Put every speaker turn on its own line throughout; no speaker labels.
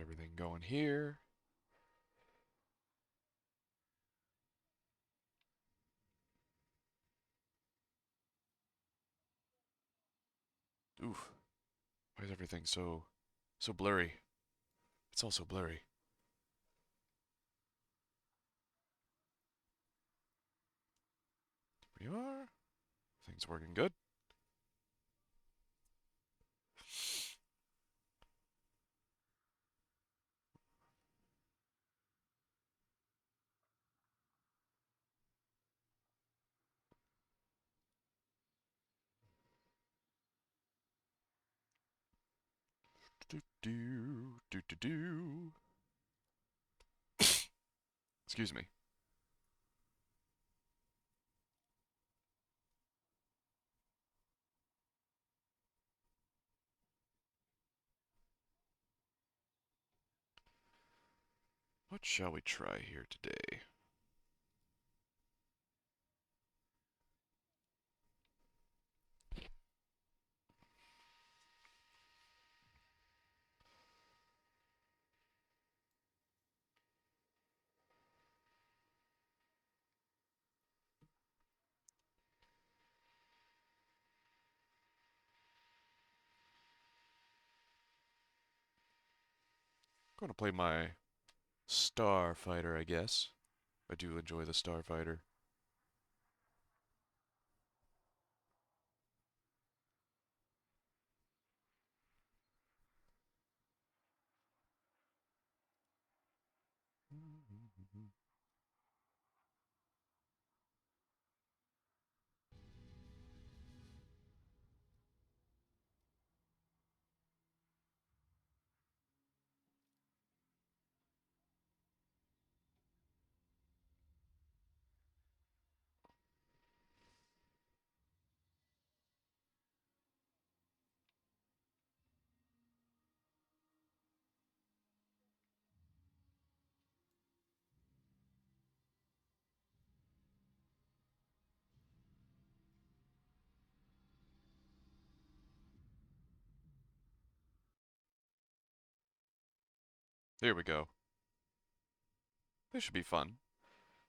everything going here. Oof. Why is everything so blurry? It's all so blurry. Here we are. Things working good. Do do do do do. Excuse me. What shall we try here today? I'm gonna play my Starfighter, I guess. I do enjoy the Starfighter. Here we go. This should be fun.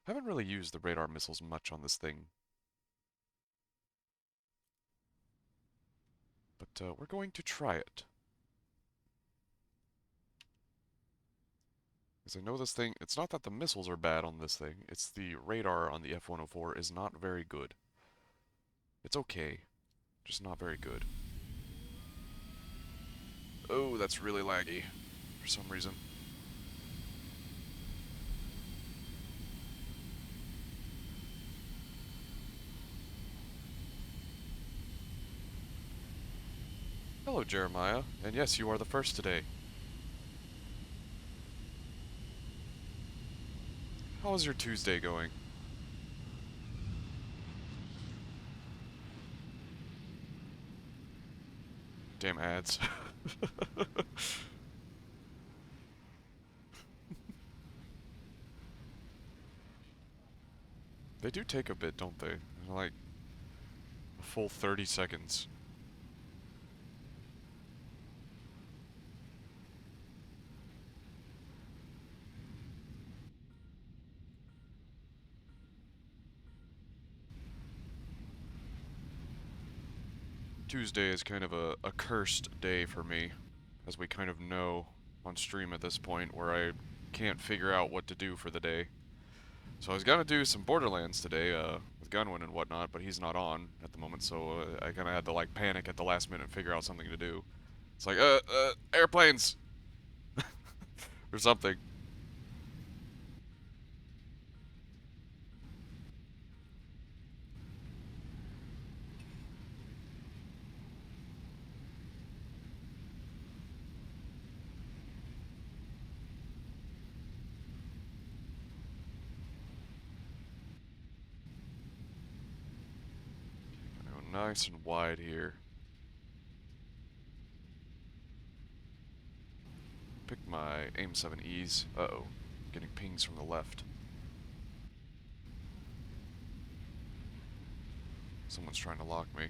I haven't really used the radar missiles much on this thing. But we're going to try it. Because I know this thing, it's not that the missiles are bad on this thing, it's the radar on the F-104 is not very good. It's okay, just not very good. Oh, that's really laggy for some reason. Hello, Jeremiah, and yes, you are the first today. How is your Tuesday going? Damn ads. They do take a bit, don't they? Like, a full 30 seconds. Tuesday is kind of a cursed day for me, as we kind of know on stream at this point, where I can't figure out what to do for the day. So I was gonna do some Borderlands today, with Gunwin and whatnot, but he's not on at the moment, so I kinda had to, like, panic at the last minute and figure out something to do. It's like, airplanes! Or something. Go nice and wide here. Pick my AIM-7Es. Uh-oh. Getting pings from the left. Someone's trying to lock me.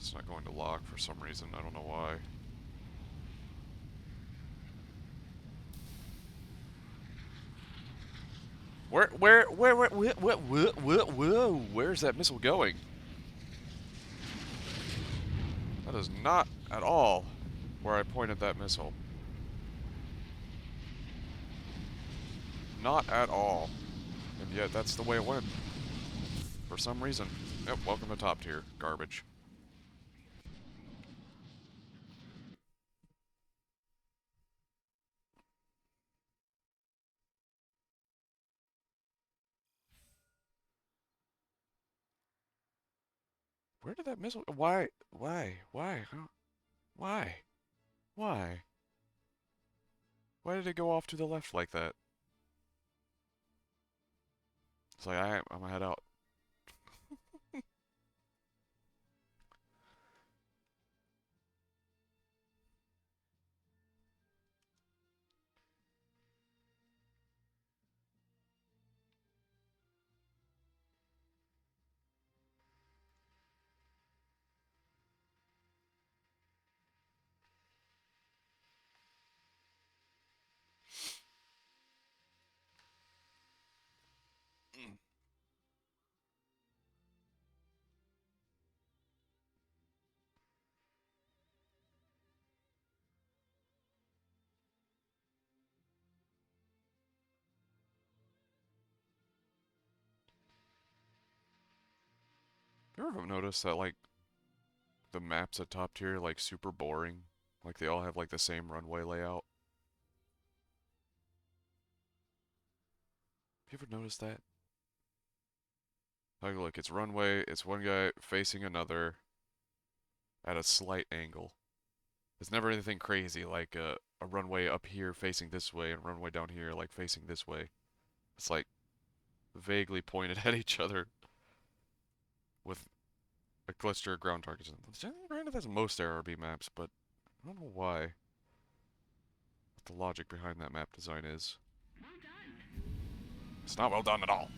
It's not going to lock for some reason. I don't know why. Where's that missile going? That is not at all where I pointed that missile. Not at all. And yet, that's the way it went. For some reason. Yep, welcome to top tier. Garbage. Where did that missile... Why? Why? Why? Why? Why did it go off to the left like that? It's like, I'm gonna head out. You ever noticed that, like, the maps at top tier, like, super boring? Like, they all have, like, the same runway layout? Have you ever noticed that? Like, look, it's runway, it's one guy facing another at a slight angle. It's never anything crazy, like a runway up here facing this way and runway down here, like, facing this way. It's, like, vaguely pointed at each other with a cluster of ground targets. Granted, that's most ARB maps, but I don't know why. What the logic behind that map design is. It's not well done at all.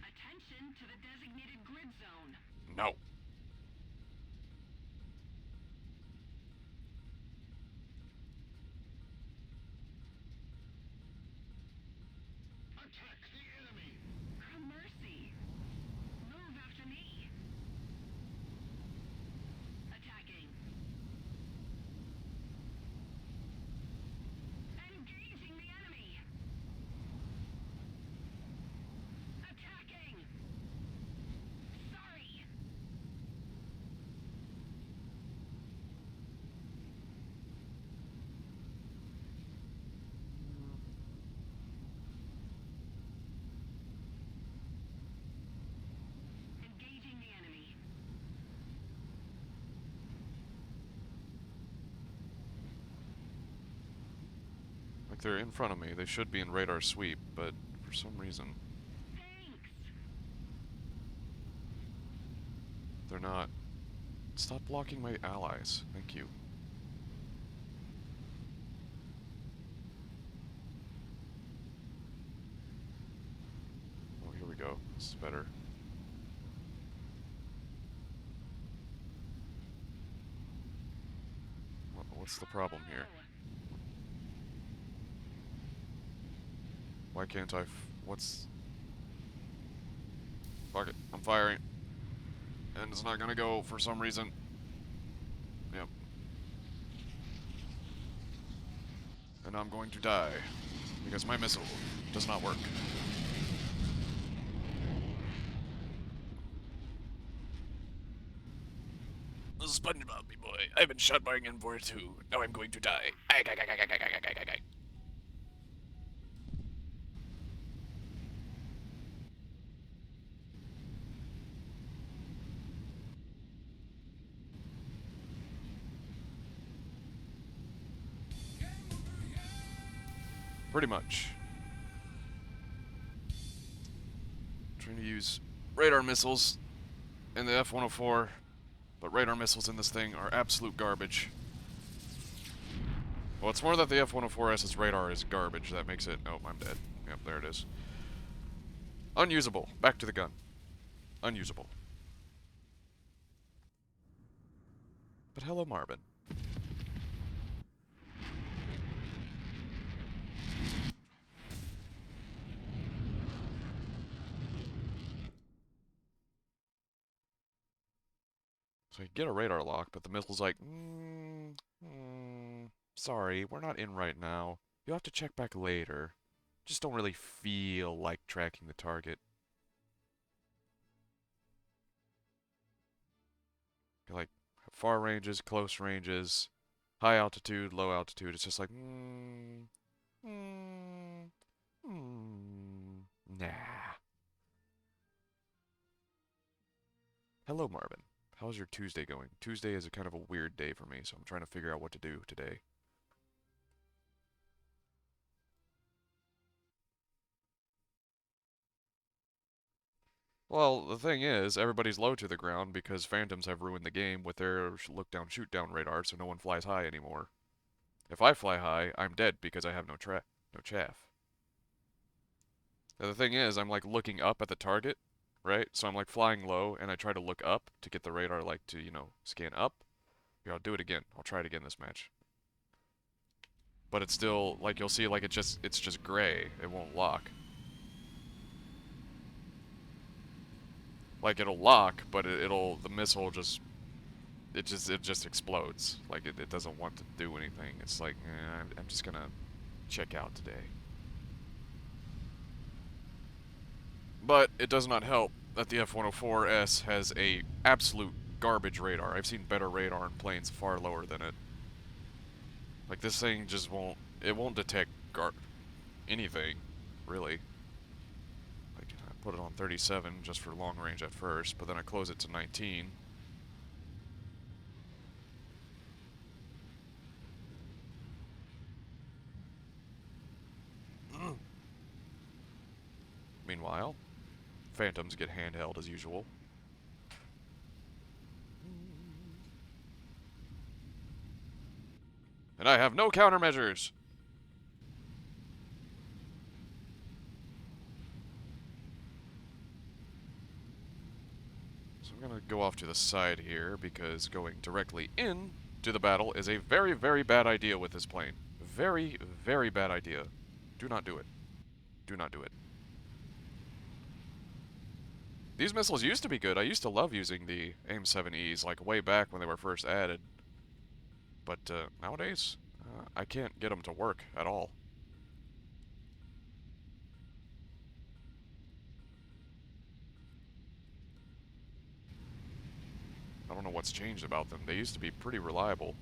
Attention to the designated grid zone.
No.
Attack the enemy. Have mercy. Move after me. Attacking. Engaging the enemy. Attacking. Sorry. Engaging the enemy.
Like, they're in front of me. They should be in radar sweep, but for some reason...
Thanks.
They're not. Stop blocking my allies. Thank you. Oh, here we go. This is better. What's the problem here? Why can't I what's... Fuck it. I'm firing. And it's not gonna go for some reason. Yep. And I'm going to die. Because my missile does not work. SpongeBob, me boy. I've been shot by an Envoy too. Now I'm going to die. Pretty much. Trying to use radar missiles in the F-104, but radar missiles in this thing are absolute garbage. Well, it's more that the F-104S's radar is garbage that makes it... Oh, I'm dead. Yep, there it is. Unusable. Back to the gun. Unusable. But hello, Marvin. So I get a radar lock, but the missile's like, sorry, we're not in right now. You'll have to check back later. Just don't really feel like tracking the target. Like, far ranges, close ranges, high altitude, low altitude. It's just like, nah. Hello, Marvin. How's your Tuesday going? Tuesday is a kind of a weird day for me, so I'm trying to figure out what to do today. Well, the thing is, everybody's low to the ground because Phantoms have ruined the game with their look-down, shoot-down radar, so no one flies high anymore. If I fly high, I'm dead because I have no chaff. Now, the thing is, I'm like looking up at the target, right? So I'm like flying low, and I try to look up to get the radar like to, you know, scan up. Here, I'll do it again. I'll try it again this match. But it's still, like, you'll see, like, it's just gray. It won't lock. Like, it'll lock, but the missile just, it just explodes. Like, it doesn't want to do anything. It's like, I'm just gonna check out today. But it does not help that the F-104S has a absolute garbage radar. I've seen better radar in planes far lower than it. Like, this thing just won't detect anything, really. Like, I put it on 37 just for long range at first, but then I close it to 19. Meanwhile, Phantoms get handheld as usual. And I have no countermeasures! So I'm gonna go off to the side here, because going directly in to the battle is a very, very bad idea with this plane. Very, very bad idea. Do not do it. Do not do it. These missiles used to be good. I used to love using the AIM-7Es, like way back when they were first added. But nowadays, I can't get them to work at all. I don't know what's changed about them. They used to be pretty reliable.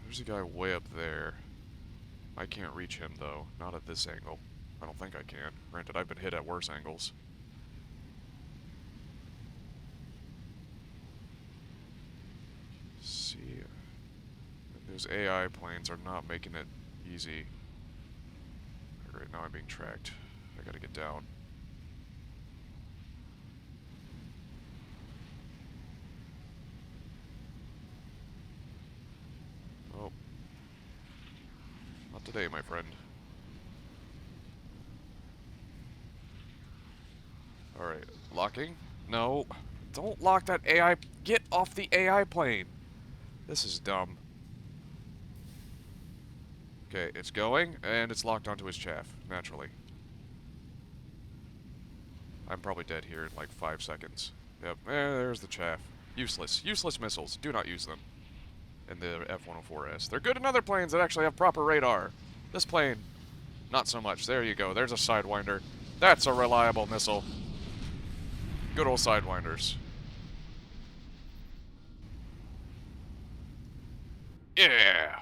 There's a guy way up there. I can't reach him, though. Not at this angle. I don't think I can. Granted, I've been hit at worse angles. See, those AI planes are not making it easy. Right now I'm being tracked. I gotta get down. Oh. Not today, my friend. Alright. Locking? No. Don't lock that AI. Get off the AI plane. This is dumb. Okay, it's going, and it's locked onto his chaff, naturally. I'm probably dead here in like 5 seconds. Yep, there's the chaff. Useless. Useless missiles. Do not use them in the F-104S. They're good in other planes that actually have proper radar. This plane, not so much. There you go. There's a Sidewinder. That's a reliable missile. Good old Sidewinders. Yeah!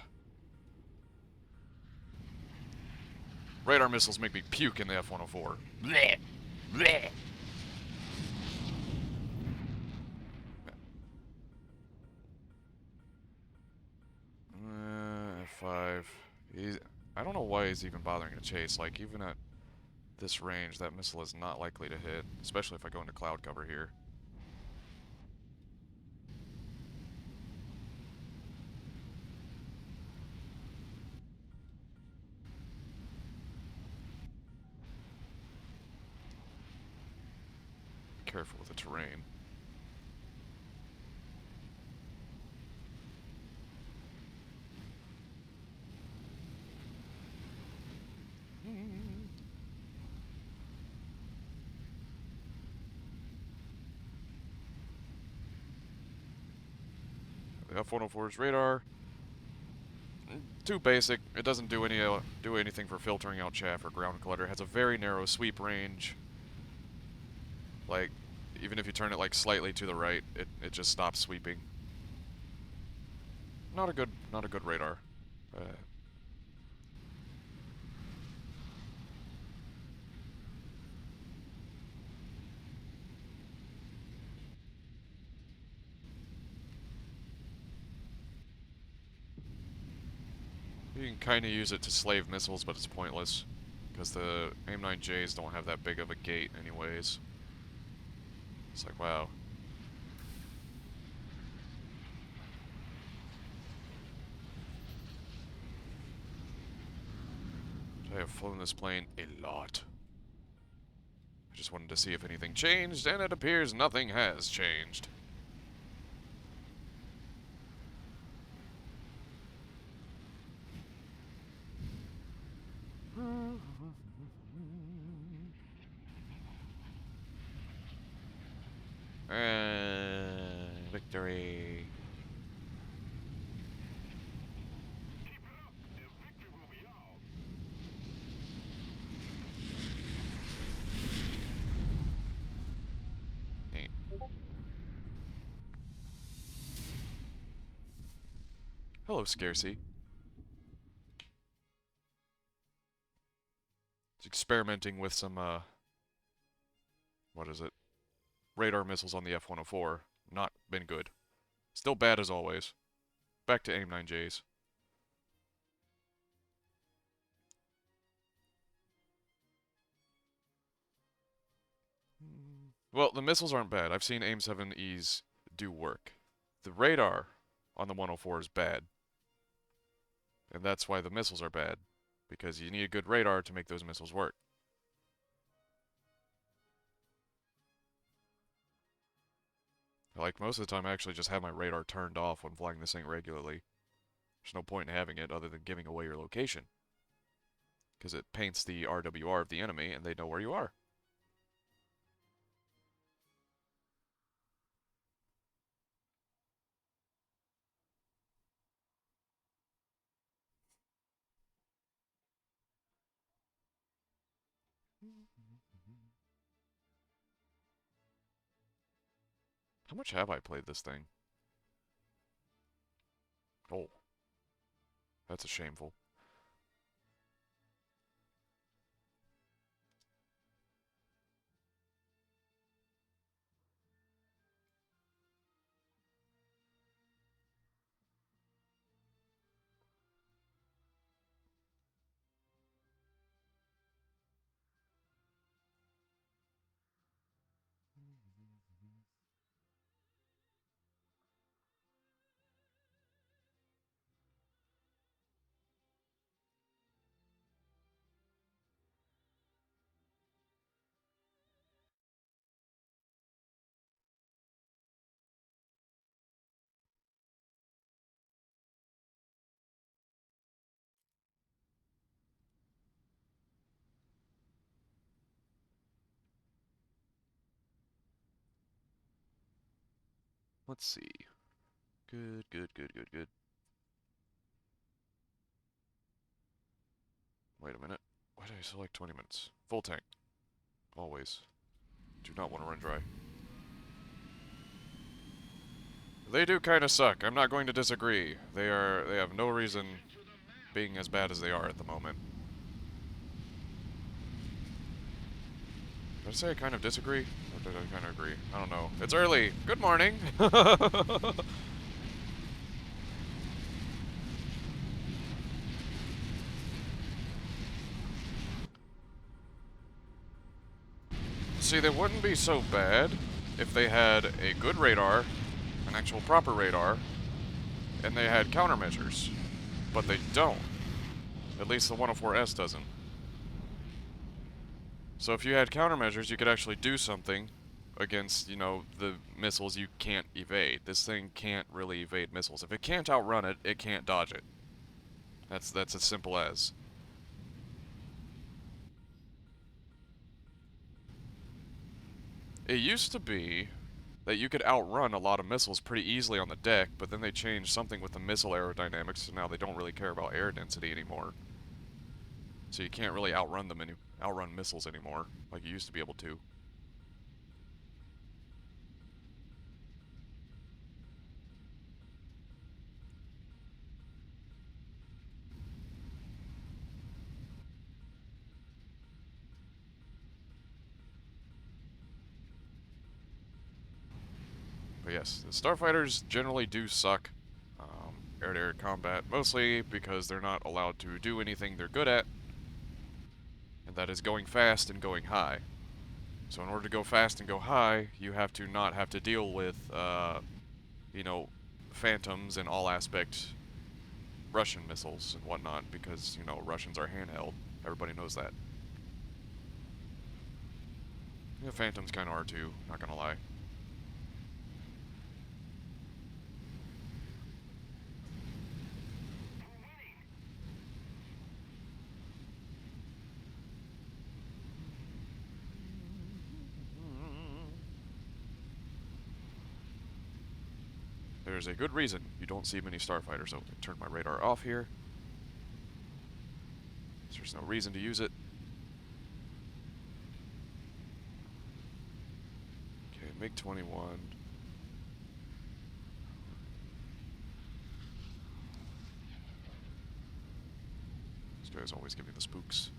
Radar missiles make me puke in the F-104. Blech! Blech! F5. I don't know why he's even bothering to chase. Like, even at this range, that missile is not likely to hit, especially if I go into cloud cover here. Careful with the terrain. The F-104's radar, too basic. It doesn't do anything for filtering out chaff or ground clutter. It has a very narrow sweep range. Like, even if you turn it like slightly to the right, it just stops sweeping. Not a good radar. You can kind of use it to slave missiles, but it's pointless. Because the AIM-9Js don't have that big of a gate anyways. It's like, wow. I have flown this plane a lot. I just wanted to see if anything changed, and it appears nothing has changed. Victory. Neat. Hello, Scarcey. It's experimenting with some, what is it? Radar missiles on the F-104. Not been good. Still bad as always. Back to AIM-9Js. Well, the missiles aren't bad. I've seen AIM-7Es do work. The radar on the 104 is bad. And that's why the missiles are bad. Because you need a good radar to make those missiles work. Like, most of the time I actually just have my radar turned off when flying this thing regularly. There's no point in having it other than giving away your location. Because it paints the RWR of the enemy and they know where you are. How much have I played this thing? Oh, that's a shameful. Let's see. Good, good, good, good, good. Wait a minute. Why did I select 20 minutes? Full tank. Always. Do not want to run dry. They do kind of suck. I'm not going to disagree. They have no reason being as bad as they are at the moment. Did I say I kind of disagree? Or did I kind of agree? I don't know. It's early. Good morning. See, they wouldn't be so bad if they had a good radar, an actual proper radar, and they had countermeasures. But they don't. At least the 104S doesn't. So if you had countermeasures, you could actually do something against, you know, the missiles you can't evade. This thing can't really evade missiles. If it can't outrun it, it can't dodge it. That's as simple as. It used to be that you could outrun a lot of missiles pretty easily on the deck, but then they changed something with the missile aerodynamics, so now they don't really care about air density anymore. So you can't really outrun missiles anymore, like you used to be able to. But yes, the starfighters generally do suck. Air-to-air combat, mostly because they're not allowed to do anything they're good at, and that is going fast and going high. So in order to go fast and go high, you have to not have to deal with, you know, phantoms and all aspect Russian missiles and whatnot, because, you know, Russians are handheld. Everybody knows that. Yeah, phantoms kind of are too, not gonna lie. There's a good reason you don't see many starfighters. So I turn my radar off here. There's no reason to use it. Okay, MiG-21. These guys always give me the spooks.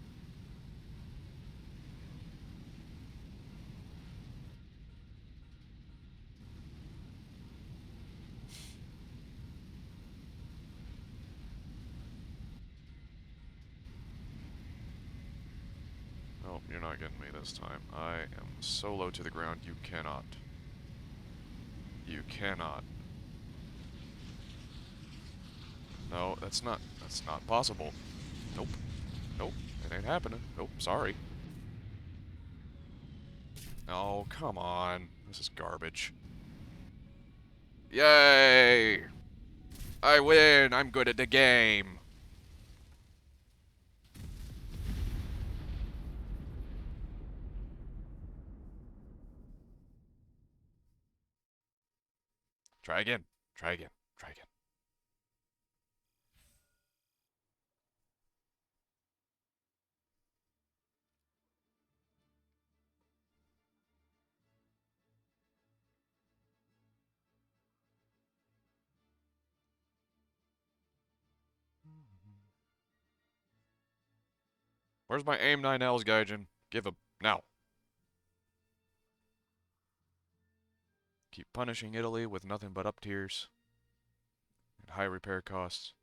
Oh, you're not getting me this time. I am so low to the ground, you cannot. You cannot. No, that's not possible. Nope. Nope. It ain't happening. Nope, sorry. Oh, come on. This is garbage. Yay! I win! I'm good at the game! Try again. Try again. Try again. Where's my AIM 9Ls, Gaijin? Give 'em. Now. Keep punishing Italy with nothing but up tiers and high repair costs.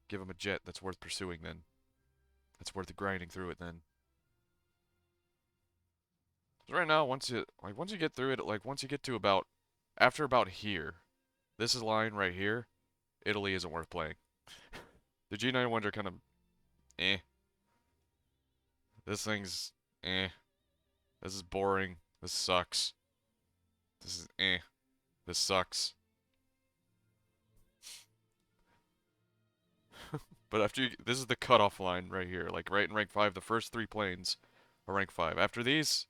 Give 'em a jet that's worth pursuing then. That's worth grinding through it then. 'Cause right now, once you get through it, like once you get to after about here, this is line right here, Italy isn't worth playing. The G91s are kind of eh. This thing's eh. This is boring. This sucks. This is eh. This sucks. But this is the cutoff line right here. Like right in rank 5, the first 3 planes are rank 5. After these,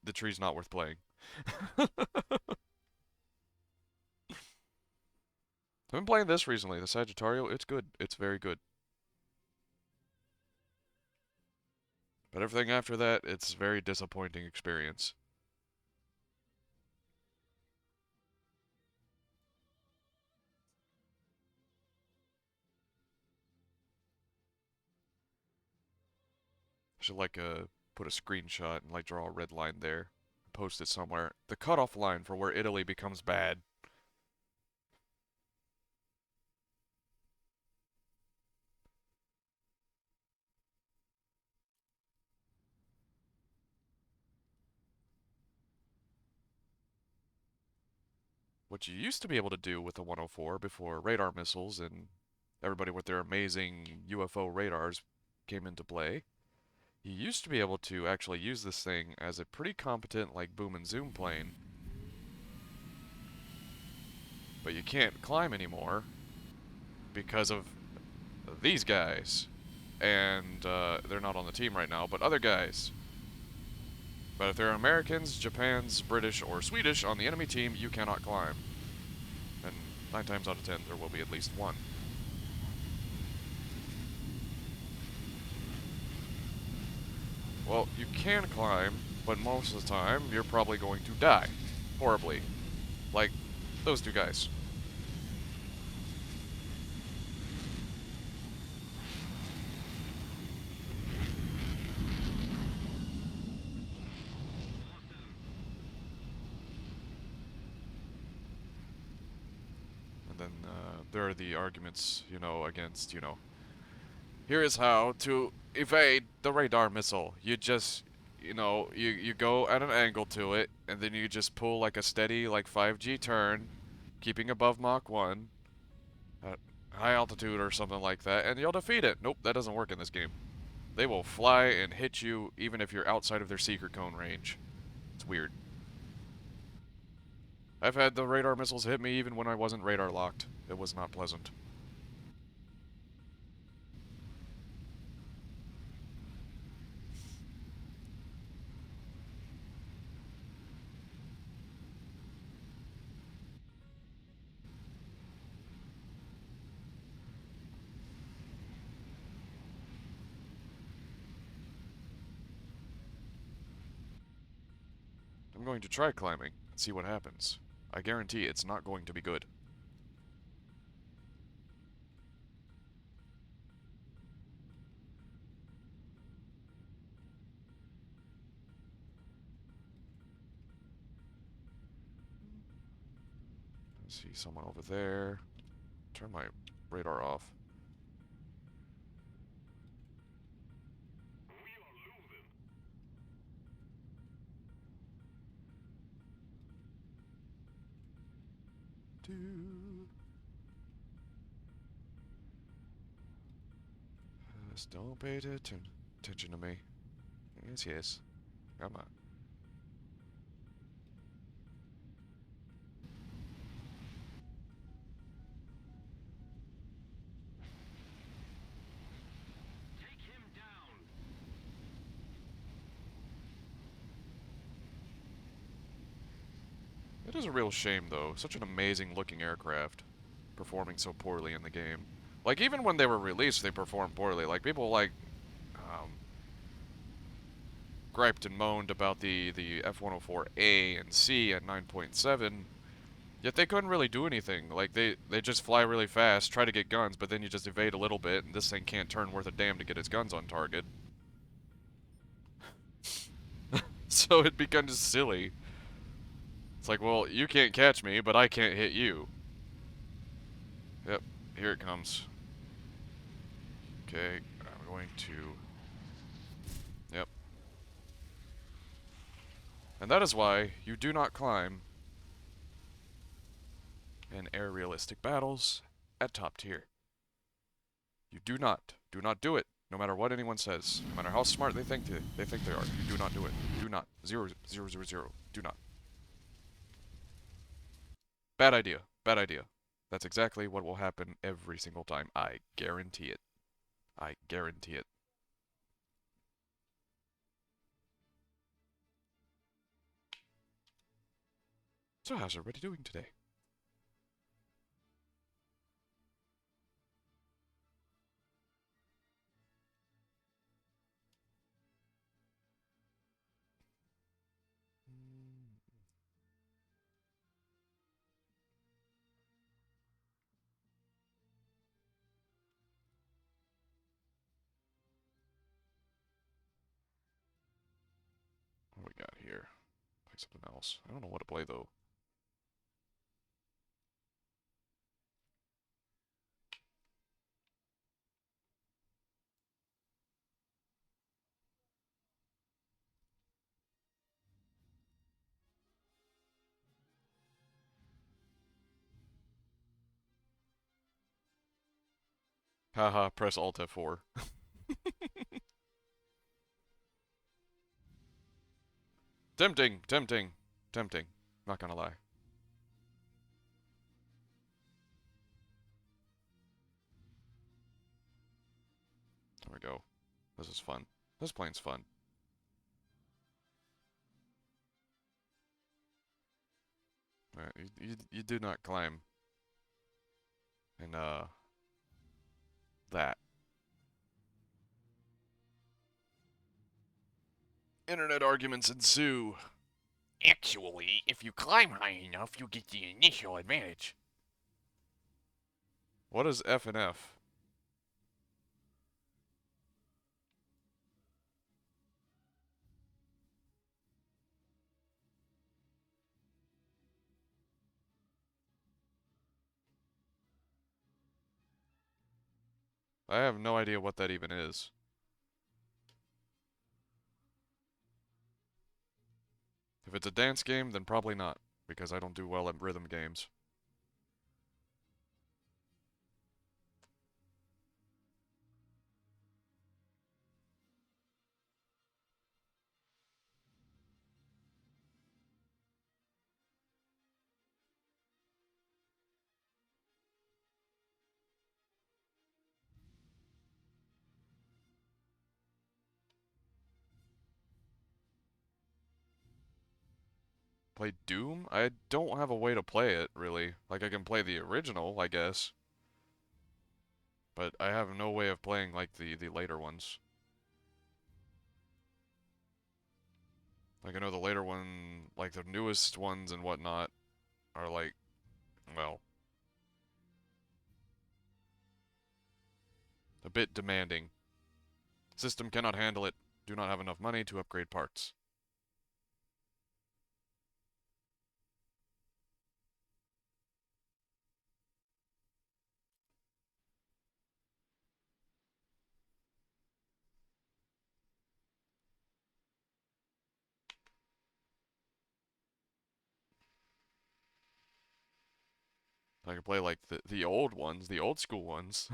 the tree's not worth playing. I've been playing this recently, the Sagittario. It's good. It's very good. But everything after that, it's a very disappointing experience. I should like put a screenshot and like draw a red line there, post it somewhere. The cutoff line for where Italy becomes bad. What you used to be able to do with the 104 before radar missiles and everybody with their amazing UFO radars came into play, you used to be able to actually use this thing as a pretty competent like boom and zoom plane. But you can't climb anymore because of these guys. And they're not on the team right now, but other guys. But if there are Americans, Japans, British, or Swedish on the enemy team, you cannot climb. And 9 times out of 10, there will be at least one. Well, you can climb, but most of the time, you're probably going to die. Horribly. Like those two guys. And then there are the arguments, against, here is how to evade the radar missile. You just, you go at an angle to it, and then you just pull like a steady, like 5G turn, keeping above Mach 1, at high altitude or something like that, and you'll defeat it. Nope, that doesn't work in this game. They will fly and hit you even if you're outside of their secret cone range. It's weird. I've had the radar missiles hit me even when I wasn't radar locked. It was not pleasant. I'm going to try climbing and see what happens. I guarantee it's not going to be good. I see someone over there. Turn my radar off. Just don't pay attention to me. Yes, yes. Come on.
Take him down.
It is a real shame, though. Such an amazing looking aircraft, performing so poorly in the game. Like, even when they were released, they performed poorly. Like, people, like, griped and moaned about the F-104A and C at 9.7, yet they couldn't really do anything. Like, they just fly really fast, try to get guns, but then you just evade a little bit, and this thing can't turn worth a damn to get its guns on target. So it becomes silly. It's like, well, you can't catch me, but I can't hit you. Yep, here it comes. Okay, I'm going to... Yep. And that is why you do not climb in air realistic battles at top tier. You do not. Do not do it. No matter what anyone says. No matter how smart they think they are. You do not do it. Do not. 0, 0, 0, 0. Do not. Bad idea. Bad idea. That's exactly what will happen every single time. I guarantee it. I guarantee it. So how's everybody doing today? Play something else. I don't know what to play though. Haha, press Alt F4. Tempting, tempting, tempting. Not gonna lie. There we go. This is fun. This plane's fun. Alright, you do not climb. And, that. Internet arguments ensue.
Actually, if you climb high enough, you get the initial advantage.
What is F and F? I have no idea what that even is. If it's a dance game, then probably not, because I don't do well at rhythm games. Play Doom? I don't have a way to play it, really. Like, I can play the original, I guess. But I have no way of playing, like, the later ones. Like, I know the later one, like, the newest ones and whatnot are, like, well, a bit demanding. System cannot handle it. Do not have enough money to upgrade parts. I can play, like, the old ones, the old school ones.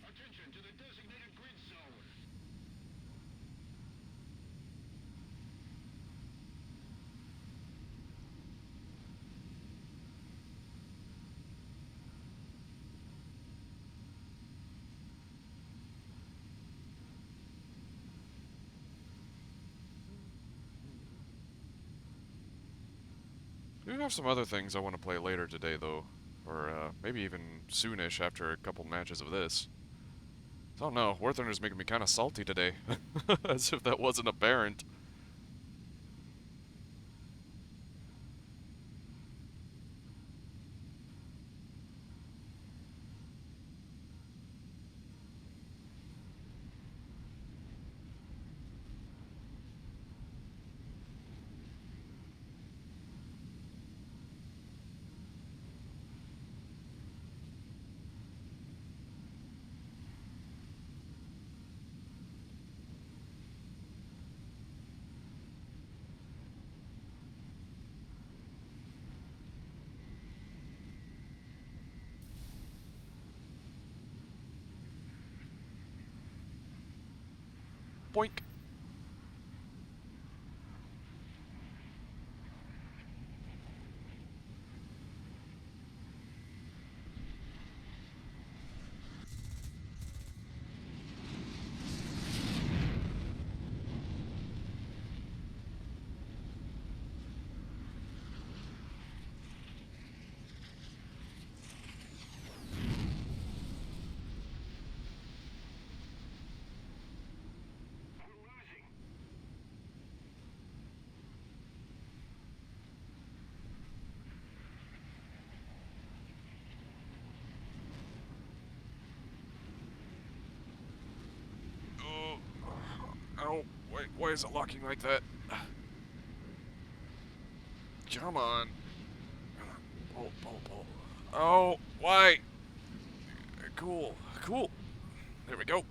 Attention to the designated grid zone.
We have some other things I want to play later today, though. Or, maybe even soonish after a couple matches of this. I don't know, War Thunder's making me kind of salty today. As if that wasn't apparent. Boink. Why is it locking like that? Come on. Pull, pull, pull. Oh, why? Cool, cool. There we go.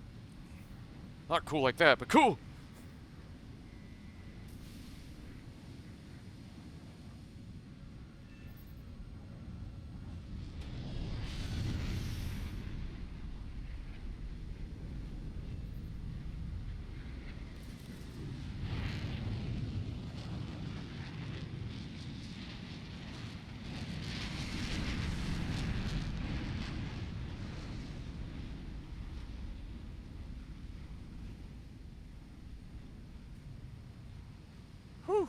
Not cool like that, but cool. Whew.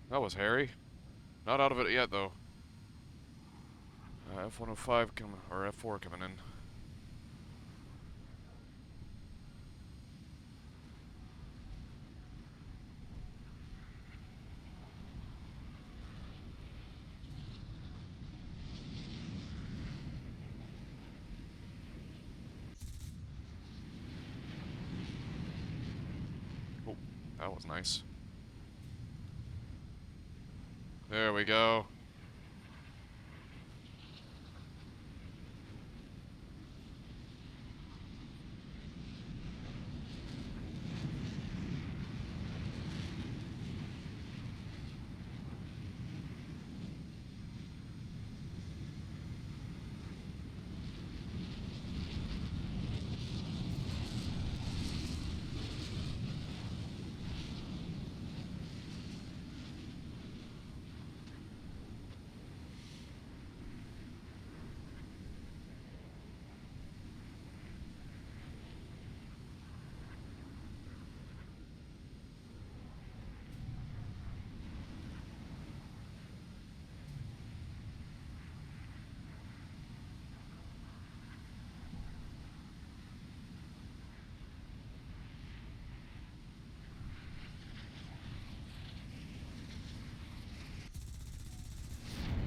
That was hairy. Not out of it yet, though. F-105 coming, or F-4 coming in. Oh, that was nice. There we go.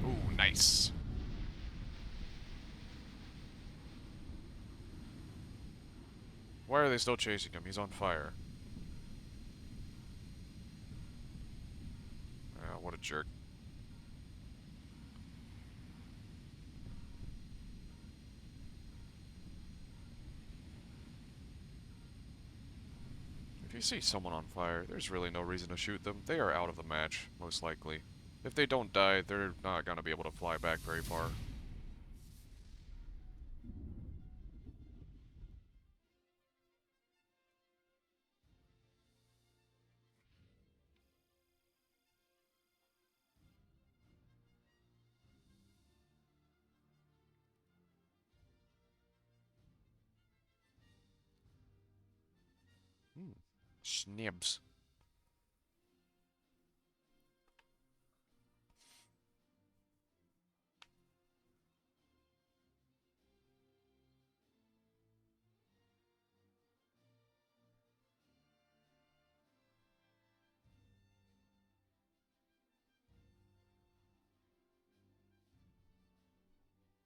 Ooh, nice. Why are they still chasing him? He's on fire. Ah, what a jerk. If you see someone on fire, there's really no reason to shoot them. They are out of the match, most likely. If they don't die, they're not going to be able to fly back very far. Schnibs.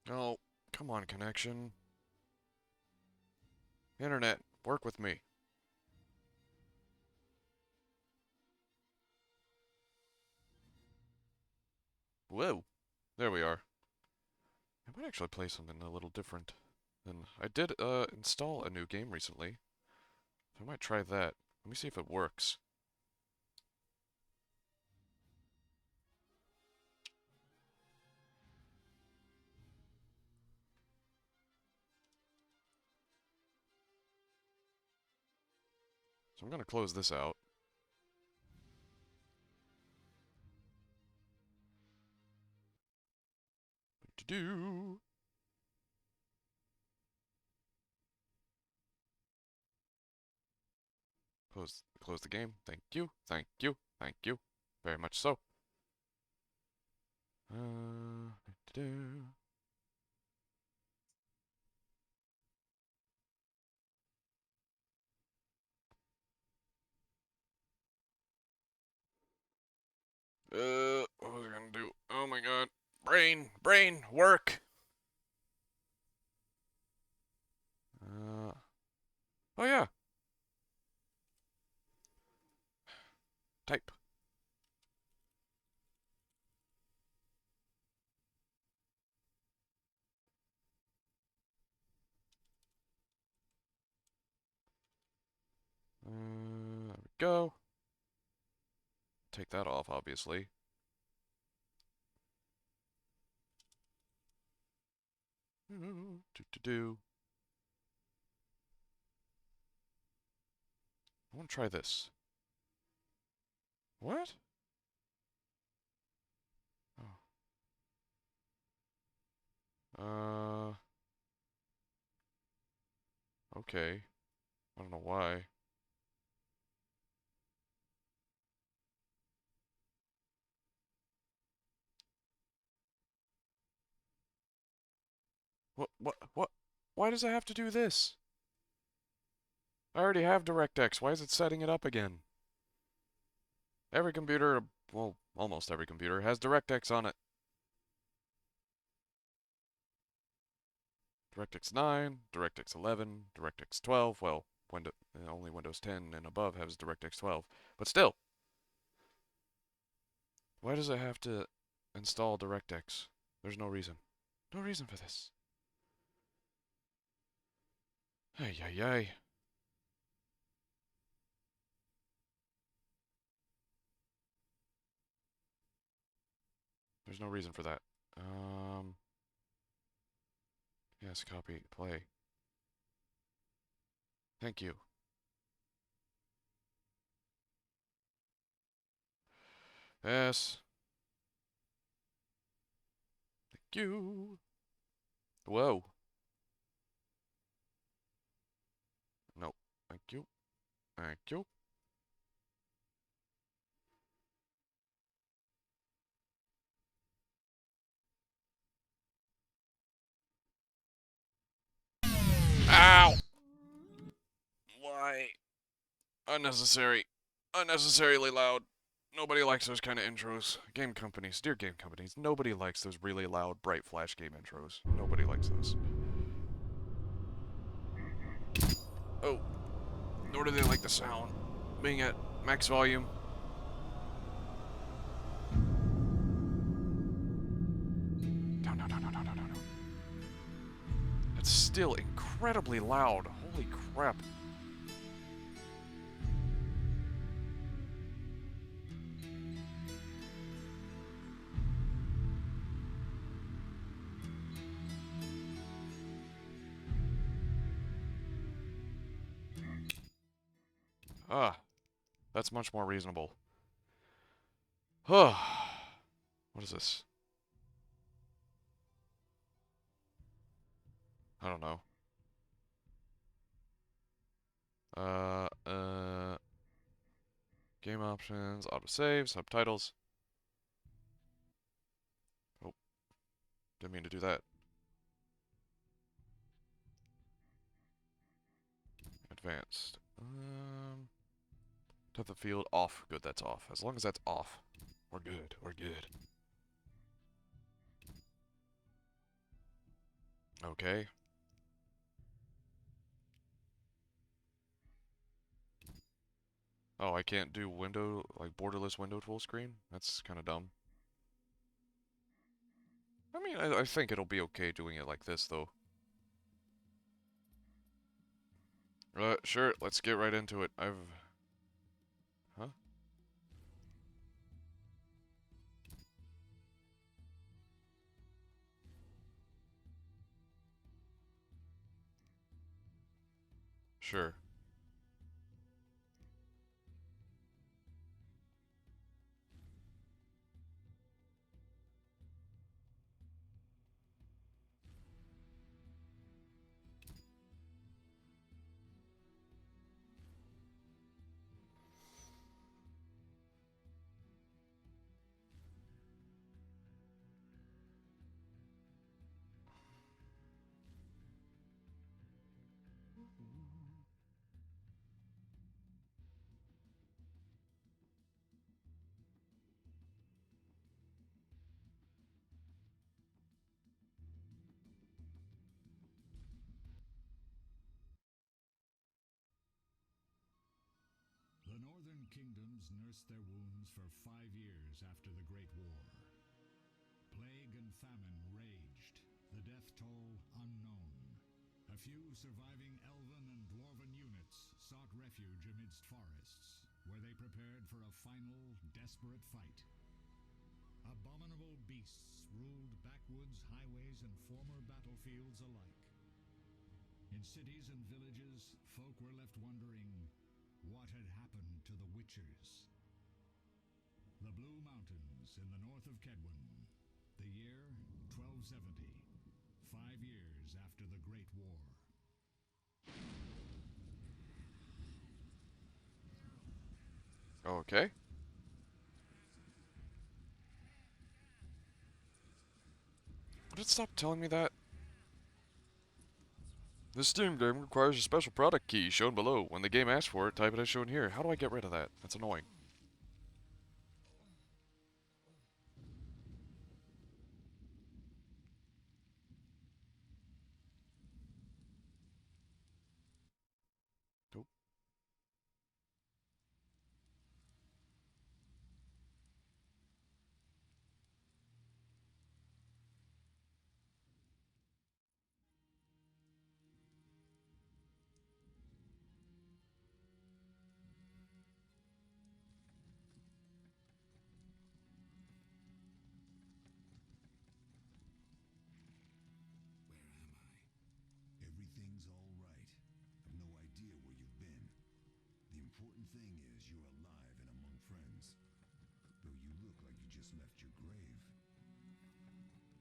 Oh, come on, connection. Internet, work with me. Whoa. There we are. I might actually play something a little different. Than I did install a new game recently. So I might try that. Let me see if it works. So I'm gonna close this out. Do. Close the game. Thank you. Thank you. Thank you. Very much so. Do. What was I gonna do? Oh my god. Brain, work! Oh yeah. Type. There we go. Take that off, obviously. Do. I want to try this. What? Oh. Okay. I don't know why. What? Why does it have to do this? I already have DirectX. Why is it setting it up again? Every computer, well, almost every computer, has DirectX on it. DirectX 9, DirectX 11, DirectX 12. Well, only Windows 10 and above has DirectX 12. But still, why does it have to install DirectX? There's no reason. No reason for this. Ay, ay, ay. There's no reason for that. Yes, copy, play. Thank you. Yes. Thank you. Whoa. No. Thank you. Thank you. Ow! Why? Unnecessary. Unnecessarily loud. Nobody likes those kind of intros. Game companies, dear game companies, nobody likes those really loud, bright flash game intros. Nobody likes those. Oh. Nor do they like the sound being at max volume. Down, down, down, down, down, down, down. It's still incredibly loud. Holy crap. Ah, that's much more reasonable. What is this? I don't know. Game options, autosave, subtitles. Oh, didn't mean to do that. Advanced. Depth of field off. Good, that's off. As long as that's off, we're good. We're good. Okay. Oh, I can't do window, like borderless window full screen? That's kind of dumb. I mean, I think it'll be okay doing it like this, though. Sure, let's get right into it. Huh? Sure.
kingdoms nursed their wounds for 5 years after the Great War. Plague and famine raged, the death toll unknown. A few surviving elven and dwarven units sought refuge amidst forests, where they prepared for a final, desperate fight. Abominable beasts ruled backwoods, highways, and former battlefields alike. In cities and villages, folk were left wondering what had happened to the Witchers. The Blue Mountains in the north of Kedwen. The year 1270, 5 years after the Great War.
Okay. Would it stop telling me that? This Steam game requires a special product key shown below. When the game asks for it, type it as shown here. How do I get rid of that? That's annoying. Nope.
Where am I? Everything's all right. I've no idea where you've been. The important thing is you're alive and among friends. Though you look like you just left your grave. I remember nothing.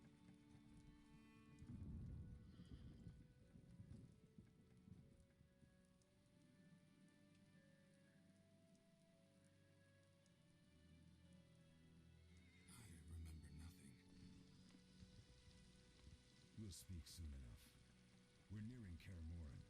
We'll speak soon enough. We're nearing Kaer Morhen.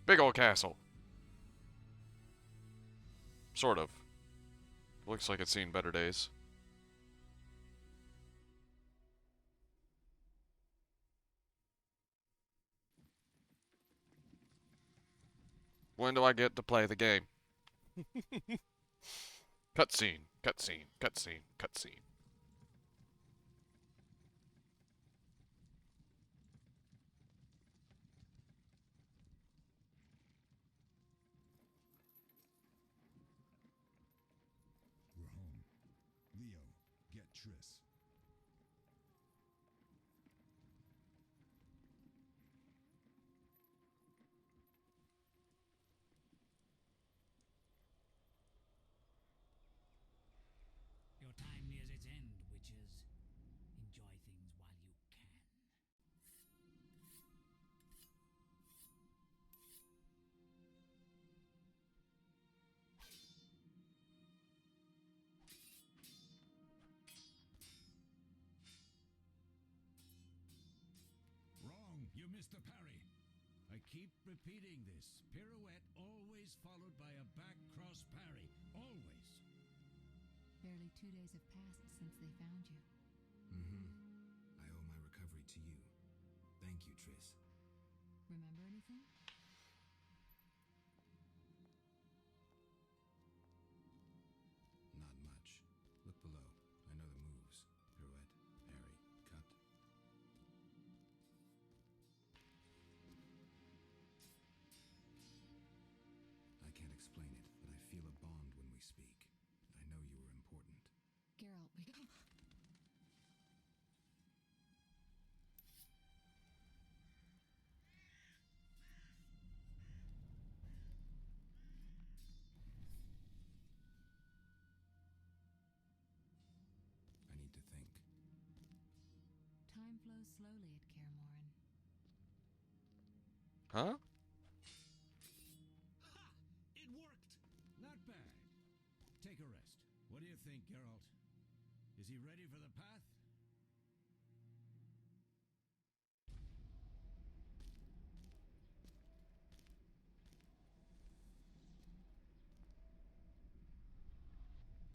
Big old castle. Sort of. Looks like it's seen better days. When do I get to play the game? Cutscene, cutscene, cutscene, cutscene.
We're home. Leo, get Triss.
Your time nears its end, witches. Enjoy things while you can.
Wrong! You missed the parry. I keep repeating this. Pirouette always followed by a back cross parry. Always.
Barely 2 days have passed since they found you.
Mm-hmm. I owe my recovery to you. Thank you, Triss.
Remember anything?
Not much. Look below. I know the moves. Pirouette, parry, cut. I can't explain it, but I feel a bond when we speak. I know you were important.
Geralt, we...
I need to think.
Time flows slowly at Kaer Morhen.
Huh?
Ha! It worked! Not bad. Take a rest. What do you think, Geralt? Is he ready for the path?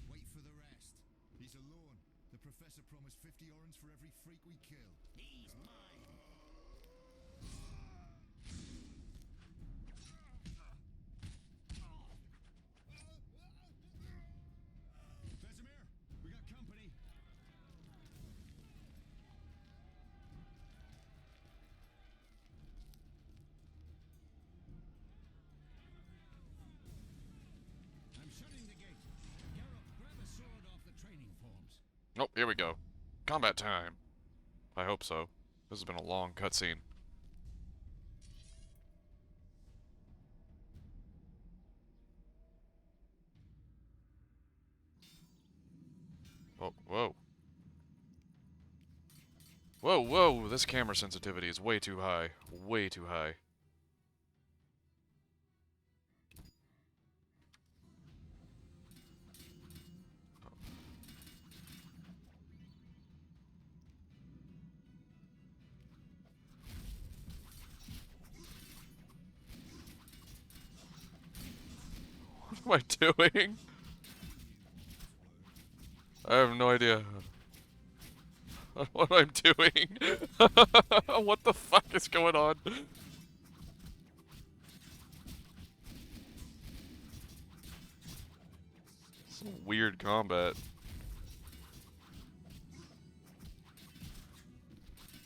Wait for the rest. He's alone. The professor promised 50 orens for every freak we kill.
He's mine.
Vesemir, we got company.
I'm shutting the gate. Geralt, grab a sword off the training forms.
Oh, here we go. Combat time. I hope so. This has been a long cutscene. Oh, whoa. Whoa, whoa, this camera sensitivity is way too high. Way too high. What am I doing? I have no idea what I'm doing. What the fuck is going on? Some weird combat.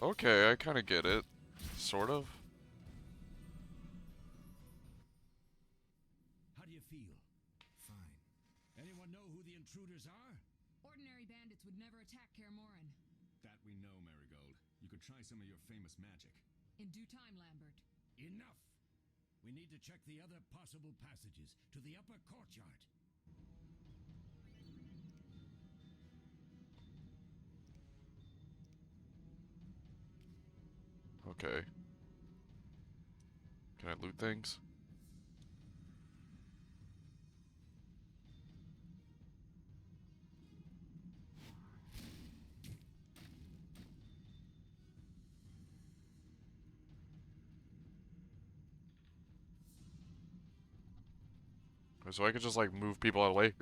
Okay, I kind of get it. Sort of.
How do you feel?
Fine.
Anyone know who the intruders are?
Ordinary bandits would never attack Kaer Morhen.
That we know, Marigold. You could try some of your famous magic.
In due time, Lambert.
Enough! We need to check the other possible passages to the upper courtyard.
Okay. Can I loot things? So I could just like move people out of the way.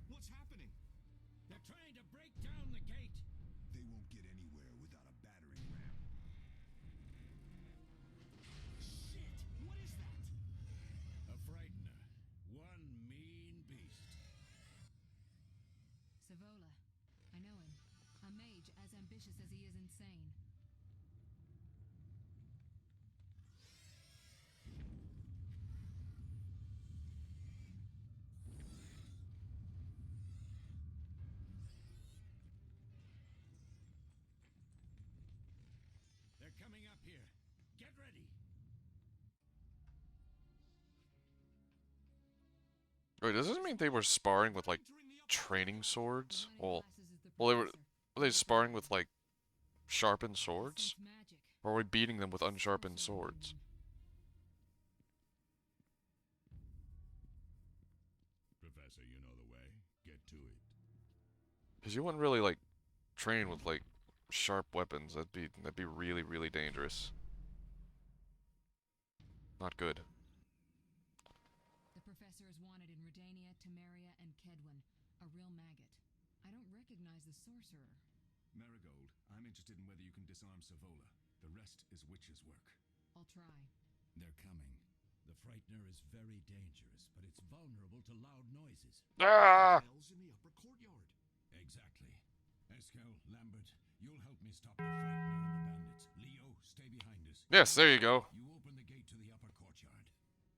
What's happening?
They're trying to break down the gate.
They won't get anywhere without a battering ram.
Shit! What is that? A frightener. One mean beast.
Savola. I know him. A mage as ambitious as he is insane.
They're coming up here. Get ready.
Wait, does this mean they were sparring with like training swords?
The
Well,
classes is the
well, they were.
professor.
Were they sparring with like sharpened swords?
Sense magic.
Or are we beating them with unsharpened swords?
Professor, you know the way. Get to it.
Because you wouldn't really like train with like sharp weapons. That'd be really, really dangerous. Not good.
The professor is wanted in Redania, Temeria, and Kedwen. A real maggot. I don't recognize the sorcerer.
Marigold, I'm interested in whether you can disarm Savola. The rest is witch's work.
I'll try.
They're coming. The frightener is very dangerous, but it's vulnerable to loud noises.
Ah!
Hell's in the upper courtyard.
Exactly. Eskel, Lambert, you'll help me stop the frightener and the bandits. Leo, stay behind us.
Yes, there you go.
You open the gate to the upper courtyard.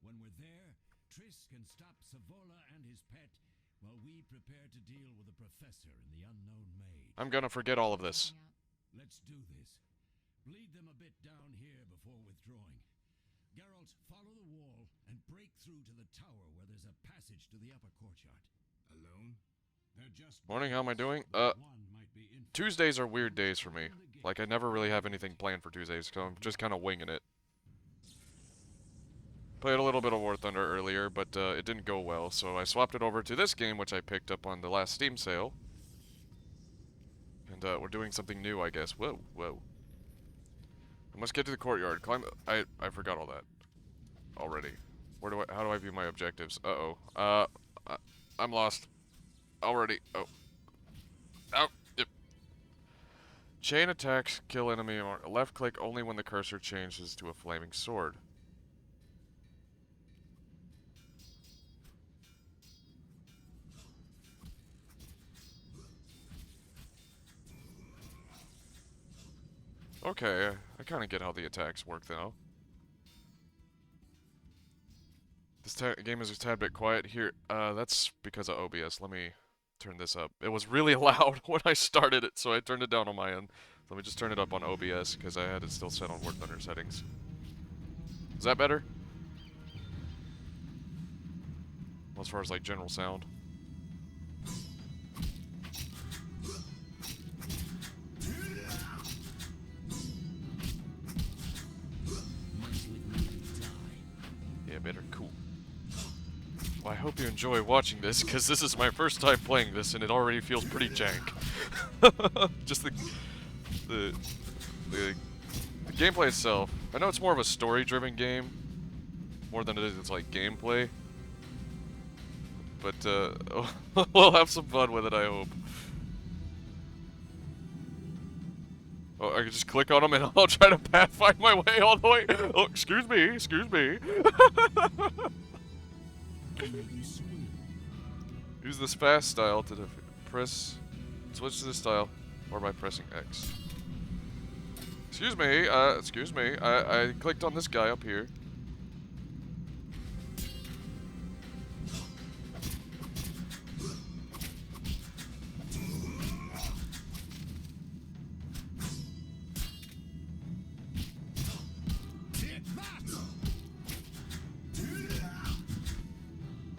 When we're there, Triss can stop Savola and his pet while we prepare to deal with the professor and the unknown mage.
I'm gonna forget all of this.
Looking out.
Let's do this. Bleed them a bit down here before withdrawing. Geralt, follow the wall and break through to the tower where there's a passage to the upper courtyard.
Alone?
They're just
Morning, how am I doing?
one might be
Tuesdays are weird days for me. Like, I never really have anything planned for Tuesdays, so I'm just kind of winging it. Played a little bit of War Thunder earlier, but it didn't go well, so I swapped it over to this game, which I picked up on the last Steam sale. And we're doing something new, I guess. Whoa, whoa. I must get to the courtyard. Climb. I forgot all that already. How do I view my objectives? I'm lost already. Oh. Yep. Chain attacks, kill enemy, or left click only when the cursor changes to a flaming sword. Okay, I kind of get how the attacks work, though. This game is a tad bit quiet here. That's because of OBS. Let me turn this up. It was really loud when I started it, so I turned it down on my end. Let me just turn it up on OBS, because I had it still set on War Thunder settings. Is that better? Well, as far as, like, general sound. Yeah, better. Cool. Well, I hope you enjoy watching this, because this is my first time playing this, and it already feels pretty jank. Just the gameplay itself. I know it's more of a story-driven game, more than it is like gameplay. But we'll have some fun with it, I hope. Oh, I can just click on them and I'll try to find my way all the way. Oh, excuse me, excuse me. Use this fast style to switch to this style, or by pressing X. Excuse me, I clicked on this guy up here.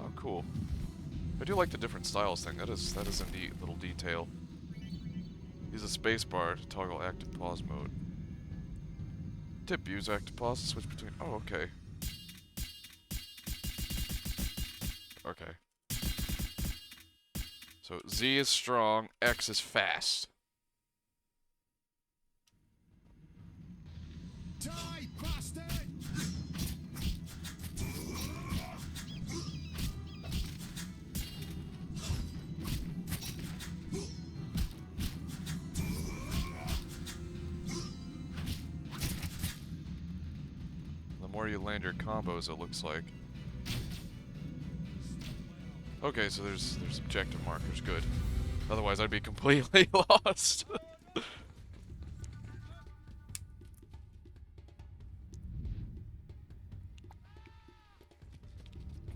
Oh, cool. I do like the different styles thing. That is a neat little detail. Use a spacebar to toggle active pause mode. Tip, use active pause to switch between... Oh, okay. Okay. So, Z is strong, X is fast.
Die, bastard!
The more you land your combos, it looks like. Okay, so there's objective markers, good. Otherwise, I'd be completely lost. I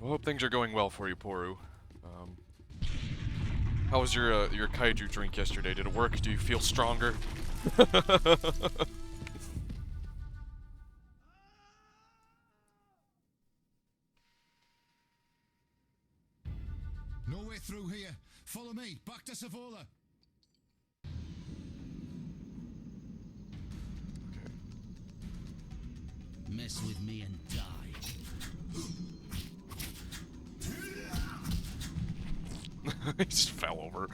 hope things are going well for you, Poru. How was your kaiju drink yesterday? Did it work? Do you feel stronger?
No way through here. Follow me. Back to Savola.
Mess with me and die.
He just fell over.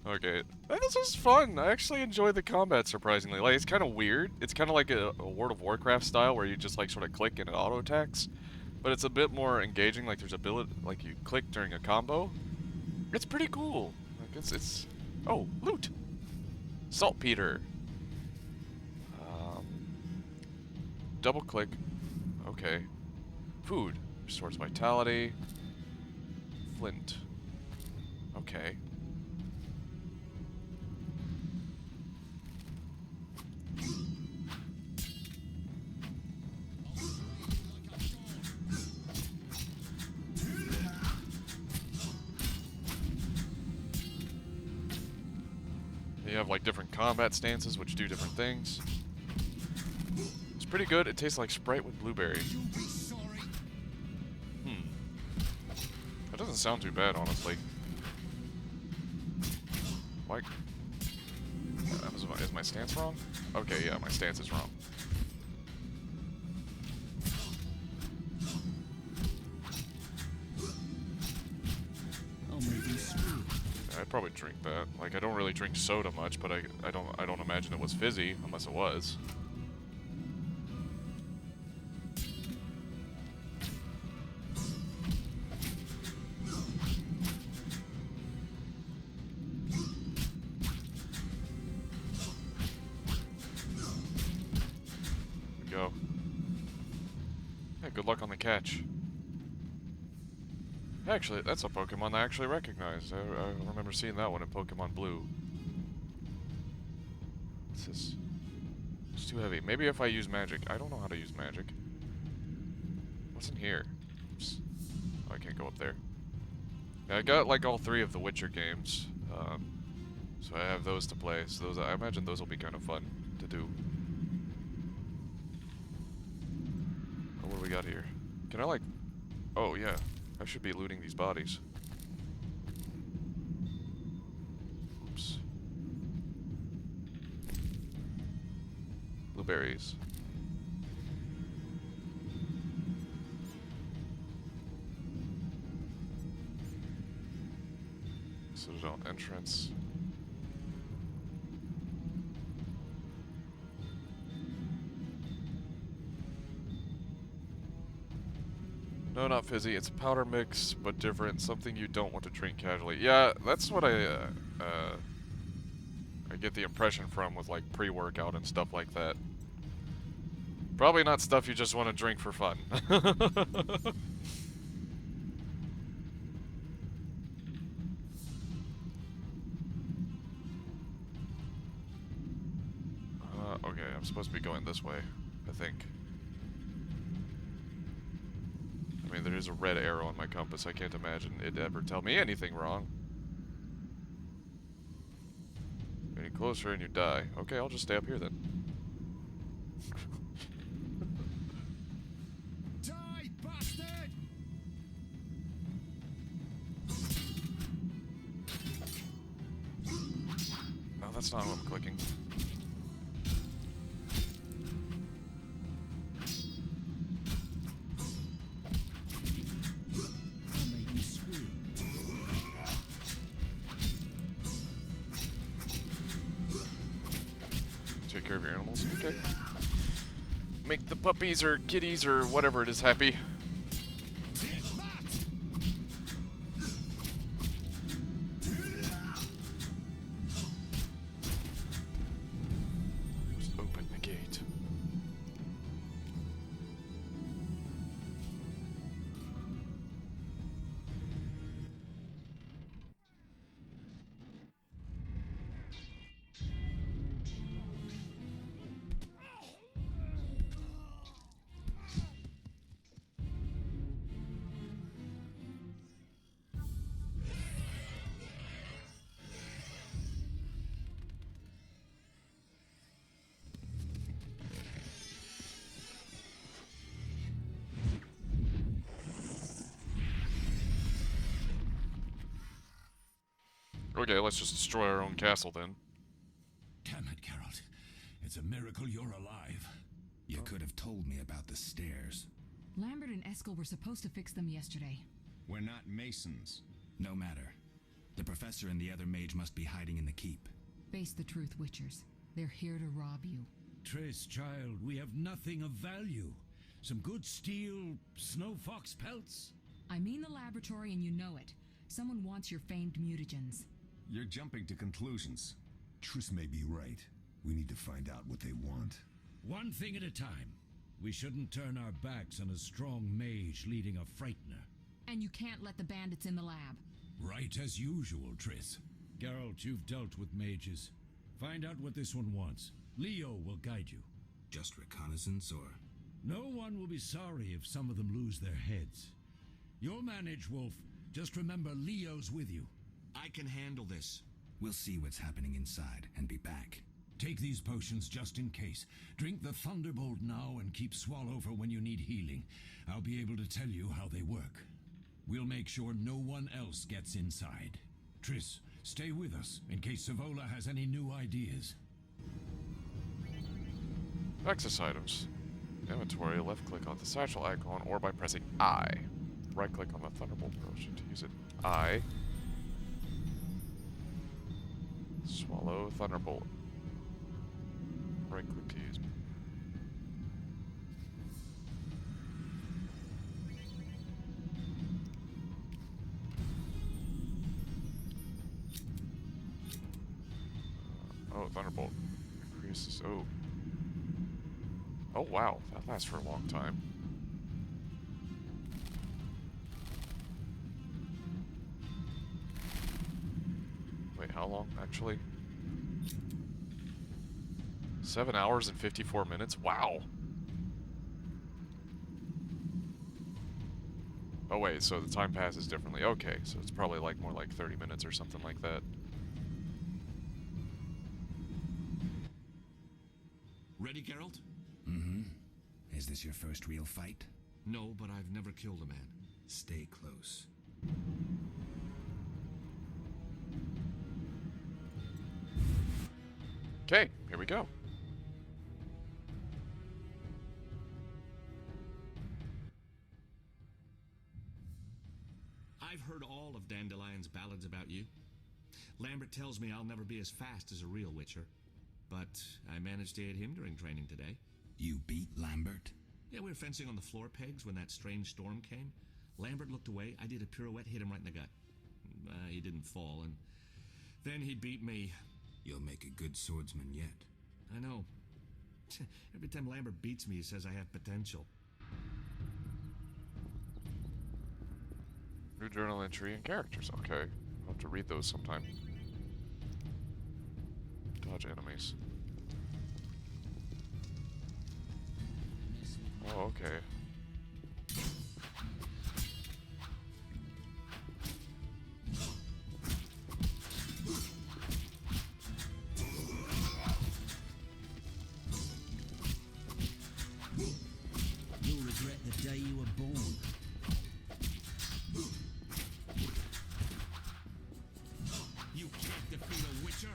Okay. This is fun. I actually enjoy the combat, surprisingly. Like, it's kind of weird. It's kind of like a World of Warcraft style where you just, like, sort of click and it auto-attacks. But it's a bit more engaging. Like, there's ability... Like, you click during a combo. It's pretty cool. Like, it's... Oh, loot! Saltpeter. Double click. Okay. Food. Restores vitality. Flint. Okay. You have like different combat stances which do different things. It's pretty good. It tastes like Sprite with blueberry. That doesn't sound too bad, honestly. Like, Is my stance wrong? Okay, yeah, my stance is wrong.
I'll make you scream.
I'd probably drink that. Like, I don't really drink soda much, but I don't imagine it was fizzy unless it was. Go. Yeah, good luck on the catch. Actually, that's a Pokemon I actually recognize. I remember seeing that one in Pokemon Blue. What's this? It's too heavy. Maybe if I use magic. I don't know how to use magic. What's in here? Oops. Oh, I can't go up there. Yeah, I got like all 3 of the Witcher games. So I have those to play. So those, I imagine those will be kind of fun to do. Oh, what do we got here? Can I like... Oh, yeah. I should be looting these bodies. Oops. Blueberries. Citadel entrance. No, not fizzy. It's a powder mix, but different. Something you don't want to drink casually. Yeah, that's what I get the impression from with like pre-workout and stuff like that. Probably not stuff you just want to drink for fun. Okay, I'm supposed to be going this way, I think. I mean, there is a red arrow on my compass. I can't imagine it'd ever tell me anything wrong. Getting closer and you die. Okay, I'll just stay up here then.
Die, bastard!
Oh, that's not what I'm clicking.
I'll make you scream.
Take care of your animals. Okay. Make the puppies or kitties or whatever it is happy. Just open the gate. Okay, let's just destroy our own castle then.
Damn it, Geralt. It's a miracle you're alive. You could have told me about the stairs.
Lambert and Eskel were supposed to fix them yesterday.
We're not masons.
No matter. The professor and the other mage must be hiding in the keep.
Face the truth, Witchers. They're here to rob you.
Triss, child, we have nothing of value. Some good steel, snow fox pelts.
I mean the laboratory and you know it. Someone wants your famed mutagens.
You're jumping to conclusions. Triss may be right. We need to find out what they want.
One thing at a time. We shouldn't turn our backs on a strong mage leading a frightener.
And you can't let the bandits in the lab.
Right as usual, Triss. Geralt, you've dealt with mages. Find out what this one wants. Leo will guide you.
Just reconnaissance, or...
No one will be sorry if some of them lose their heads. You'll manage, Wolf. Just remember Leo's with you.
I can handle this. We'll see what's happening inside and be back.
Take these potions just in case. Drink the Thunderbolt now and keep Swallow for when you need healing. I'll be able to tell you how they work. We'll make sure no one else gets inside. Triss, stay with us in case Savola has any new ideas.
Access items. Inventory, left click on the satchel icon or by pressing I. Right click on the Thunderbolt potion to use it. I. Swallow Thunderbolt. Right click to use. Oh, Thunderbolt. Increases. Oh. Oh, wow. That lasts for a long time. Wait, how long, actually? 7 hours and 54 minutes? Wow! Oh, wait, so the time passes differently. Okay, so it's probably like more like 30 minutes or something like that.
Ready, Geralt?
Mm-hmm. Is this your first real fight?
No, but I've never killed a man.
Stay close.
Okay, here we go.
I've heard all of Dandelion's ballads about you. Lambert tells me I'll never be as fast as a real Witcher, but I managed to hit him during training today.
You beat Lambert?
Yeah, we were fencing on the floor pegs when that strange storm came. Lambert looked away, I did a pirouette, hit him right in the gut. He didn't fall, and then he beat me.
You'll make a good swordsman yet.
I know. Every time Lambert beats me, he says I have potential.
New journal entry and characters. Okay, I'll have to read those sometime. Dodge enemies. Oh, okay.
You'll regret the day you were born.
You can't defeat a Witcher!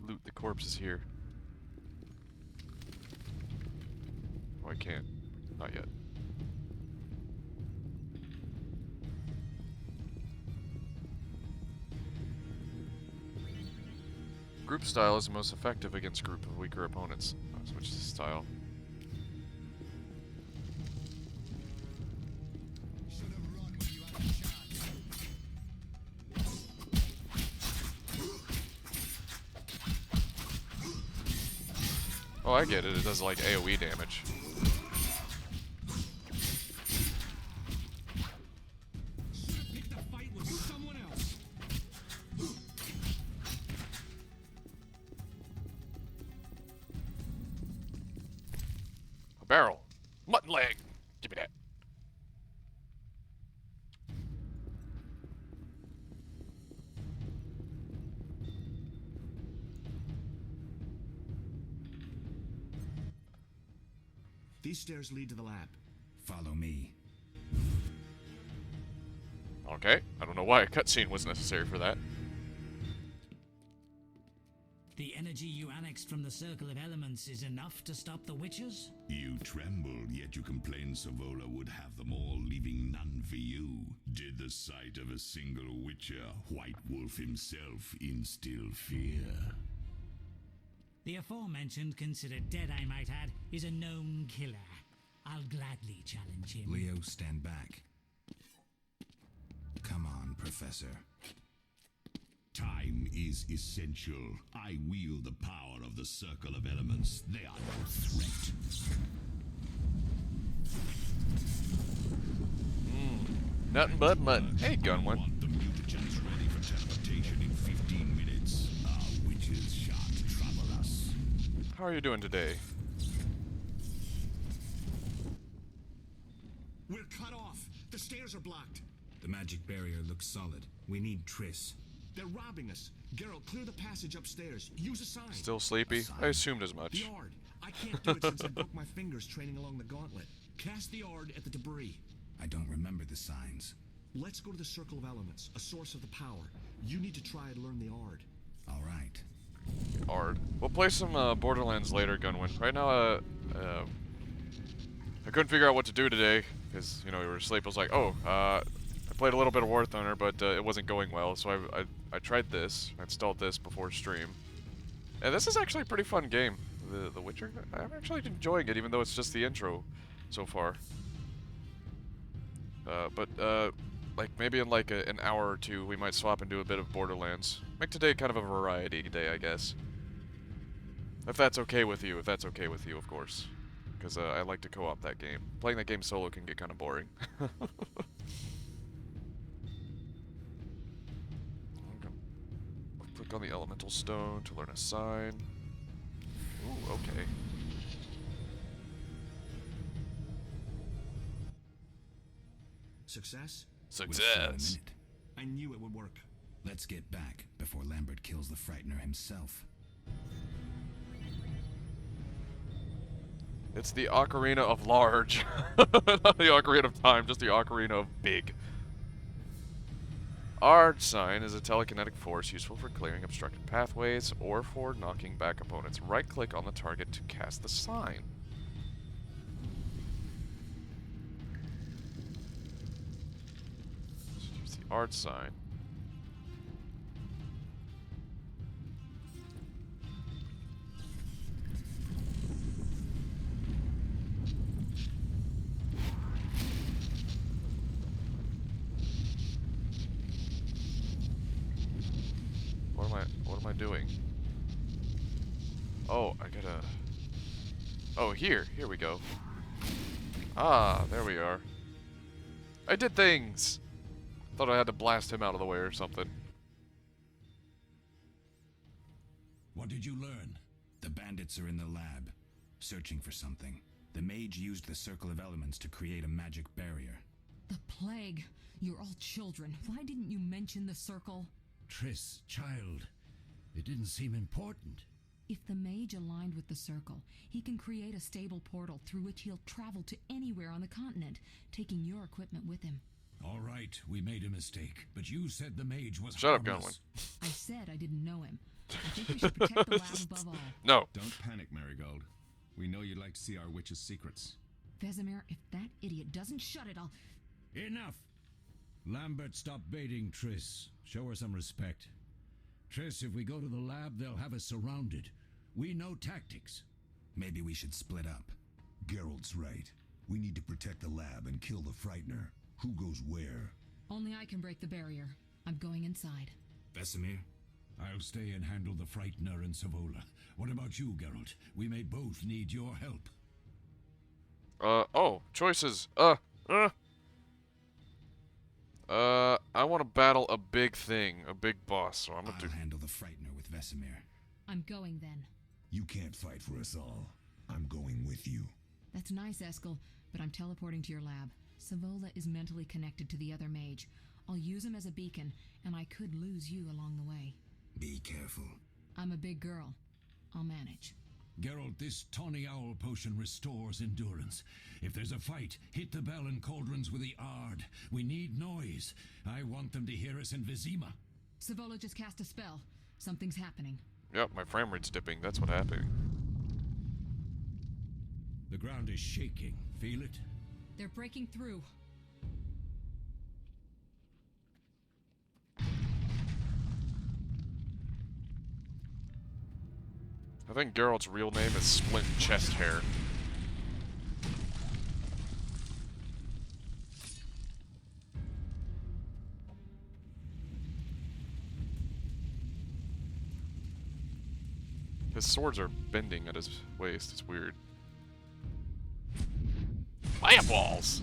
Loot the corpses here. Oh, I can't. Not yet. Group style is the most effective against group of weaker opponents. I'll switch to style.
Should have run when you had a chance.
Oh, I get it. It does like AoE damage.
Should have picked a fight with someone else!
A barrel.
Mutton leg. Give me that.
These stairs lead to the lab.
Follow me.
Okay. I don't know why a cutscene was necessary for that.
The energy you annexed from the Circle of Elements is enough to stop the Witchers?
You trembled, yet you complained Savola would have them all, leaving none for you. Did the sight of a single Witcher, White Wolf himself, instill fear?
The aforementioned, considered dead I might add, is a known killer. I'll gladly challenge him.
Leo, stand back. Come on, Professor.
Time is essential. I wield the power of the Circle of Elements. They are no threat.
Nothing but mutton. Hey, Gunwin.
Want the mutagens ready for teleportation in 15 minutes. Our witches shan't trouble us.
How are you doing today?
We're cut off! The stairs are blocked!
The magic barrier looks solid. We need Triss.
They're robbing us. Geralt, clear the passage upstairs. Use a sign.
Still sleepy? I assumed as much.
Yard. I can't do it since I broke my fingers training along the gauntlet. Cast the Ard at the debris.
I don't remember the signs.
Let's go to the Circle of Elements, a source of the power. You need to try and learn the Ard.
All right.
Ard. We'll play some Borderlands later, Gunwin. Right now, I couldn't figure out what to do today because you know we were asleep. I was like, oh, I played a little bit of War Thunder, but it wasn't going well. So I tried this. I installed this before stream, and this is actually a pretty fun game. The Witcher. I'm actually enjoying it, even though it's just the intro so far. But like maybe in like an hour or two, we might swap and do a bit of Borderlands. Make today kind of a variety day, I guess. If that's okay with you. If that's okay with you, of course. Because I like to co-op that game. Playing that game solo can get kind of boring. Click on the Elemental Stone to learn a sign. Ooh, okay.
Success?
We'll see in a
Success.
minute.
I knew it would work.
Let's get back before Lambert kills the Frightener himself.
It's the Ocarina of Large. Not the Ocarina of Time, just the Ocarina of Big. Ard Sign is a telekinetic force useful for clearing obstructed pathways or for knocking back opponents. Right-click on the target to cast the sign. Use the Ard Sign. What am I doing? Oh, I gotta... Oh, here we go. Ah, there we are. I did things! Thought I had to blast him out of the way or something.
What did you learn? The bandits are in the lab, searching for something. The mage used the Circle of Elements to create a magic barrier.
The plague. You're all children. Why didn't you mention the circle?
Triss, child, it didn't seem important.
If the mage aligned with the circle, he can create a stable portal through which he'll travel to anywhere on the continent, taking your equipment with him.
All right, we made a mistake, but you said the mage was
Shut up,
harmless.
I said I didn't know him. I think we should protect the lab above all.
No.
Don't panic, Marigold. We know you'd like to see our witch's secrets.
Vesemir, if that idiot doesn't shut it, I'll...
Enough! Lambert, stop baiting Triss. Show her some respect. Triss, if we go to the lab, they'll have us surrounded. We know tactics.
Maybe we should split up. Geralt's right. We need to protect the lab and kill the Frightener. Who goes where?
Only I can break the barrier. I'm going inside.
Vesemir?
I'll stay and handle the Frightener and Savola. What about you, Geralt? We may both need your help.
Oh, choices. I want to battle a big thing, a big boss, so I'm gonna
I'll handle the Frightener with Vesemir.
I'm going then.
You can't fight for us all. I'm going with you.
That's nice, Eskel, but I'm teleporting to your lab. Savola is mentally connected to the other mage. I'll use him as a beacon, and I could lose you along the way.
Be careful.
I'm a big girl. I'll manage.
Geralt, this tawny owl potion restores endurance. If there's a fight, hit the bell and cauldrons with the Ard. We need noise. I want them to hear us in Vizima.
Savola just cast a spell. Something's happening.
Yep, my frame rate's dipping. That's what happened.
The ground is shaking. Feel it?
They're breaking through.
I think Geralt's real name is Splint Chest Hair. His swords are bending at his waist. It's weird.
Fireballs!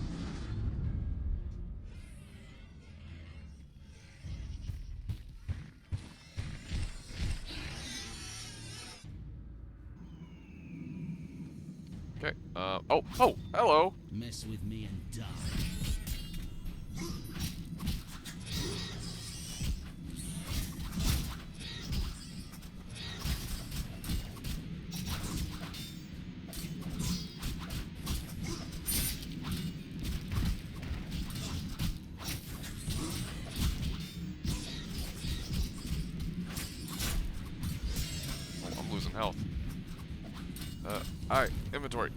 Okay, oh, hello!
Mess with me and die.
losing health. Alright, inventory.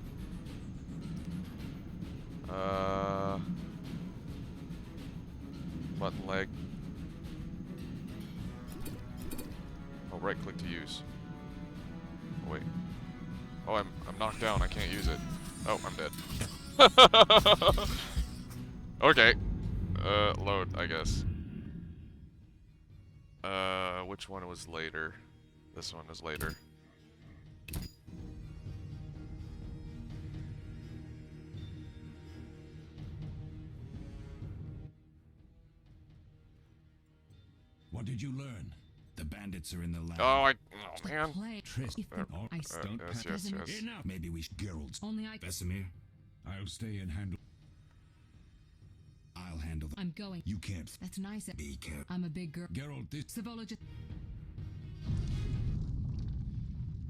Button leg. Oh, right click to use. Oh, wait. Oh, I'm knocked down. I can't use it. Oh, I'm dead. Okay. Load, I guess. Which one was later? This one is later.
What did you learn? The bandits are in the lab.
Oh, man.
Play.
Don't
yes.
Enough. Maybe we should. Gerald's.
Only I.
Vesemir, I'll stay and handle. I'll handle.
I'm going.
You can't.
That's nice.
Be careful.
I'm a big girl.
Gerald, this.
Savola just.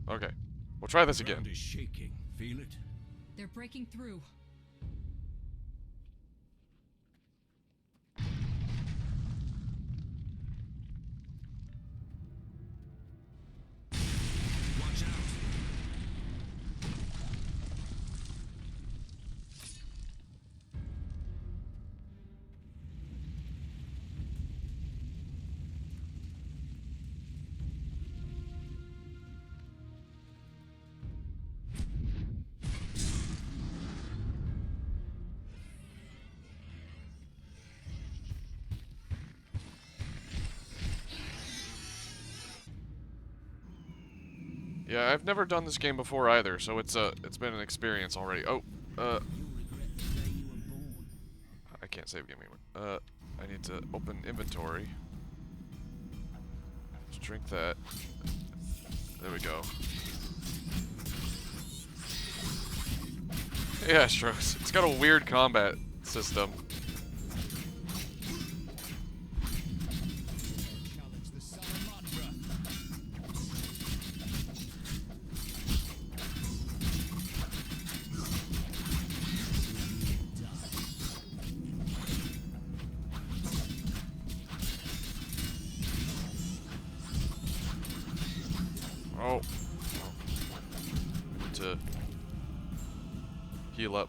Okay. We'll try this
The ground
again.
is shaking. Feel it?
They're breaking through.
Watch out.
Yeah, I've never done this game before either, so it's been an experience already. Oh, I can't save game anymore. I need to open inventory. Let's drink that. There we go. Yeah, Astros. It's got a weird combat system. Oh. I need to heal up.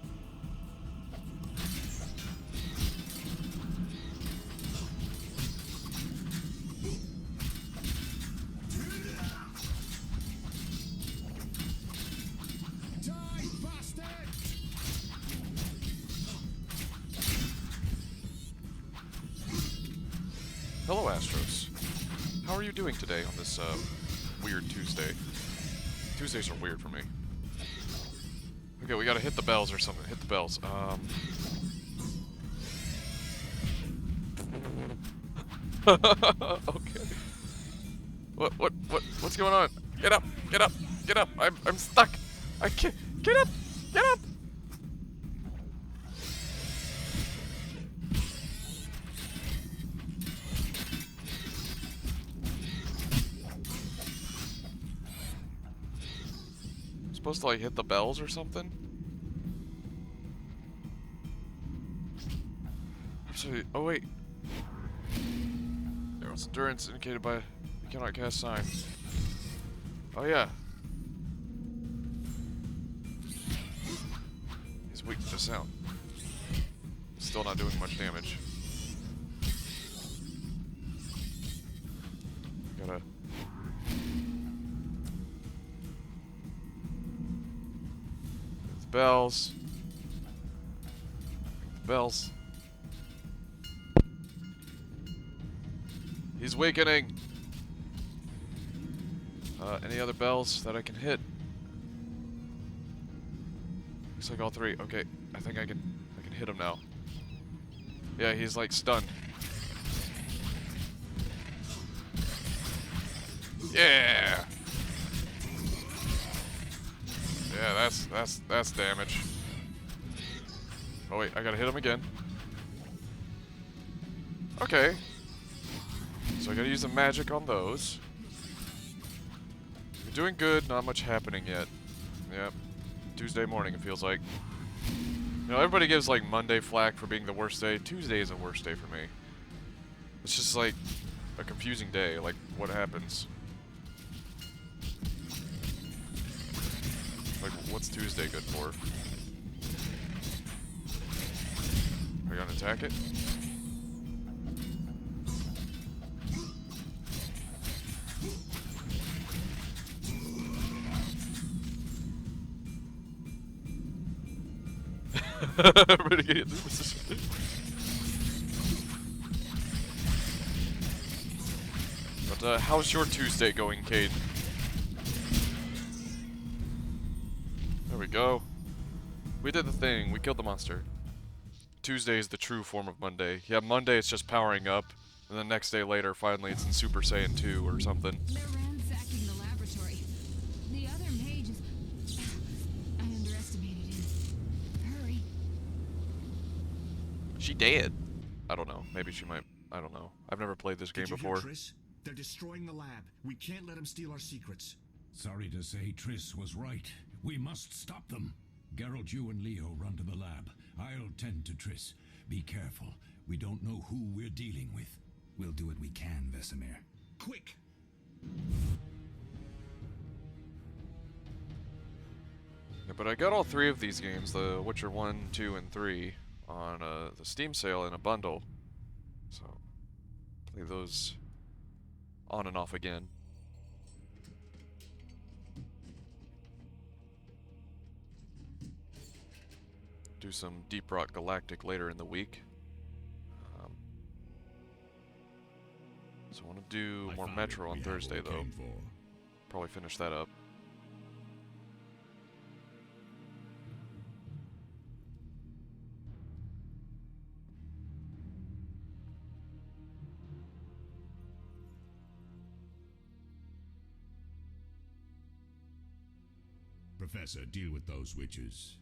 Hello, Astros. How are you doing today on this weird Tuesday? Tuesdays are weird for me. Okay, we gotta hit the bells or something. Hit the bells. Okay. What's going on? Get up! Get up! Get up! I'm stuck! I can't. Get up! Get up! Supposed to like hit the bells or something? Absolutely. Oh wait. Arrow's endurance indicated by you cannot cast sign. Oh yeah. He's weak to sound. Still not doing much damage. Gotta. Bells. Bells. He's weakening. Any other bells that I can hit? Looks like all three. Okay, I think I can hit him now. Yeah, he's like stunned. Yeah. Yeah, that's damage. Oh wait, I gotta hit him again. Okay. So I gotta use the magic on those. We're doing good, not much happening yet. Yep. Tuesday morning it feels like. You know, everybody gives like Monday flack for being the worst day. Tuesday is the worst day for me. It's just like a confusing day, like what happens. what's Tuesday good for? Are you gonna attack it? Renegade. But how's your Tuesday going, Cade? There we go. We did the thing. We killed the monster. Tuesday is the true form of Monday. Yeah, Monday it's just powering up, and the next day later, finally it's in Super Saiyan 2 or something.
They're ransacking the laboratory. The other mage is... I underestimated him. Hurry.
She dead.
I don't know. Maybe she might. I don't know. I've never played this game
Did you
before.
hear Triss? They're destroying the lab. We can't let them steal our secrets.
Sorry to say, Triss was right. We must stop them. Geralt, you and Leo run to the lab. I'll tend to Triss. Be careful. We don't know who we're dealing with.
We'll do what we can, Vesemir.
Quick!
Yeah, but I got all 3 of these games, the Witcher 1, 2, and 3, on the Steam sale in a bundle. So, play those on and off again. Do some Deep Rock Galactic later in the week. So I want to do more Metro on Thursday, though. Probably finish that up.
Professor, deal with those witches.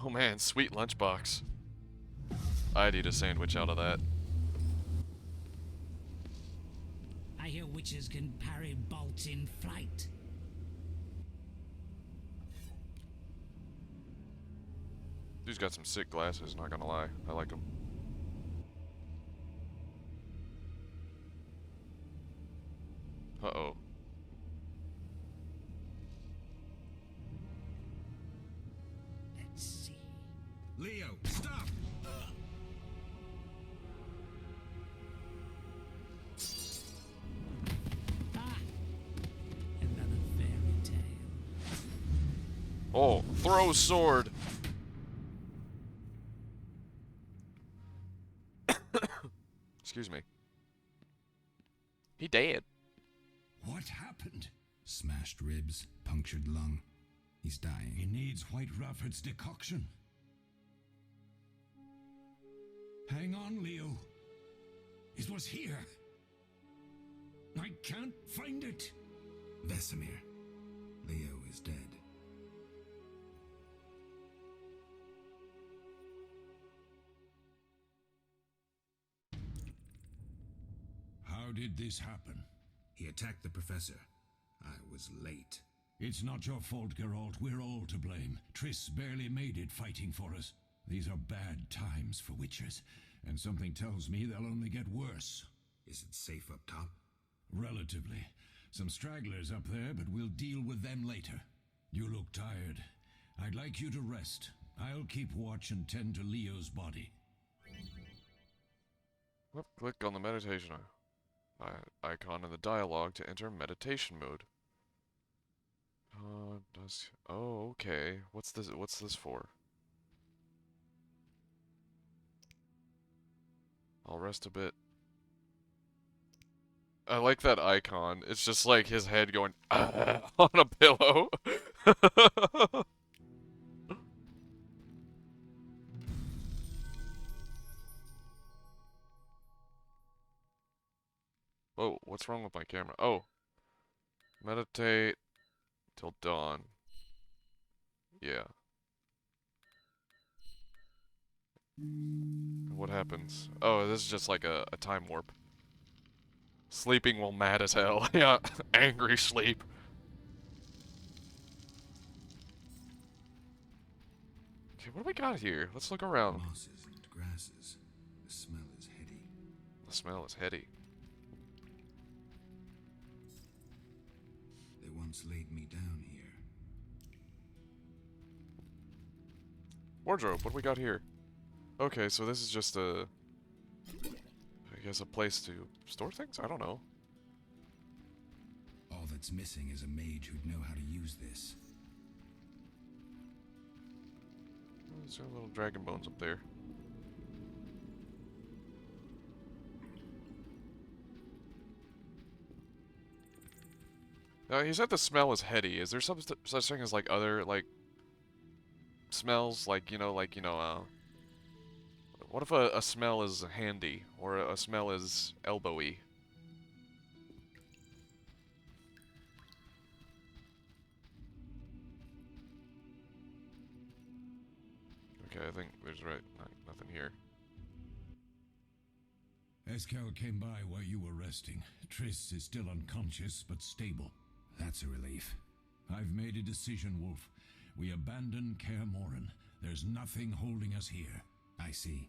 Oh man, sweet lunchbox. I'd eat a sandwich out of that.
I hear witches can parry bolts in flight.
Dude's got some sick glasses, not gonna lie. I like them. Uh-oh.
Let's see.
Leo, stop!
Ah! Another fairy tale.
Oh, throw sword! Excuse me.
He dead.
What happened?
Smashed ribs, punctured lung. He's dying.
He needs White Rafford's decoction. Hang on, Leo. It was here. I can't find it.
Vesemir. Leo is dead.
How did this happen?
He attacked the professor. I was late.
It's not your fault, Geralt. We're all to blame. Triss barely made it fighting for us. These are bad times for witchers, and something tells me they'll only get worse.
Is it safe up top?
Relatively. Some stragglers up there, but we'll deal with them later. You look tired. I'd like you to rest. I'll keep watch and tend to Leo's body.
Click on the meditation icon in the dialogue to enter meditation mode. Oh, okay. What's this for? I'll rest a bit. I like that icon. It's just like his head going on a pillow. Whoa, what's wrong with my camera? Oh. Meditate till dawn. Yeah. What happens? Oh, this is just like a time warp. Sleeping while mad as hell. Yeah, angry sleep. Okay, what do we got here? Let's look around.
Mosses and grasses. The smell is heady.
The smell is heady.
once laid me down here.
Wardrobe, what do we got here? Okay, so this is just a... I guess a place to store things? I don't know.
All that's missing is a mage who'd know how to use this.
There's a little dragon bones up there. Now, you said the smell is heady. Is there some such thing as, like, other, like, smells? Like, what if a smell is handy? Or a smell is elbowy? Okay, I think there's nothing here.
Eskel came by while you were resting. Triss is still unconscious, but stable.
That's a relief.
I've made a decision, Wolf. We abandon Kaer Morhen. There's nothing holding us here.
I see.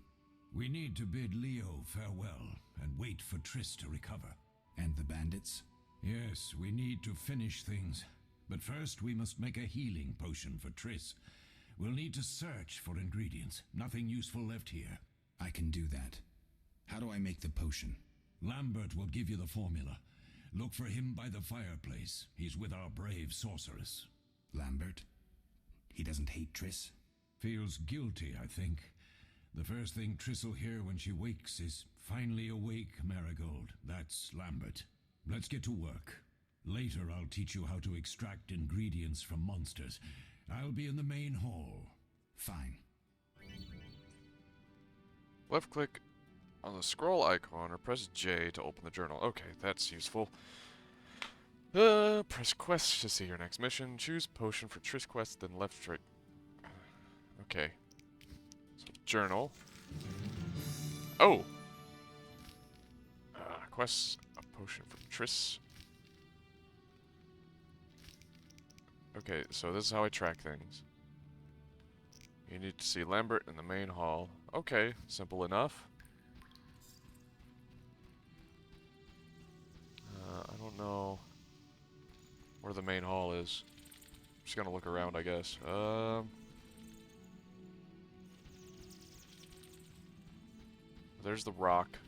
We need to bid Leo farewell and wait for Triss to recover.
And the bandits?
Yes, we need to finish things. But first we must make a healing potion for Triss. We'll need to search for ingredients. Nothing useful left here.
I can do that. How do I make the potion?
Lambert will give you the formula. Look for him by the fireplace. He's with our brave sorceress.
Lambert? He doesn't hate Triss?
Feels guilty, I think. The first thing Triss will hear when she wakes is, "Finally awake, Marigold." That's Lambert. Let's get to work. Later I'll teach you how to extract ingredients from monsters. I'll be in the main hall.
Fine.
Left click on the scroll icon or press J to open the journal. Okay, that's useful. Press quest to see your next mission. Choose potion for Triss quest, then left straight. Okay. So, journal. Oh! Quests, a potion for Triss. Okay, so this is how I track things. You need to see Lambert in the main hall. Okay, simple enough. I don't know where the main hall is. Just gonna look around, I guess. There's the rock.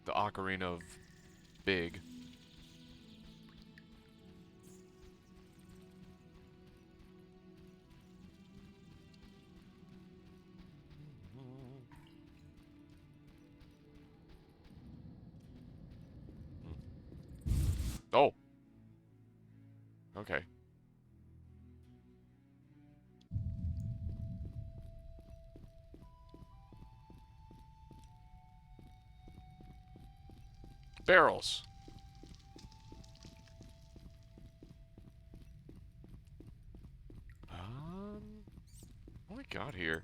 The Ocarina of Big. Oh. Okay. Barrels. What we got here?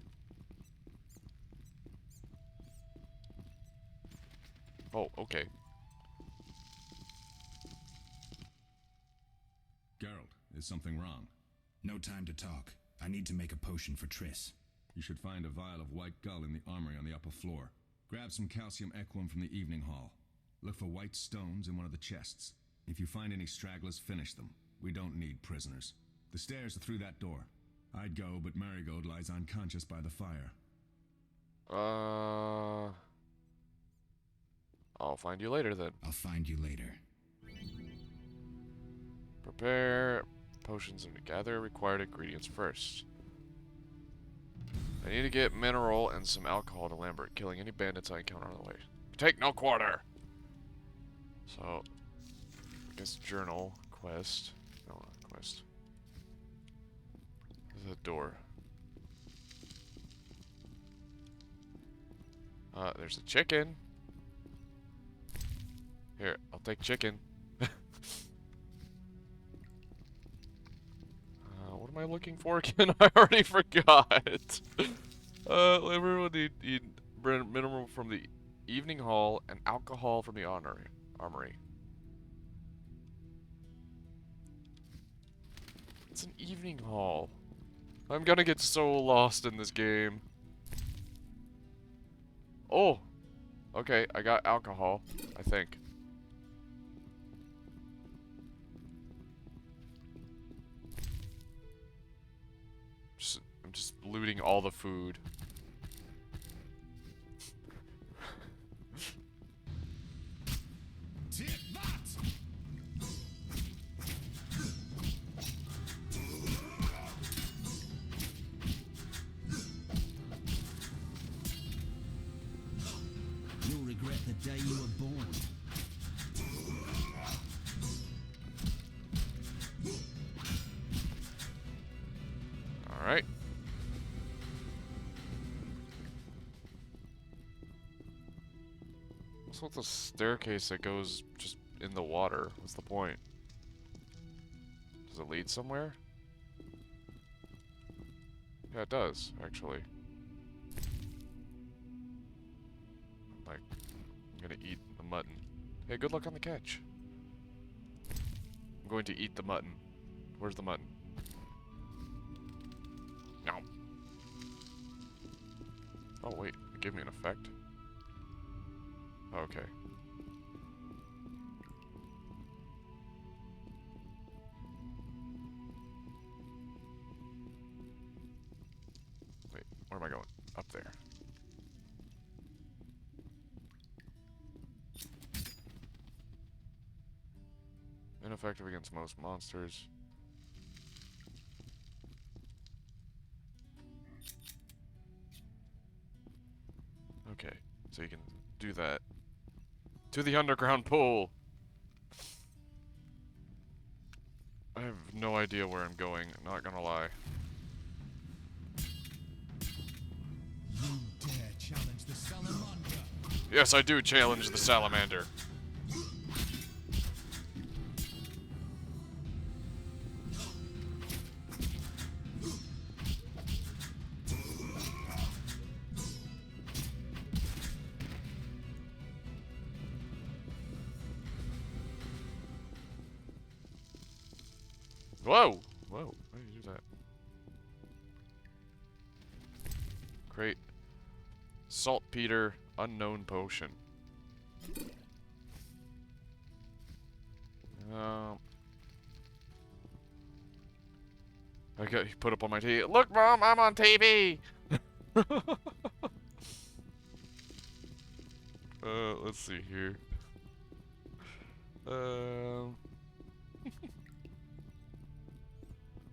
Oh, okay.
Geralt, is something wrong?
No time to talk. I need to make a potion for Triss.
You should find a vial of white gull in the armory on the upper floor. Grab some calcium equum from the evening hall. Look for white stones in one of the chests. If you find any stragglers, finish them. We don't need prisoners. The stairs are through that door. I'd go, but Marigold lies unconscious by the fire.
I'll find you later then.
I'll find you later.
Prepare potions and gather required ingredients first. I need to get mineral and some alcohol to Lambert, killing any bandits I encounter on the way. Take no quarter! So, I guess journal, quest. No, not quest. The door. There's a chicken. Here, I'll take chicken. What am I looking for again? I already forgot. Lambert will need mineral from the evening hall and alcohol from the armory. It's an evening hall. I'm gonna get so lost in this game. Oh! Okay, I got alcohol, I think. just looting all the food.
You'll regret the day you were born.
Alright. What's with the staircase that goes just in the water? What's the point? Does it lead somewhere? Yeah, it does, actually. Like, I'm gonna eat the mutton. Hey, good luck on the catch. I'm going to eat the mutton. Where's the mutton? No. Oh, wait. It gave me an effect? Okay. Wait, where am I going? Up there. Ineffective against most monsters. Okay, so you can do that. To the underground pool! I have no idea where I'm going, not gonna lie.
You dare challenge the salamander?
Yes, I do challenge the salamander. Whoa! Whoa, why did you do that? Great. Saltpeter, unknown potion. I got put up on my TV. Look, Mom, I'm on TV! Let's see here.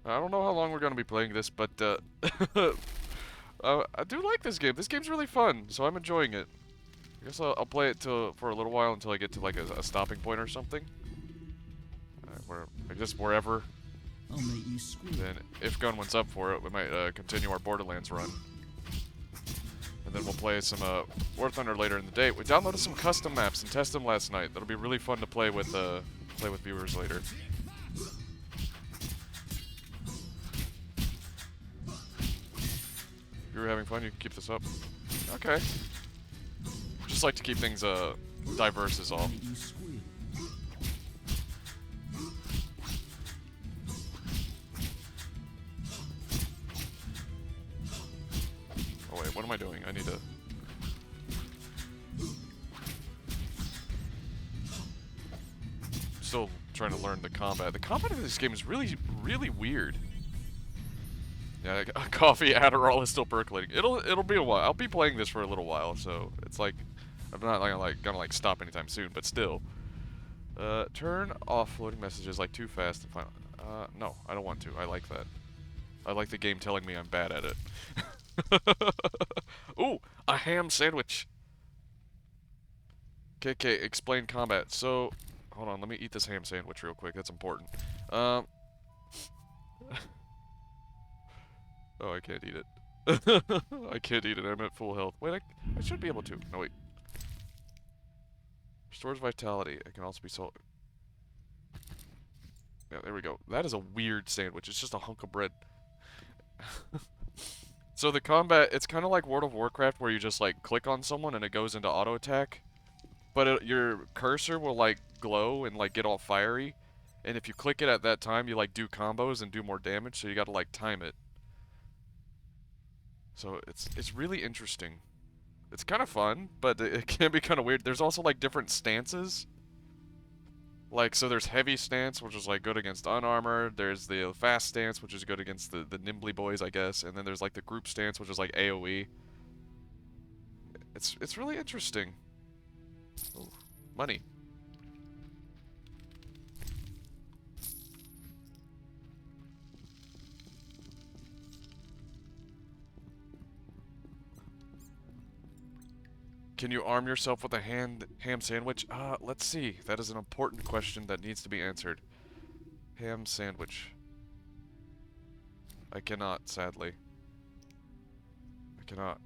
I don't know how long we're gonna be playing this, but I do like this game. This game's really fun, so I'm enjoying it. I guess I'll play it for a little while until I get to like a stopping point or something. I guess wherever.
I'll make you squeal.
Then, if Gunwin's up for it, we might continue our Borderlands run. And then we'll play some War Thunder later in the day. We downloaded some custom maps and tested them last night. That'll be really fun to play with viewers later. If you're having fun, you can keep this up. Okay. Just like to keep things diverse is all. Oh wait, what am I doing? I need to... Still trying to learn the combat. The combat of this game is really, really weird. Yeah, coffee, Adderall is still percolating. It'll be a while. I'll be playing this for a little while, so it's like I'm not gonna stop anytime soon, but still. Turn off floating messages like too fast and final. No, I don't want to. I like that. I like the game telling me I'm bad at it. Ooh, a ham sandwich. KK, explain combat. So, hold on, let me eat this ham sandwich real quick. That's important. Oh, I can't eat it. I can't eat it. I'm at full health. Wait, I should be able to. No, wait. Restores vitality. It can also be sold. Yeah, there we go. That is a weird sandwich. It's just a hunk of bread. So the combat, it's kind of like World of Warcraft where you just like click on someone and it goes into auto attack. But your cursor will like glow and like get all fiery. And if you click it at that time, you like do combos and do more damage. So you got to like time it. So it's really interesting. It's kind of fun, but it can be kind of weird. There's also like different stances. Like, so there's heavy stance, which is like good against unarmored. There's the fast stance, which is good against the nimbly boys, I guess. And then there's like the group stance, which is like AoE. It's really interesting. Ooh, money. Can you arm yourself with a ham sandwich? Let's see. That is an important question that needs to be answered. Ham sandwich. I cannot, sadly. I cannot.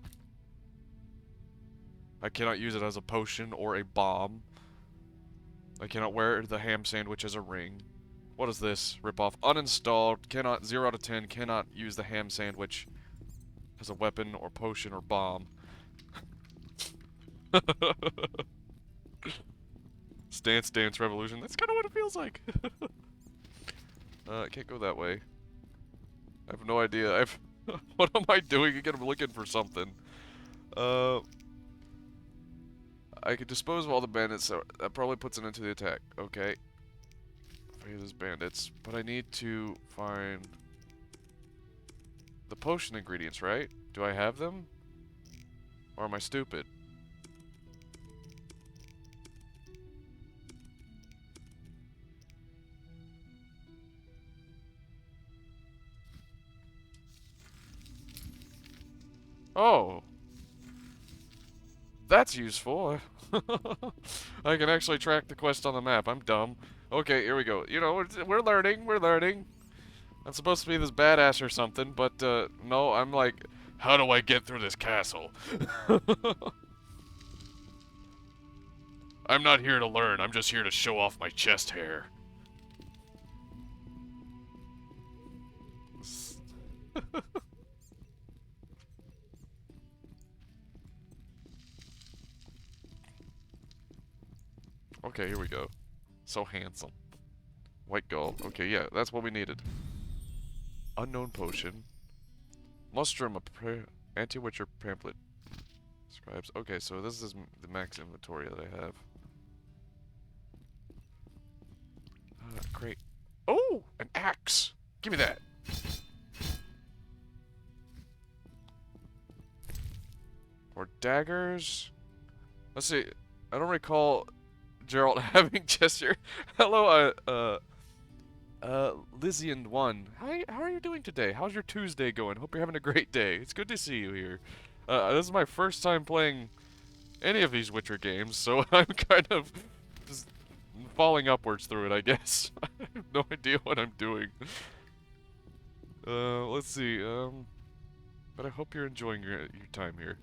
I cannot use it as a potion or a bomb. I cannot wear the ham sandwich as a ring. What is this? Rip off. Uninstalled. Cannot. 0 out of 10. Cannot use the ham sandwich as a weapon or potion or bomb. Stance Dance Revolution. That's kind of what it feels like. I can't go that way. I have no idea. What am I doing? Again, I'm looking for something. I could dispose of all the bandits. So that probably puts an end to the attack. Okay. Phases bandits. But I need to find the potion ingredients, right? Do I have them? Or am I stupid? Oh. That's useful. I can actually track the quest on the map. I'm dumb. Okay, here we go. You know, we're learning. We're learning. I'm supposed to be this badass or something, but no, I'm like, how do I get through this castle? I'm not here to learn. I'm just here to show off my chest hair. Okay, here we go. So handsome. White gull. Okay, yeah, that's what we needed. Unknown potion. Mustrum, a anti-witcher pamphlet. Scribes. Okay, so this is the max inventory that I have. Great. Oh, an axe. Give me that. Or daggers. Let's see. I don't recall Gerald having gesture. Hello, Lysian1. Hi, how are you doing today? How's your Tuesday going? Hope you're having a great day. It's good to see you here. This is my first time playing any of these Witcher games, so I'm kind of just falling upwards through it, I guess. I have no idea what I'm doing. Let's see, but I hope you're enjoying your time here.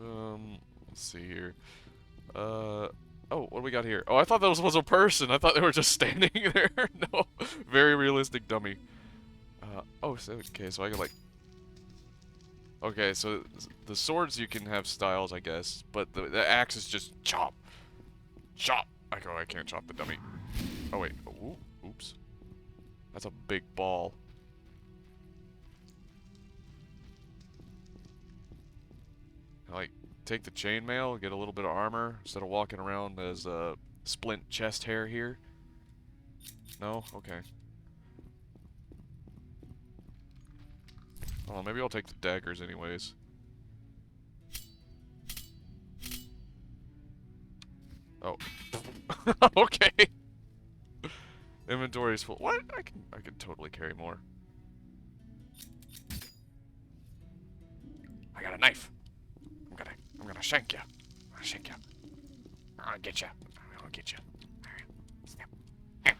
Let's see here. Oh, what do we got here? Oh, I thought that was a person. I thought they were just standing there. No, very realistic dummy. Oh, so, okay, so I can like... Okay, so the swords you can have styles, I guess, but the axe is just chop. Chop! I can't chop the dummy. Oh, wait. Ooh, oops. That's a big ball. Like, take the chainmail, get a little bit of armor, instead of walking around as splint chest hair here. No? Okay. Oh, maybe I'll take the daggers anyways. Oh. Okay. Inventory's full. What? I can totally carry more.
I got a knife. I'm gonna shank you. I'm gonna shank you. I'm gonna get you. I'm gonna get you. Alright. Snap. Here.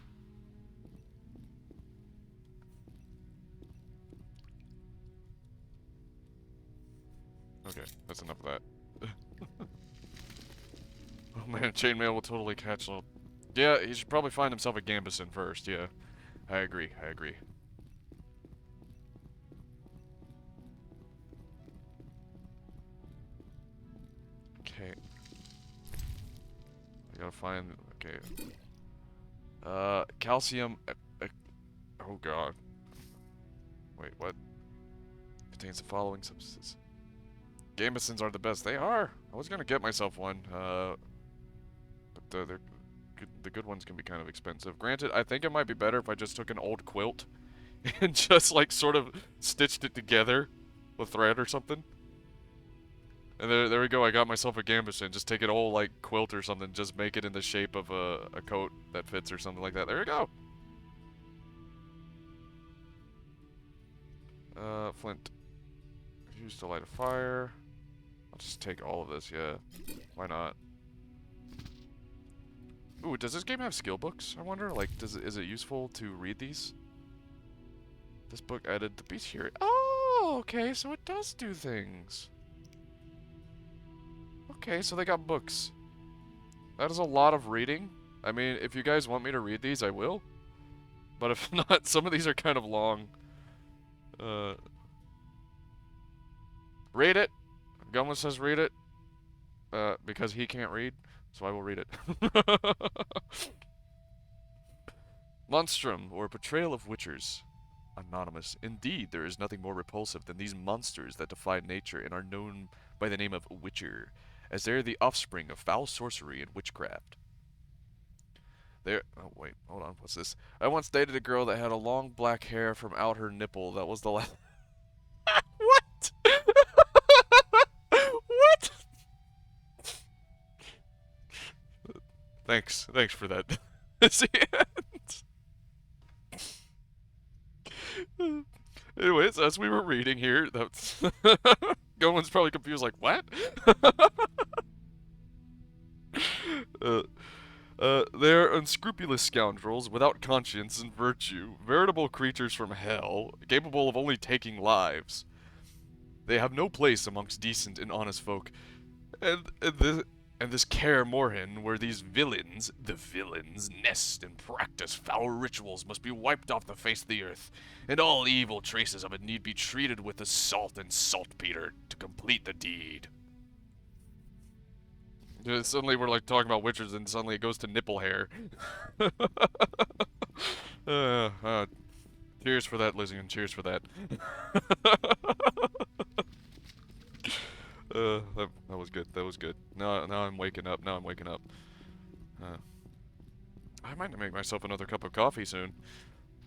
Okay, that's enough of that. Oh man, chainmail will totally catch little... Yeah, he should probably find himself a Gambeson first, yeah. I agree, I agree. Okay. I gotta find... Okay. Calcium... oh god. Wait, what? Contains the following substances. Gambesons are the best. They are. I was gonna get myself one, but they're good, the good ones can be kind of expensive. Granted, I think it might be better if I just took an old quilt and just like sort of stitched it together with thread or something. And there we go. I got myself a Gambeson. Just take an old like quilt or something, just make it in the shape of a coat that fits or something like that. There we go. Flint. Used to light a fire. I'll just take all of this, yeah. Why not? Ooh, does this game have skill books? I wonder, like, is it useful to read these? This book added the beast here. Oh, okay, so it does do things. Okay, so they got books. That is a lot of reading. I mean, if you guys want me to read these, I will. But if not, some of these are kind of long. Read it. Gumless says read it. Because he can't read, so I will read it. Monstrum, or Betrayal of Witchers. Anonymous. Indeed, there is nothing more repulsive than these monsters that defy nature and are known by the name of Witcher, as they are the offspring of foul sorcery and witchcraft. Oh wait, hold on, what's this? I once dated a girl that had a long black hair from out her nipple. That was the last... What? What? Thanks for that. Anyways, as we were reading here, that's Gowan's probably confused, like, what? They're unscrupulous scoundrels without conscience and virtue, veritable creatures from hell, capable of only taking lives. They have no place amongst decent and honest folk, and this Kaer Morhen, where these villains, the villains, nest and practice foul rituals, must be wiped off the face of the earth, and all evil traces of it need be treated with the salt and saltpeter to complete the deed. Suddenly we're like talking about witchers, and suddenly it goes to nipple hair. Cheers for that, Lizzie, and cheers for that. That was good. That was good. Now I'm waking up. Now I'm waking up. I might make myself another cup of coffee soon.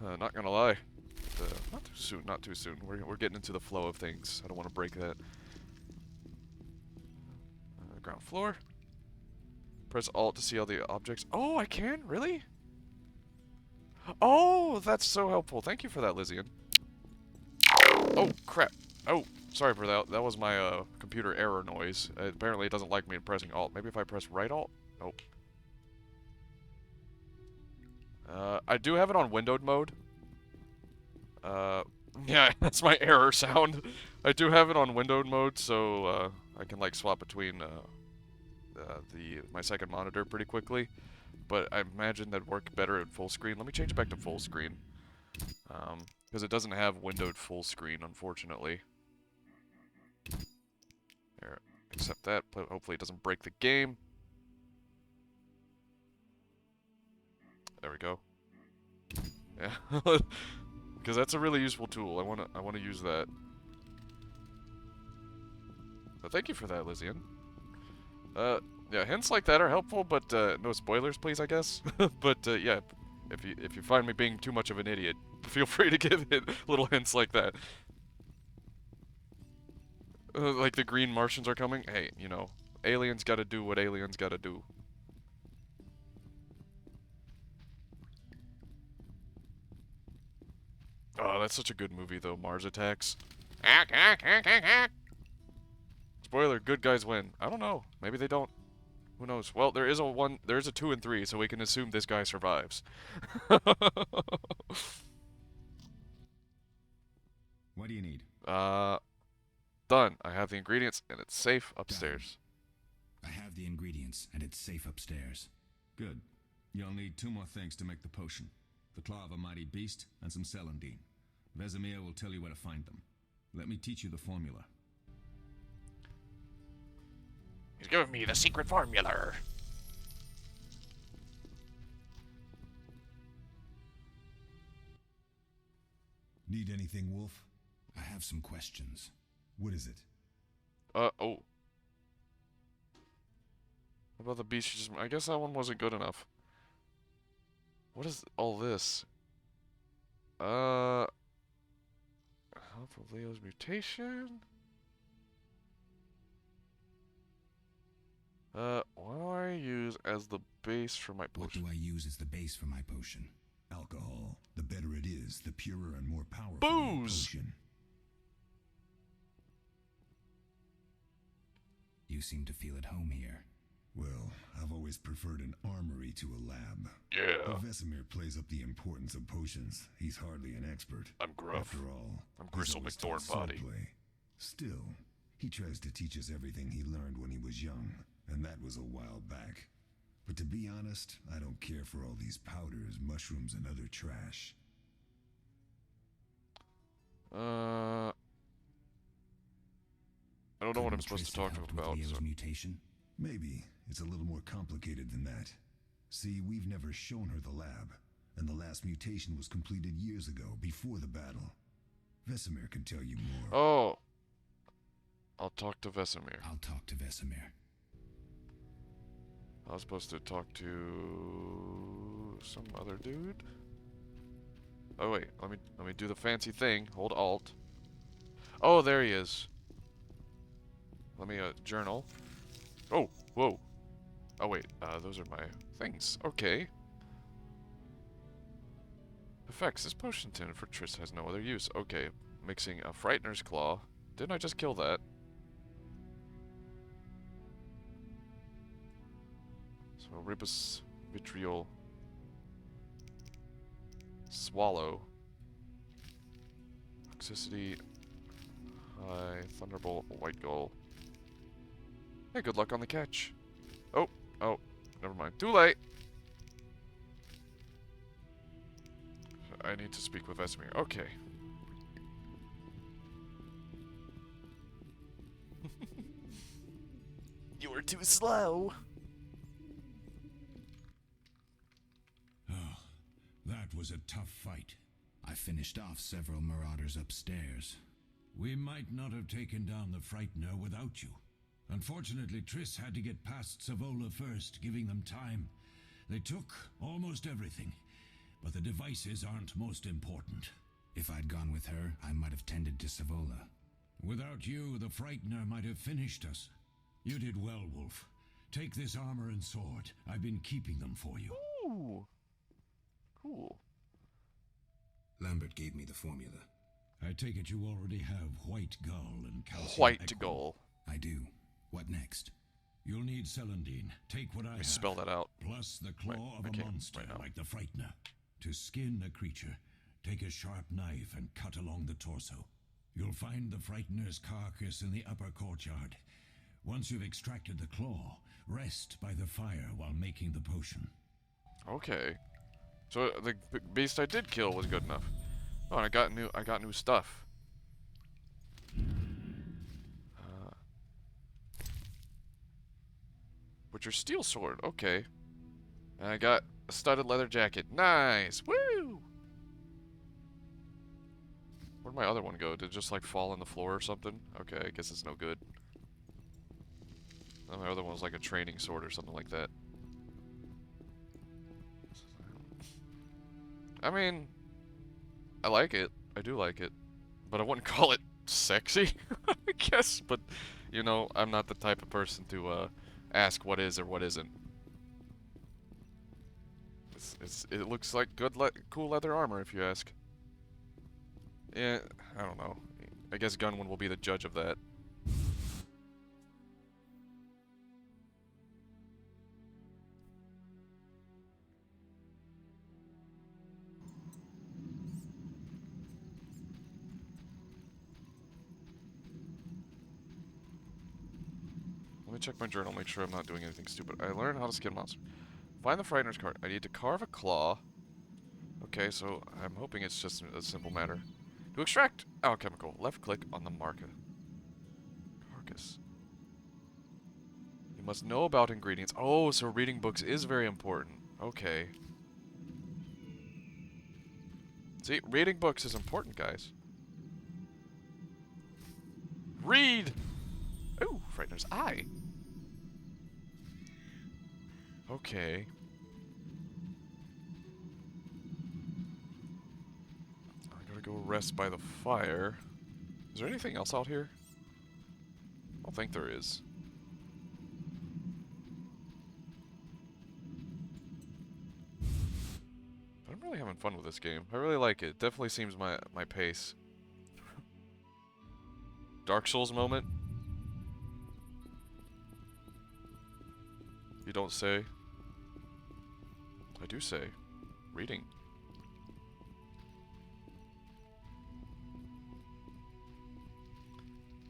Not gonna lie. Not too soon. Not too soon. We're getting into the flow of things. I don't want to break that. Ground floor. Press Alt to see all the objects. Oh, I can? Really? Oh, that's so helpful. Thank you for that, Lysian. Oh, crap. Oh, sorry for that. That was my computer error noise. Apparently it doesn't like me pressing Alt. Maybe if I press right Alt? Nope. I do have it on windowed mode. Yeah, that's my error sound. I do have it on windowed mode, so I can like swap between my second monitor pretty quickly. But I imagine that'd work better at full screen. Let me change it back to full screen. Because it doesn't have windowed full screen, unfortunately. There, accept that. Hopefully it doesn't break the game. There we go. Yeah, because that's a really useful tool. I wanna use that. But thank you for that, Lysian. Yeah, hints like that are helpful, but no spoilers, please, I guess. But yeah, if you find me being too much of an idiot, feel free to give it little hints like that. Like the green Martians are coming. Hey, you know, aliens gotta do what aliens gotta do. Oh, that's such a good movie, though. Mars Attacks. Spoiler: good guys win. I don't know. Maybe they don't. Who knows? Well, there is a 2 and 3, so we can assume this guy survives.
What do you need?
Done. I have the ingredients, and it's safe upstairs.
I have the ingredients, and it's safe upstairs.
Good. You'll need 2 more things to make the potion. The claw of a mighty beast, and some celandine. Vesemir will tell you where to find them. Let me teach you the formula.
He's giving me the secret formula.
Need anything, Wolf?
I have some questions.
What is it?
Oh. What about the beast you just... I guess that one wasn't good enough. What is all this? Alpha Leo's mutation? What do I use as the base for my
What
potion?
do I use as the base for my potion? Alcohol. The better it is, the purer and more powerful
Booze!
the potion. You seem to feel at home here. Well, I've always preferred an armory to a lab.
Yeah.
But Vesemir plays up the importance of potions. He's hardly an expert.
I'm gruff.
After all,
I'm
he's
Gristle
always taught
McThornbody.
swordplay. Still, he tries to teach us everything he learned when he was young, and that was a while back. But to be honest, I don't care for all these powders, mushrooms, and other trash.
I don't know what I'm supposed to talk to him about.
Leo's
So.
mutation? Maybe. It's a little more complicated than that. See, we've never shown her the lab, and the last mutation was completed years ago, before the battle. Vesemir can tell you more.
Oh. I'll talk to Vesemir.
I'll talk to Vesemir.
I was supposed to talk to some other dude. Oh wait, let me do the fancy thing. Hold Alt. Oh, there he is. Let me journal. Oh, whoa. Oh wait, those are my things. Okay. Effects. This potion intended for Triss has no other use. Okay, mixing a Frightener's Claw. Didn't I just kill that? So Ribus Vitriol. Swallow. Toxicity. High. Thunderbolt. White Gull. Hey, good luck on the catch. Oh, never mind. Too late. I need to speak with Vesemir. Okay. You were too slow.
Oh, that was a tough fight.
I finished off several marauders upstairs.
We might not have taken down the Frightener without you. Unfortunately, Triss had to get past Savola first, giving them time. They took almost everything, but the devices aren't most important.
If I'd gone with her, I might have tended to Savola.
Without you, the Frightener might have finished us. You did well, Wolf. Take this armor and sword. I've been keeping them for you.
Ooh. Cool.
Lambert gave me the formula.
I take it you already have White Gull and Calcium
White
Equine.
Gull.
I do. What next?
You'll need Celandine. Take what I
Let me
have.
spell that out.
Plus the claw
Right,
of
I
a
can't
monster,
right now.
like the Frightener. To skin a creature, take a sharp knife and cut along the torso. You'll find the Frightener's carcass in the upper courtyard. Once you've extracted the claw, rest by the fire while making the potion.
Okay. So the beast I did kill was good enough. Oh, and I got new stuff. Butcher steel sword. Okay. And I got a studded leather jacket. Nice. Woo! Where'd my other one go? Did it just like fall on the floor or something? Okay, I guess it's no good. And my other one was like a training sword or something like that. I mean, I like it. I do like it. But I wouldn't call it sexy, I guess. But, you know, I'm not the type of person to ask what is or what isn't. It looks like good, cool leather armor, if you ask. Yeah, I don't know. I guess Gunwin will be the judge of that. Let me check my journal, make sure I'm not doing anything stupid. I learned how to skin monsters. Find the Frightener's card. I need to carve a claw. Okay, so I'm hoping it's just a simple matter. To extract alchemical, left click on the marker. Carcass. You must know about ingredients. Oh, so reading books is very important. Okay. See, reading books is important, guys. Read! Ooh. Frightener's eye. Okay. I gotta go rest by the fire. Is there anything else out here? I don't think there is. But I'm really having fun with this game. I really like it. Definitely seems my pace. Dark Souls moment? You don't say. I do say. Reading.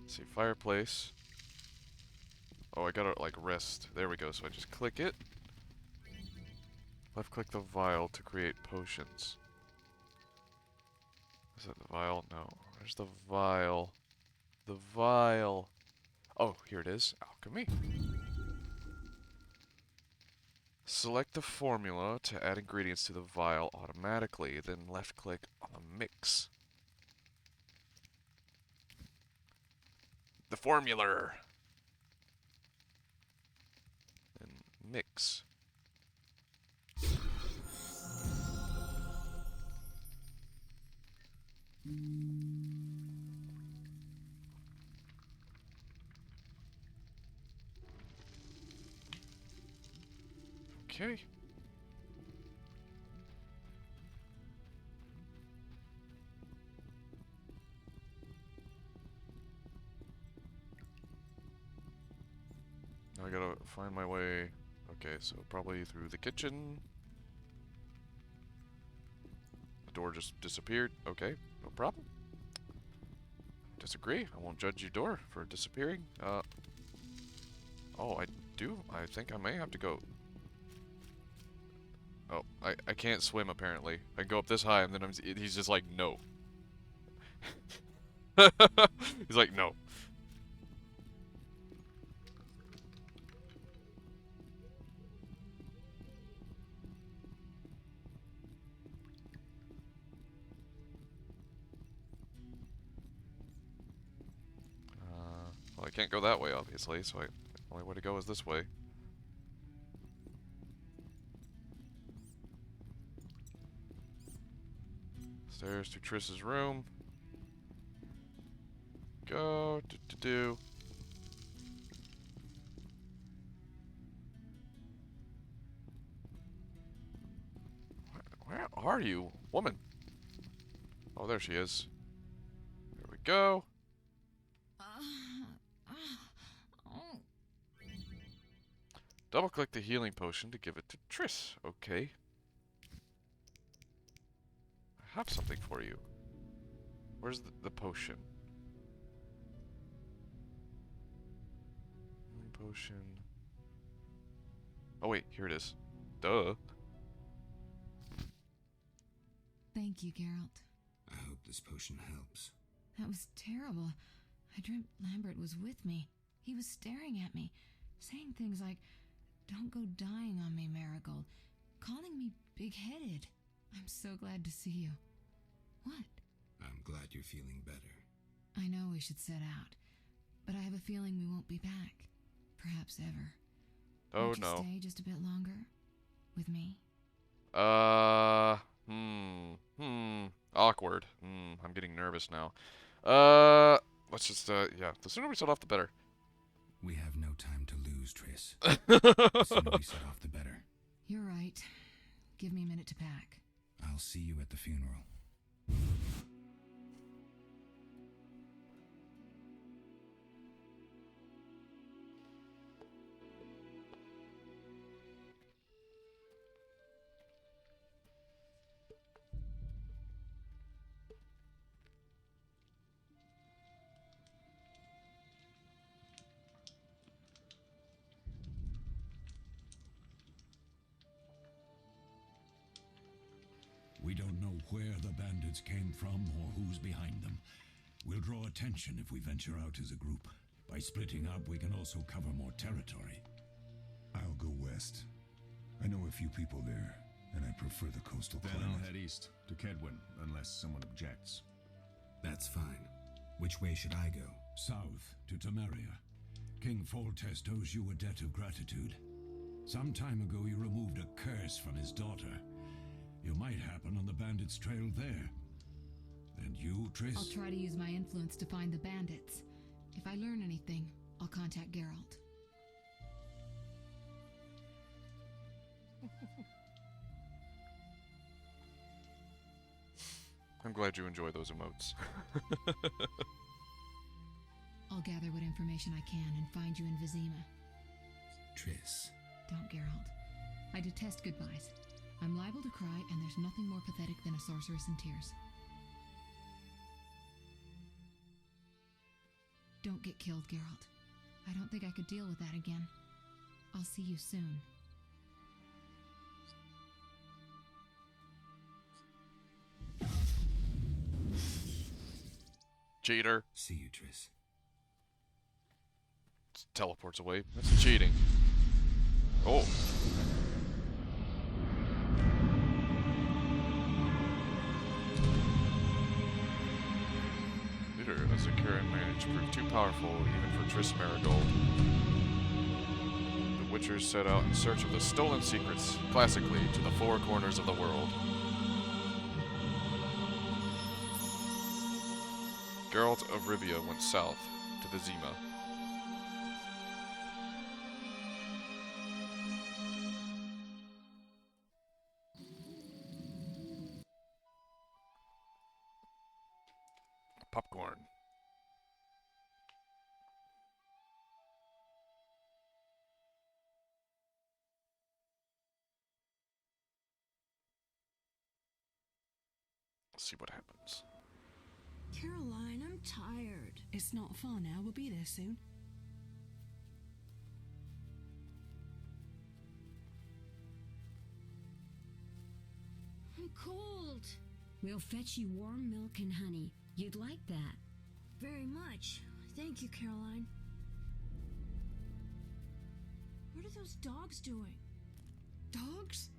Let's see, fireplace. Oh, I gotta, like, rest. There we go, so I just click it. Left click the vial to create potions. Is that the vial? No. Where's the vial? The vial. Oh, here it is. Alchemy. Select the formula to add ingredients to the vial automatically, then left click on the mix. The formula. And mix. Okay. Now I gotta find my way. Okay, so probably through the kitchen. The door just disappeared. Okay, no problem. Disagree. I won't judge your door for disappearing. Oh, I do. I think I may have to go. Oh, I can't swim apparently. I can go up this high and then he's just like, no. He's like, no. Well, I can't go that way, obviously, so the only way to go is this way. Stairs to Triss's room. Go. Do. Where are you, woman? Oh, there she is. There we go. Double click the healing potion to give it to Triss. Okay. I have something for you. Where's the potion? Healing potion. Oh wait, here it is. Duh.
Thank you, Geralt.
I hope this potion helps.
That was terrible. I dreamt Lambert was with me. He was staring at me, saying things like, "Don't go dying on me, Marigold," calling me big-headed. I'm so glad to see you. What?
I'm glad you're feeling better.
I know we should set out, but I have a feeling we won't be back. Perhaps ever.
Oh
Won't you
no.
stay just a bit longer? With me?
Awkward. I'm getting nervous now. Let's just, yeah. The sooner we set off, the better.
We have no time to lose, Triss. The sooner we set off, the better.
You're right. Give me a minute to pack.
I'll see you at the funeral. We don't know where the bandits came from or who's behind them. We'll draw attention if we venture out as a group. By splitting up, we can also cover more territory.
I'll go west. I know a few people there, and I prefer the coastal
Then
climate.
I'll head east to Kedwin, unless someone objects.
That's fine. Which way should I go? South to Temeria. King Foltest owes you a debt of gratitude. Some time ago you removed a curse from his daughter. You might happen on the bandits' trail there. And you, Triss?
I'll try to use my influence to find the bandits. If I learn anything, I'll contact Geralt.
I'm glad you enjoy those emotes.
I'll gather what information I can and find you in Vizima.
Triss.
Don't, Geralt. I detest goodbyes. I'm liable to cry, and there's nothing more pathetic than a sorceress in tears. Don't get killed, Geralt. I don't think I could deal with that again. I'll see you soon.
Cheater.
See you, Triss.
Teleports away. That's cheating. Oh. Leader of Zakuran managed proved too powerful even for Triss Merigold. The Witchers set out in search of the stolen secrets, classically, to the four corners of the world. Geralt of Rivia went south to Vizima. Popcorn. Let's see what happens.
Caroline, I'm tired. It's not far now. We'll be there soon.
I'm cold. We'll fetch you warm milk and honey. You'd like that.
Very much. Thank you, Caroline. What are those dogs doing? Dogs?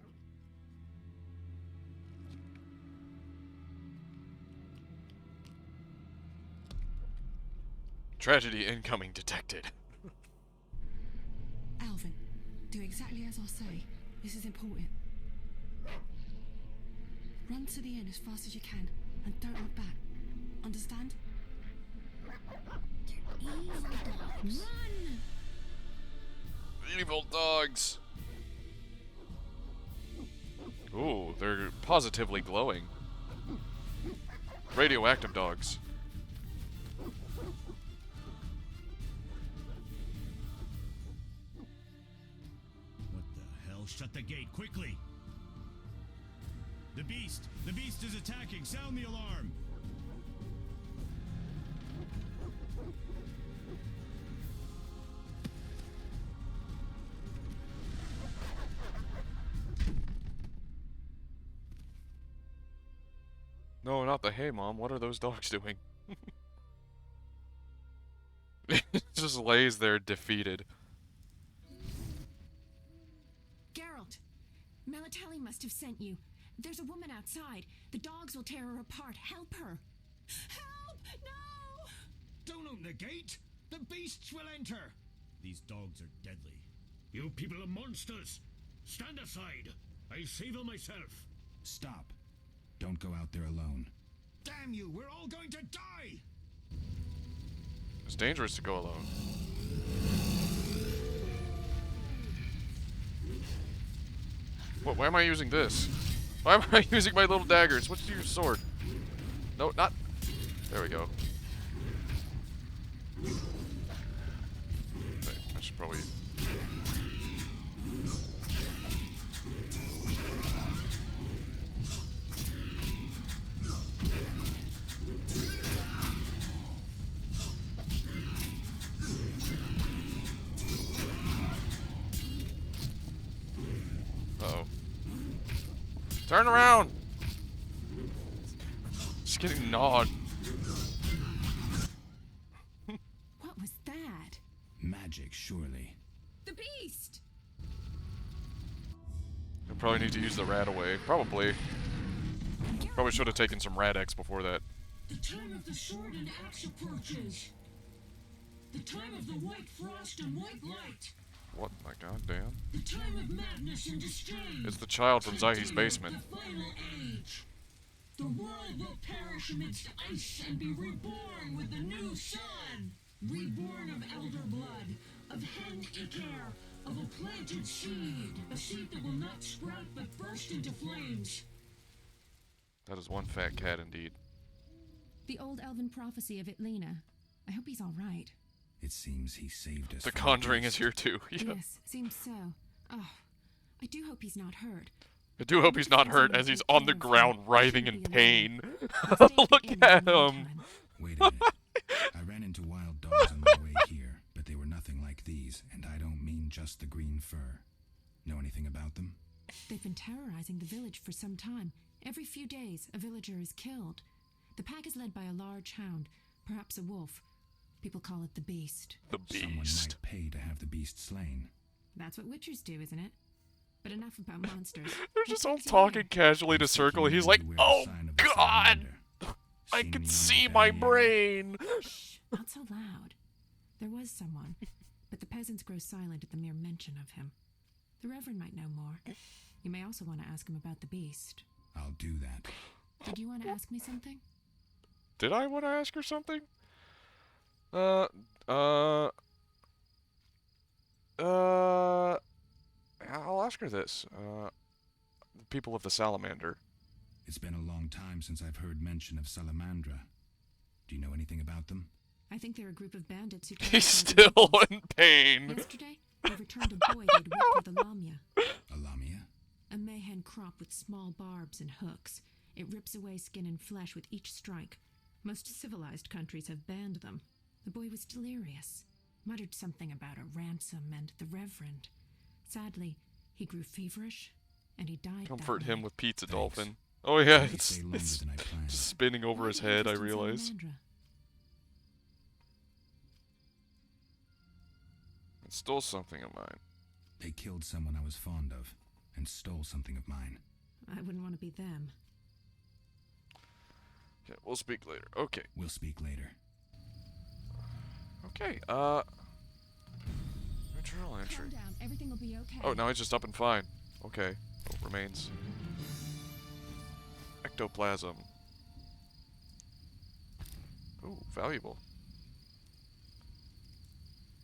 Tragedy incoming detected.
Alvin, do exactly as I say. This is important. Run to the end as fast as you can, and don't look back. Understand?
Evil dogs. Run!
Evil dogs. Ooh, they're positively glowing. Radioactive dogs.
What the hell? Shut the gate, quickly! The beast! The beast is attacking! Sound the alarm!
No, not the hey mom, what are those dogs doing? It just lays there defeated.
Geralt, Melitele must have sent you. There's a woman outside. The dogs will tear her apart. Help her. Help! No!
Don't open the gate! The beasts will enter! These dogs are deadly. You people are monsters! Stand aside! I'll save them myself! Stop. Don't go out there alone. Damn you! We're all going to die!
It's dangerous to go alone. What? Why am I using this? Why am I using my little daggers? What's your sword? No, not. There we go. Okay, I should probably. Uh-oh. Turn around! Just getting gnawed.
What was that?
Magic, surely.
The beast!
I probably need to use the rat away. Probably. Probably should have taken some Rad-X before that.
The time of the sword and axe approaches.
The time of the white frost and white light.
What my goddamn?
The time of madness and disdain.
It's the child from Zahi's basement.
The final age. The world will perish amidst ice and be reborn with the new sun. Reborn of elder blood, of hen Iker, of a planted seed. A seed that will not sprout but burst into flames.
That is one fat cat indeed.
The old elven prophecy of Itlena. I hope he's all right.
It seems he saved us.
The
from
Conjuring
beast.
is here too. Yeah.
Yes, seems so. Oh, I do hope he's not hurt.
I do hope he's not hurt as he's on the ground writhing in pain. Look at him.
Wait a minute. I ran into wild dogs on my way here, but they were nothing like these, and I don't mean just the green fur. Know anything about them?
They've been terrorizing the village for some time. Every few days, a villager is killed. The pack is led by a large hound, perhaps a wolf. People call it the Beast.
The Beast.
Someone might pay to have the beast slain.
That's what witchers do, isn't it? But enough about monsters.
They're just all talking casually to Circle. He's like, oh god! I can see my brain!
Shh, not so loud. There was someone, but the peasants grow silent at the mere mention of him. The Reverend might know more. You may also want to ask him about the Beast.
I'll do that.
Did you want to ask me something?
Did I want to ask her something? I'll ask her this. The people of the Salamander.
It's been a long time since I've heard mention of Salamandra. Do you know anything about them?
I think they're a group of bandits who...
He's still in pain.
Yesterday, they returned a boy they'd whipped with a lamia.
A lamia?
A mayhen crop with small barbs and hooks. It rips away skin and flesh with each strike. Most civilized countries have banned them. The boy was delirious. Muttered something about a ransom and the Reverend. Sadly, he grew feverish, and he died.
Comfort
that
him
night.
with Pizza Dolphin. Oh yeah,
They
it's
stay longer than I planned.
just spinning over his head, I
Interest in
realize.
Salamandra.
It stole something of mine.
They killed someone I was fond of, and stole something of mine.
I wouldn't want to be them.
Okay, we'll speak later. Okay.
We'll speak later.
Okay, journal entry.
Calm down. Everything will be okay.
Oh, now he's just up and fine. Okay. Oh, remains. Ectoplasm. Ooh, valuable.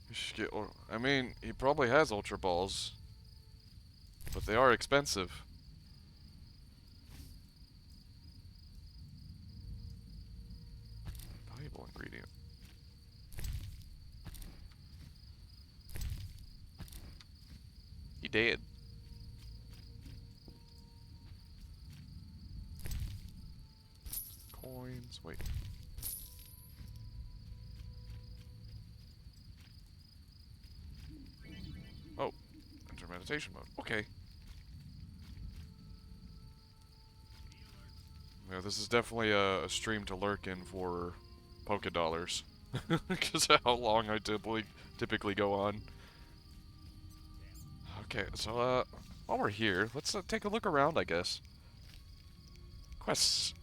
You should get, I mean, he probably has Ultra Balls. But they are expensive. Valuable ingredient. He dead. Coins, wait. Oh, enter meditation mode. Okay. Yeah, this is definitely a stream to lurk in for Polka Dollars. Because how long I typically go on. Okay, so while we're here, let's take a look around, I guess. Quests.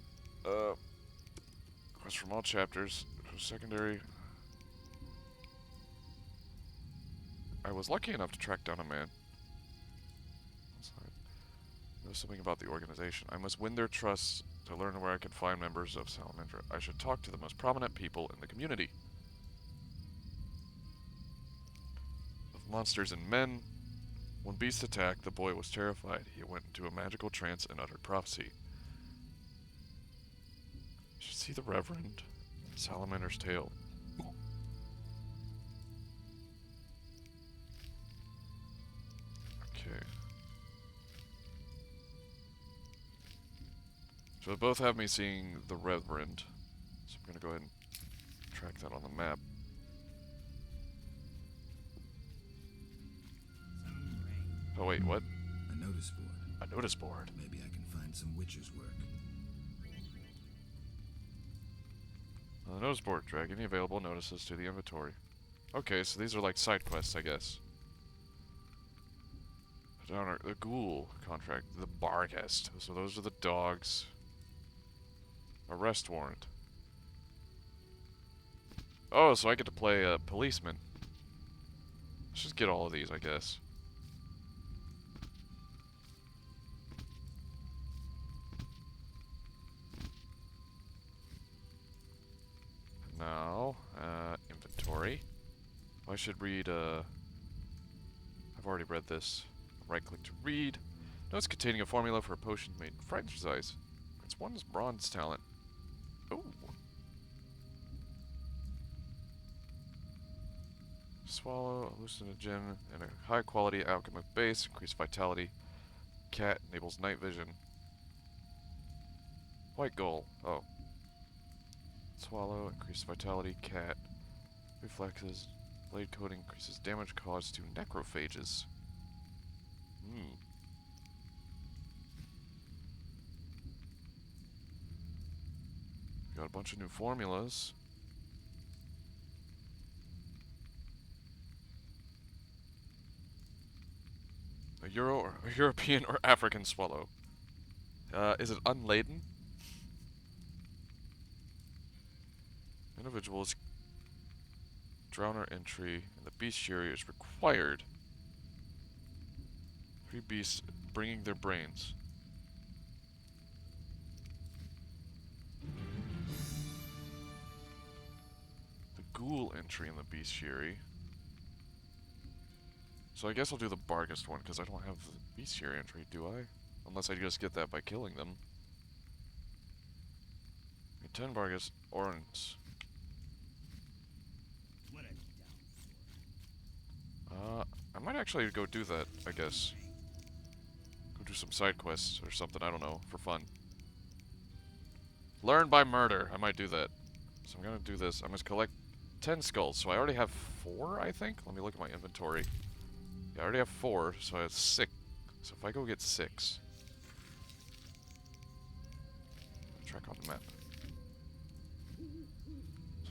Quests from all chapters. Secondary. I was lucky enough to track down a man. Know something about the organization. I must win their trust to learn where I can find members of Salamandra. I should talk to the most prominent people in the community. Of monsters and men. When beasts attacked, the boy was terrified. He went into a magical trance and uttered prophecy. You should see the Reverend. Salamander's Tale. Okay. So they both have me seeing the Reverend. So I'm gonna go ahead and track that on the map. Oh wait, what?
A notice board.
A notice board.
Maybe I can find some witcher's work.
On the notice board, drag any available notices to the inventory. Okay, so these are like side quests, I guess. The ghoul contract, the Barghest. So those are the dogs. Arrest warrant. Oh, so I get to play a policeman. Let's just get all of these, I guess. Now, inventory. I should read, I've already read this. Right-click to read. Notes containing a formula for a potion made in Frightened Eyes. It's one's bronze talent. Ooh. Swallow, hallucinogen, and a high-quality alchemic base. Increased vitality. Cat enables night vision. White goal. Oh. Swallow, increased vitality. Cat. Reflexes. Blade coating increases damage caused to necrophages. Hmm. Got a bunch of new formulas. A European or African swallow. Is it unladen? Individuals drowner entry in the bestiary is required. 3 beasts bringing their brains. The ghoul entry in the bestiary. So I guess I'll do the Barghest one, because I don't have the bestiary entry, do I? Unless I just get that by killing them. 10 Barghest Orns. I might actually go do that, I guess. Go do some side quests or something, I don't know, for fun. Learn by murder. I might do that. So I'm gonna do this. I must collect 10 skulls. So I already have 4, I think? Let me look at my inventory. Yeah, I already have 4, so I have 6. So if I go get 6... Track on the map.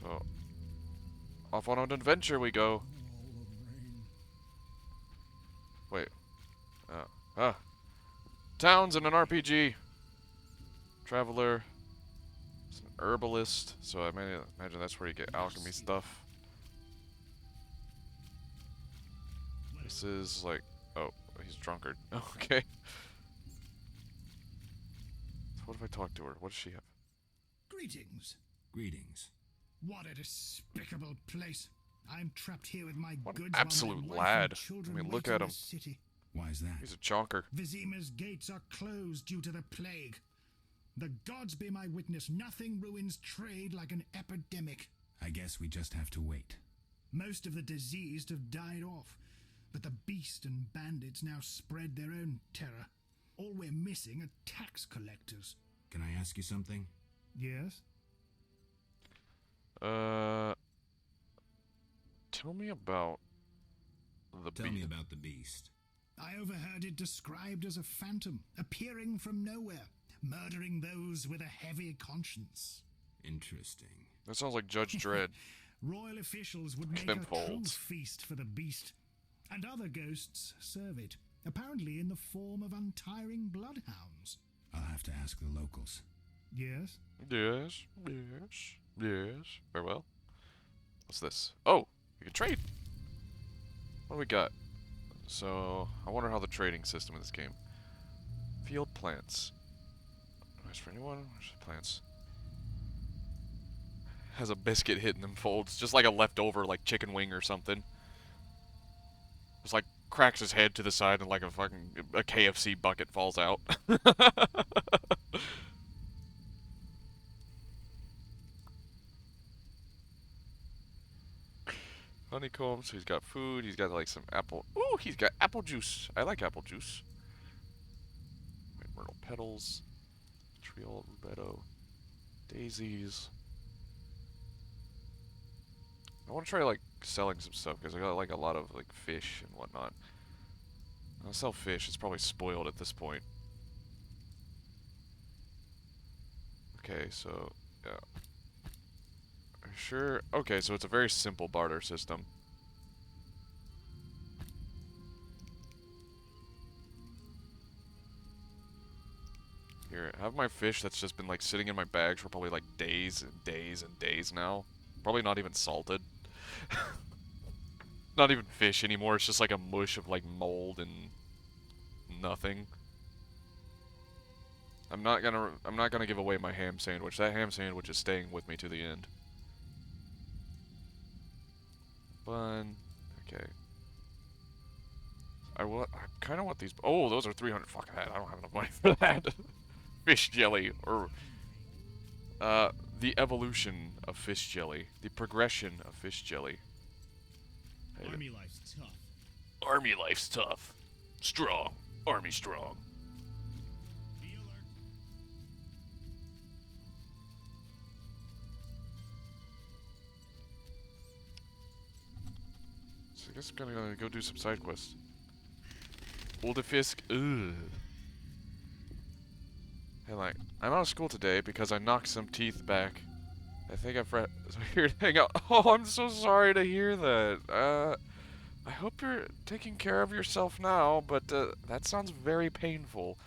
So... Off on an adventure we go. Wait. Towns in an RPG. Traveler. It's an herbalist, so I imagine that's where you get alchemy stuff. This is like... Oh, he's drunkard. Okay. So what if I talk to her? What does she have?
Greetings.
Greetings.
What a despicable place. I'm trapped here with my
What an
goods. while
absolute
my wife
lad.
and children
I mean,
wait
look
in
at
the
him.
City.
Why is that?
He's a chonker.
Vizima's gates are closed due to the plague. The gods be my witness, nothing ruins trade like an epidemic.
I guess we just have to wait.
Most of the diseased have died off, but the beast and bandits now spread their own terror. All we're missing are tax collectors.
Can I ask you something?
Yes?
Tell me about the
Tell me about the beast.
I overheard it described as a phantom, appearing from nowhere, murdering those with a heavy conscience.
Interesting.
That sounds like Judge Dredd.
Royal officials would make
Them
a true
folds.
feast for the beast, and other ghosts serve it, apparently in the form of untiring bloodhounds.
I'll have to ask the locals.
Yes?
Yes, yes, yes. Very well. What's this? Oh, we can trade. What do we got? So, I wonder how the trading system in this game. Field plants. Nice for anyone. Where's the plants? Has a biscuit hidden in folds, just like a leftover, like chicken wing or something. Just like cracks his head to the side and like a fucking a KFC bucket falls out. Honeycomb, so he's got food, he's got like some apple. Ooh, he's got apple juice. I like apple juice. Myrtle petals, Triol, Rubetto, daisies. I want to try like selling some stuff because I got like a lot of like fish and whatnot. I'll sell fish, it's probably spoiled at this point. Okay, so yeah. Are you sure? Okay, so it's a very simple barter system. Here, have my fish that's just been like sitting in my bags for probably like days and days and days now. Probably not even salted. Not even fish anymore. It's just like a mush of like mold and nothing. I'm not gonna give away my ham sandwich. That ham sandwich is staying with me to the end. Bun. Okay. I kind of want these. Oh, those are 300. Fuck that. I don't have enough money for that. Fish jelly, or the evolution of fish jelly, the progression of fish jelly.
Army life's tough.
Army life's tough. Strong. Army strong.
Be alert.
So I guess I'm gonna go do some side quests. Oldefisk. Ugh. Hey, like, I'm out of school today because I knocked some teeth back. I think I've here to hang out. Oh, I'm so sorry to hear that. I hope you're taking care of yourself now, but that sounds very painful.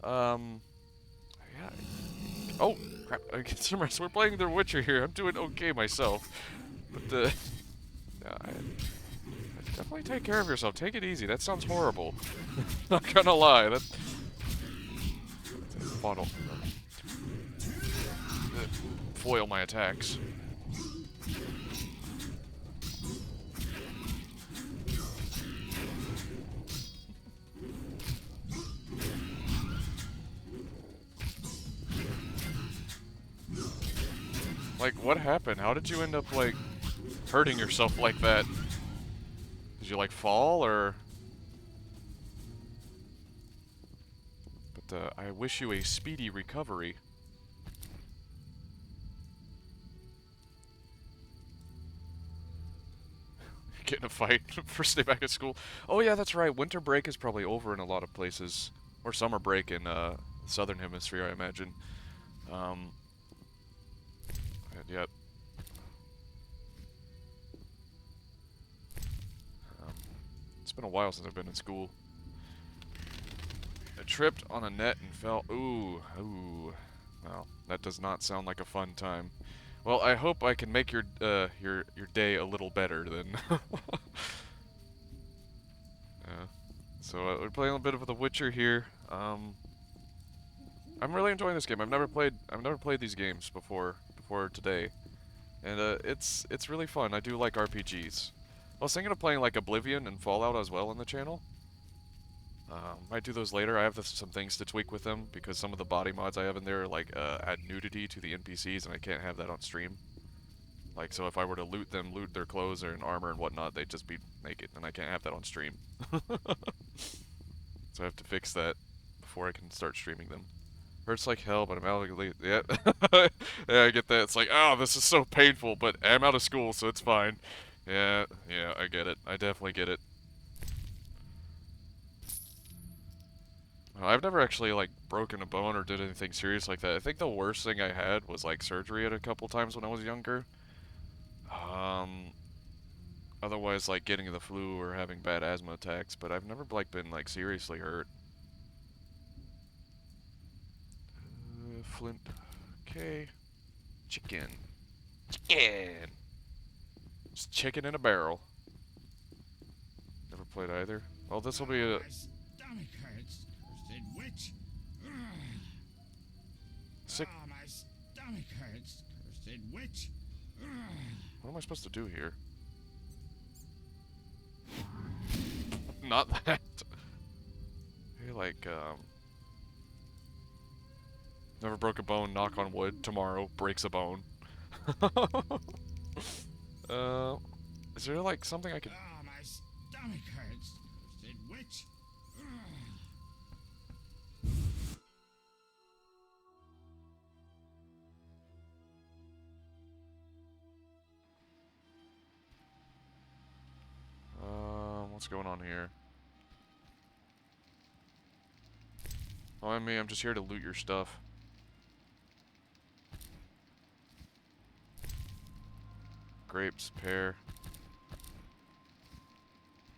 Yeah. Oh, crap. So we're playing The Witcher here. I'm doing okay myself. But, I definitely take care of yourself. Take it easy. That sounds horrible. Not gonna lie. That's a bottle. Foil my attacks. Like, what happened? How did you end up, like, hurting yourself like that? Did you, like, fall, or...? But, I wish you a speedy recovery. Get in a fight. First day back at school. Oh, yeah, that's right. Winter break is probably over in a lot of places. Or summer break in, Southern Hemisphere, I imagine. And yet... it's been a while since I've been in school. I tripped on a net and fell. Ooh. Well, that does not sound like a fun time. Well, I hope I can make your day a little better then. Yeah. So we're playing a bit of The Witcher here. I'm really enjoying this game. I've never played these games before today, and it's really fun. I do like RPGs. I was thinking of playing like Oblivion and Fallout as well on the channel. Might do those later. I have some things to tweak with them because some of the body mods I have in there like add nudity to the NPCs, and I can't have that on stream. Like, so if I were to loot their clothes and armor and whatnot, they'd just be naked, and I can't have that on stream. So I have to fix that before I can start streaming them. Hurts like hell, but I'm out of yeah. Yeah, I get that. It's like, oh, this is so painful, but I'm out of school, so it's fine. Yeah, I get it. I definitely get it. I've never actually, like, broken a bone or did anything serious like that. I think the worst thing I had was, like, surgery at a couple times when I was younger. Otherwise, like, getting the flu or having bad asthma attacks, but I've never, like, been, like, seriously hurt. Flint. Okay. Chicken. It's chicken in a barrel. Never played either. Well, this will be a...
My stomach hurts, cursed witch.
Sick.
Oh, my stomach hurts, cursed witch.
What am I supposed to do here? Not that. Hey, like, never broke a bone, knock on wood. Tomorrow, breaks a bone. Is there, like, something I could...
Oh, my stomach hurts, cursed witch.
What's going on here? Oh, I'm just here to loot your stuff. Grapes, pear.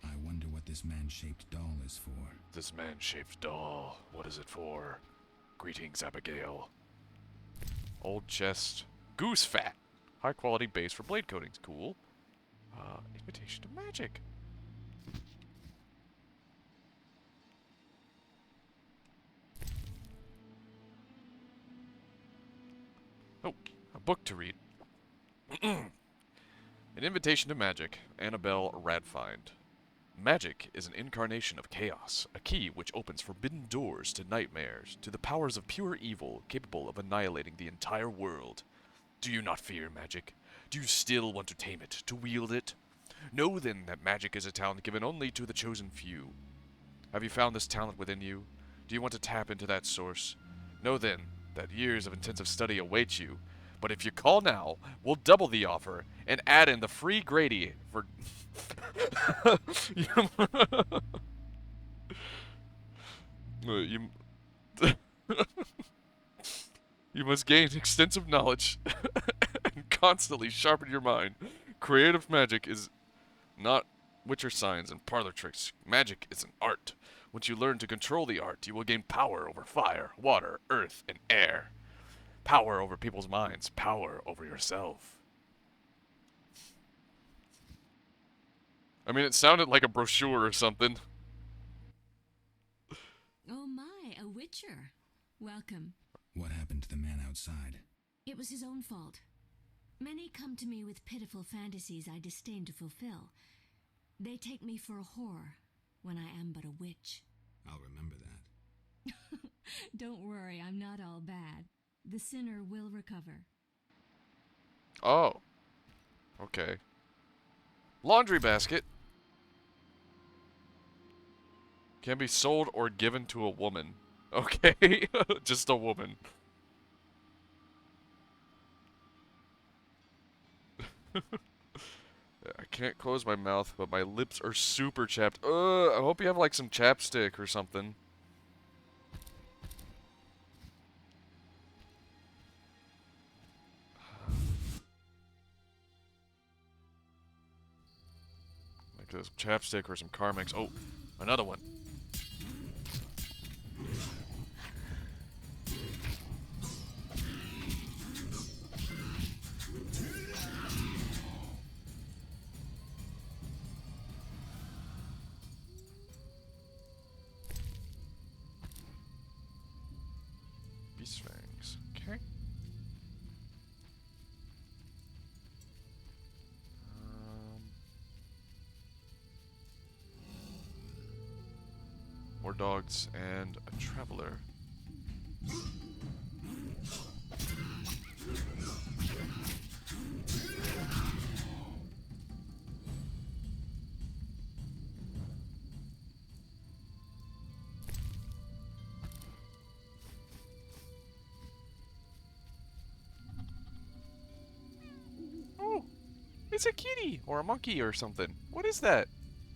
I wonder what this man-shaped doll is for.
This man-shaped doll. What is it for? Greetings, Abigail. Old chest. Goose fat. High quality base for blade coatings. Cool. Invitation to magic. Oh, a book to read. An Invitation to Magic. Annabelle Radfind. Magic is an incarnation of chaos, a key which opens forbidden doors to nightmares, to the powers of pure evil capable of annihilating the entire world. Do you not fear magic? Do you still want to tame it, to wield it? Know then that magic is a talent given only to the chosen few. Have you found this talent within you? Do you want to tap into that source? Know then that years of intensive study await you, but if you call now, we'll double the offer and add in the free Grady for... you must gain extensive knowledge and constantly sharpen your mind. Creative magic is not Witcher signs and parlor tricks. Magic is an art. Once you learn to control the art, you will gain power over fire, water, earth, and air. Power over people's minds. Power over yourself. I mean, it sounded like a brochure or something.
Oh my, a witcher. Welcome.
What happened to the man outside?
It was his own fault. Many come to me with pitiful fantasies I disdain to fulfill. They take me for a whore, when I am but a witch.
I'll remember that.
Don't worry, I'm not all bad. The sinner will recover.
Oh. Okay. Laundry basket. Can be sold or given to a woman. Okay. Just a woman. I can't close my mouth, but my lips are super chapped. I hope you have like some chapstick or something. Like this chapstick or some Carmex. Oh, another one. Beast fangs. Okay. More dogs and a traveler. Oh, it's a kitty or a monkey or something. What is that?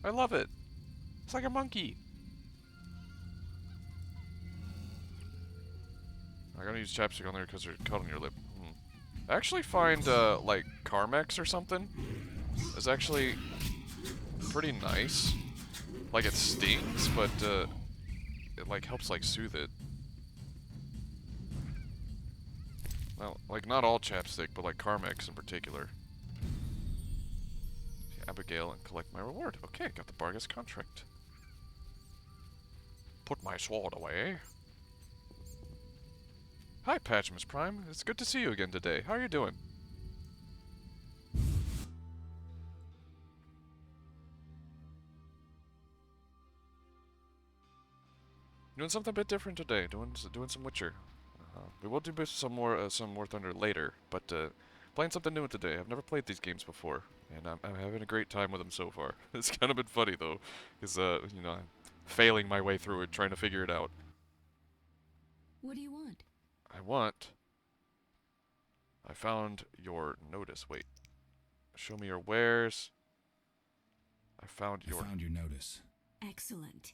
I love it. It's like a monkey. I gotta use chapstick on there because they're cut on your lip. I actually find, like, Carmex or something is actually pretty nice. Like, it stings, but, it, like, helps, like, soothe it. Well, like, not all chapstick, but, like, Carmex in particular. Abigail and collect my reward. Okay, got the Bargus contract. Put my sword away. Hi, Patchmas Prime. It's good to see you again today. How are you doing? Doing something a bit different today. Doing some Witcher. We will do some more War Thunder later, but playing something new today. I've never played these games before, and I'm having a great time with them so far. It's kind of been funny though, because you know, I'm failing my way through it, trying to figure it out.
What do you want?
I found your notice. Wait. Show me your wares. I found your
notice.
Excellent.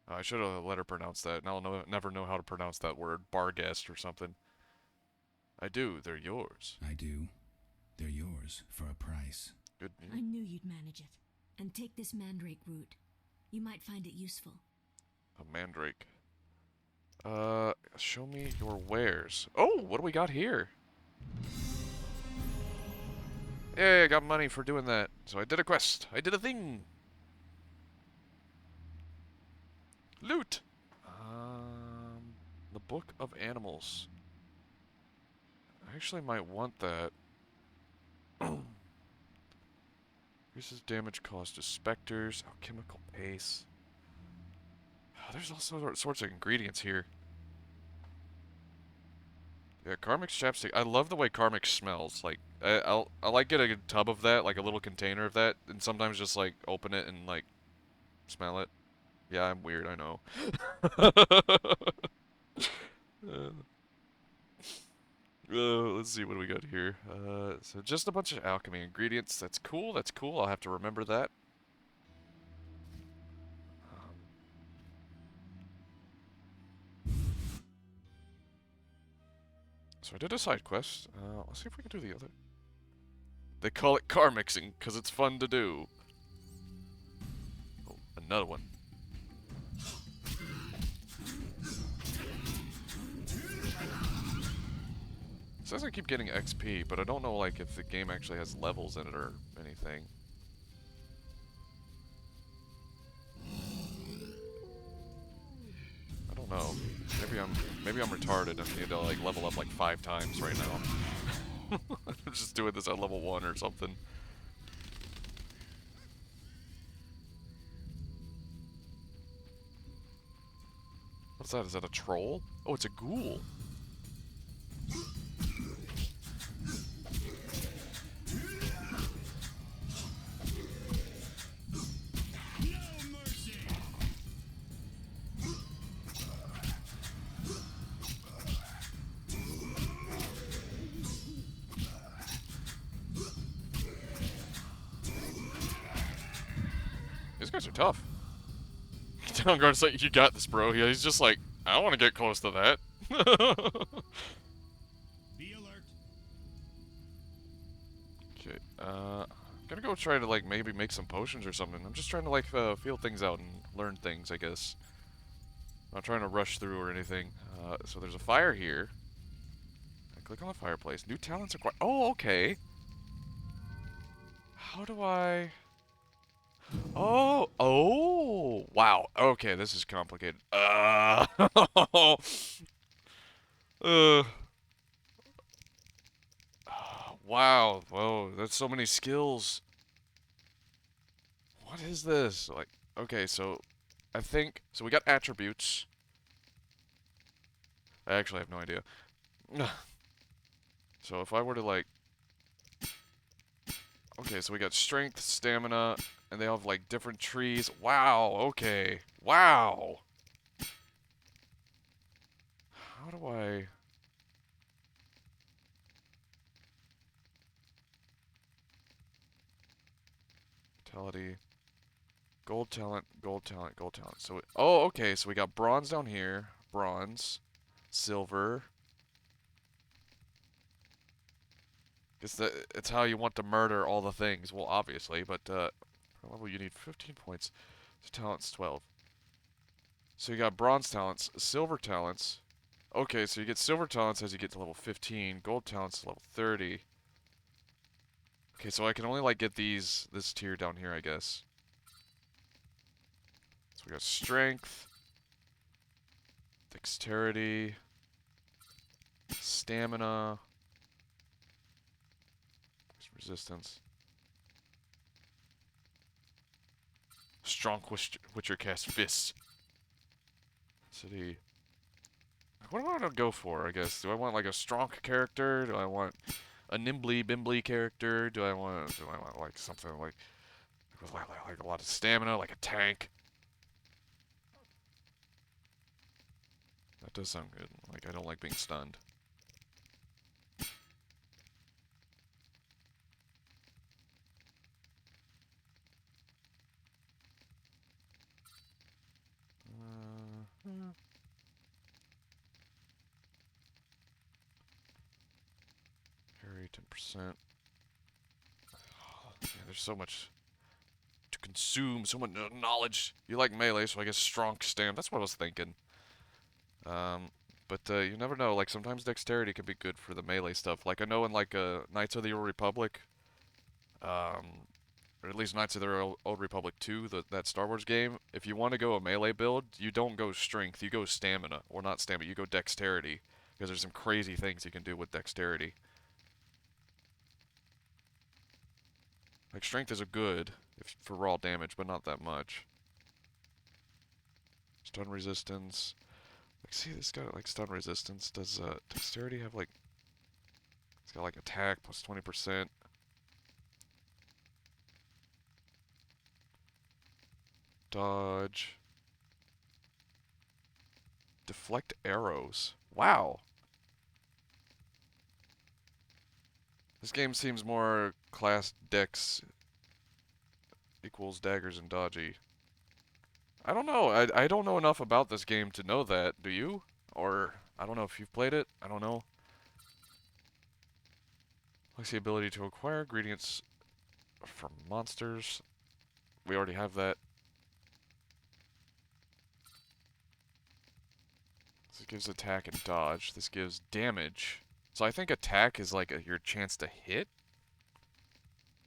I should have let her pronounce that. Now I'll never know how to pronounce that word. Barguest or something. I do. They're yours.
I do. They're yours for a price.
Good
I
news.
knew you'd manage it. And take this mandrake root. You might find it useful.
A mandrake. Show me your wares. Oh, what do we got here? Hey, I got money for doing that. So I did a quest. I did a thing. Loot. The Book of Animals. I actually might want that. Increases damage caused to specters. Alchemical paste. Oh, there's all sorts of ingredients here. Yeah, Karmic's chapstick. I love the way Karmic smells. Like, I like getting a tub of that, like a little container of that, and sometimes just like open it and like smell it. Yeah, I'm weird, I know. Let's see what do we got here. So just a bunch of alchemy ingredients. That's cool. That's cool. I'll have to remember that. So I did a side quest. Let's see if we can do the other. They call it car mixing because it's fun to do. Oh, another one. It says I keep getting XP, but I don't know like if the game actually has levels in it or anything. I don't know. Maybe I'm retarded and need to like level up like 5 times right now. I'm just doing this at level 1 or something. What's that? Is that a troll? Oh, it's a ghoul. These guys are tough. Town guard's like, you got this, bro. He's just like, I don't want to get close to that.
Be alert.
Okay, I'm gonna go try to like maybe make some potions or something. I'm just trying to like feel things out and learn things, I guess. I'm not trying to rush through or anything. So there's a fire here. I click on the fireplace. New talents acquired. Oh, okay. How do I... Oh, wow. Okay, this is complicated. Wow. Whoa, that's so many skills. What is this? Like, okay, so I think, so we got attributes. I actually have no idea. So if I were to like, okay, so we got strength, stamina, and they all have like different trees. Wow, okay. Wow. How do I... Vitality. Gold talent, gold talent, gold talent. So, oh, okay, so we got bronze down here. Bronze. Silver. Guess that it's how you want to murder all the things. Well, obviously, but level you need 15 points. So talents 12. So you got bronze talents, silver talents. Okay, so you get silver talents as you get to level 15. Gold talents level 30. Okay, so I can only like get this tier down here, I guess. So we got strength, dexterity, stamina, resistance, strong Witcher cast fists. City. What do I want to go for? I guess. Do I want like a strong character? Do I want a nimbly bimbly character? Do I want like something like a lot of stamina, like a tank? That does sound good. Like I don't like being stunned. Carry 10%. Yeah, there's so much to consume, so much knowledge. You like melee, so I guess strong stam. That's what I was thinking. But you never know. Like sometimes dexterity can be good for the melee stuff. Like I know in like Knights of the Old Republic, or at least Knights of the Old Republic 2, that Star Wars game, if you want to go a melee build, you don't go strength, you go stamina. Or not stamina, you go dexterity. Because there's some crazy things you can do with dexterity. Like, strength is a good for raw damage, but not that much. Stun resistance. Like, see, this guy, like, stun resistance. Does dexterity have, like... It's got, like, attack plus 20%. Dodge. Deflect arrows. Wow. This game seems more class dex equals daggers and dodgy. I don't know. I don't know enough about this game to know that. Do you? Or, I don't know if you've played it. I don't know. Looks the ability to acquire ingredients from monsters. We already have that. This gives attack and dodge. This gives damage. So I think attack is like your chance to hit.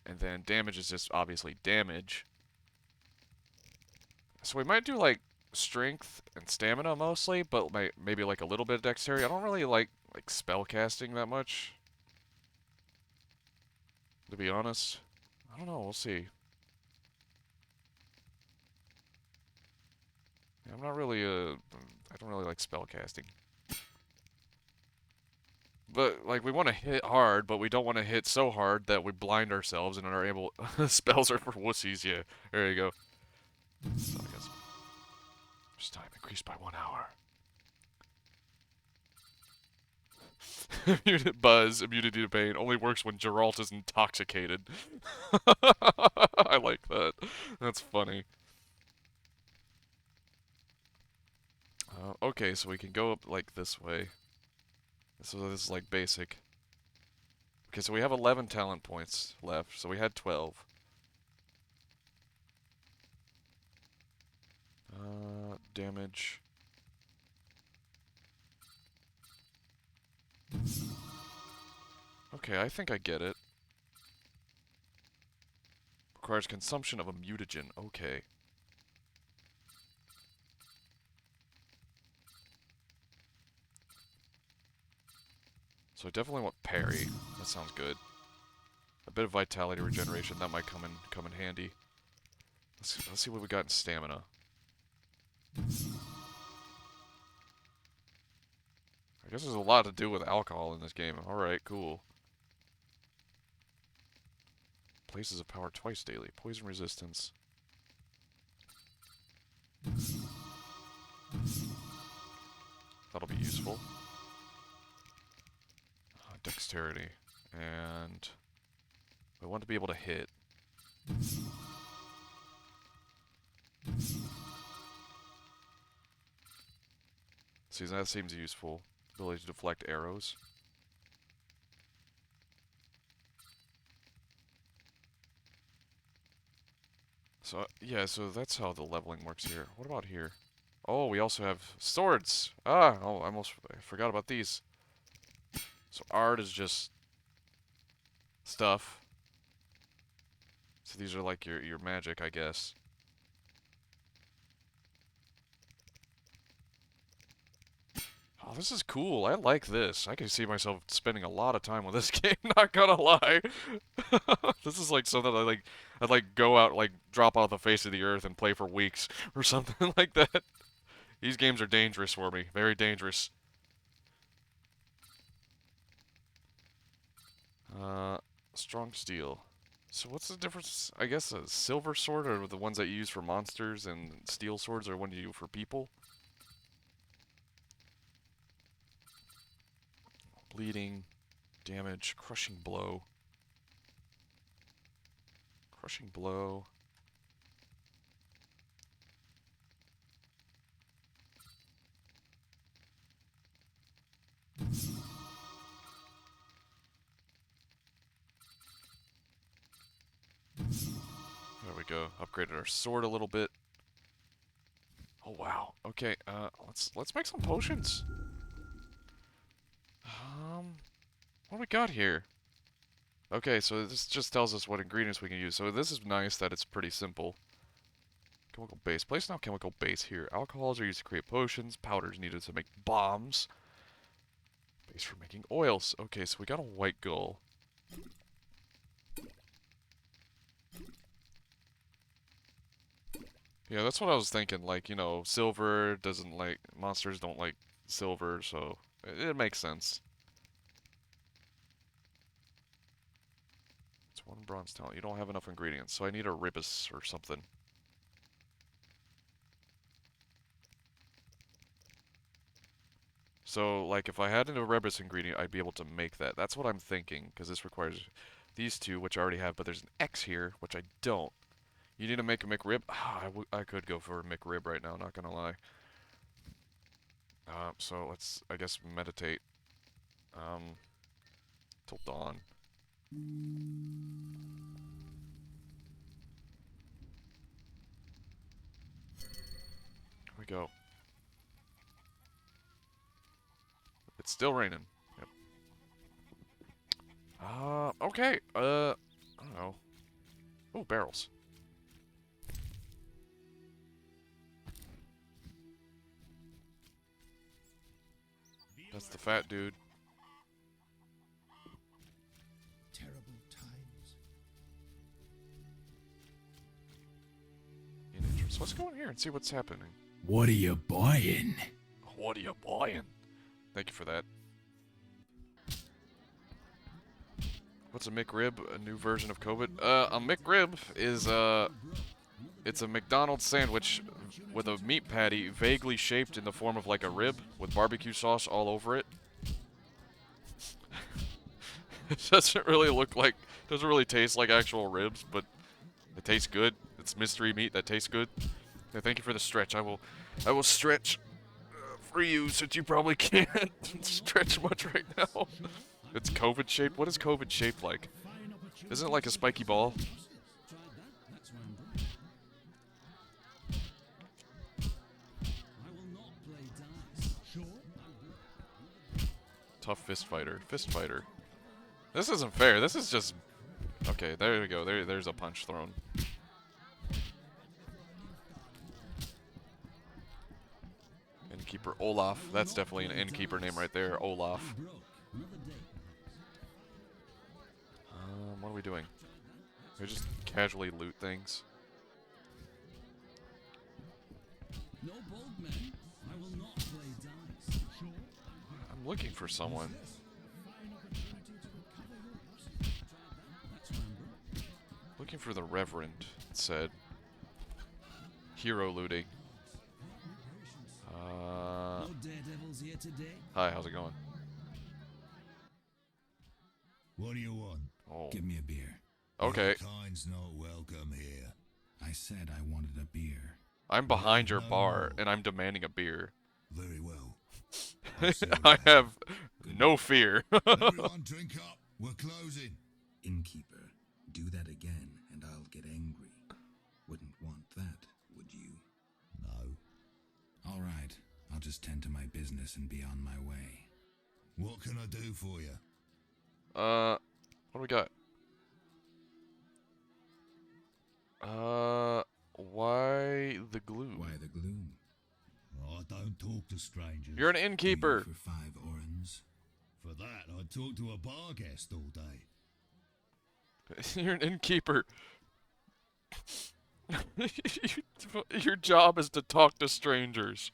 And then damage is just obviously damage. So we might do like strength and stamina mostly, but maybe like a little bit of dexterity. I don't really like spell casting that much, to be honest. I don't know, we'll see. Yeah, I'm not really I don't really like spell casting. But, like, we want to hit hard, but we don't want to hit so hard that we blind ourselves and are able... Spells are for wussies, yeah. There you go. So, I guess... First time increased by 1 hour. Buzz, immunity to pain, only works when Geralt is intoxicated. I like that. That's funny. Okay, so we can go up, like, this way. So this is like basic. Okay, so we have 11 talent points left, so we had 12. Damage. Okay, I think I get it. Requires consumption of a mutagen. Okay. So I definitely want parry. That sounds good. A bit of vitality regeneration, that might come in handy. Let's see what we got in stamina. I guess there's a lot to do with alcohol in this game. Alright, cool. Places of power twice daily. Poison resistance. That'll be useful. Dexterity. And I want to be able to hit. See, that seems useful. Ability to deflect arrows. So, yeah, so that's how the leveling works here. What about here? Oh, we also have swords! Ah! Oh, I forgot about these. So art is just stuff. So these are like your magic, I guess. Oh, this is cool. I like this. I can see myself spending a lot of time with this game, not gonna lie. This is like something I'd like go out, like drop off the face of the earth and play for weeks or something like that. These games are dangerous for me. Very dangerous. Strong steel. So what's the difference? I guess a silver sword are the ones that you use for monsters, and steel swords are one you use for people. Bleeding, damage, crushing blow. Crushing blow. There we go. Upgraded our sword a little bit. Oh wow. Okay, let's make some potions. What do we got here? Okay, so this just tells us what ingredients we can use. So this is nice that it's pretty simple. Chemical base. Place now chemical base here. Alcohols are used to create potions. Powders needed to make bombs. Base for making oils. Okay, so we got a white gull. Yeah, that's what I was thinking. Like, you know, silver doesn't like... Monsters don't like silver, so it makes sense. It's one bronze talent. You don't have enough ingredients, so I need a ribis or something. So, like, if I had a ribis ingredient, I'd be able to make that. That's what I'm thinking, because this requires these two, which I already have, but there's an X here, which I don't. You need to make a McRib? I could go for a McRib right now, not gonna lie. So let's, I guess, meditate. Till dawn. Here we go. It's still raining. Yep. Okay. I don't know. Oh, barrels. That's the fat dude.
Terrible times.
In interest. Let's go in here and see what's happening.
What are you buying?
What are you buying? Thank you for that. What's a McRib? A new version of COVID? A McRib is, it's a McDonald's sandwich with a meat patty vaguely shaped in the form of like a rib with barbecue sauce all over it. It doesn't really look like, doesn't really taste like actual ribs, but it tastes good. It's mystery meat that tastes good. Yeah, thank you for the stretch. I will stretch for you since you probably can't stretch much right now. It's COVID shaped. What is COVID shaped like? Isn't it like a spiky ball? Tough fist fighter. Fist fighter. This isn't fair. This is just... Okay, there we go. There's a punch thrown. Innkeeper Olaf. That's definitely an innkeeper name right there. Olaf. What are we doing? We just casually loot things.
No bold men. I will not play dice. Sure.
I'm looking for someone. Looking for the Reverend, it said. Hero looting.
No daredevils here today.
Hi, how's it going?
What do you want?
Oh.
Give me a beer.
Okay.
Your kind's not welcome here.
I said I wanted a beer.
I'm behind your bar, and I'm demanding a beer.
Very well.
I have no fear.
Everyone drink up. We're closing.
Innkeeper, do that again, and I'll get angry. Wouldn't want that, would you?
No.
All right. I'll just tend to my business and be on my way.
What can I do for you?
What do we got? Why the gloom?
Why the gloom?
I don't talk to strangers.
You're an innkeeper.
For 5 orens.
For that, I'd talk to a bar guest all day.
You're an innkeeper. Your job is to talk to strangers.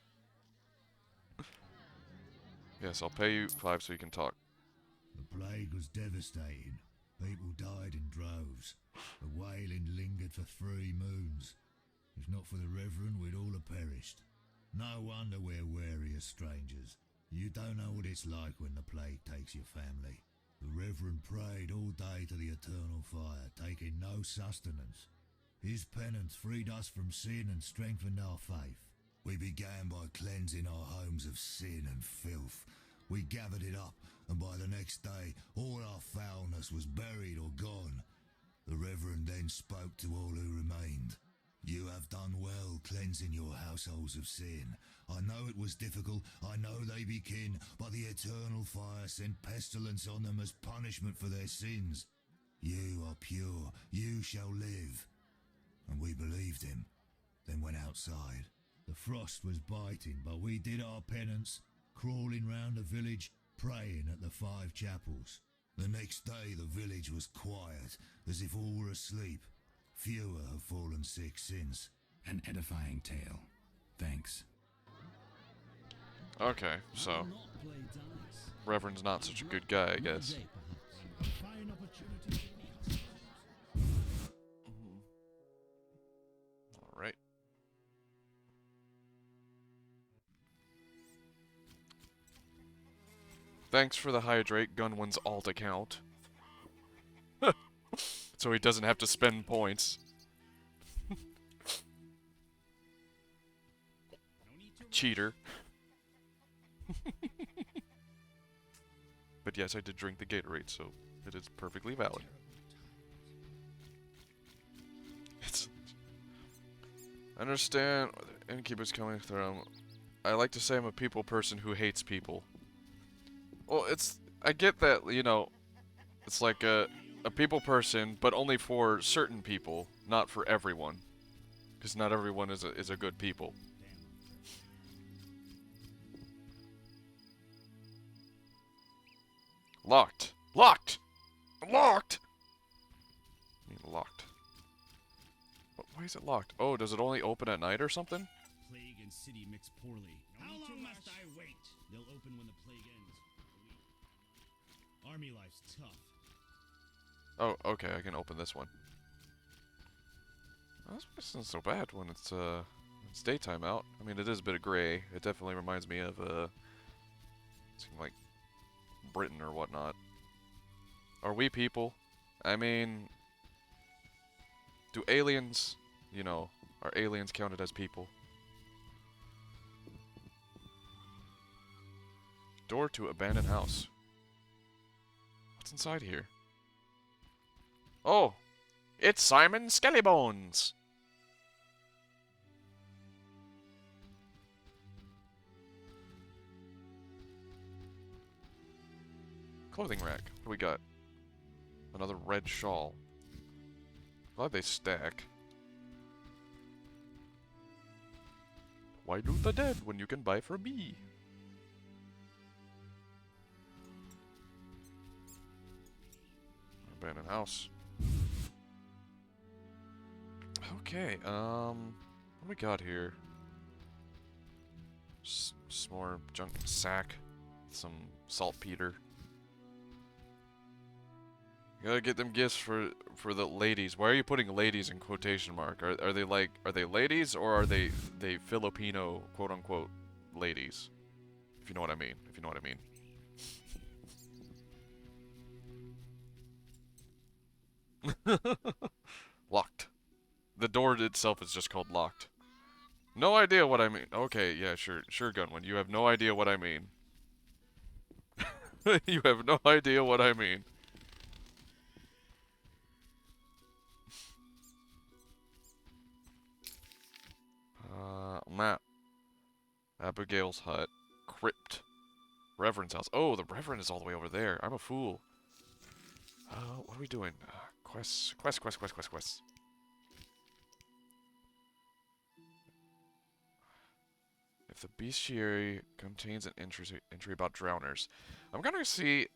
Yes, I'll pay you 5 so you can talk.
The plague was devastating. People died in droves. The wailing lingered for 3 moons. If not for the Reverend, we'd all have perished. No wonder we're wary of strangers. You don't know what it's like when the plague takes your family. The Reverend prayed all day to the eternal fire, taking no sustenance. His penance freed us from sin and strengthened our faith. We began by cleansing our homes of sin and filth. We gathered it up, and by the next day, all our foulness was buried or gone. The Reverend then spoke to all who remained. You have done well cleansing your households of sin. I know it was difficult, I know they be kin, but the eternal fire sent pestilence on them as punishment for their sins. You are pure, you shall live. And we believed him, then went outside.
The frost was biting, but we did our penance, crawling round the village, praying at the 5 chapels.
The next day the village was quiet, as if all were asleep. Fewer have fallen sick since.
An edifying tale. Thanks.
Okay, so Reverend's not such a good guy, I guess. Alright. Thanks for the hydrate, Gunwin's alt account. So he doesn't have to spend points. Cheater. But yes, I did drink the Gatorade, so it is perfectly valid. I understand innkeepers coming through. I like to say I'm a people person who hates people. Well, I get that, you know, it's like a people person, but only for certain people, not for everyone. Because not everyone is a good people. Locked! Locked! Locked! I mean, locked. Why is it locked? Oh, does it only open at night or something?
Plague and city mix poorly. How long must I wait? They'll open when the plague ends. Army life's tough.
Oh, okay, I can open this one. Oh, this isn't so bad when it's daytime out. I mean, it is a bit of gray. It definitely reminds me of something like Britain or whatnot. Are we people? I mean, do aliens, you know, are aliens counted as people? Door to abandoned house. What's inside here? Oh, it's Simon Skellybones. Clothing rack. What do we got? Another red shawl. Glad they stack. Why loot the dead when you can buy from me? Abandoned house. Okay, what do we got here? Some more junk sack. Some saltpeter. You gotta get them gifts for the ladies. Why are you putting ladies in quotation mark? Are they ladies or are they Filipino quote unquote ladies? If you know what I mean. If you know what I mean. Locked. The door itself is just called locked. No idea what I mean. Okay, yeah, sure, Gunwin. You have no idea what I mean. You have no idea what I mean. Map. Abigail's hut. Crypt. Reverend's house. Oh, the Reverend is all the way over there. I'm a fool. What are we doing? Quests. If the bestiary contains an entry about drowners. I'm gonna see,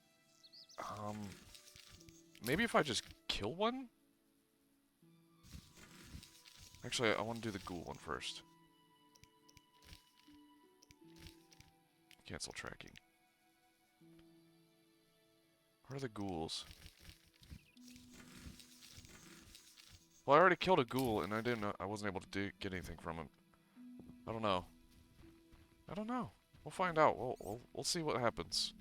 maybe if I just kill one? Actually, I want to do the ghoul one first. Cancel tracking. Where are the ghouls? Well, I already killed a ghoul, and I wasn't able to get anything from him. I don't know. We'll find out. We'll see what happens.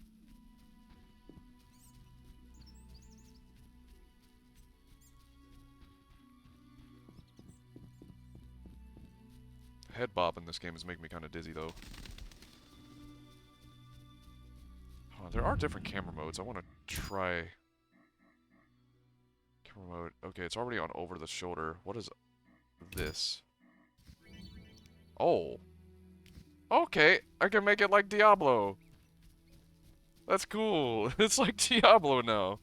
Head bob in this game is making me kind of dizzy, though. Oh, there are different camera modes. I want to try camera mode. Okay, it's already on over the shoulder. What is this? Oh. Okay, I can make it like Diablo. That's cool. It's like Diablo now.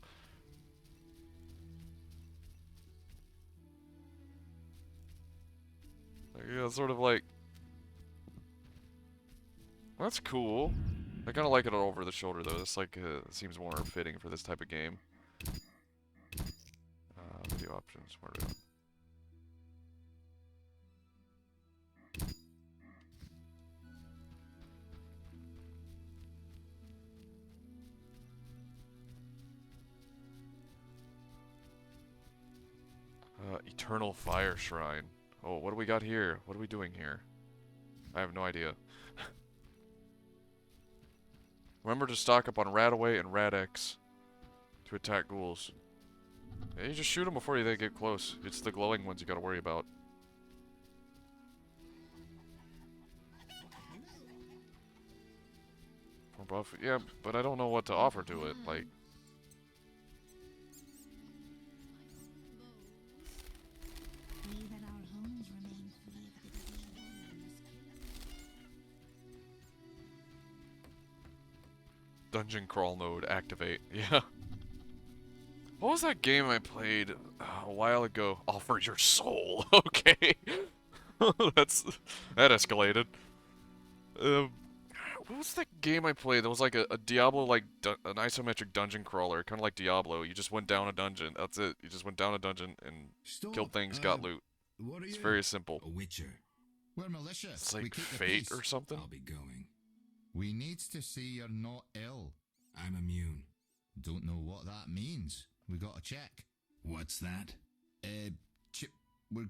Yeah, sort of like... That's cool. I kind of like it over the shoulder, though. This like seems more fitting for this type of game. Video options. Where are we on? Eternal Fire Shrine. Oh, what do we got here? What are we doing here? I have no idea. Remember to stock up on Radaway and Rad-X to attack ghouls. Yeah, you just shoot them before they get close. It's the glowing ones you gotta worry about. More buff? Yeah, but I don't know what to offer to it. Like... Dungeon crawl mode activate. Yeah. What was that game I played a while ago? Offer your soul. Okay. That escalated. What was that game I played? That was like a Diablo, like an isometric dungeon crawler, kind of like Diablo. You just went down a dungeon. That's it. You just went down a dungeon and killed things, got loot. It's very simple.
A witcher. We're militia.
It's like
we keep the
Fate
peace.
or something.
I'll be going. We needs to see you're not ill.
I'm immune.
Don't know what that means. We got to check.
What's that?
Well,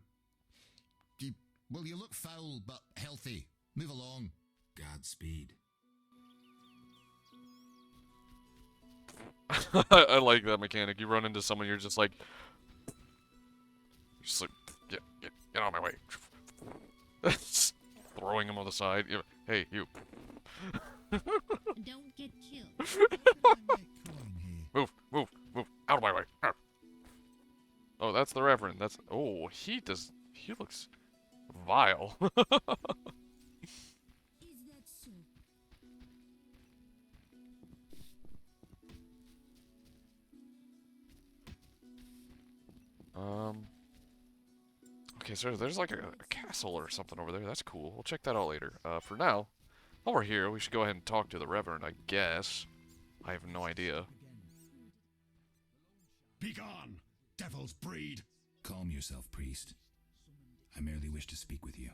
you look foul but healthy. Move along.
Godspeed.
I like that mechanic. You run into someone, you're just like, get out of my way. Just throwing them on the side. Hey, you.
Don't get killed.
Move, out of my way. Oh, that's the Reverend. Oh, he looks vile. Okay, so there's like a castle or something over there. That's cool. We'll check that out later. For now, while we're here, we should go ahead and talk to the Reverend, I guess. I have no idea.
Begone, devil's breed!
Calm yourself, priest. I merely wish to speak with you.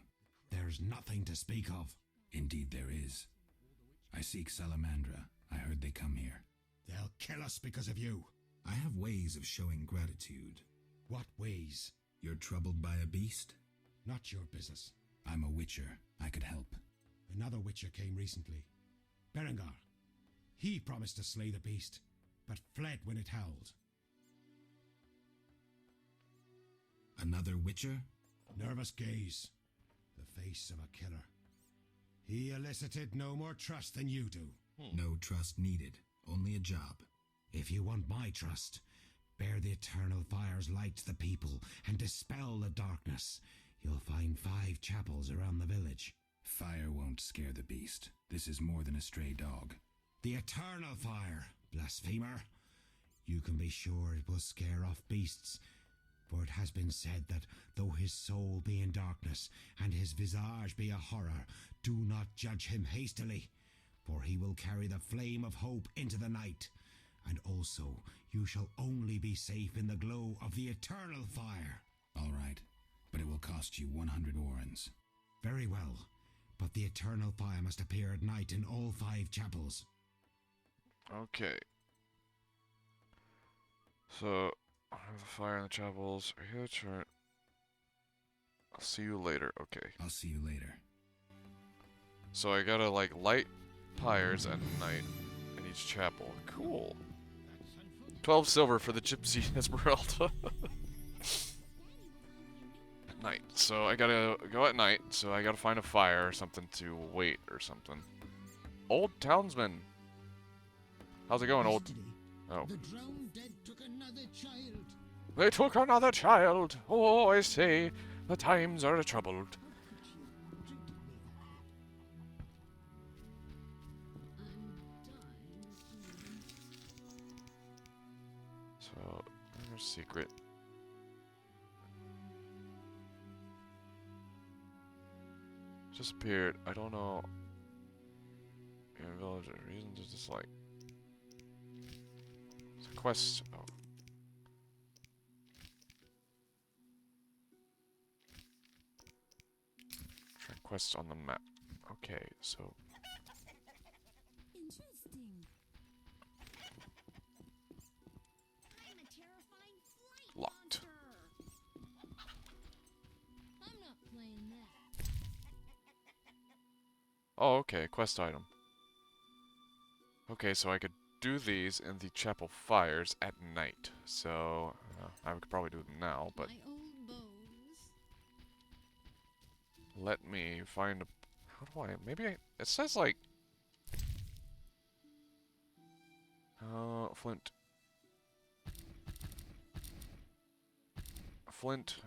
There's nothing to speak of.
Indeed there is. I seek Salamandra. I heard they come here.
They'll kill us because of you.
I have ways of showing gratitude.
What ways?
You're troubled by a beast?
Not your business.
I'm a witcher. I could help.
Another witcher came recently. Berengar. He promised to slay the beast, but fled when it howled.
Another witcher?
Nervous gaze. The face of a killer. He elicited no more trust than you do.
No trust needed. Only a job.
If you want my trust, bear the eternal fire's light to the people and dispel the darkness. You'll find 5 chapels around the village.
Fire won't scare the beast. This is more than a stray dog.
The eternal fire, blasphemer. You can be sure it will scare off beasts, for it has been said that though his soul be in darkness and his visage be a horror, do not judge him hastily, for he will carry the flame of hope into the night. And also, you shall only be safe in the glow of the eternal fire.
All right, but it will cost you 100 warrens.
Very well, but the eternal fire must appear at night in all 5 chapels.
Okay. So, the fire in the chapels. Are you turn? I'll see you later. Okay.
I'll see you later.
So I gotta like light pyres at night in each chapel. Cool. 12 silver for the Gypsy Esmeralda. At night. So I gotta go at night. So I gotta find a fire or something to wait or something. Old townsman. How's it going, old? Oh.
The drowned dead took another child.
They took another child. Oh, I say, the times are troubled. So, there's secret. disappeared. I don't know. Yeah, village reason to dislike. It's a quest. Oh. Try quests on the map. Okay, so
Interesting. I'm a terrifying flight
locked.
I'm not playing that.
Oh, okay, quest item. Okay, so I could do these in the Chapel Fires at night. So, I could probably do them now, but
My old bones.
let me find a... How do I... Maybe I... It says, like... Flint. Flint.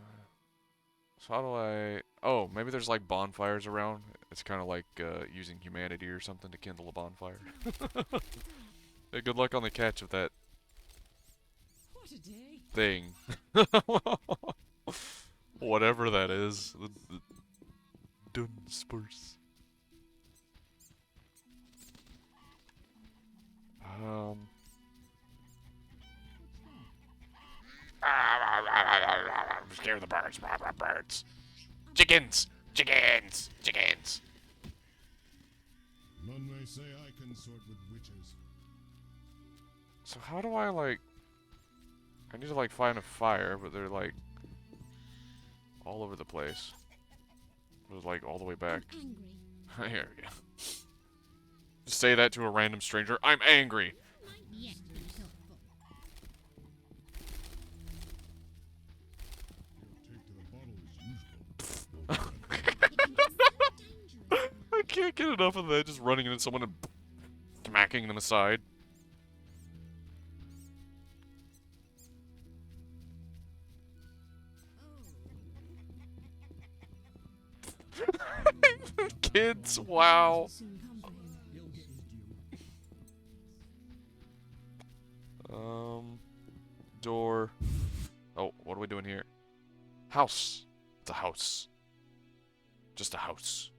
So how do I... Oh, maybe there's, like, bonfires around. It's kind of like using humanity or something to kindle a bonfire. Hey, good luck on the catch of that
What a day.
thing. Whatever that is. The Dunspurs.
Scare the birds. Birds. Chickens. Chickens. Chickens.
None may say I consort with witches.
So how do I, like... I need to, like, find a fire, but they're, like... all over the place. It was, like, all the way back. Here we go. Just say that to a random stranger. I'm angry!
Yes,
I can't get enough of that, just running into someone and smacking them aside. Kids, wow. Door. Oh, what are we doing here? House. It's a house. Just a house.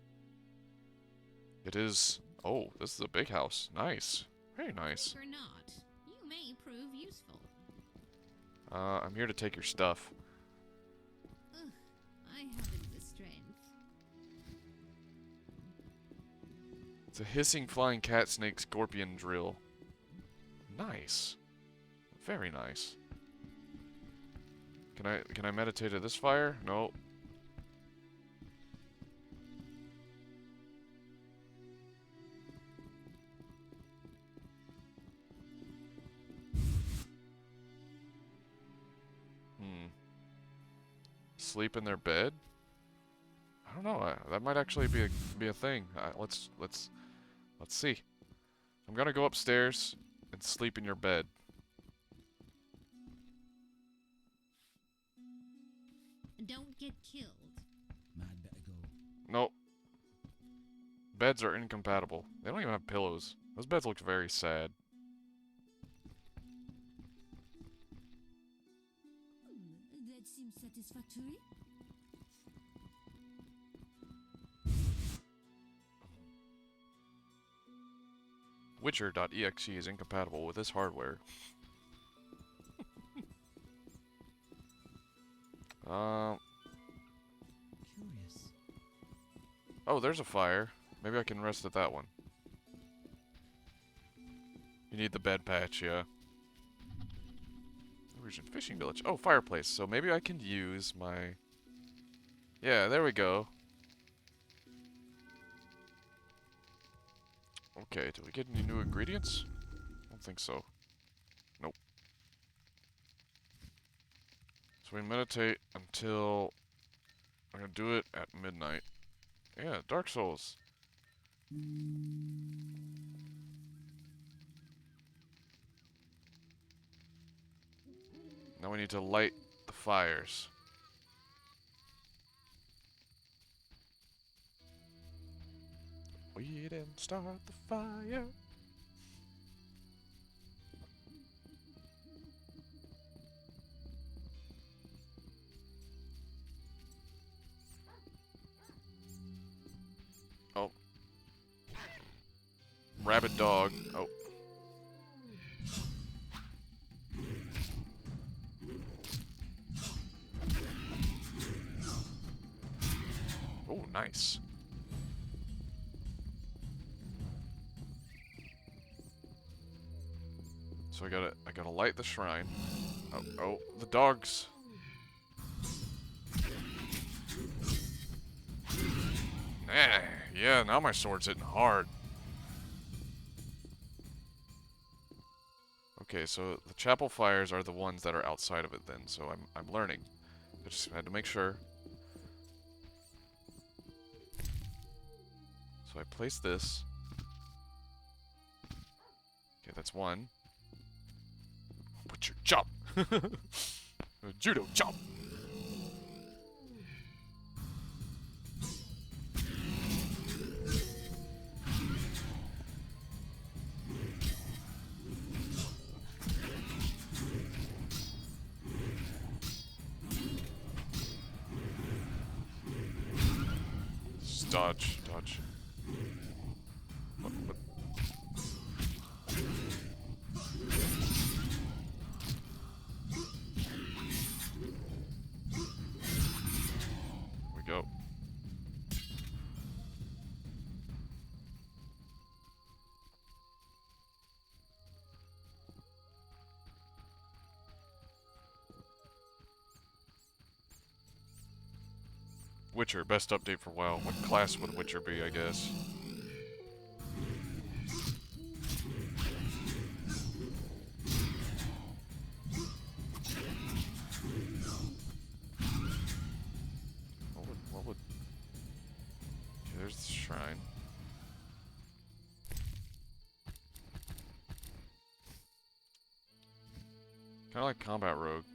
It is. Oh, this is a big house. Nice. Very nice.
Or not, you may prove useful.
I'm here to take your stuff.
Ugh, I haven't the strength.
It's a hissing flying cat snake scorpion drill. Nice. Very nice. Can I meditate at this fire? No. Sleep in their bed? I don't know. That might actually be a thing. Let's see. I'm gonna go upstairs and sleep in your bed.
Don't get killed.
Mad better go.
Nope. Beds are incompatible. They don't even have pillows. Those beds look very sad.
That seems satisfactory.
Witcher.exe is incompatible with this hardware.
Curious.
Oh, there's a fire. Maybe I can rest at that one. You need the bed patch, yeah. Norwegian fishing village. Oh, fireplace. So maybe I can use my... Yeah, there we go. Okay, do we get any new ingredients? I don't think so. Nope. So we meditate until... I'm gonna do it at midnight. Yeah, Dark Souls. Now we need to light the fires. We didn't start the fire. rabid dog. Oh. Oh, nice. So I gotta light the shrine. Oh, the dogs. Yeah, now my sword's hitting hard. Okay, so the chapel fires are the ones that are outside of it then, so I'm learning. I just had to make sure. So I place this. Okay, that's one. Put your jump! Judo jump! Dodge, dodge. What? We go. Witcher, best update for WoW. What class would Witcher be, I guess? What would... Okay, there's the shrine. Kinda like Combat Rogue.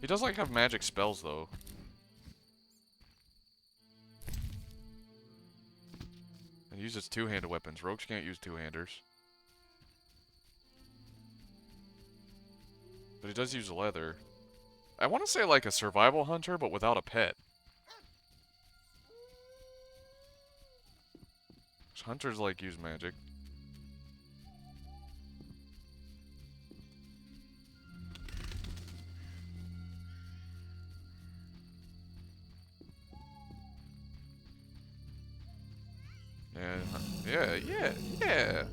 He does like have magic spells though. And uses two-handed weapons. Rogues can't use two-handers. But he does use leather. I want to say like a survival hunter, but without a pet. Hunters like use magic. Yeah.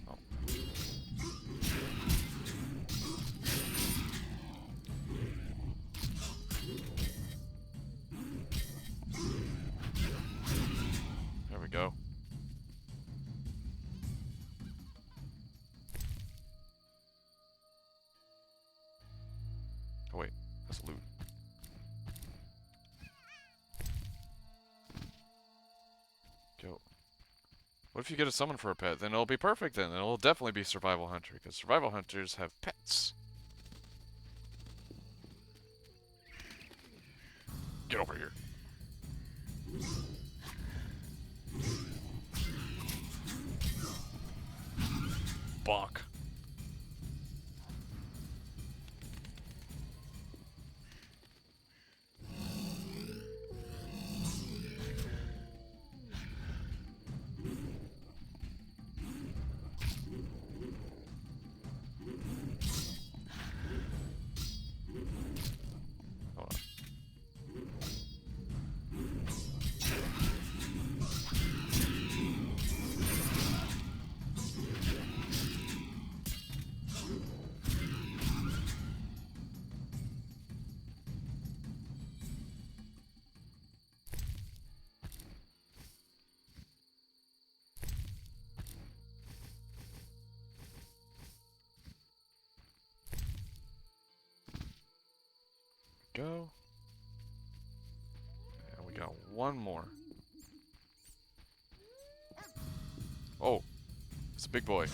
Oh. There we go. Oh wait, that's loot. What if you get a summon for a pet? Then it'll be perfect then. It'll definitely be Survival Hunter, because Survival Hunters have pets. Get over here. Bonk. Go. And we got one more. Oh, it's a big boy.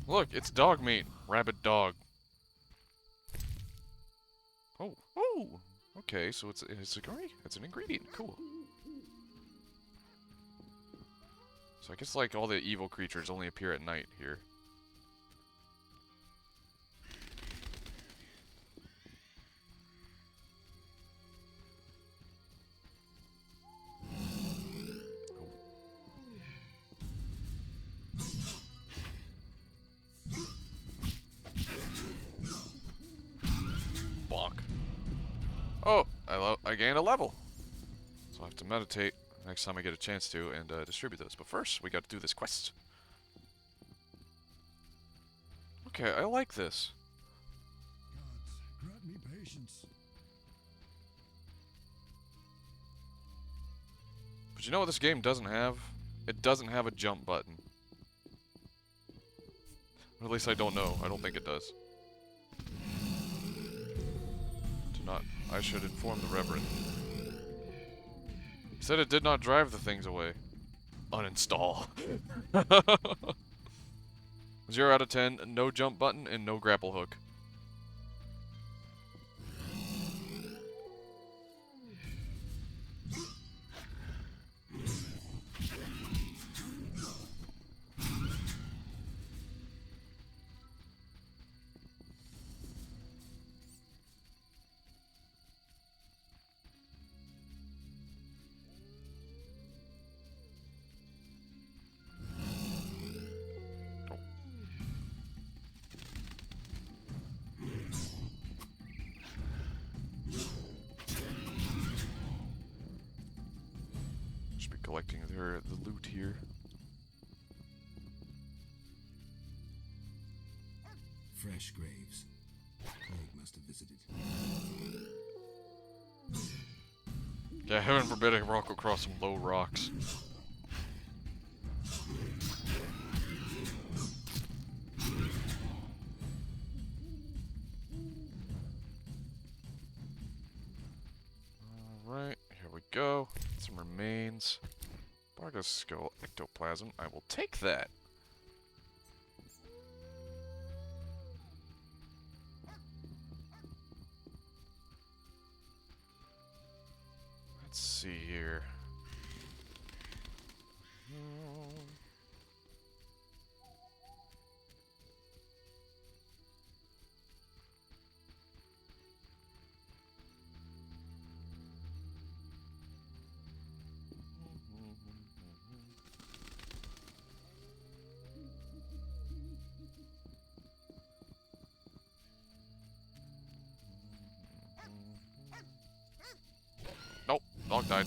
Look, it's dog meat. Rabid dog. Oh, Okay, so it's an ingredient. Cool. So I guess like all the evil creatures only appear at night here. Bonk. Oh, I gained a level. So I have to meditate next time I get a chance to and distribute those. But first, we got to do this quest. Okay, I like this.
Grant me patience.
But you know what this game doesn't have? It doesn't have a jump button. Or at least I don't know. I don't think it does. I should inform the Reverend. He said it did not drive the things away. Uninstall. 0 out of 10, no jump button, and no grapple hook. Collecting the loot here.
Fresh graves. Plague must have visited.
Yeah, heaven forbid I walk across some low rocks. Alright, here we go. Some remains. Bargus skull ectoplasm. I will take that. Let's see here. Nope, dog died.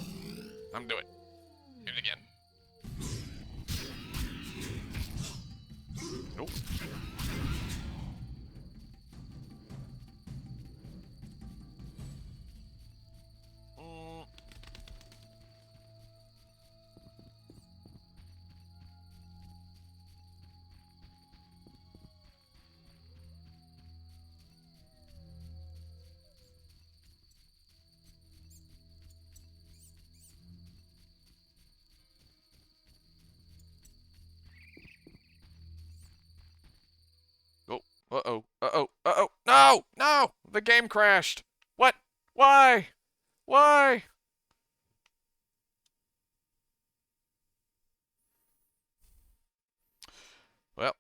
I'm doing it. Do it again. Nope. Uh-oh. Uh-oh. Uh-oh. No! No! The game crashed. What? Why? Why? Well.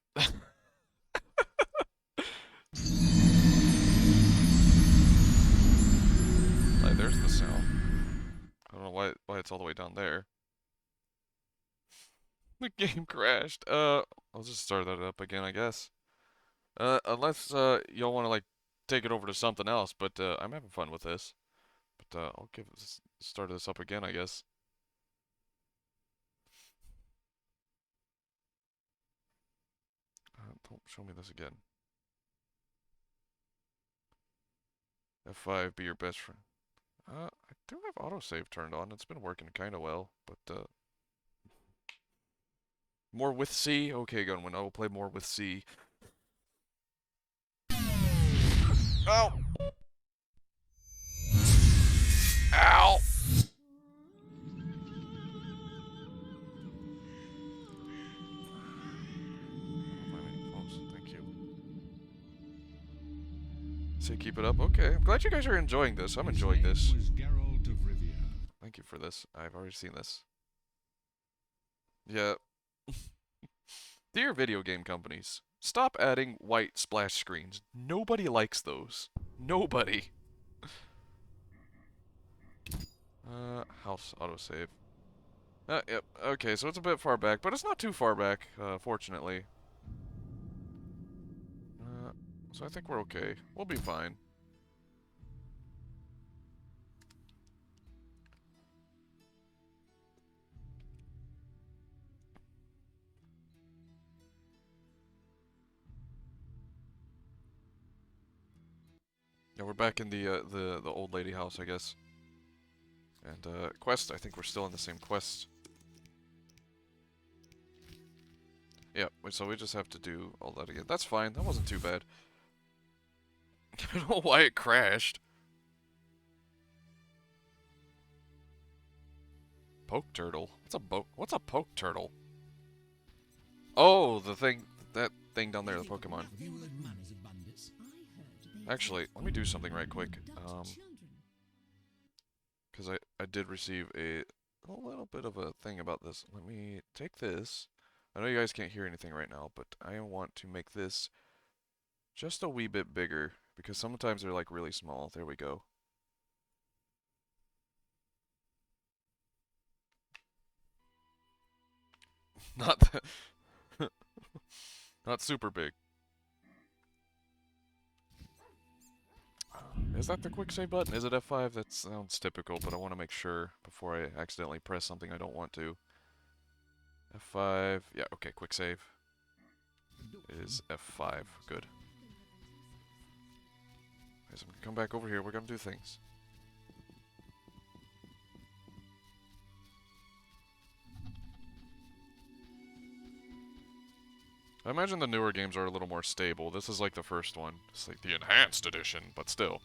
Like, there's the cell. I don't know why it's all the way down there. The game crashed. I'll just start that up again, I guess. Unless y'all want to like take it over to something else, but I'm having fun with this. But I'll start this up again, I guess. Don't show me this again. F5, be your best friend. I do have autosave turned on. It's been working kind of well, but more with C. Okay, Gunwin, I will play more with C. Oh! Ow! Thank you. Say keep keep it up. Okay, I'm glad you guys are enjoying this. I'm enjoying this.
Was Geralt of Rivia.
Thank you for this. I've already seen this. Yeah. Dear video game companies, stop adding white splash screens. Nobody likes those. Nobody. House autosave. Yep. Okay, so it's a bit far back, but it's not too far back, fortunately. So I think we're okay. We'll be fine. Yeah, we're back in the old lady house, I guess. And quest, I think we're still in the same quest. Yeah, so we just have to do all that again. That's fine. That wasn't too bad. I don't know why it crashed. Poke turtle. What's a poke turtle? Oh, that thing down there, the Pokemon. Actually, let me do something right quick. Because I did receive a little bit of a thing about this. Let me take this. I know you guys can't hear anything right now, but I want to make this just a wee bit bigger, because sometimes they're like really small. There we go. Not that not super big. Is that the quick save button? Is it F5? That sounds typical, but I want to make sure before I accidentally press something I don't want to. F5. Yeah, okay, quick save is F5. Good. Okay, so I'm gonna come back over here. We're gonna do things. I imagine the newer games are a little more stable. This is like the first one. It's like the enhanced edition, but still.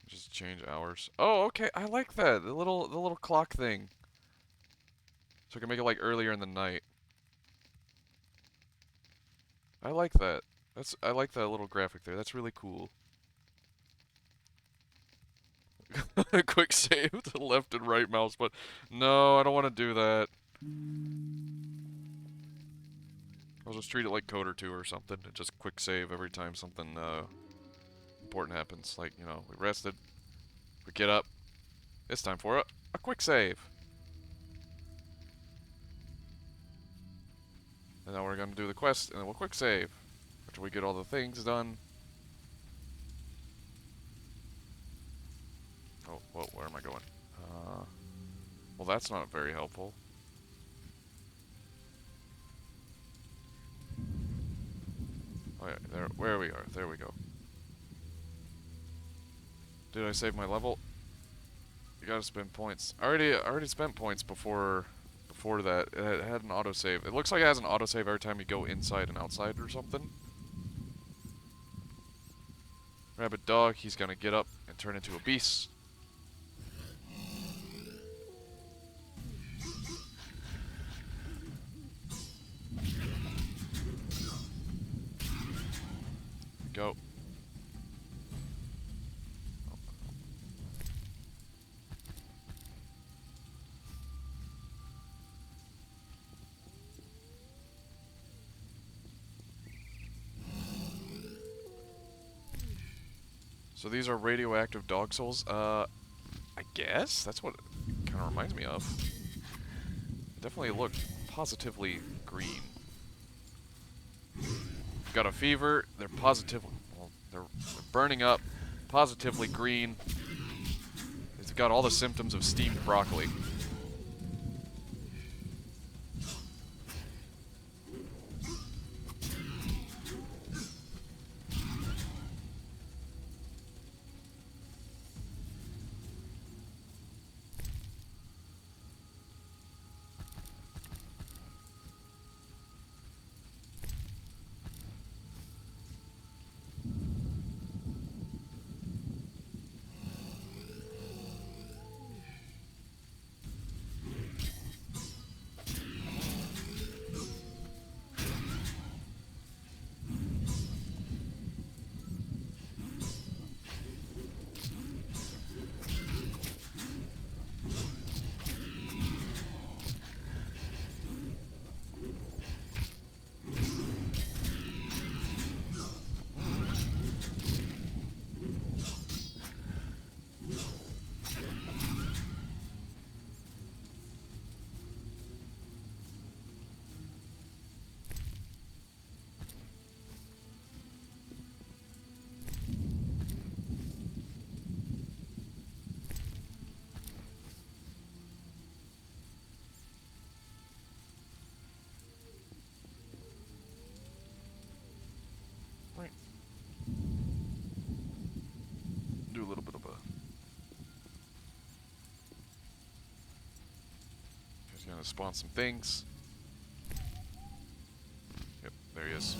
Just change hours. Oh, okay. I like that. The little clock thing. So I can make it like earlier in the night. I like that. I like that little graphic there. That's really cool. Quick save to left and right mouse, but no, I don't want to do that. I'll just treat it like Coder 2 or something and just quick save every time something important happens. Like, you know, we rested, we get up, it's time for a quick save. And now we're going to do the quest, and then we'll quick save after we get all the things done. Oh, whoa, where am I going? Well, that's not very helpful. Oh yeah, where we are. There we go. Did I save my level? You gotta spend points. I already spent points before that. It had an autosave. It looks like it has an autosave every time you go inside and outside or something. Rabbit dog, he's gonna get up and turn into a beast. Go. So these are radioactive dog souls. I guess that's what it kind of reminds me of. Definitely look positively green. Got a fever. They're positively, well, they're burning up. Positively green. They've got all the symptoms of steamed broccoli. He's gonna spawn some things. Yep, there he is.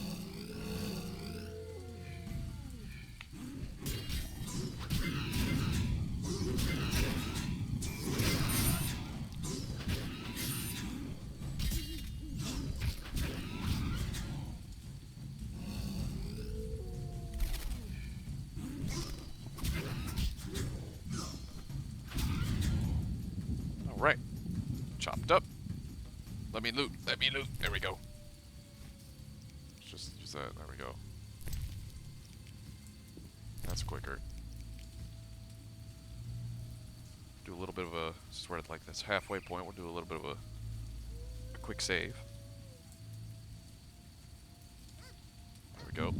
Alright. Chopped up. Let me loot. Let me loot. There we go. Let's just use that. There we go. That's quicker. Do a little bit of a, since we're at like this halfway point, we'll do a little bit of a quick save. There we go.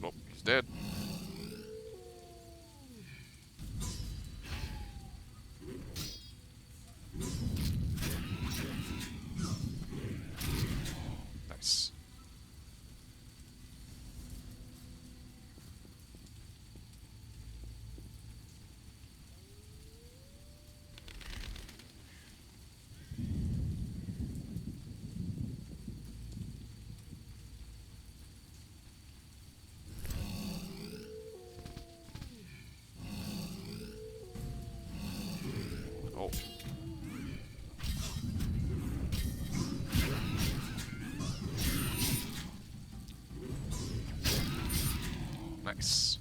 Oh, he's dead. Nice. Oh. Nice.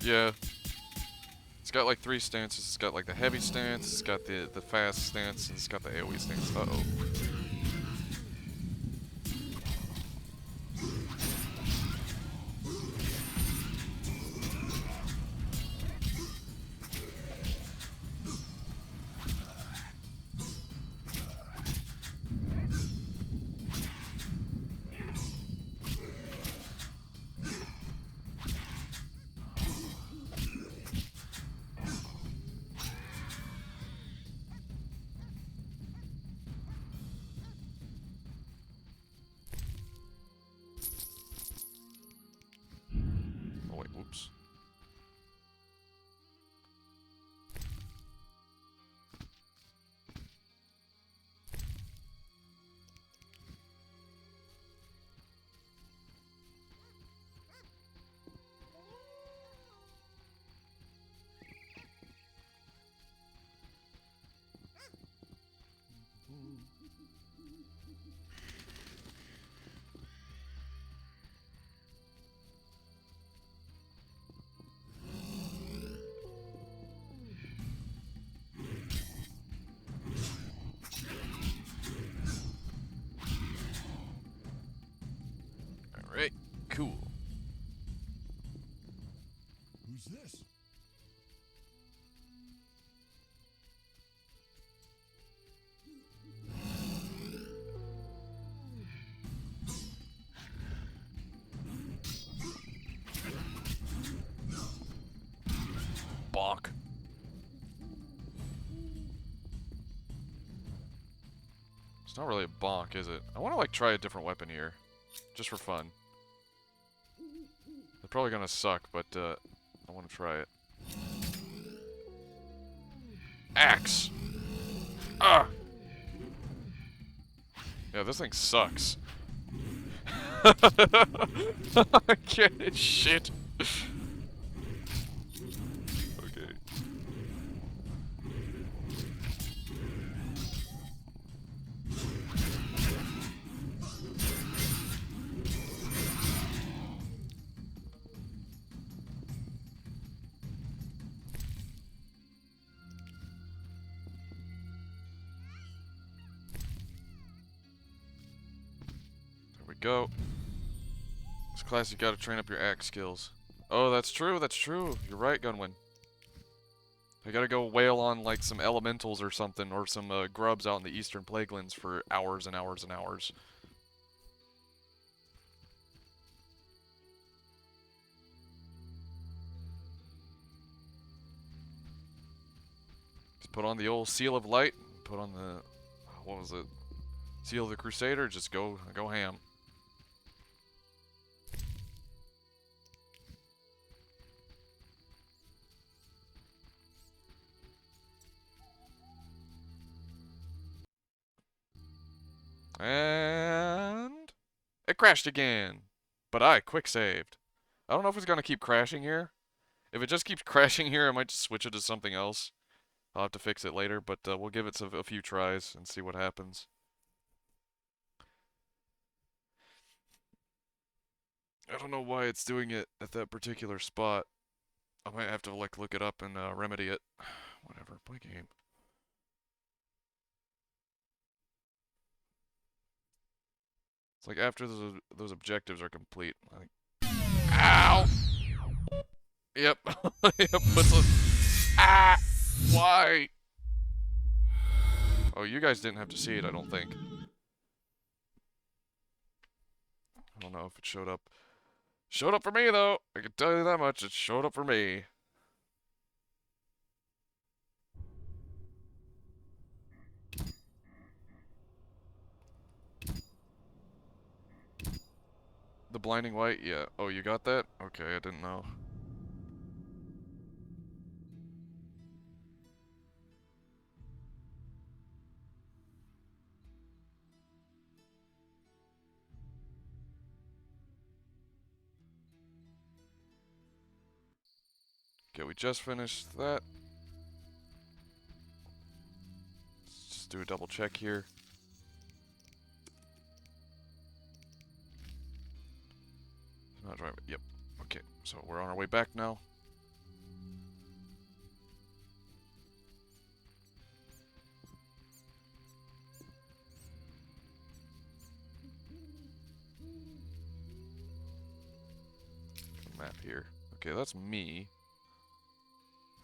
Yeah. It's got like 3 stances. It's got like the heavy stance, it's got the fast stance, and it's got the AoE stance. Uh-oh. Oh wait, whoops. Alright, cool.
Who's this?
Bonk. It's not really a bonk, is it? I want to like try a different weapon here. Just for fun. They're probably gonna suck, but I want to try it. Axe! Ah! Yeah, this thing sucks. I can't shit. Okay. Go. This class, you gotta train up your axe skills. Oh, that's true, that's true. You're right, Gunwin. I gotta go whale on like some elementals or something, or some grubs out in the eastern plaguelands for hours and hours and hours. Just put on the old Seal of Light, put on the, what was it? Seal of the Crusader, just go ham. And it crashed again. But I quick saved. I don't know if it's gonna keep crashing here. If it just keeps crashing here, I might just switch it to something else. I'll have to fix it later, but we'll give it a few tries and see what happens. I don't know why it's doing it at that particular spot. I might have to like look it up and remedy it. Whatever, play game. It's like after those objectives are complete. Like, ow! Yep. Yep. Ah! Why? Oh, you guys didn't have to see it, I don't think. I don't know if it showed up. Showed up for me, though. I can tell you that much. It showed up for me. The blinding white? Yeah. Oh, you got that? Okay, I didn't know. Okay, we just finished that. Let's just do a double check here. Not driving. Yep. Okay, so we're on our way back now. Map here. Okay, that's me.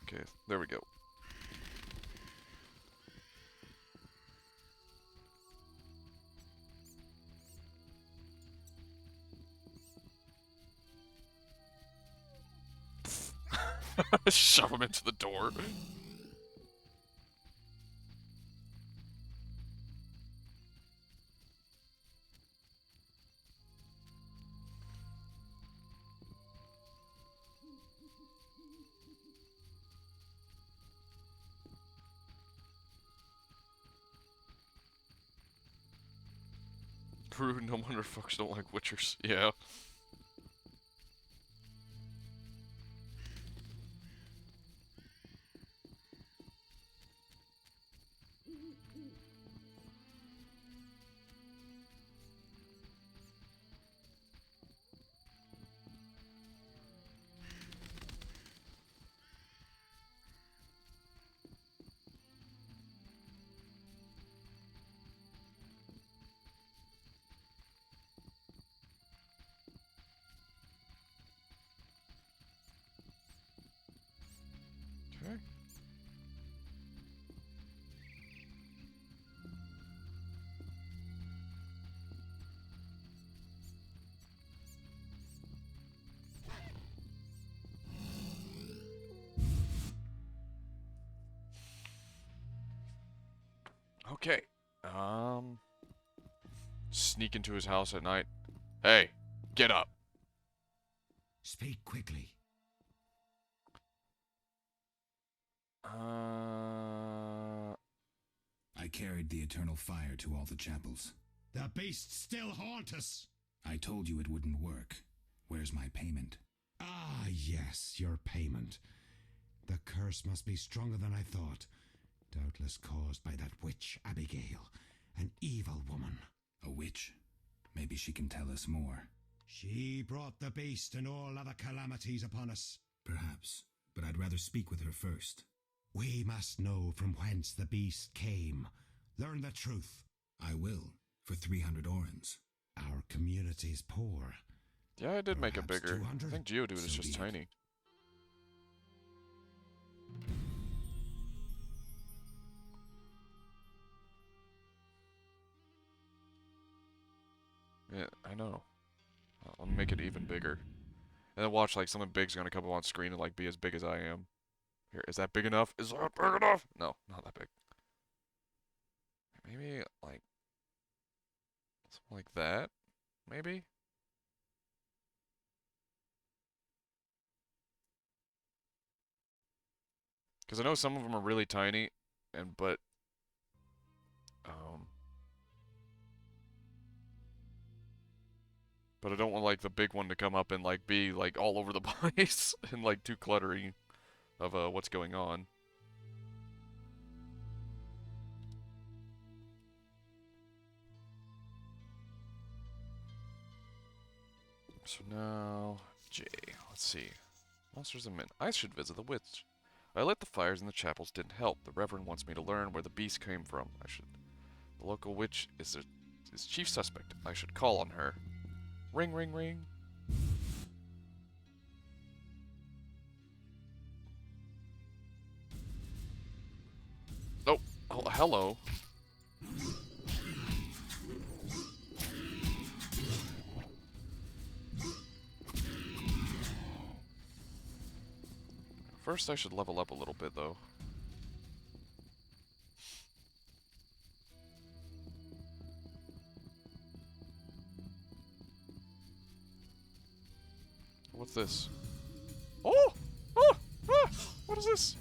Okay, there we go. Shove him into the door. Rude, no wonder folks don't like Witchers. Yeah. Okay. Okay. Sneak into his house at night. Hey, get up.
Speak quickly.
I carried the eternal fire to all the chapels.
The beasts still haunt us.
I told you it wouldn't work. Where's my payment?
Ah, yes, your payment. The curse must be stronger than I thought. Doubtless caused by that witch, Abigail. An evil woman.
A witch? Maybe she can tell us more.
She brought the beast and all other calamities upon us.
Perhaps, but I'd rather speak with her first.
We must know from whence the beast came. Learn the truth.
I will, for 300 orens.
Our community's poor.
Yeah, I did make it
Perhaps
bigger.
200?
I think Geodude is
So
just
be it.
tiny. Yeah, I know. I'll make it even bigger. And then watch, like, something big's gonna come up on screen and, like, be as big as I am. Here, is that big enough? Is that big enough? No, not that big. Maybe, like, something like that? Maybe? Because I know some of them are really tiny, but I don't want, like, the big one to come up and, like, be, like, all over the place and, like, too cluttery of what's going on. So now, J. Let's see. Monsters and men. I should visit the witch. I lit the fires in the chapels didn't help. The Reverend wants me to learn where the beast came from. The local witch is chief suspect. I should call on her. Ring, ring, ring. Oh, hello. First, I should level up a little bit, though. What's this? Oh! Oh! Ah! What is this?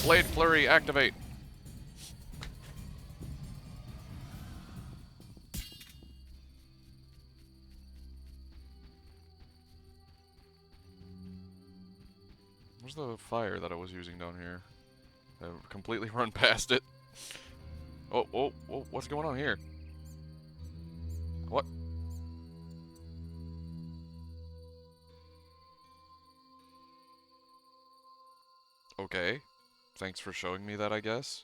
Blade Flurry, activate. Where's the fire that I was using down here? I've completely run past it. Oh, oh, oh, what's going on here? What? Okay. Thanks for showing me that, I guess.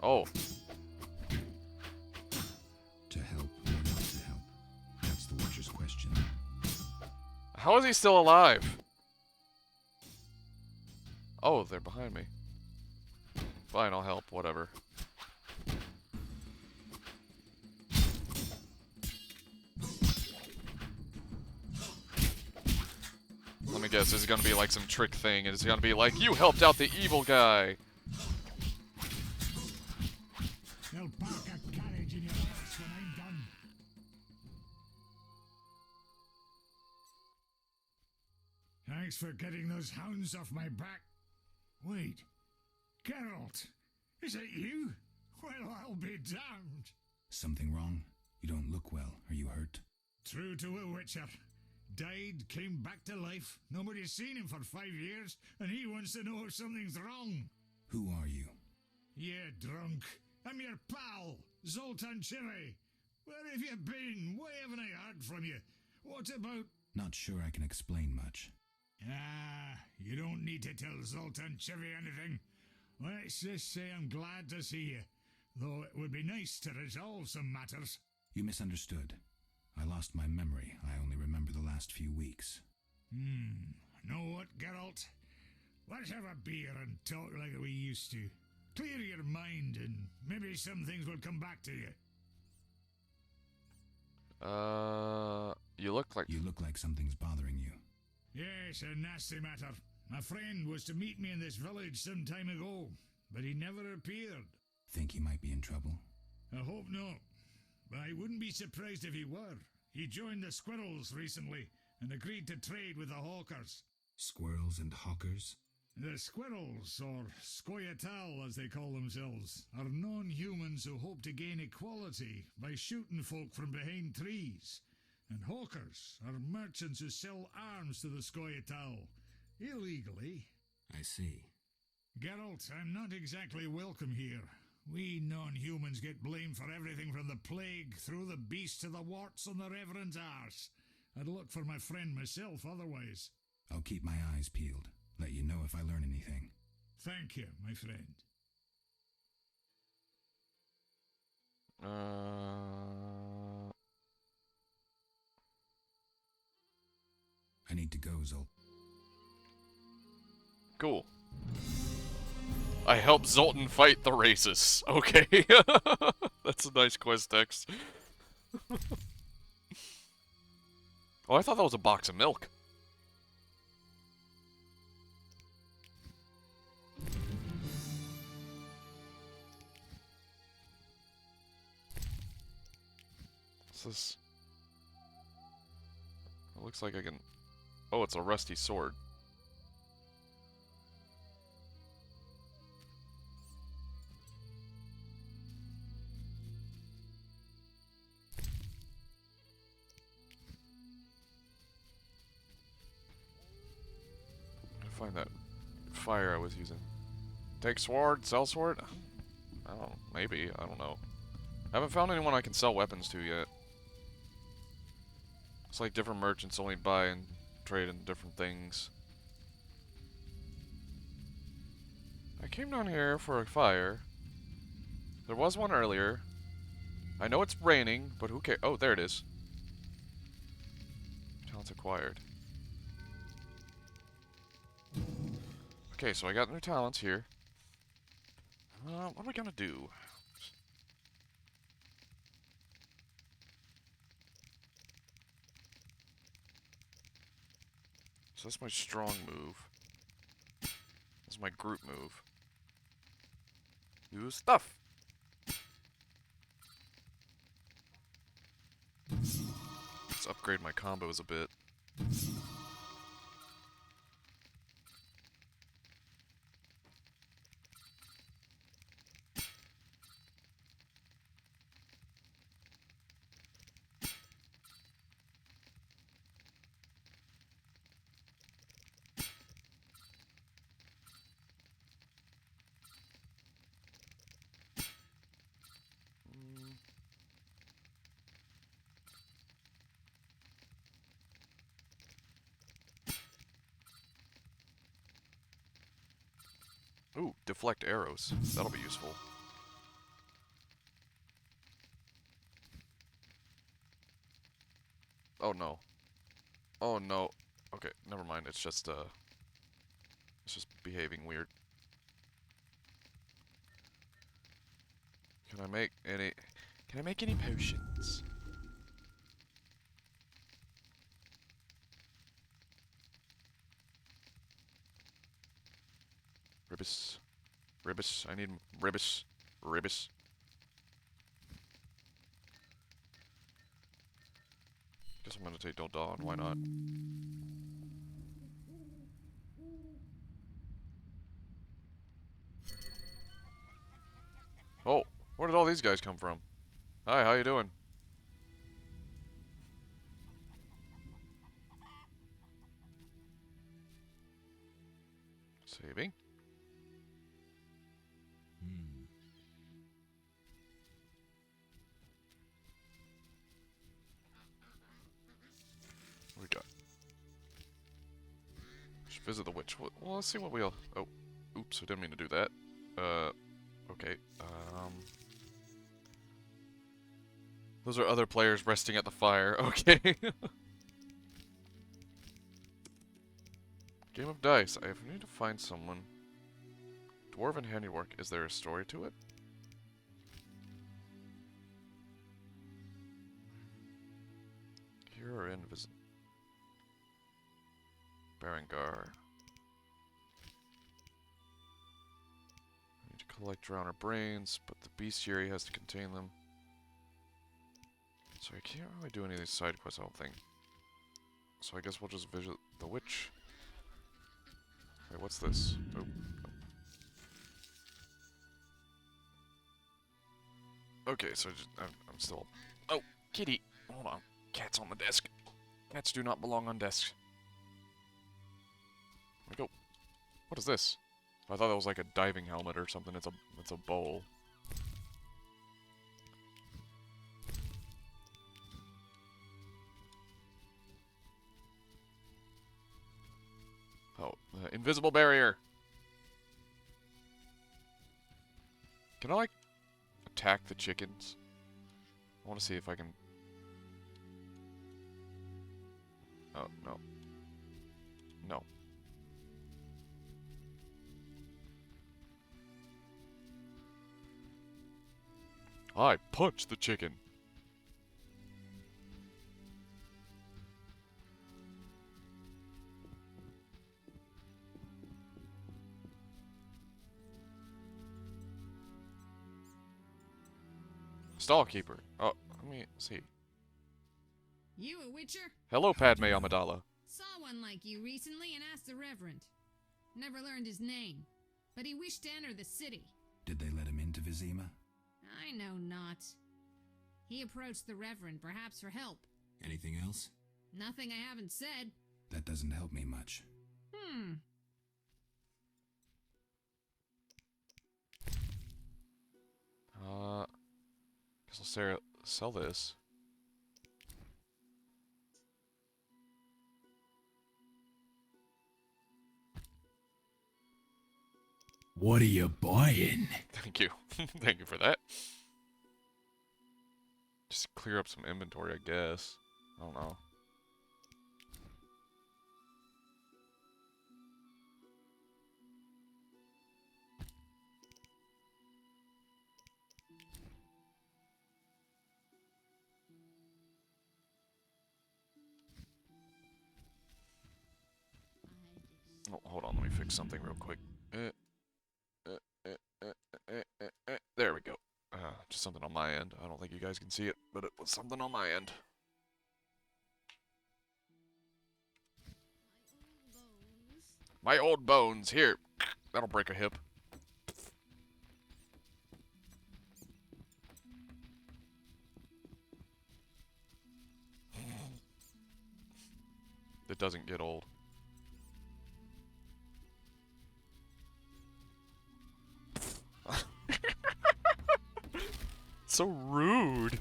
Oh.
To help or not to help? That's the Watcher's question.
How is he still alive? Oh, they're behind me. Fine, I'll help, whatever. Let me guess, this is gonna be like some trick thing, and it's gonna be like, you helped out the evil guy!
They'll park a carriage in your house when I'm done. Thanks for getting those hounds off my back. Wait, Geralt, is it you? Well, I'll be damned.
Something wrong? You don't look well. Are you hurt?
True to a witcher. Died, came back to life. Nobody's seen him for 5 years, and he wants to know if something's wrong.
Who are you?
Yeah, drunk. I'm your pal, Zoltan Chivy. Where have you been? Why haven't I heard from you? What about...
Not sure I can explain much.
Ah, you don't need to tell Zoltan Chivy anything. Let's just say I'm glad to see you, though it would be nice to resolve some matters.
You misunderstood. I lost my memory. I only remember the last few weeks.
Know what, Geralt? Let's have a beer and talk like we used to. Clear your mind and maybe some things will come back to you.
You look like...
You look like something's bothering you.
Yes, a nasty matter. My friend was to meet me in this village some time ago, but he never appeared.
Think he might be in trouble?
I hope not. But I wouldn't be surprised if he were. He joined the Squirrels recently and agreed to trade with the Hawkers.
Squirrels and hawkers?
The Squirrels, or Scoia'tael as they call themselves, are non-humans who hope to gain equality by shooting folk from behind trees. And Hawkers are merchants who sell arms to the Scoia'tael, illegally.
I see.
Geralt, I'm not exactly welcome here. We non-humans get blamed for everything from the plague through the beast to the warts on the Reverend's arse. I'd look for my friend myself otherwise.
I'll keep my eyes peeled. Let you know if I learn anything.
Thank you, my friend.
I need to go, Zol.
Cool. I help Zoltan fight the racists. Okay. That's a nice quest text. Oh, I thought that was a box of milk. What's this? It looks like I can... Oh, it's a rusty sword. Find that fire I was using. Take sword, sell sword? I don't know, maybe, I don't know. I haven't found anyone I can sell weapons to yet. It's like different merchants only buy and trade in different things. I came down here for a fire. There was one earlier. I know it's raining, but who cares? Oh, there it is. Talents acquired. Okay, so I got new talents here. What am I gonna do? So that's my strong move. That's my group move. Use stuff. Let's upgrade my combos a bit. Ooh, deflect arrows. That'll be useful. Oh no. Oh no. Okay, never mind. It's just behaving weird. Can I make any potions? Ribbis. Ribbis. I need ribbis. Ribbis. Guess I'm gonna take Don't Dawn. Why not? Oh, where did all these guys come from? Hi, how you doing? Saving. What we got? Should visit the witch. Well, let's see what we'll... Oh, oops, I didn't mean to do that. Okay, Those are other players resting at the fire. Okay. Game of Dice. I need to find someone. Dwarven handiwork. Is there a story to it? Here or invisible. Berengar. I need to collect drowner brains, but the bestiary has to contain them. So I can't really do any of these side quests, I don't think. So I guess we'll just visit the witch. Wait, what's this? Oh. Okay, so I'm still... Oh, kitty! Hold on. Cat's on the desk. Cats do not belong on desks. Let me go. What is this? I thought that was like a diving helmet or something. It's a bowl. Oh, invisible barrier. Can I like attack the chickens? I want to see if I can. Oh, no. No. I punched the chicken. Stallkeeper. Oh, let me see.
You a witcher?
Hello, Padme Amidala.
Saw one like you recently and asked the Reverend. Never learned his name, but he wished to enter the city.
Did they let him into Vizima?
I know not. He approached the Reverend, perhaps for help.
Anything else?
Nothing I haven't said.
That doesn't help me much.
Guess I'll sell this.
What are you buying?
Thank you. Thank you for that. Just clear up some inventory, I guess. I don't know. Oh, hold on, let me fix something real quick. There we go. Just something on my end. I don't think you guys can see it, but it was something on my end. My old bones. Here. That'll break a hip. It doesn't get old. So rude.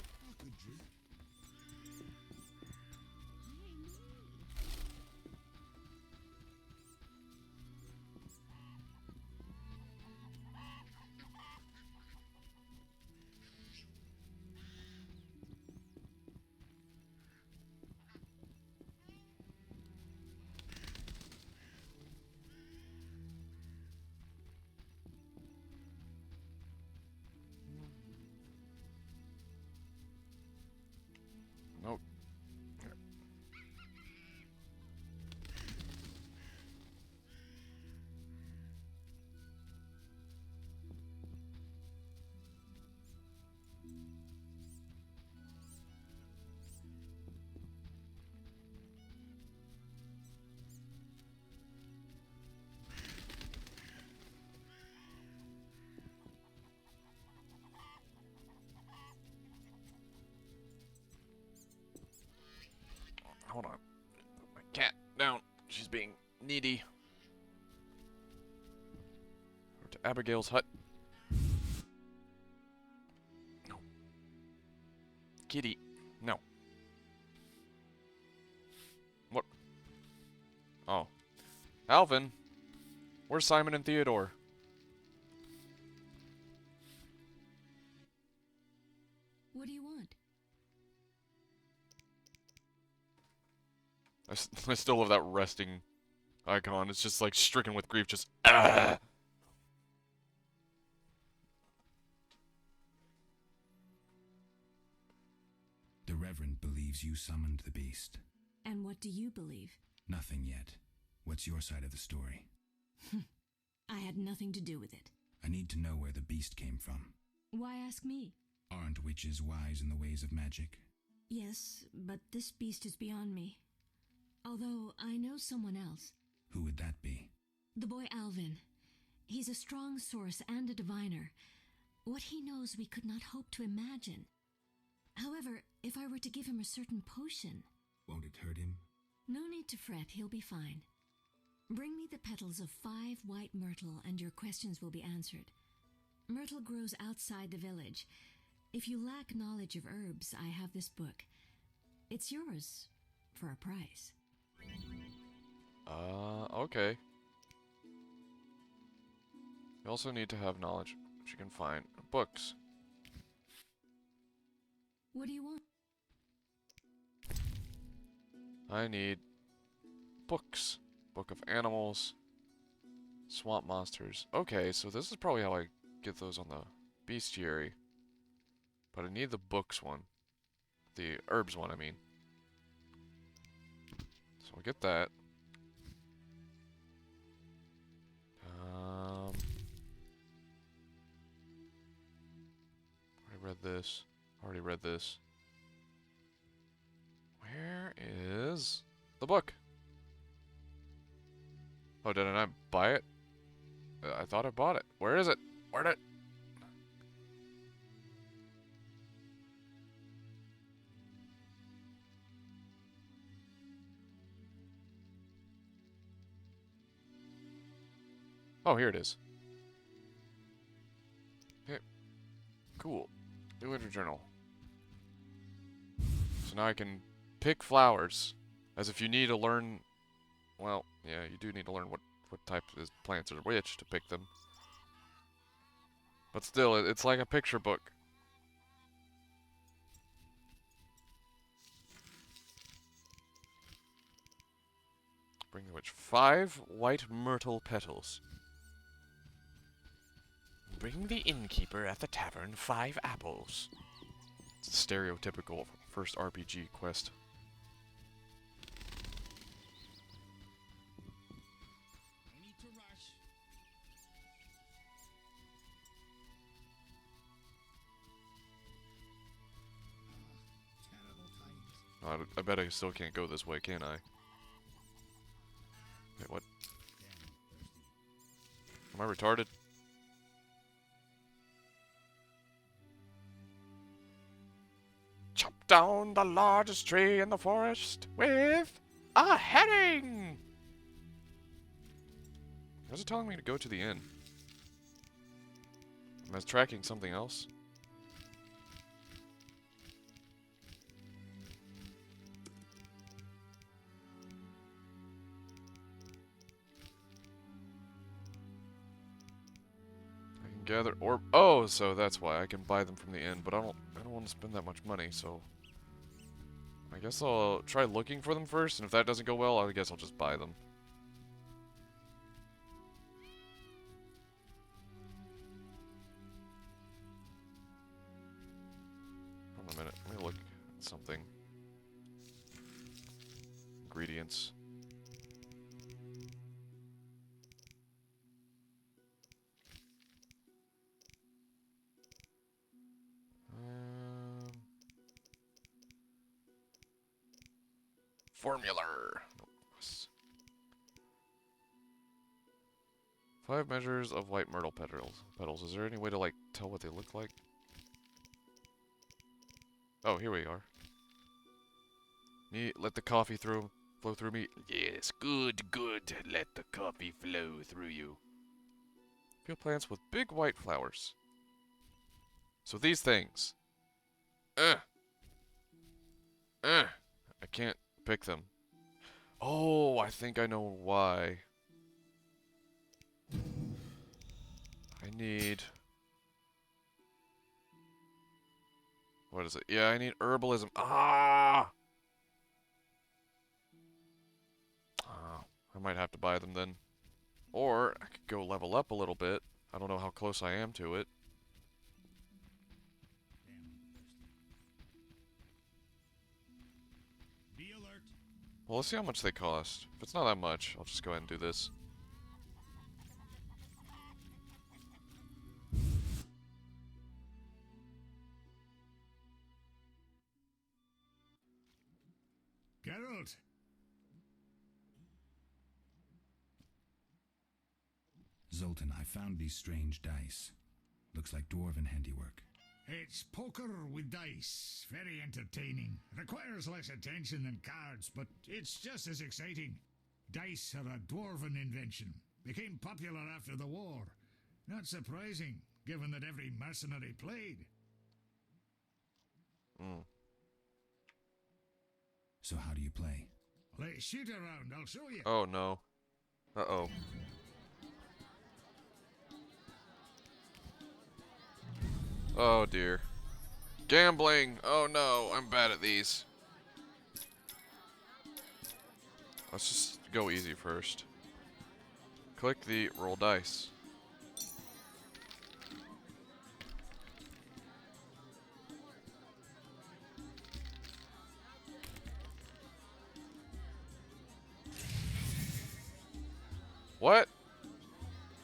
Nope. Hold on. Put my cat down. She's being needy. Over to Abigail's hut. No. Kitty. No. What? Oh. Alvin. Where's Simon and Theodore?
What do you want?
I still love that resting icon. It's just like stricken with grief, just ah.
The Reverend believes you summoned the beast.
And what do you believe?
Nothing yet. What's your side of the story?
I had nothing to do with it.
I need to know where the beast came from.
Why ask me?
Aren't witches wise in the ways of magic?
Yes, but this beast is beyond me. Although I know someone else.
Who would that be?
The boy Alvin. He's a strong source and a diviner. What he knows we could not hope to imagine. However, if I were to give him a certain potion...
Won't it hurt him?
No need to fret, he'll be fine. Bring me the petals of 5 white myrtle and your questions will be answered. Myrtle grows outside the village. If you lack knowledge of herbs, I have this book. It's yours for a price.
Okay. You also need to have knowledge, which you can find. Books.
What do you want?
I need books. Book of Animals. Swamp Monsters. Okay, so this is probably how I get those on the bestiary. But I need the books one. The herbs one, I mean. So I'll get that. I read this. Already read this. Where is the book? Oh, did I not buy it? I thought I bought it. Where is it? Where did it? Oh, here it is. Okay. Cool. New Winter Journal. So now I can pick flowers. As if you need to learn... Well, yeah, you do need to learn what type of plants are which to pick them. But still, it's like a picture book. Bring the witch 5 white myrtle petals. Bring the innkeeper at the tavern 5 apples. It's the stereotypical first RPG quest.
No need to rush. Terrible times.
I bet I still can't go this way, can I? Wait, what? Am I retarded? Chop down the largest tree in the forest with a herring! How's it telling me to go to the inn? Am I tracking something else? I can gather orb. Oh, so that's why I can buy them from the inn, but I don't want to spend that much money, so I guess I'll try looking for them first, and if that doesn't go well, I guess I'll just buy them. Hold on a minute, let me look at something. Ingredients. Formula. 5 measures of white myrtle petals. Is there any way to, like, tell what they look like? Oh, here we are. Let the coffee flow through me. Yes, good. Let the coffee flow through you. Feel plants with big white flowers. So these things. I can't pick them. Oh, I think I know why. I need... What is it? Yeah, I need herbalism. Ah! I might have to buy them then. Or I could go level up a little bit. I don't know how close I am to it.
Be alert.
Well, let's see how much they cost. If it's not that much, I'll just go ahead and do this.
Geralt.
Zoltan, I found these strange dice. Looks like dwarven handiwork.
It's poker with dice. Very entertaining. Requires less attention than cards, but it's just as exciting. Dice are a dwarven invention. Became popular after the war. Not surprising, given that every mercenary played.
So how do you play?
Let's shoot around, I'll show you.
Oh no. Uh-oh. Oh dear. Gambling! Oh no, I'm bad at these. Let's just go easy first. Click the roll dice. What?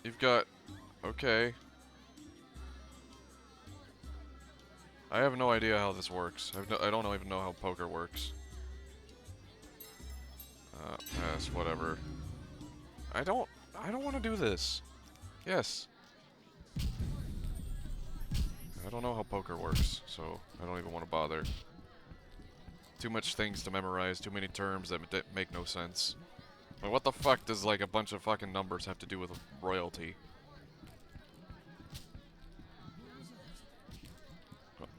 You've got... Okay. I have no idea how this works. I don't even know how poker works. Pass, whatever. I don't want to do this. Yes. I don't know how poker works, so I don't even want to bother. Too much things to memorize, too many terms that make no sense. Like, what the fuck does, like, a bunch of fucking numbers have to do with royalty?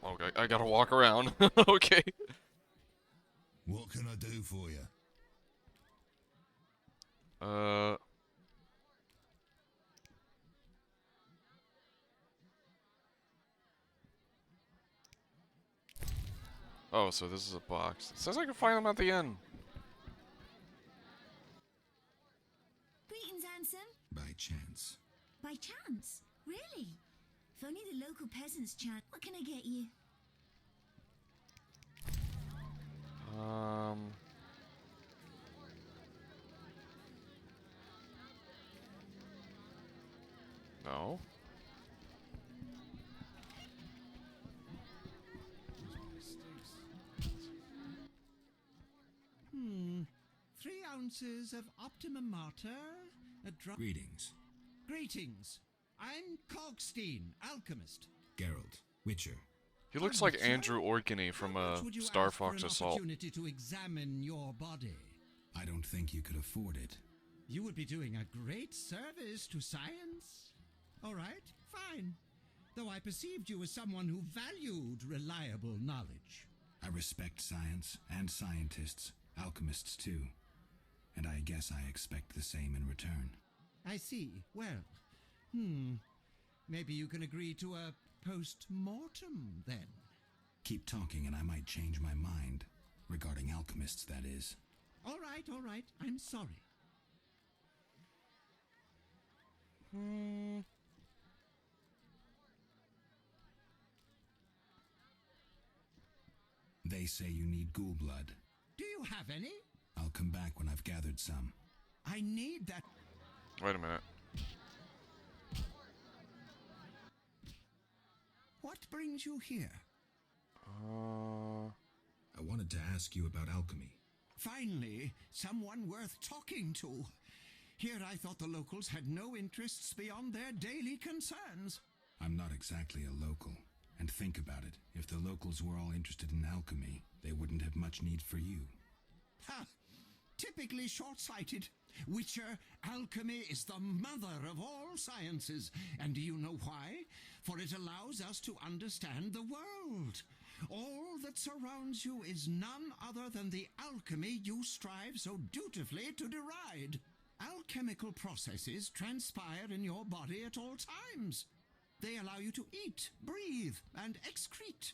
Okay, I gotta walk around. Okay.
What can I do for you?
Oh, so this is a box. It says I can find them at the end.
Greetings, handsome.
By chance.
By chance? Really? If only the local peasants chant. What can I get you?
No.
Hmm. 3 ounces of Optimum Mater, a drop.
Greetings.
Greetings. I'm Cogstein, alchemist.
Geralt, Witcher.
He looks like Andrew Orkney from
Would you
Star
ask for
Fox
an
Assault.
opportunity to examine your body?
I don't think you could afford it.
You would be doing a great service to science. All right, fine. Though I perceived you as someone who valued reliable knowledge.
I respect science and scientists, alchemists too. And I guess I expect the same in return.
I see. Well, maybe you can agree to a post-mortem then.
Keep talking and I might change my mind. Regarding alchemists, that is.
All right. I'm sorry.
They say you need ghoul blood.
Do you have any?
I'll come back when I've gathered some.
I need that.
Wait a minute.
What brings you here?
I wanted to ask you about alchemy.
Finally, someone worth talking to. Here I thought the locals had no interests beyond their daily concerns.
I'm not exactly a local. And think about it. If the locals were all interested in alchemy, they wouldn't have much need for you.
Ha! Typically short-sighted. Witcher, alchemy is the mother of all sciences. And do you know why? For it allows us to understand the world. All that surrounds you is none other than the alchemy you strive so dutifully to deride. Alchemical processes transpire in your body at all times. They allow you to eat, breathe, and excrete.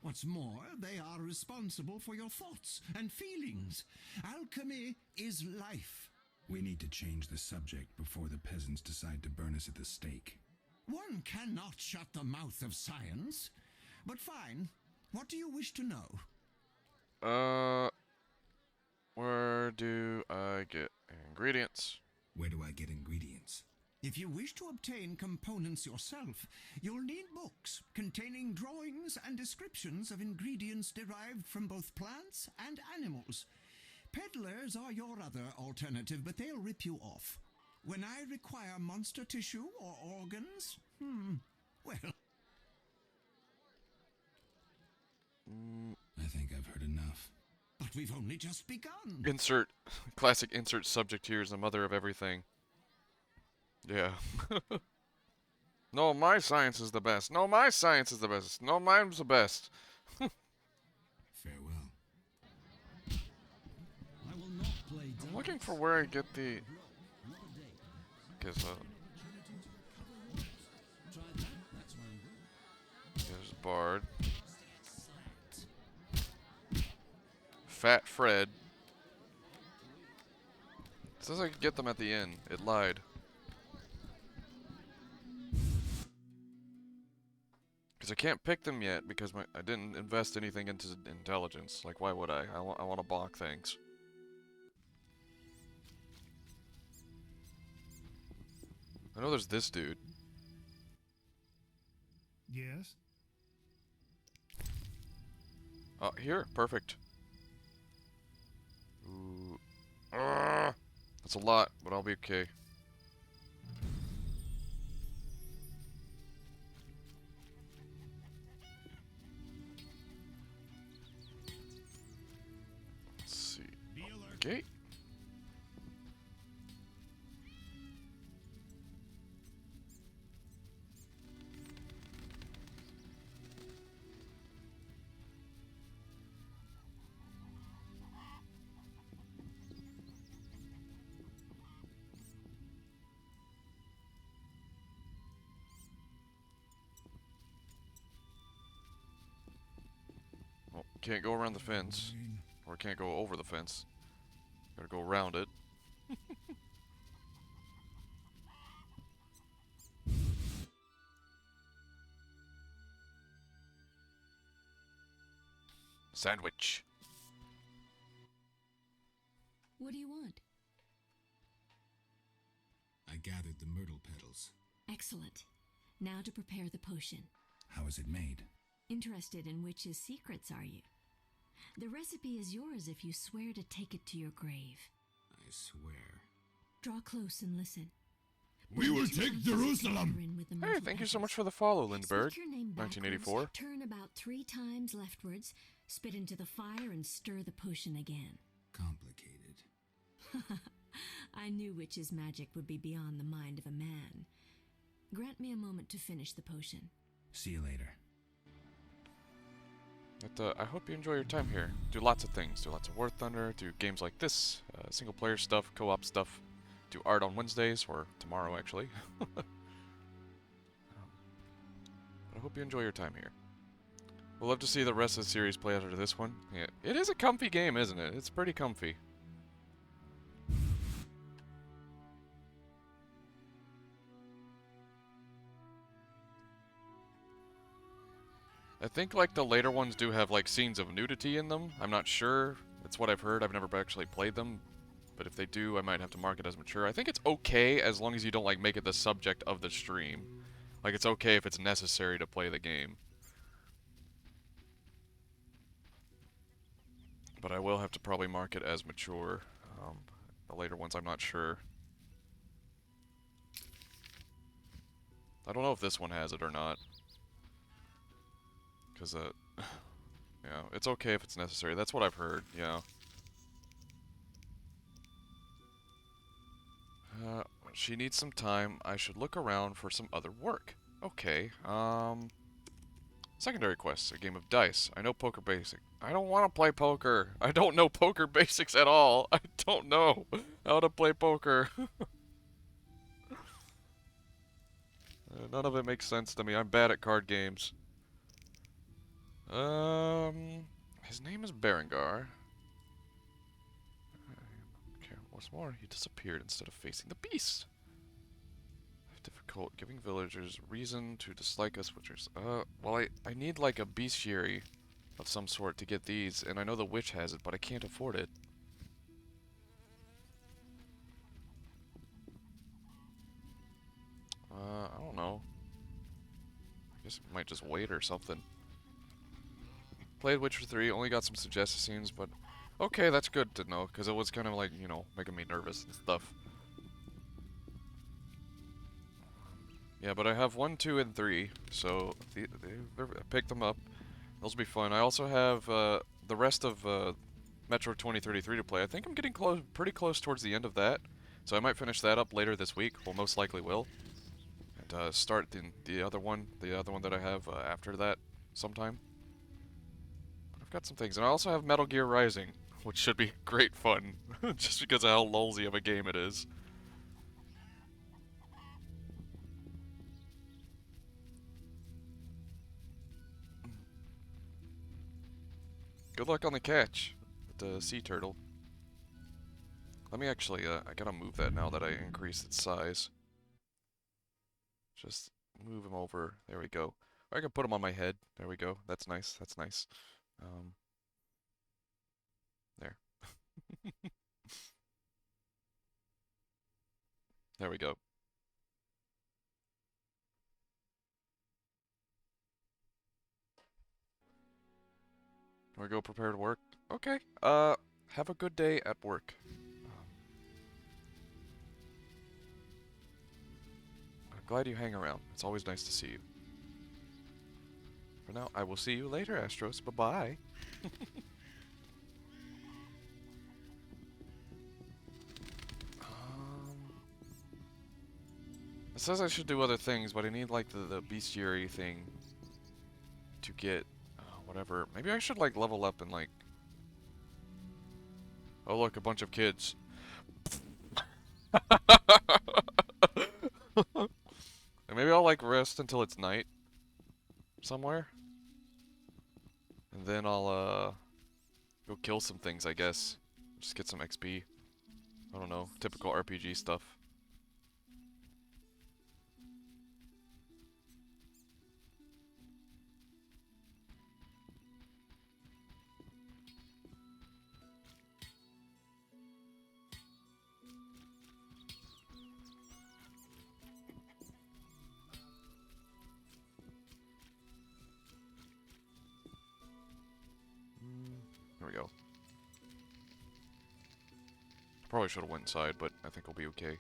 What's more, they are responsible for your thoughts and feelings. Alchemy is life.
We need to change the subject before the peasants decide to burn us at the stake.
One cannot shut the mouth of science. But fine. What do you wish to know?
Where do I get ingredients?
Where do I get ingredients?
If you wish to obtain components yourself, you'll need books containing drawings and descriptions of ingredients derived from both plants and animals. Peddlers are your other alternative, but they'll rip you off. When I require monster tissue or organs, well...
I think I've heard enough.
But we've only just begun.
Classic insert subject here is the mother of everything. Yeah. No, my science is the best. No, my science is the best. No, mine's the best.
Farewell.
I will not play
I'm looking for where I get the... Guess, there's Bard. Fat Fred. It says I can get them at the end. It lied. Because I can't pick them yet because I didn't invest anything into intelligence. Like, why would I? I want to balk things. I know there's this dude.
Yes?
Oh, here. Perfect. Ooh. That's a lot, but I'll be okay. Let's see. Okay. Well, can't go around the fence. Or can't go over the fence. Gotta go around it. Sandwich.
What do you want?
I gathered the myrtle petals.
Excellent. Now to prepare the potion.
How is it made?
Interested in witches' secrets, are you? The recipe is yours if you swear to take it to your grave.
I swear.
Draw close and listen.
We will take Jerusalem!
Hey, thank you so much for the follow, Lindbergh.
Speak your name
1984.
backwards, turn about 3 times leftwards, spit into the fire, and stir the potion again.
Complicated.
I knew witches' magic would be beyond the mind of a man. Grant me a moment to finish the potion.
See you later.
But, I hope you enjoy your time here. Do lots of things. Do lots of War Thunder, do games like this, single-player stuff, co-op stuff. Do art on Wednesdays, or tomorrow, actually. But I hope you enjoy your time here. We'll love to see the rest of the series play after this one. Yeah, it is a comfy game, isn't it? It's pretty comfy. I think like the later ones do have like scenes of nudity in them. I'm not sure. That's what I've heard. I've never actually played them. But if they do, I might have to mark it as mature. I think it's okay as long as you don't like make it the subject of the stream. Like it's okay if it's necessary to play the game. But I will have to probably mark it as mature. The later ones I'm not sure. I don't know if this one has it or not. Because, yeah, it's okay if it's necessary. That's what I've heard, yeah. She needs some time. I should look around for some other work. Okay, secondary quests, a game of dice. I know poker basic. I don't want to play poker. I don't know poker basics at all. I don't know how to play poker. None of it makes sense to me. I'm bad at card games. His name is Berengar. Okay, what's more, he disappeared instead of facing the beast. Difficult giving villagers reason to dislike us witchers. Well, I need like a bestiary of some sort to get these, and I know the witch has it, but I can't afford it. I don't know. I guess I might just wait or something. Played Witcher 3, only got some suggested scenes, but okay, that's good to know, because it was kind of like, you know, making me nervous and stuff. Yeah, but I have 1, 2, and 3, so I picked them up. Those will be fun. I also have the rest of Metro 2033 to play. I think I'm getting pretty close towards the end of that, so I might finish that up later this week. Well, most likely will. And start the other one that I have after that sometime. I've got some things, and I also have Metal Gear Rising, which should be great fun, just because of how lulzy of a game it is. Good luck on the catch with the sea turtle. Let me actually, I gotta move that now that I increased its size. Just move him over. There we go. Or I can put him on my head. There we go. That's nice. That's nice. There. There we go. Do I go prepare to work? Okay. Have a good day at work. I'm glad you hang around. It's always nice to see you. For now, I will see you later, Astros. Bye-bye. It says I should do other things, but I need, like, the bestiary thing to get, whatever. Maybe I should, like, level up and, like... Oh, look, a bunch of kids. And maybe I'll, like, rest until it's night somewhere. And then I'll, go kill some things, I guess. Just get some XP. I don't know, typical RPG stuff. There we go. Probably should have went inside, but I think we'll be okay.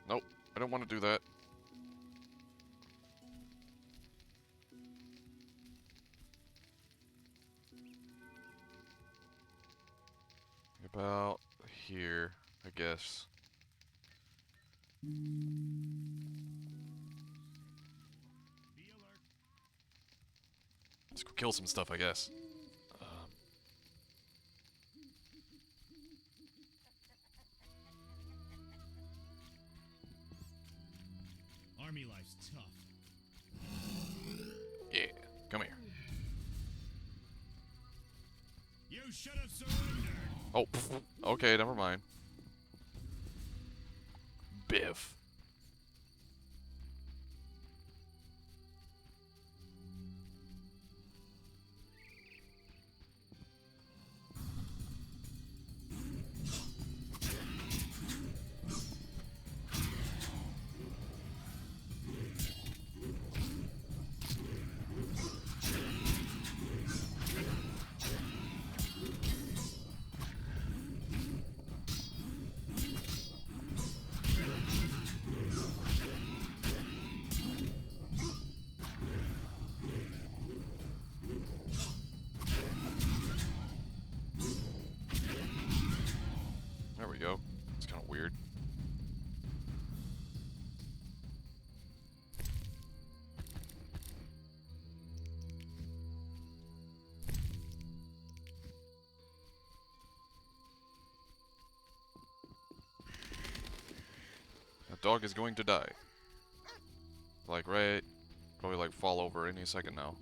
Nope, I don't want to do that. About here, I guess. Let's go kill some stuff, I guess.
Army life's tough.
Yeah, come here.
You should have surrendered.
Oh, pff, okay, never mind. Biff. There we go. It's kind of weird. That dog is going to die. Like, right... Probably, like, fall over any second now.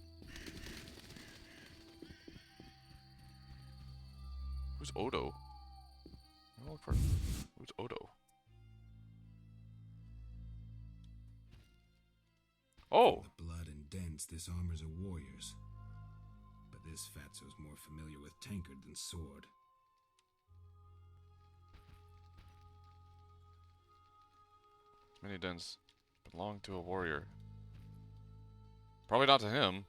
Who's Odo? I don't look for... Who's Odo? Oh!
The blood and dents, this armor's a warrior's. But this fatso's more familiar with tankard than sword.
Many dens belong to a warrior. Probably not to him.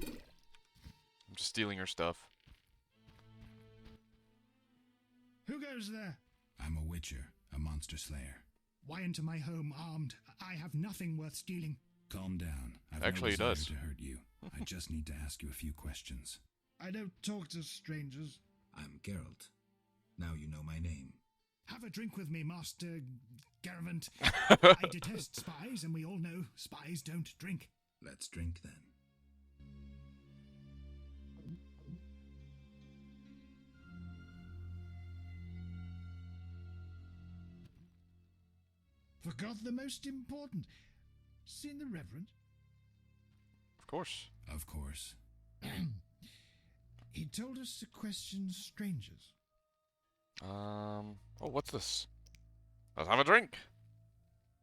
I'm just stealing her stuff.
Who goes there?
I'm a witcher, a monster slayer.
Why into my home armed? I have nothing worth stealing.
Calm down. I've
Actually,
no
he
desire
does.
to hurt you. I just need to ask you a few questions.
I don't talk to strangers.
I'm Geralt. Now you know my name.
Have a drink with me, Master Garavant. I detest spies, and we all know spies don't drink.
Let's drink then.
Forgot the most important. Seen the Reverend?
Of course.
Of course.
He told us to question strangers.
Oh, what's this? Let's have a drink!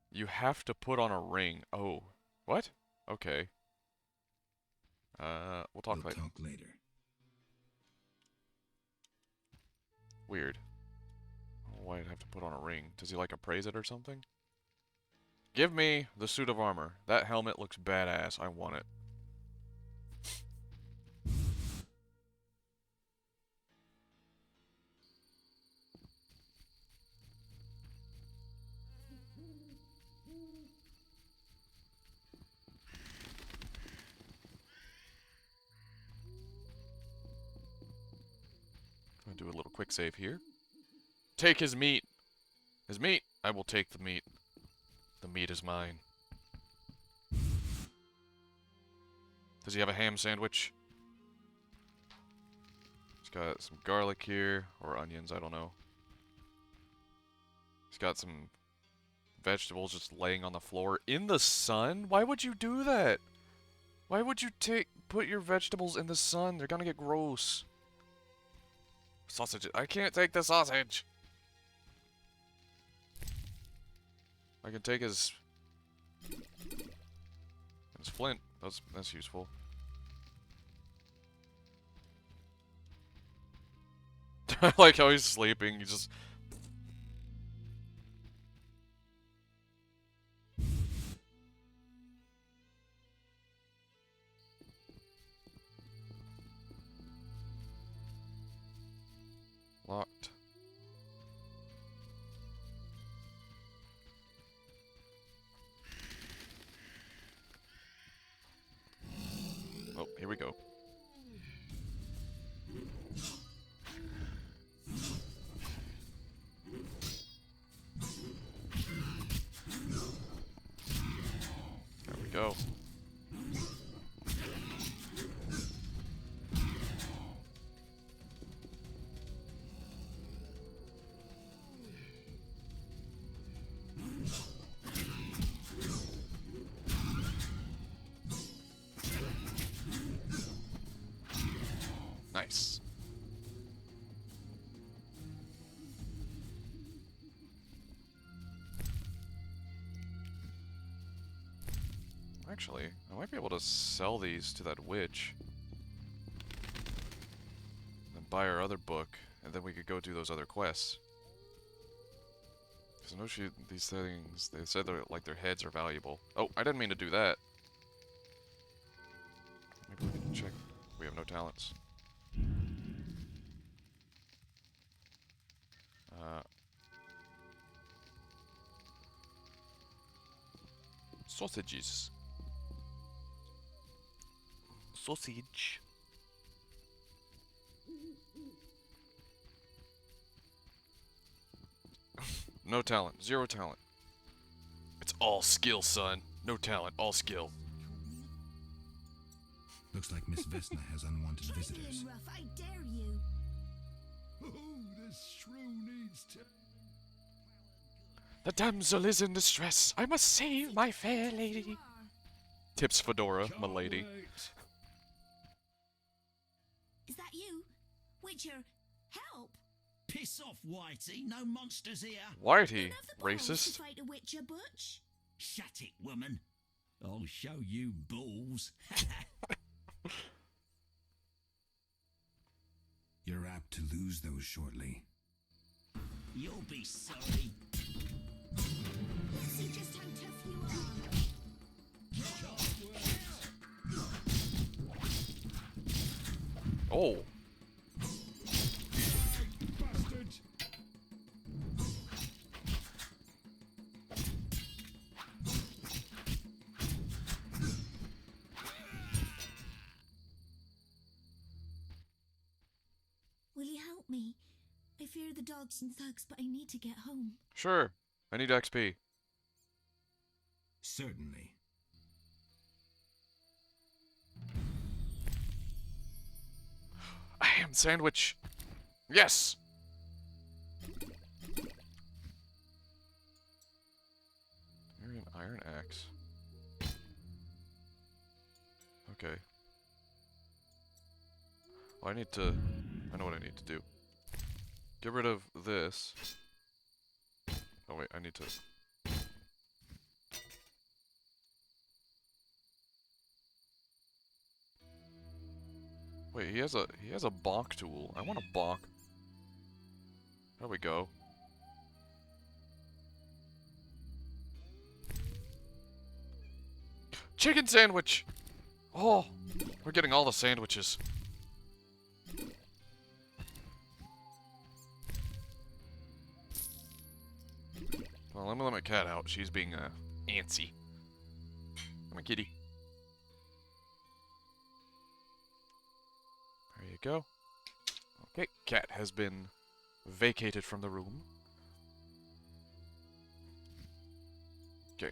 You have to put on a ring. Oh. What? Okay. We'll talk later.
Talk later.
Weird. why I'd have to put on a ring. Does he like appraise it or something? Give me the suit of armor. That helmet looks badass. I want it. I'm gonna do a little quick save here. Take his meat. His meat. I will take the meat. The meat is mine. Does he have a ham sandwich? He's got some garlic here, or onions, I don't know. He's got some vegetables just laying on the floor in the sun? Why would you do that? Why would you put your vegetables in the sun? They're gonna get gross. Sausage. I can't take the sausage. I can take his flint. That's useful. I like how he's sleeping. He just locked. Oh, here we go. There we go. Nice. Actually, I might be able to sell these to that witch. And buy her other book, and then we could go do those other quests. Because I know these things, they said they're, like, their heads are valuable. Oh, I didn't mean to do that. Maybe we can check. We have no talents. Sausages. Sausage. No talent. Zero talent. It's all skill, son. No talent. All skill.
Looks like Miss Vesna has unwanted visitors.
Rough, I dare you.
Oh, this shrew needs to...
The damsel is in distress. I must save my fair lady. Tips Fedora, m'lady.
Is that you? Witcher, help!
Piss off, Whitey. No monsters here.
Whitey,
Balls to
racist.
fight a Witcher, Butch?
Shut it, woman. I'll show you balls.
You're apt to lose those shortly.
You'll be sorry.
See just how tough you are.
Oh.
Bastard!
Will you help me? I fear the dogs and thugs, but I need to get home.
Sure. I need XP.
Certainly.
I am sandwich. Yes. Here's an iron axe. Okay. Well, I know what I need to do. Get rid of this. Oh wait, I need to... Wait, he has a bonk tool. I want a bonk. There we go. Chicken sandwich! Oh, we're getting all the sandwiches. Well, let me let my cat out. She's being, antsy. I'm a kitty. There you go. Okay, cat has been vacated from the room. Okay.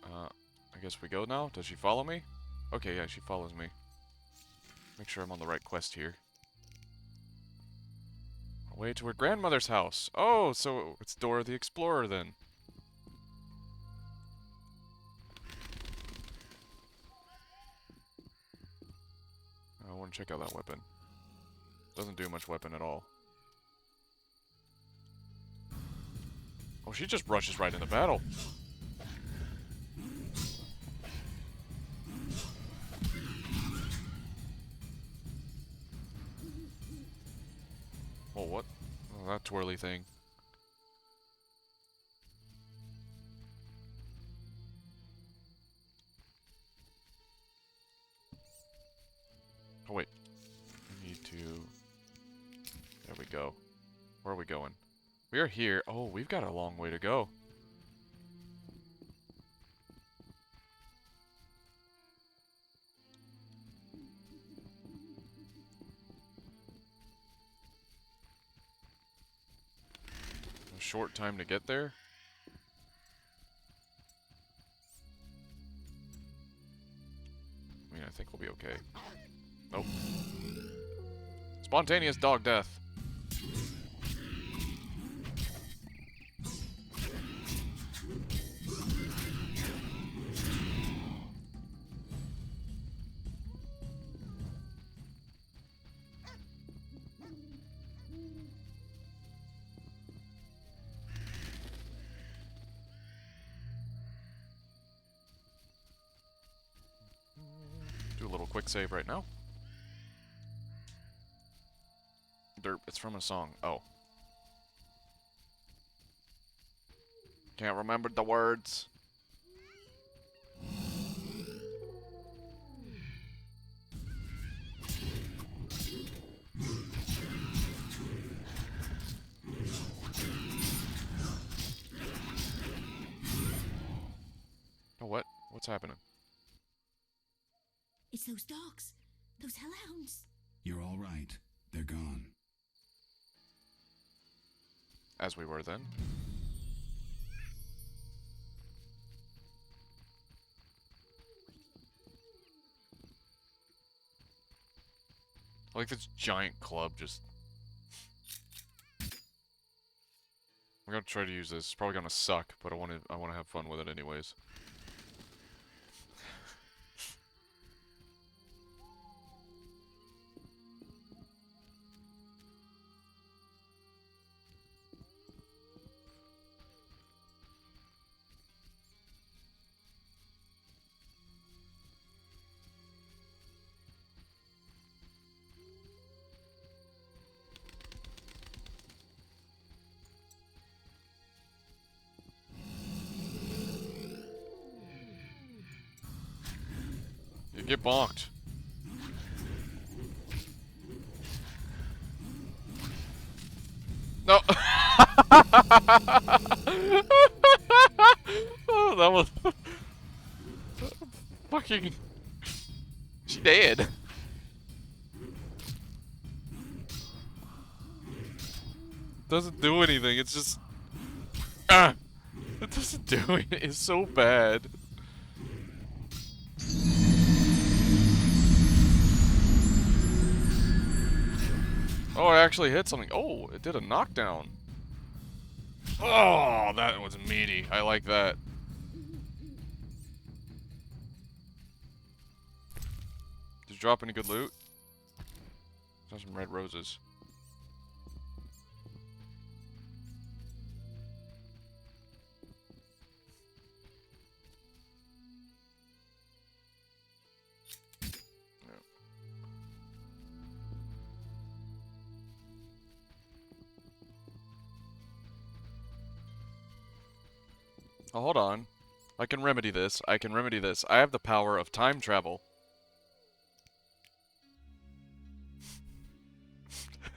I guess we go now? Does she follow me? Okay, yeah, she follows me. Make sure I'm on the right quest here. Way to her grandmother's house. Oh, so it's Dora the Explorer then. I want to check out that weapon. Doesn't do much weapon at all. Oh, she just rushes right into battle. Oh, what? Oh, that twirly thing. Oh, wait. I need to... There we go. Where are we going? We are here. Oh, we've got a long way to go. A short time to get there. I mean, I think we'll be okay. Nope. Spontaneous dog death. Do a little quick save right now. Derp, it's from a song. Oh. Can't remember the words. Oh, what? What's happening?
It's those dogs. Those hellhounds.
You're all right. They're gone.
As we were then. I like this giant club just... I'm gonna try to use this. It's probably gonna suck, but I wanna have fun with it anyways. You get bonked. No. Oh, that was fucking. She dead. Doesn't do anything. It's just. Ah. It doesn't do anything. It's so bad. Oh, I actually hit something. Oh, it did a knockdown. Oh, that was meaty. I like that. Did you drop any good loot? There's some red roses. Oh, hold on. I can remedy this. I can remedy this. I have the power of time travel.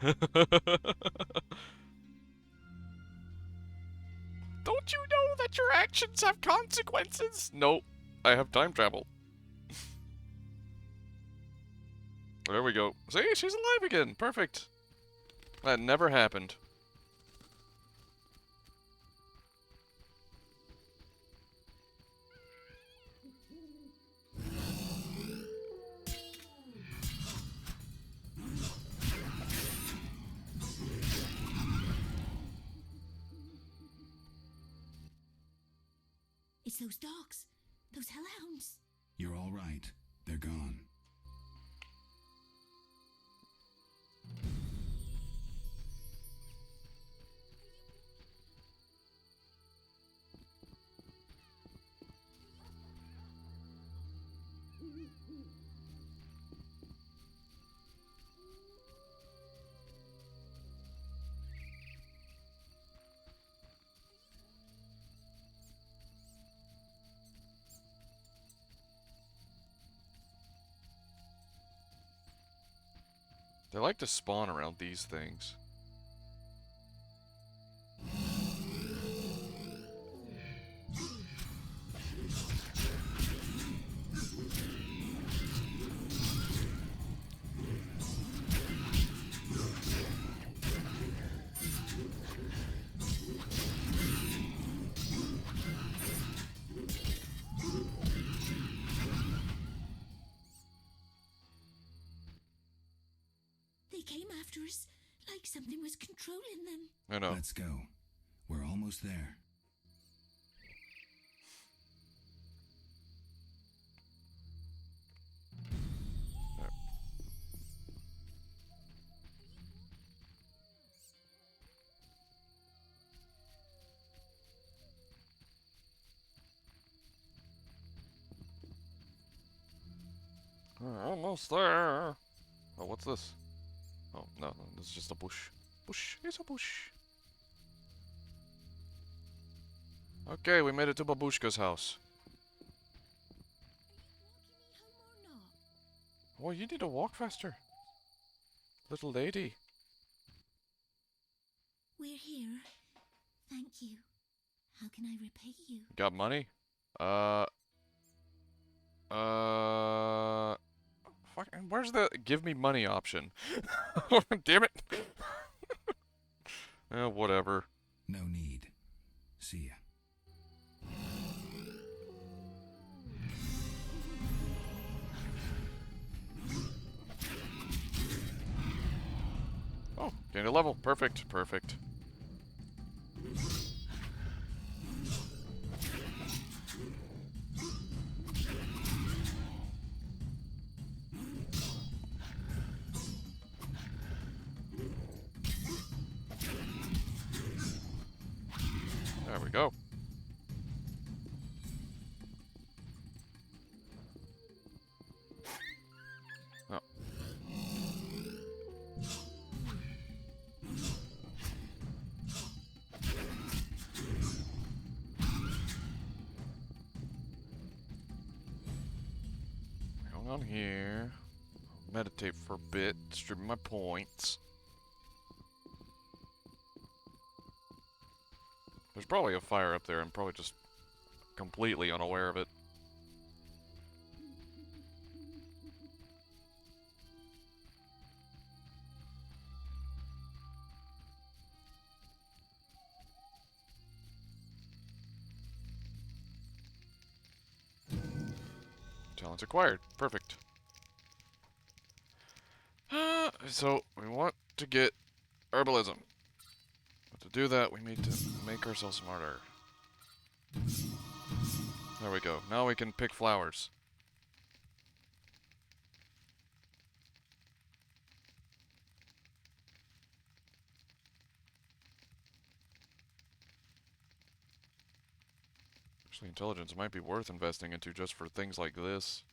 Don't you know that your actions have consequences? Nope. I have time travel. There we go. See, she's alive again. Perfect. That never happened.
It's those dogs. Those hellhounds.
You're all right. They're gone.
They like to spawn around these things.
They came after us like something was controlling them.
I know.
Let's go. We're almost there.
We're almost there. Oh, what's this? Oh, no, this is just a bush. Bush, it's a bush. Okay, we made it to Babushka's house. Oh, you need to walk faster. Little lady.
We're here. Thank you. How can I repay you?
Got money? Fuck, where's the give me money option? Damn it. Whatever.
No need. See ya.
Oh, gained a level. Perfect, perfect. There we go. Oh. Going on here. Meditate for a bit, distribute my points. There's probably a fire up there. I'm probably just completely unaware of it. Talents acquired. Perfect. So, we want to get herbalism. But to do that, we need to make ourselves smarter. There we go. Now we can pick flowers. Actually, intelligence might be worth investing into just for things like this.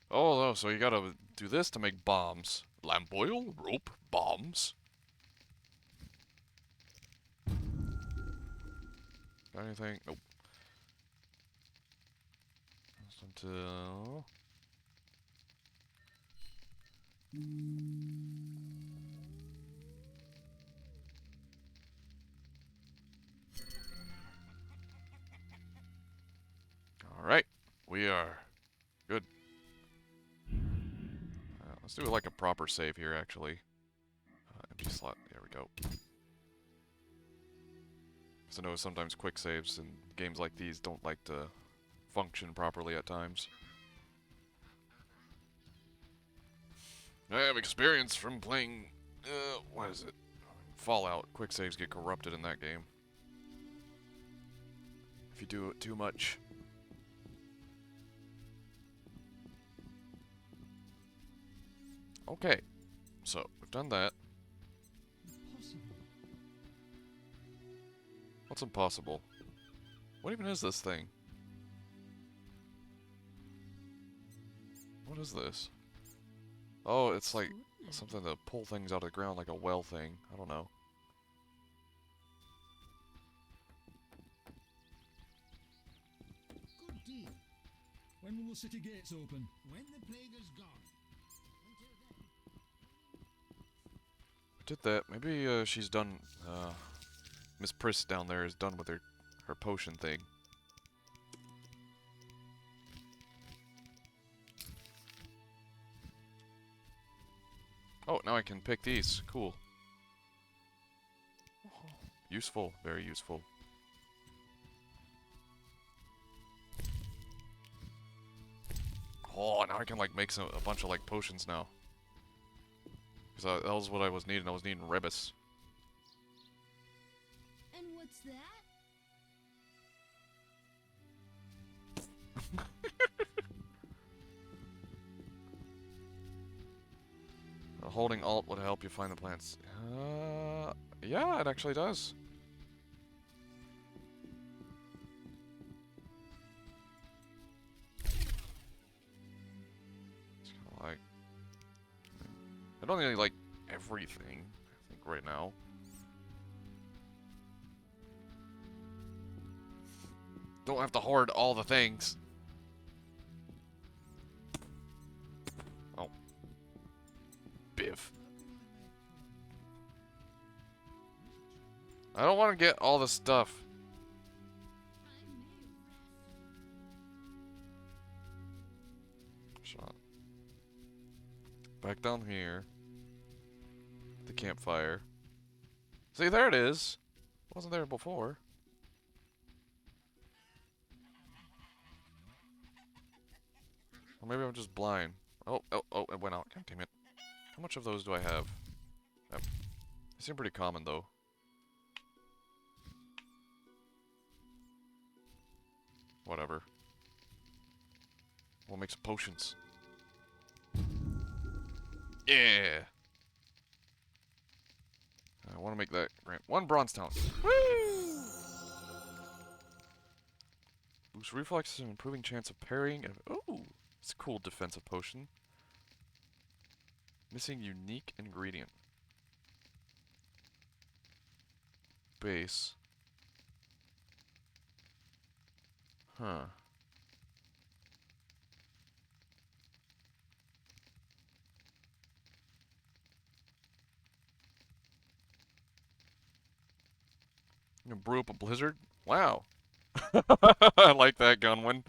Oh, no, so you gotta do this to make bombs. Lamp oil, rope, bombs. Got anything? Nope. Until... Alright, we are good. Let's do like a proper save here, actually. Empty slot, there we go. Because I know sometimes quick saves in games like these don't like to function properly at times. I have experience from playing, what is it? Fallout. Quick saves get corrupted in that game. If you do it too much. Okay, so we've done that. What's impossible? What even is this thing? What is this? Oh, it's like something to pull things out of the ground, like a well thing. I don't know.
Good deal. When will the city gates open?
When the plague is gone.
Did that. Maybe she's done, Miss Priss down there is done with her potion thing. Oh, now I can pick these. Cool. Useful. Very useful. Oh, now I can like make a bunch of like potions now. Because that was what I was needing. I was needing Rebus.
And what's that?
Holding Alt would help you find the plants. Yeah, it actually does. It's kind of like... I don't really like everything, I think, right now. Don't have to hoard all the things. Oh. Biff. I don't want to get all the stuff. Shot. Back down here. The campfire. See, there it is. Wasn't there before. Or maybe I'm just blind. Oh, it went out. God damn it. How much of those do I have? They seem pretty common, though. Whatever. We'll make some potions. Yeah! I want to make that grant. 1 bronze talent. Woo! Boost reflexes and improving chance of parrying. Ooh! It's a cool defensive potion. Missing unique ingredient. Base. Huh. You gonna brew up a blizzard? Wow. I like that gun one.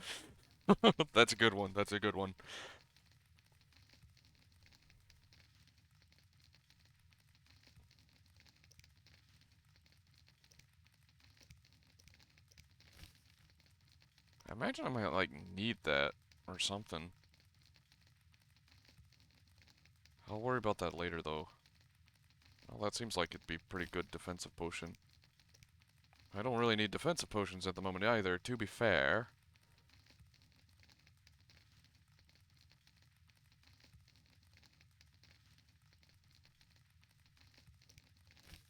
That's a good one. That's a good one. I imagine I might, like, need that or something. I'll worry about that later, though. Well, that seems like it'd be pretty good defensive potion. I don't really need defensive potions at the moment either, to be fair.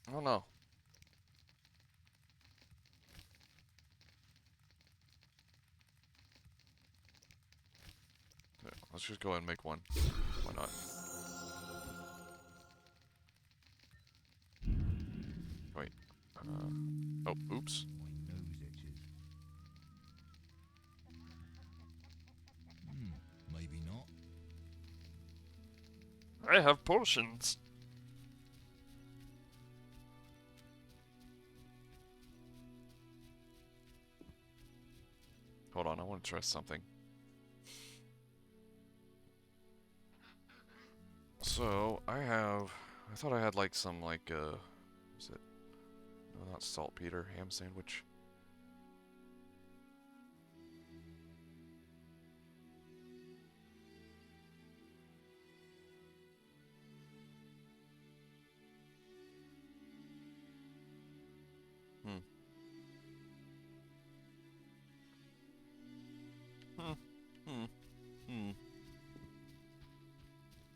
I don't know. Yeah, let's just go ahead and make one. Why not? Wait. Oh, oops. I have potions. Hold on, I want to try something. So, I thought I had like some like, is it, no, not saltpeter, ham sandwich.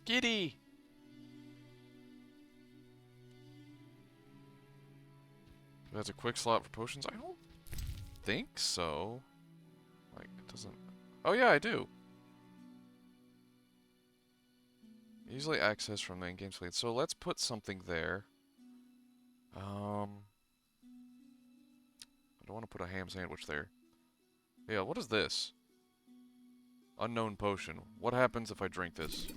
Giddy! That's a quick slot for potions? I don't think so. Like, it doesn't... Oh yeah, I do! Easily accessed from main game slate. So let's put something there. I don't want to put a ham sandwich there. Yeah, what is this? Unknown potion. What happens if I drink this?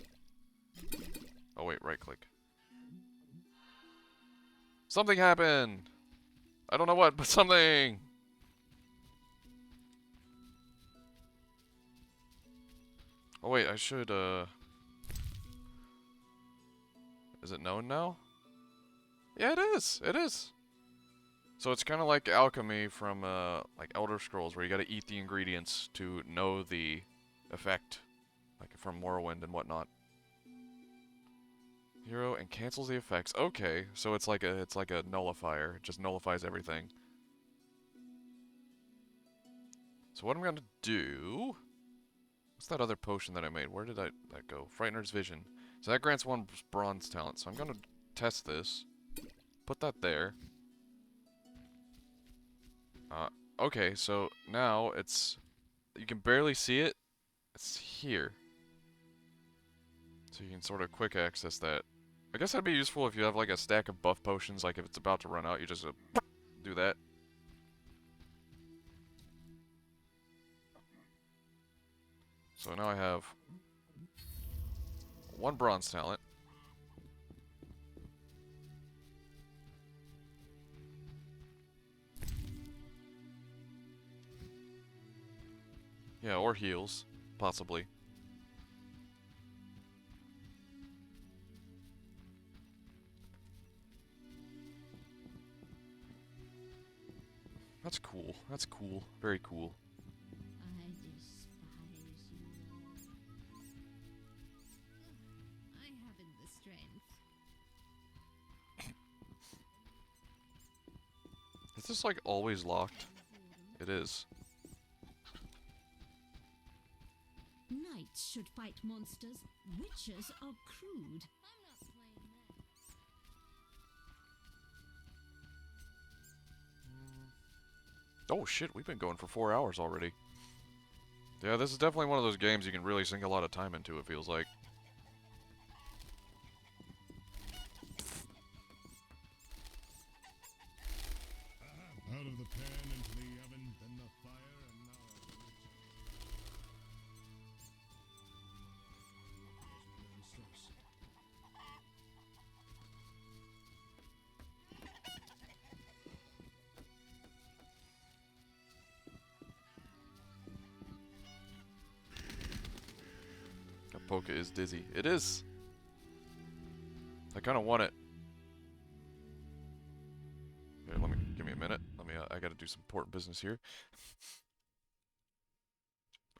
Oh wait, right click. Something happened! I don't know what, but something! Oh wait, I should, Is it known now? Yeah, it is! It is! So it's kind of like alchemy from, like Elder Scrolls, where you gotta eat the ingredients to know the effect. Like from Morrowind and whatnot. Hero and cancels the effects. Okay, so it's like a nullifier. It just nullifies everything. So what I'm gonna do... What's that other potion that I made? Where did that go? Frightener's Vision. So that grants 1 bronze talent. So I'm gonna test this. Put that there. Okay, so now it's... You can barely see it. It's here. So you can sort of quick access that. I guess that'd be useful if you have like a stack of buff potions, like if it's about to run out, you just do that. So now I have 1 bronze talent. Yeah, or heals, possibly. That's cool. That's cool. Very cool.
I despise you. I haven't the strength.
Is this like always locked? It is.
Knights should fight monsters. Witches are crude.
Oh shit, we've been going for 4 hours already. Yeah, this is definitely one of those games you can really sink a lot of time into, it feels like.
Out of the pan into the oven, then the fire, and now...
That Poke is dizzy. It is! I kind of want it. Here, give me a minute. I gotta do some important business here.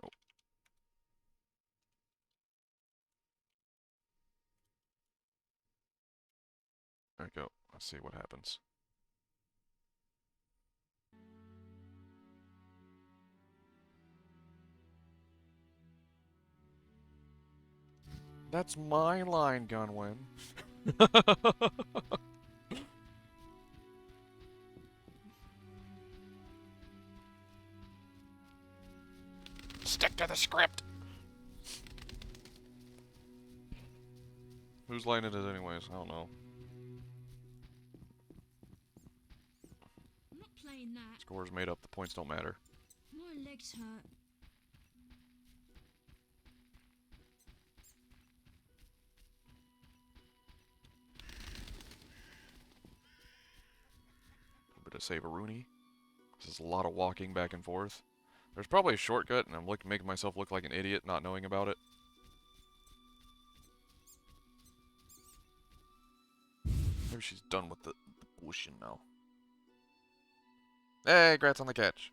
Oh. There we go. Let's see what happens. That's my line, Gunwin.
Stick to the script.
Whose line it is anyways? I don't know.
I'm not playing that.
Score's made up. The points don't matter.
My legs hurt.
to save a Rooney. This is a lot of walking back and forth. There's probably a shortcut, and I'm making myself look like an idiot not knowing about it. Maybe she's done with the bullshit now. Hey, congrats on the catch.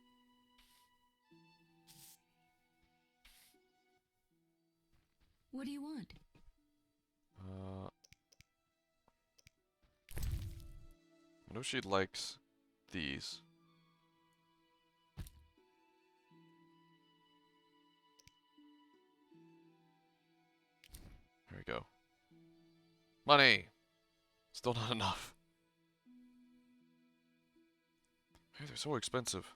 What do you want?
I know she likes these. There we go. Money! Still not enough. Hey, they're so expensive.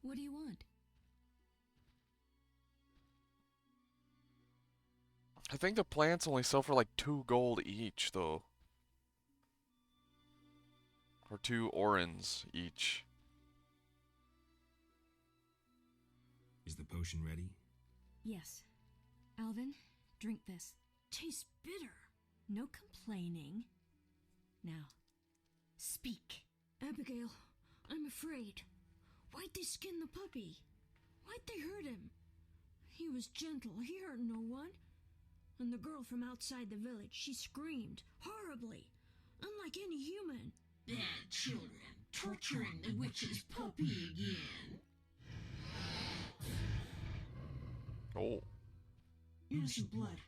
What do you want?
I think the plants only sell for like 2 gold each, though. Or 2 orens each.
Is the potion ready?
Yes. Alvin, drink this. Tastes bitter. No complaining. Now, speak.
Abigail, I'm afraid. Why'd they skin the puppy? Why'd they hurt him? He was gentle. He hurt no one. And the girl from outside the village, she screamed horribly, unlike any human.
Bad children, torturing the witch's puppy again.
Oh.
Innocent blood.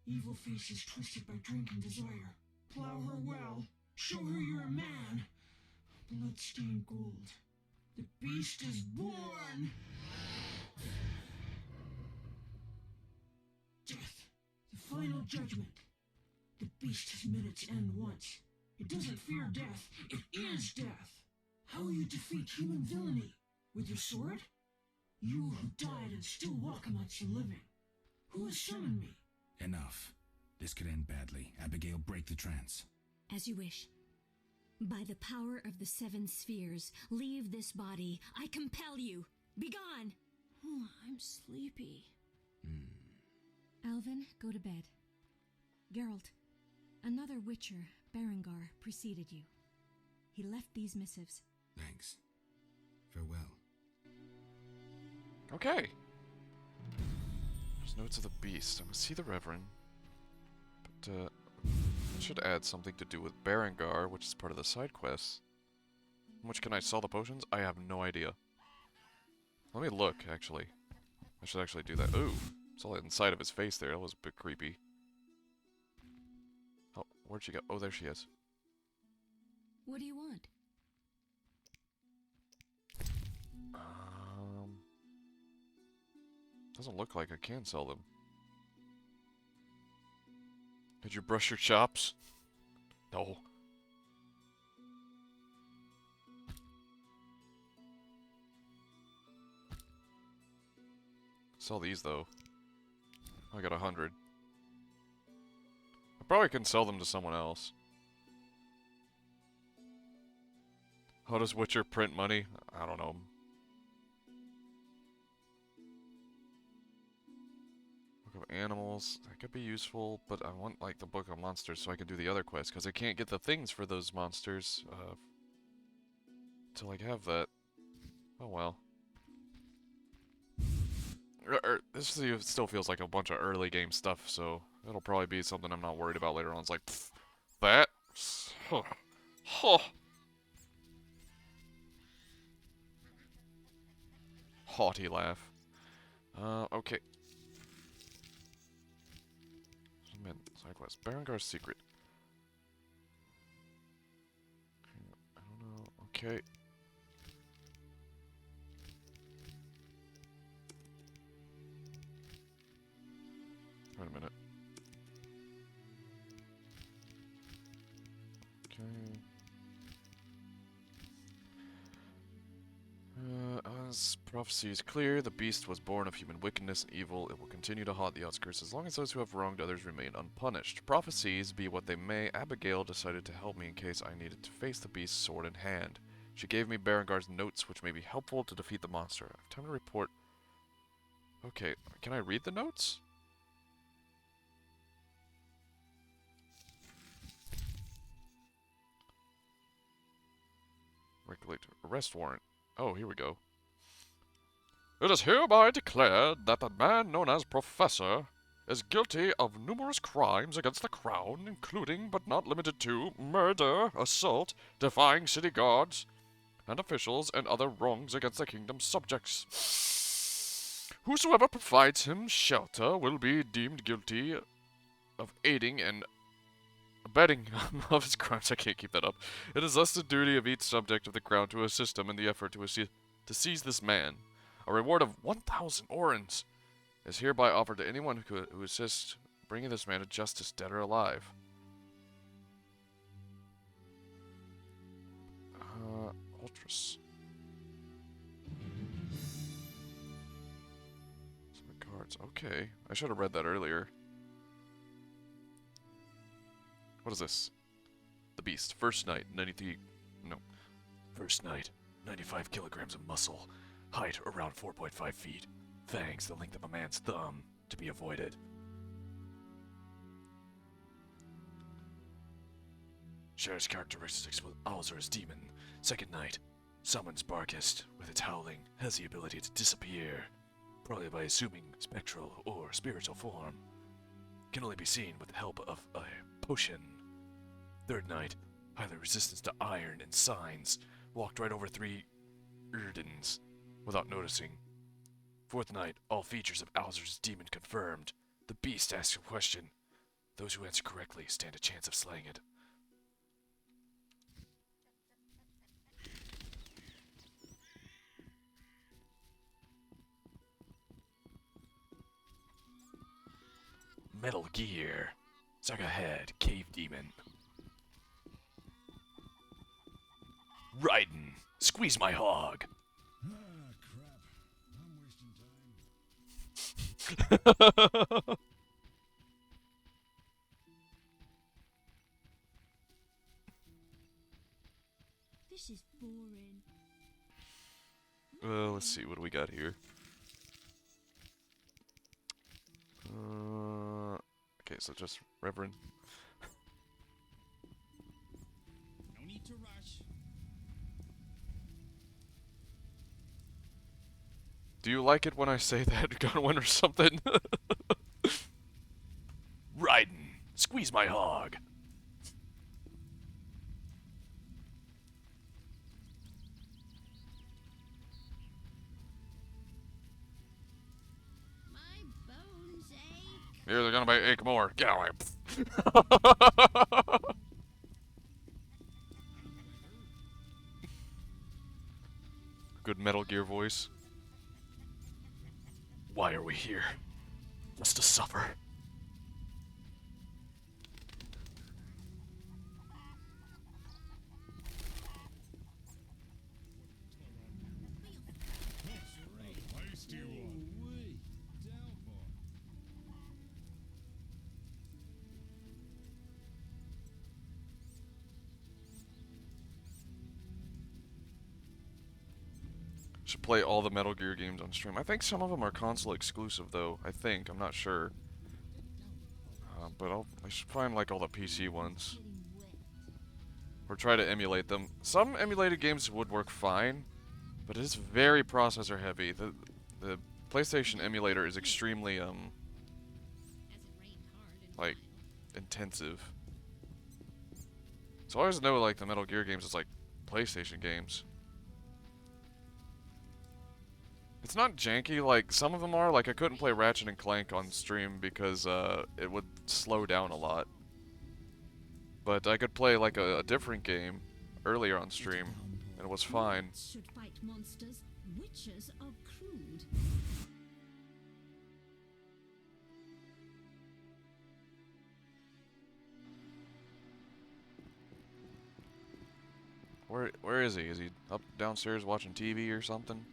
Evil faces twisted by drink and desire. Plow her well. Show her you're a man. Blood-stained gold. The beast is born! Death. The final judgment. The beast has met its end once. It doesn't fear death. It is death. How will you defeat human villainy? With your sword? You who died and still walk amongst the living. Who has summoned me?
Enough. This could end badly. Abigail, break the trance.
As you wish. By the power of the 7 spheres, leave this body. I compel you. Begone!
Oh, I'm sleepy.
Alvin, go to bed. Geralt, another witcher, Berengar, preceded you. He left these missives.
Thanks. Farewell.
Okay. There's notes of the beast. I'm gonna see the Reverend. But, it should add something to do with Berengar, which is part of the side quests. How much can I sell the potions? I have no idea. Let me look, actually. I should actually do that. Ooh, saw it inside of his face there. That was a bit creepy. Oh, where'd she go? Oh, there she is.
What do you want?
Doesn't look like I can sell them. Did you brush your chops? No. Sell these though. I got 100. I probably can sell them to someone else. How does Witcher print money? I don't know. Book of Animals. That could be useful, but I want like the Book of Monsters so I can do the other quests, because I can't get the things for those monsters till I have that. Oh well. This still feels like a bunch of early game stuff, so it'll probably be something I'm not worried about later on. It's like, that? Huh. Huh. Haughty laugh. Okay. Side quest. Berengar's secret. I don't know. Okay. Wait a minute. Okay. As prophecy is clear, the beast was born of human wickedness and evil. It will continue to haunt the outskirts as long as those who have wronged others remain unpunished. Prophecies be what they may, Abigail decided to help me in case I needed to face the beast sword in hand. She gave me Berengar's notes, which may be helpful to defeat the monster. I have time to report Okay, can I read the notes? Recollect arrest warrant. Oh, here we go. It is hereby declared that the man known as Professor is guilty of numerous crimes against the crown, including but not limited to murder, assault, defying city guards and officials, and other wrongs against the kingdom's subjects. Whosoever provides him shelter will be deemed guilty of aiding and abetting of his crimes. I can't keep that up. It is thus the duty of each subject of the crown to assist him in the effort to seize this man. A reward of 1,000 orens is hereby offered to anyone who assists bringing this man to justice, dead or alive. Ultras. Some cards. Okay. I should have read that earlier. What is this? The Beast. First night, 93... No. First night, 95 kilograms of muscle. Height around 4.5 feet. Fangs the length of a man's thumb, to be avoided. Shares characteristics with Alzur's demon. Second night, summons Barkist. With its howling, has the ability to disappear, probably by assuming spectral or spiritual form. Can only be seen with the help of a potion. Third night, highly resistance to iron and signs. Walked right over 3 Erdens without noticing. Fourth night, all features of Alzur's demon confirmed. The Beast asks a question. Those who answer correctly stand a chance of slaying it. Metal Gear. Saga Head, Cave Demon. Raiden, squeeze my hog.
Ah, crap. I'm wasting time.
This is boring.
Let's see, what do we got here? Okay, so just Reverend.
No need to rush.
Do you like it when I say that, Gunwin, or something? Raiden, squeeze my hog.
My bones ache.
Here, they're gonna ache more. Get away. Good Metal Gear voice. Why are we here? Just to suffer. Should play all the Metal Gear games on stream. I think some of them are console exclusive, though. I think. I'm not sure. But I should find, like, all the PC ones. Or try to emulate them. Some emulated games would work fine, but it is very processor heavy. The PlayStation emulator is extremely, like, intensive. So I always know, like, the Metal Gear games is like PlayStation games. It's not janky, like some of them are. Like I couldn't play Ratchet and Clank on stream because it would slow down a lot. But I could play like a different game earlier on stream, and it was fine.
Should fight monsters. Witches are crude.
Where is he? Is he up downstairs watching TV or something?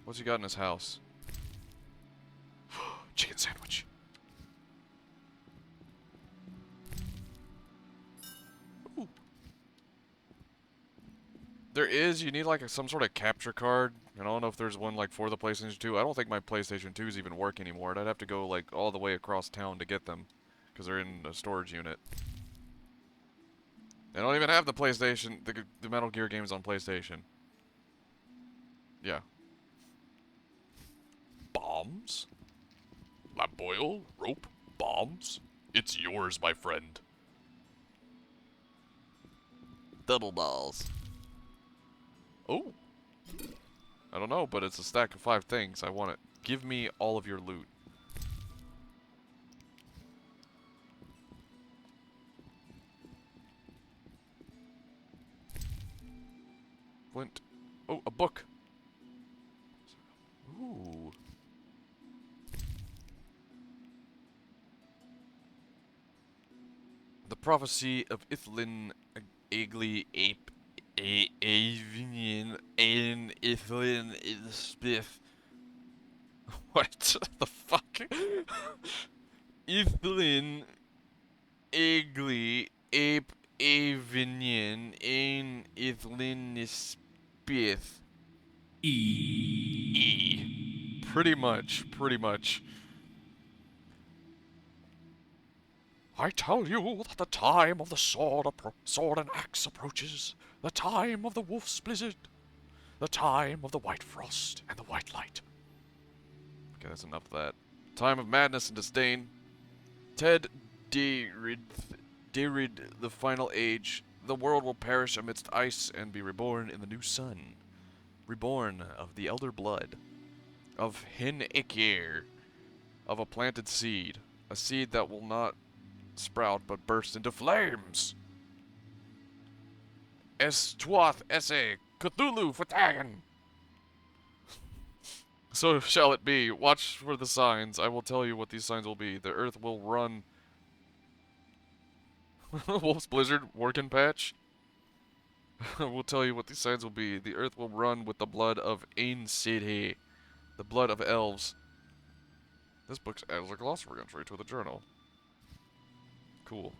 What's he got in his house? Chicken sandwich. Ooh. There is, you need like some sort of capture card. And I don't know if there's one like for the PlayStation 2. I don't think my PlayStation 2s even work anymore. I'd have to go like all the way across town to get them, because they're in a storage unit. I don't even have the PlayStation, the Metal Gear games on PlayStation. Yeah. Bombs? Lab boil? Rope? Bombs? It's yours, my friend. Double balls. Oh. I don't know, but it's a stack of 5 things. I want it. Give me all of your loot. Flint. Oh, a book. Ooh. The Prophecy of Ithlin Egli Ape Avinian Ain Ithlin Spiff. What the fuck? Ithlin Egli Ape Avinian Ain Ithlin Spiff. E. Pretty much. I tell you that the time of the sword and axe approaches, the time of the wolf's blizzard, the time of the white frost and the white light. Okay, that's enough of that. Time of madness and disdain. Ted Derid, the final age. The world will perish amidst ice and be reborn in the new sun. Reborn of the elder blood. Of Hin Ikir. Of a planted seed. A seed that will not sprout but burst into flames. Estuath esse Cthulhu Fatagan. So shall it be. Watch for the signs. I will tell you what these signs will be. The earth will run. Wolf's Blizzard, Working Patch. I will tell you what these signs will be. The earth will run with the blood of Ain Sidhe, the blood of elves. This book's as a glossary entry to the journal. Cool.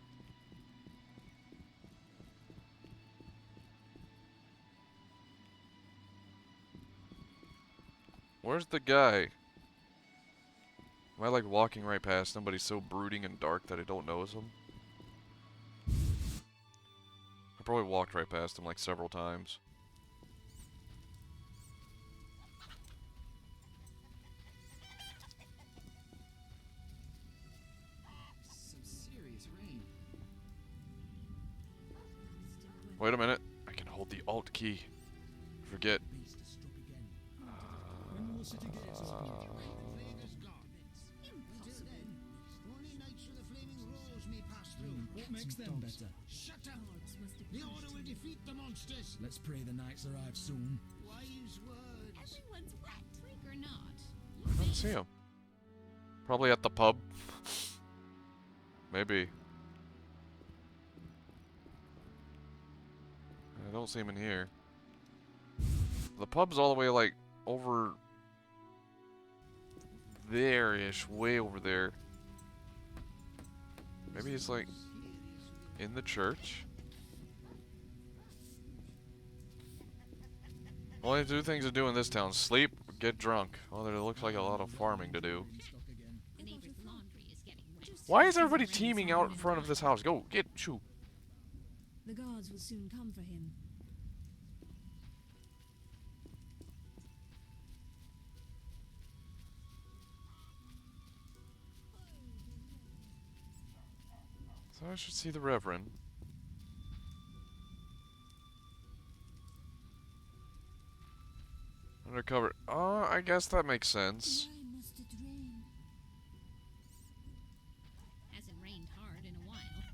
Where's the guy? Am I like walking right past him, but he's so brooding and dark that I don't notice him? I probably walked right past him like several times.
Some serious rain.
Wait a minute. I can hold the Alt key. Forget.
What makes them better?
Shut up! The order will defeat the monsters.
Let's pray the knights arrive soon.
Wise words.
Everyone's wet, twig or not.
I don't see him. Probably at the pub. Maybe. I don't see him in here. The pub's all the way like over there-ish, way over there. Maybe he's like in the church. Only 2 things to do in this town: sleep, get drunk. Well, there looks like a lot of farming to do.
The neighbor's laundry is getting wet.
Why is everybody teaming out in front of this house? Go, get, shoo.
The guards will soon come for him.
So I should see the Reverend. Undercover. Oh, I guess that makes sense.
Why must it rain?
Hasn't rained hard in a while.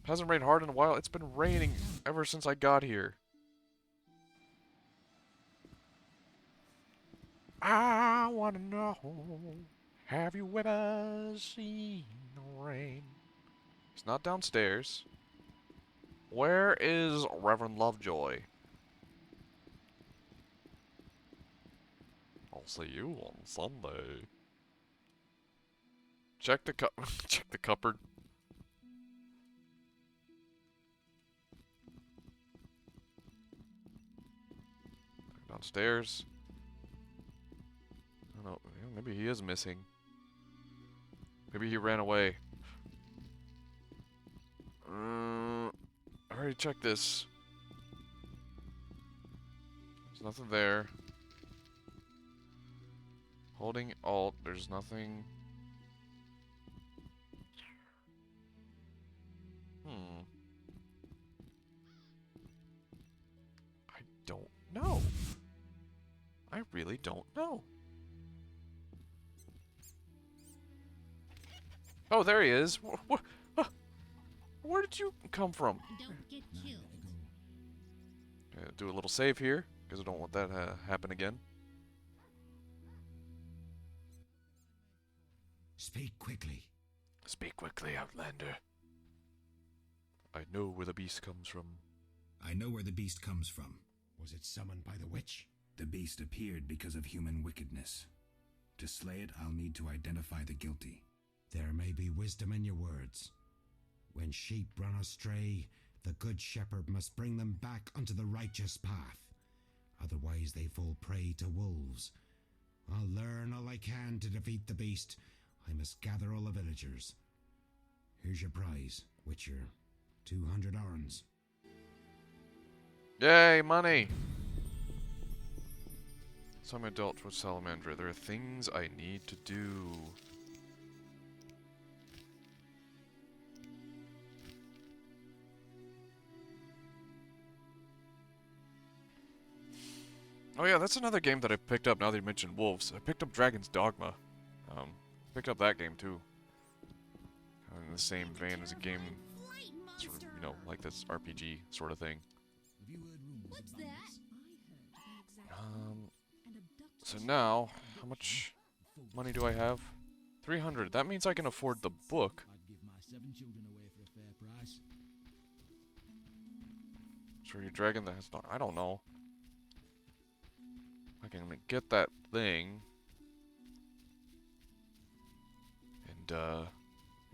Hasn't rained hard in a while. It's been raining ever since I got here. I wanna know, have you ever seen the rain? He's not downstairs. Where is Reverend Lovejoy? I'll see you on Sunday. Check the check the cupboard. Downstairs. I don't know. Maybe he is missing. Maybe he ran away. I already checked this. There's nothing there. Holding Alt, there's nothing. I don't know. I really don't know. Oh, there he is. Where did you come from?
Don't get killed.
Do a little save here, because I don't want that to happen again.
Speak quickly.
Speak quickly, Outlander. I know where the beast comes from.
I know where the beast comes from.
Was it summoned by the witch?
The beast appeared because of human wickedness. To slay it, I'll need to identify the guilty.
There may be wisdom in your words. When sheep run astray, the good shepherd must bring them back unto the righteous path. Otherwise they fall prey to wolves. I'll learn all I can to defeat the beast. I must gather all the villagers. Here's your prize, Witcher. 200 orens.
Yay, money! So I'm adult with Salamander. There are things I need to do. Oh yeah, that's another game that I picked up now that you mentioned wolves. I picked up Dragon's Dogma. Picked up that game too. In the same vein as a game, sort of, you know, like this RPG sort of thing.
What's that?
So now, how much money do I have? 300. That means I can afford the book.
I'd give my 7 children away for a fair price.
So your dragon that has I don't know. I can get that thing. And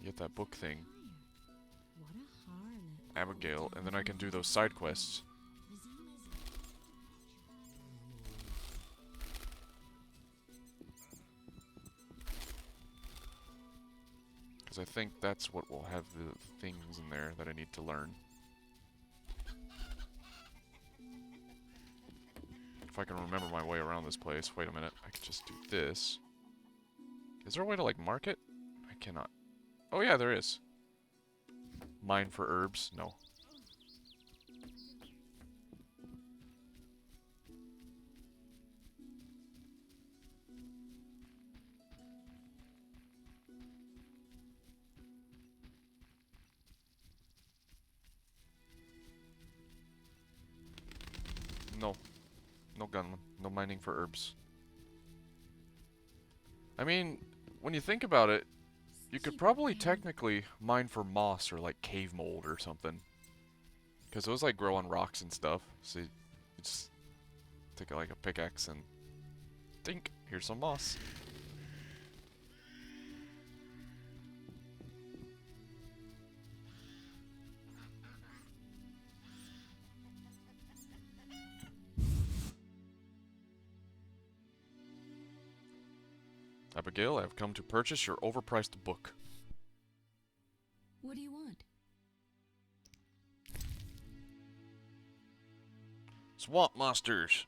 get that book thing. Abigail, and then I can do those side quests. Because I think that's what will have the things in there that I need to learn. If I can remember my way around this place. Wait a minute, I can just do this. Is there a way to, like, mark it? I cannot. Oh yeah, there is. Mine for herbs? No. No. No gunman. No mining for herbs. I mean, when you think about it, you could probably technically mine for moss or like cave mold or something. Because those like grow on rocks and stuff. So you just take like a pickaxe and think, here's some moss. Abigail, I have come to purchase your overpriced book.
What do you want?
Swamp monsters.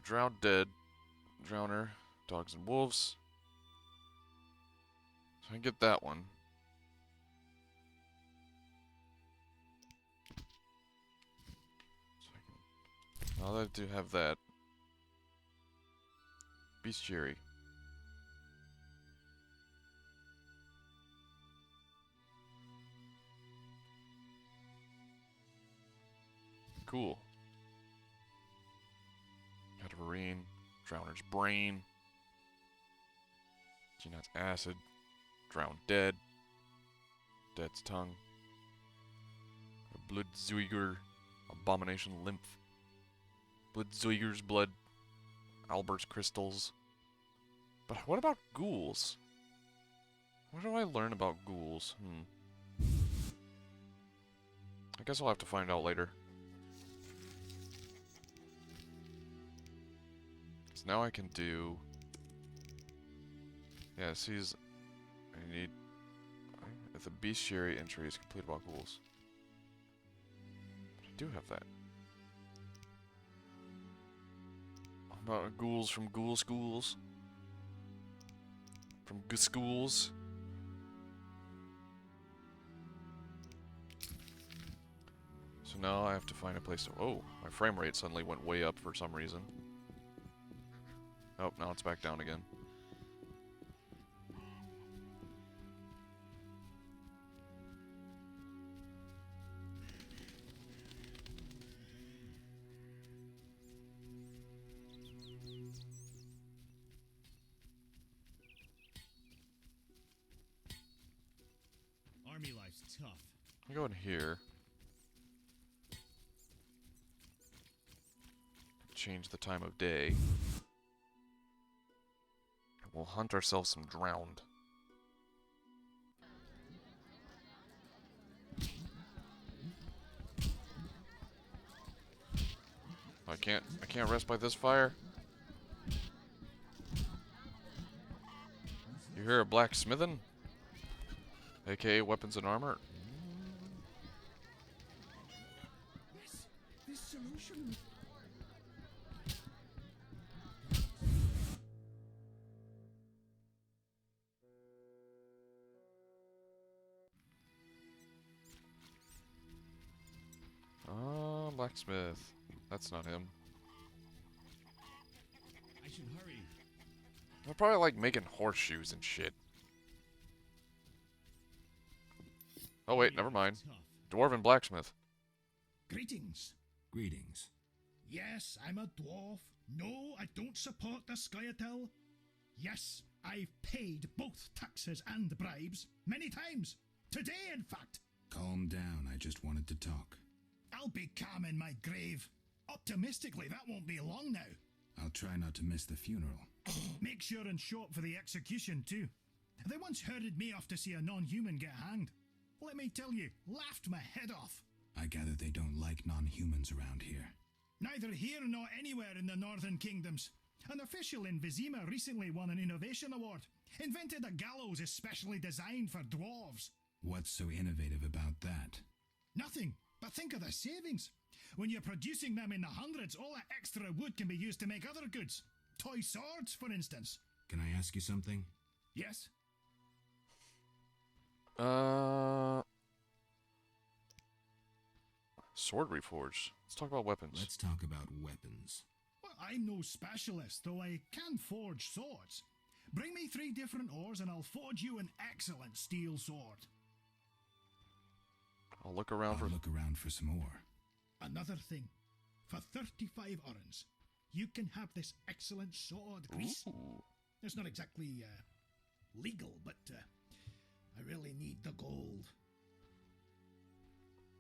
Drowned dead. Drowner. Dogs and wolves. So I can get that one. Now that I do have that. Bestiary. Cool. Cadaverine, Drowner's Brain, Genot's Acid, Drowned Dead, Dead's Tongue, Bloodzuiger, Abomination Lymph, Bloodzuiger's Blood, Albert's Crystals. But what about ghouls? What do I learn about ghouls? I guess I'll have to find out later. So now I can do... Yeah, sees... I need... If the bestiary entry is completed by ghouls. I do have that. About ghouls from ghoul schools. From schools. So now I have to find a place to... Oh, my frame rate suddenly went way up for some reason. Oh, now it's back down again.
Army life's tough.
I go in here. Change the time of day. And we'll hunt ourselves some drowned. I can't rest by this fire. You hear a blacksmithing? AKA weapons and armor.
This solution.
Oh, blacksmith. That's not him.
I should hurry.
They're probably like making horseshoes and shit. Oh wait, never mind. Dwarven blacksmith.
Greetings.
Greetings.
Yes, I'm a dwarf. No, I don't support the Scoia'tael. Yes, I've paid both taxes and bribes many times. Today, in fact.
Calm down, I just wanted to talk.
I'll be calm in my grave. Optimistically, that won't be long now.
I'll try not to miss the funeral.
Make sure and show up for the execution, too. They once herded me off to see a non-human get hanged. Let me tell you, laughed my head off.
I gather they don't like non-humans around here.
Neither here nor anywhere in the Northern Kingdoms. An official in Vizima recently won an innovation award. Invented a gallows especially designed for dwarves.
What's so innovative about that?
Nothing, but think of the savings. When you're producing them in the hundreds, all that extra wood can be used to make other goods. Toy swords, for instance.
Can I ask you something?
Yes?
Sword reforged. Let's talk about weapons.
Let's talk about weapons.
Well, I'm no specialist, though I can forge swords. Bring me 3 different ores and I'll forge you an excellent steel sword.
I'll look around
for some ore.
Another thing. For 35 orens, you can have this excellent sword, Grease.
Ooh.
It's not exactly legal, but I really need the gold.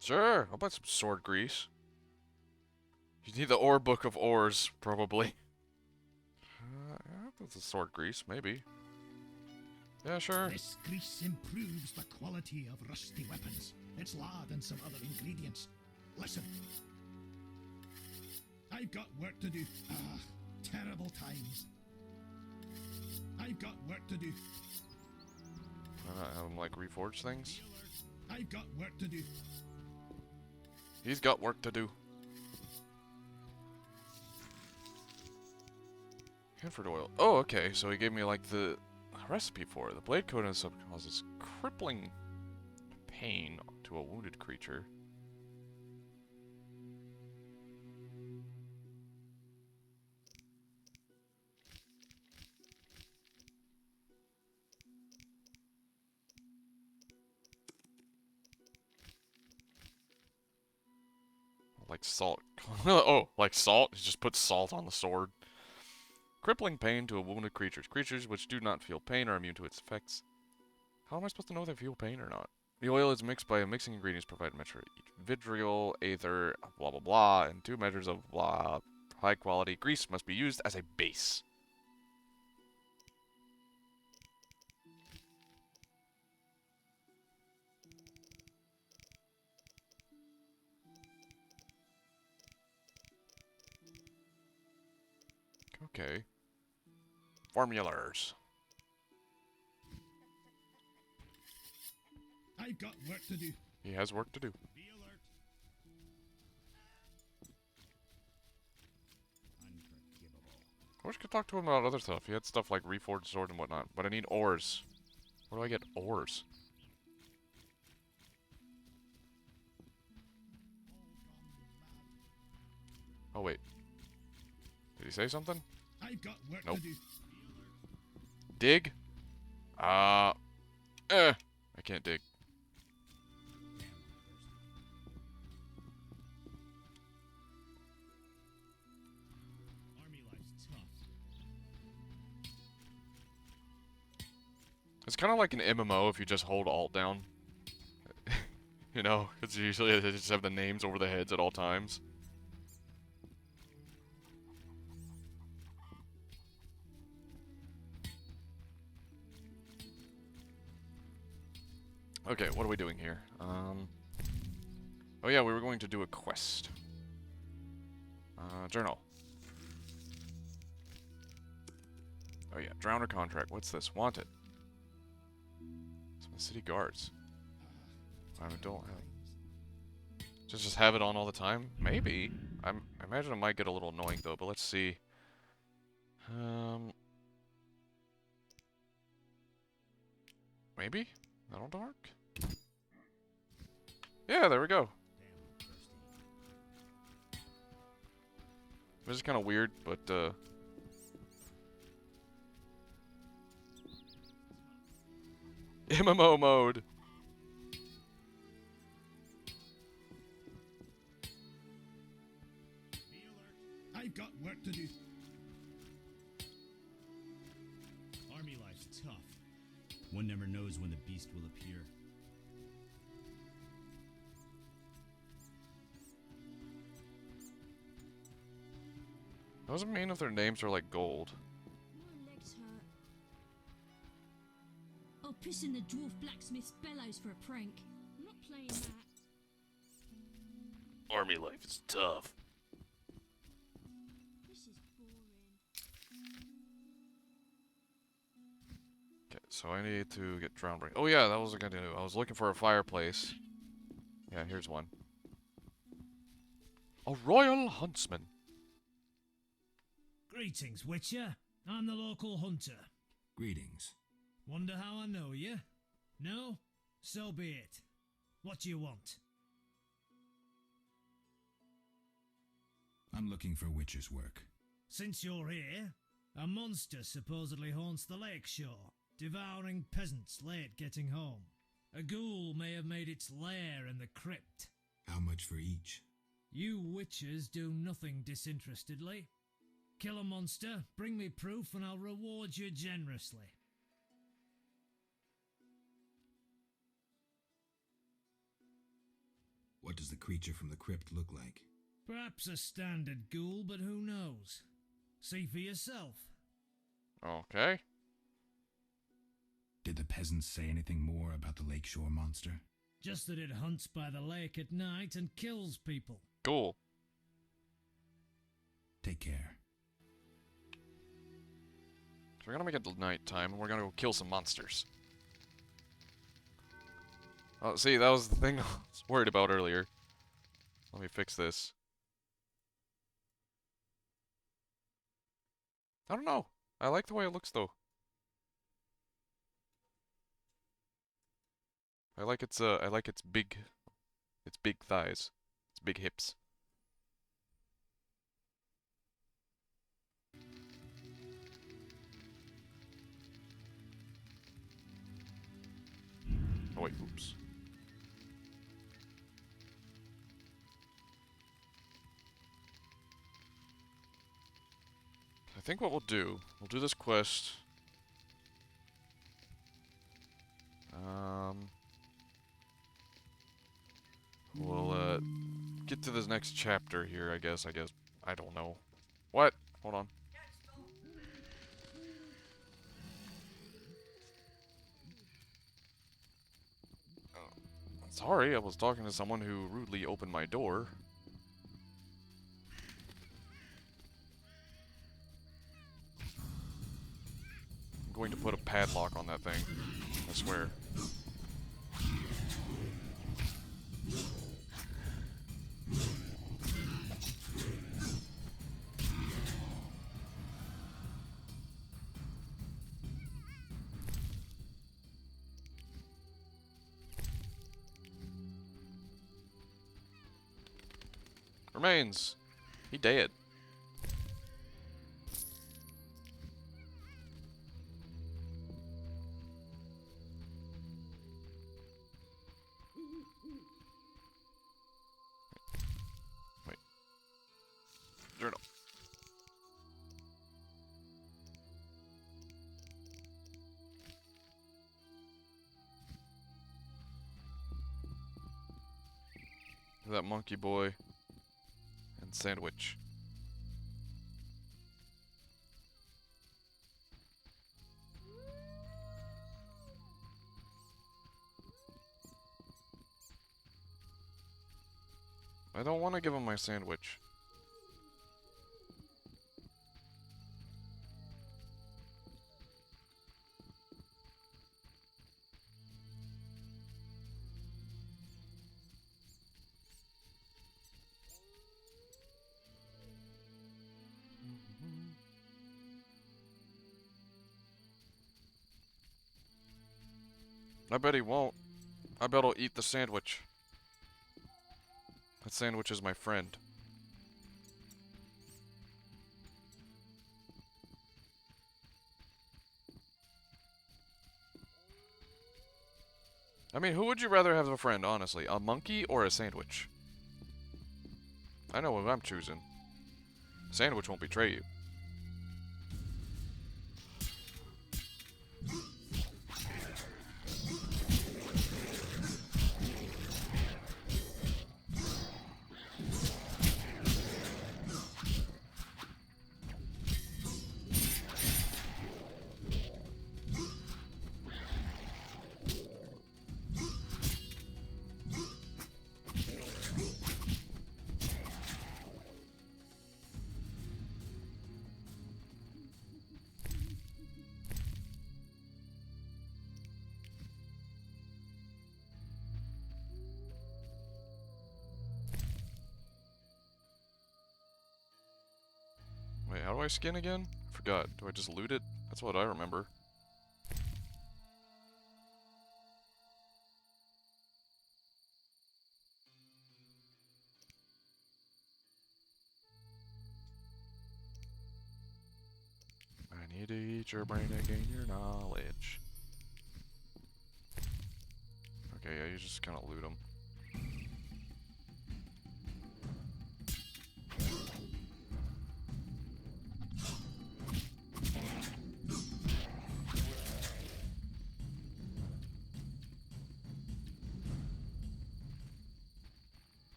Sure, I'll buy some sword grease. You need the ore book of ores, probably. That's a sword grease, maybe. Yeah, sure.
This grease improves the quality of rusty weapons. It's lard and some other ingredients. Listen. I've got work to do. Ah, terrible times. I've got work to do.
Have him, like, reforge things?
I've got work to do.
He's got work to do. Hanford oil. Oh, okay, so he gave me, like, the recipe for it. The blade coating causes crippling pain to a wounded creature. Like salt. Oh, like salt? He just puts salt on the sword. Crippling pain to a wounded creature. Creatures which do not feel pain are immune to its effects. How am I supposed to know if they feel pain or not? The oil is mixed by mixing ingredients provide measure each vitriol, aether, blah blah blah, and 2 measures of blah. High quality grease must be used as a base. Okay. Formulas.
I've got work to do.
He has work to do.
Be alert.
I wish I could talk to him about other stuff. He had stuff like reforged sword and whatnot. But I need ores. Where do I get ores? Oh, wait. Did he say something?
I've got work
Nope.
to do.
Dig? I can't dig.
Army life's tough.
It's kind of like an MMO if you just hold Alt down. You know, it's usually they just have the names over the heads at all times. Okay, what are we doing here? Oh yeah, we were going to do a quest. Journal. Oh yeah, Drowner contract. What's this? Wanted. Some city guards. I don't have. Just have it on all the time? Maybe. I imagine it might get a little annoying though, but let's see. Maybe? That'll dark? Yeah, there we go. This is kind of weird, but MMO mode.
I've got work to do. Army life's tough. One never knows when the beast will appear.
Doesn't mean if their names are like gold.
My legs hurt. I'll piss in the dwarf blacksmith's bellows for a prank. I'm not playing that.
Army life is tough.
This is boring.
Okay, so I need to get drowned ring. Oh yeah, that was what I was gonna do. I was looking for a fireplace. Yeah, here's one. A royal huntsman.
Greetings, Witcher. I'm the local hunter.
Greetings.
Wonder how I know you? No? So be it. What do you want?
I'm looking for Witcher's work.
Since you're here, a monster supposedly haunts the lakeshore, devouring peasants late getting home. A ghoul may have made its lair in the crypt.
How much for each?
You witchers do nothing disinterestedly. Kill a monster, bring me proof, and I'll reward you generously.
What does the creature from the crypt look like?
Perhaps a standard ghoul, but who knows? See for yourself.
Okay.
Did the peasants say anything more about the lakeshore monster?
Just that it hunts by the lake at night and kills people.
Cool.
Take care.
So we're gonna make it nighttime, and we're gonna go kill some monsters. Oh, see, that was the thing I was worried about earlier. Let me fix this. I don't know. I like the way it looks, though. I like its big thighs, its big hips. Oh wait, oops. I think what we'll do this quest. We'll get to this next chapter here, I guess. I don't know. What? Hold on. Sorry, I was talking to someone who rudely opened my door. going to put a padlock on that thing. I swear. Remains. He dead. Wait. Journal. That monkey boy. Sandwich. I don't want to give him my sandwich. I bet he won't. I bet he'll eat the sandwich. That sandwich is my friend. I mean, who would you rather have as a friend, honestly? A monkey or a sandwich? I know what I'm choosing. A sandwich won't betray you. Wait, how do I skin again? I forgot. Do I just loot it? That's what I remember. I need to eat your brain and gain your knowledge. Okay, yeah, you just kind of loot them.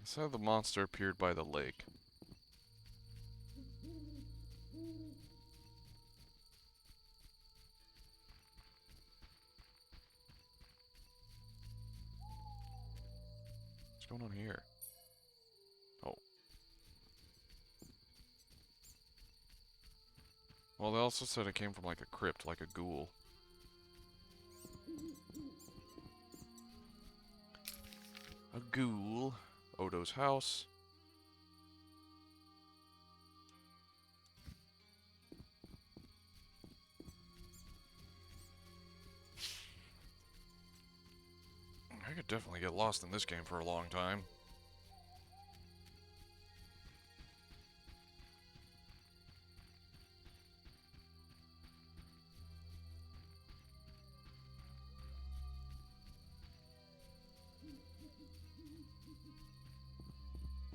So the monster appeared by the lake. What's going on here? Oh. Well, they also said it came from like a crypt, like a ghoul. A ghoul. Odo's house. I could definitely get lost in this game for a long time.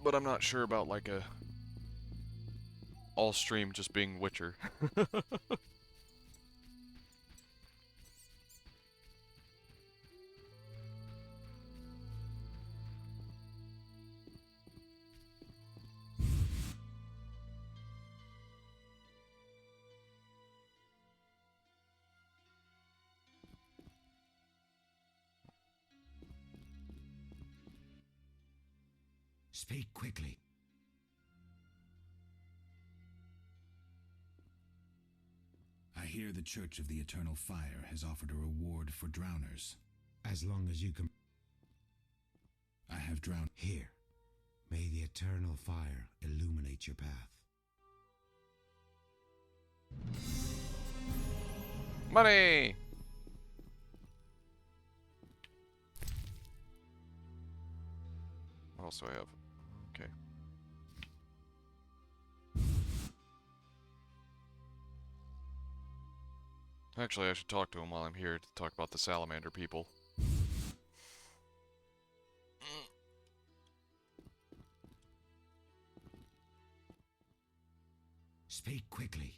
But I'm not sure about like a all stream just being Witcher.
Speak quickly. I
hear the Church of the Eternal Fire has offered a reward for drowners.
As long as you can...
I have drowned.
Here. May the eternal fire illuminate your path.
Money! What else do I have? Okay. Actually, I should talk to him while I'm here to talk about the salamander people.
Speak quickly.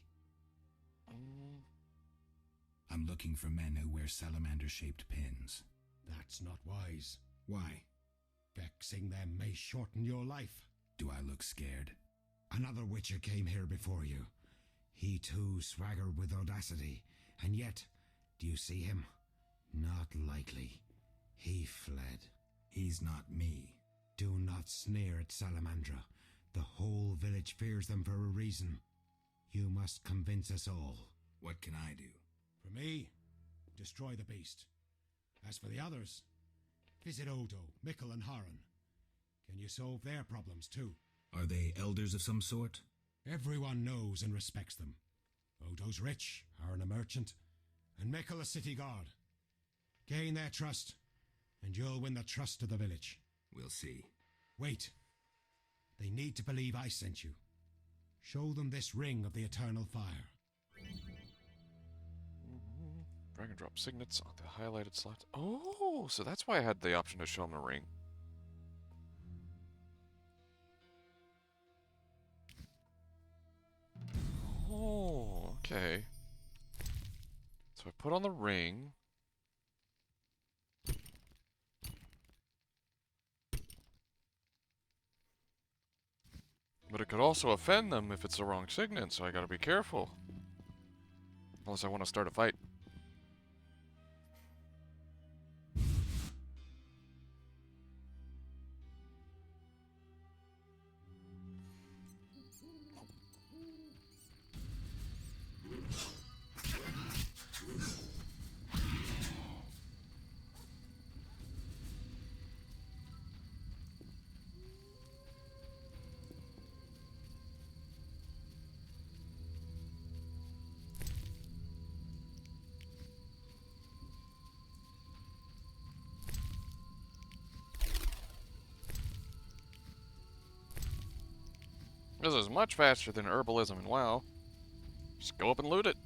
I'm looking for men who wear salamander-shaped pins.
That's not wise.
Why?
Vexing them may shorten your life.
Do I look scared?
Another Witcher came here before you. He too swaggered with audacity. And yet, do you see him? Not likely. He fled.
He's not me.
Do not sneer at Salamandra. The whole village fears them for a reason. You must convince us all.
What can I do?
For me, destroy the beast. As for the others, visit Odo, Mikkel, and Haran. Can you solve their problems too?
Are they elders of some sort?
Everyone knows and respects them. Odo's rich, Haran a merchant, and Mikkel a city guard. Gain their trust, and you'll win the trust of the village.
We'll see.
Wait. They need to believe I sent you. Show them this ring of the eternal fire.
Drag and drop signets on the highlighted slots. Oh, so that's why I had the option to show him a ring. Oh, okay. So I put on the ring. But it could also offend them if it's the wrong signet, so I gotta be careful. Unless I want to start a fight. This is much faster than herbalism in WoW. Just go up and loot it.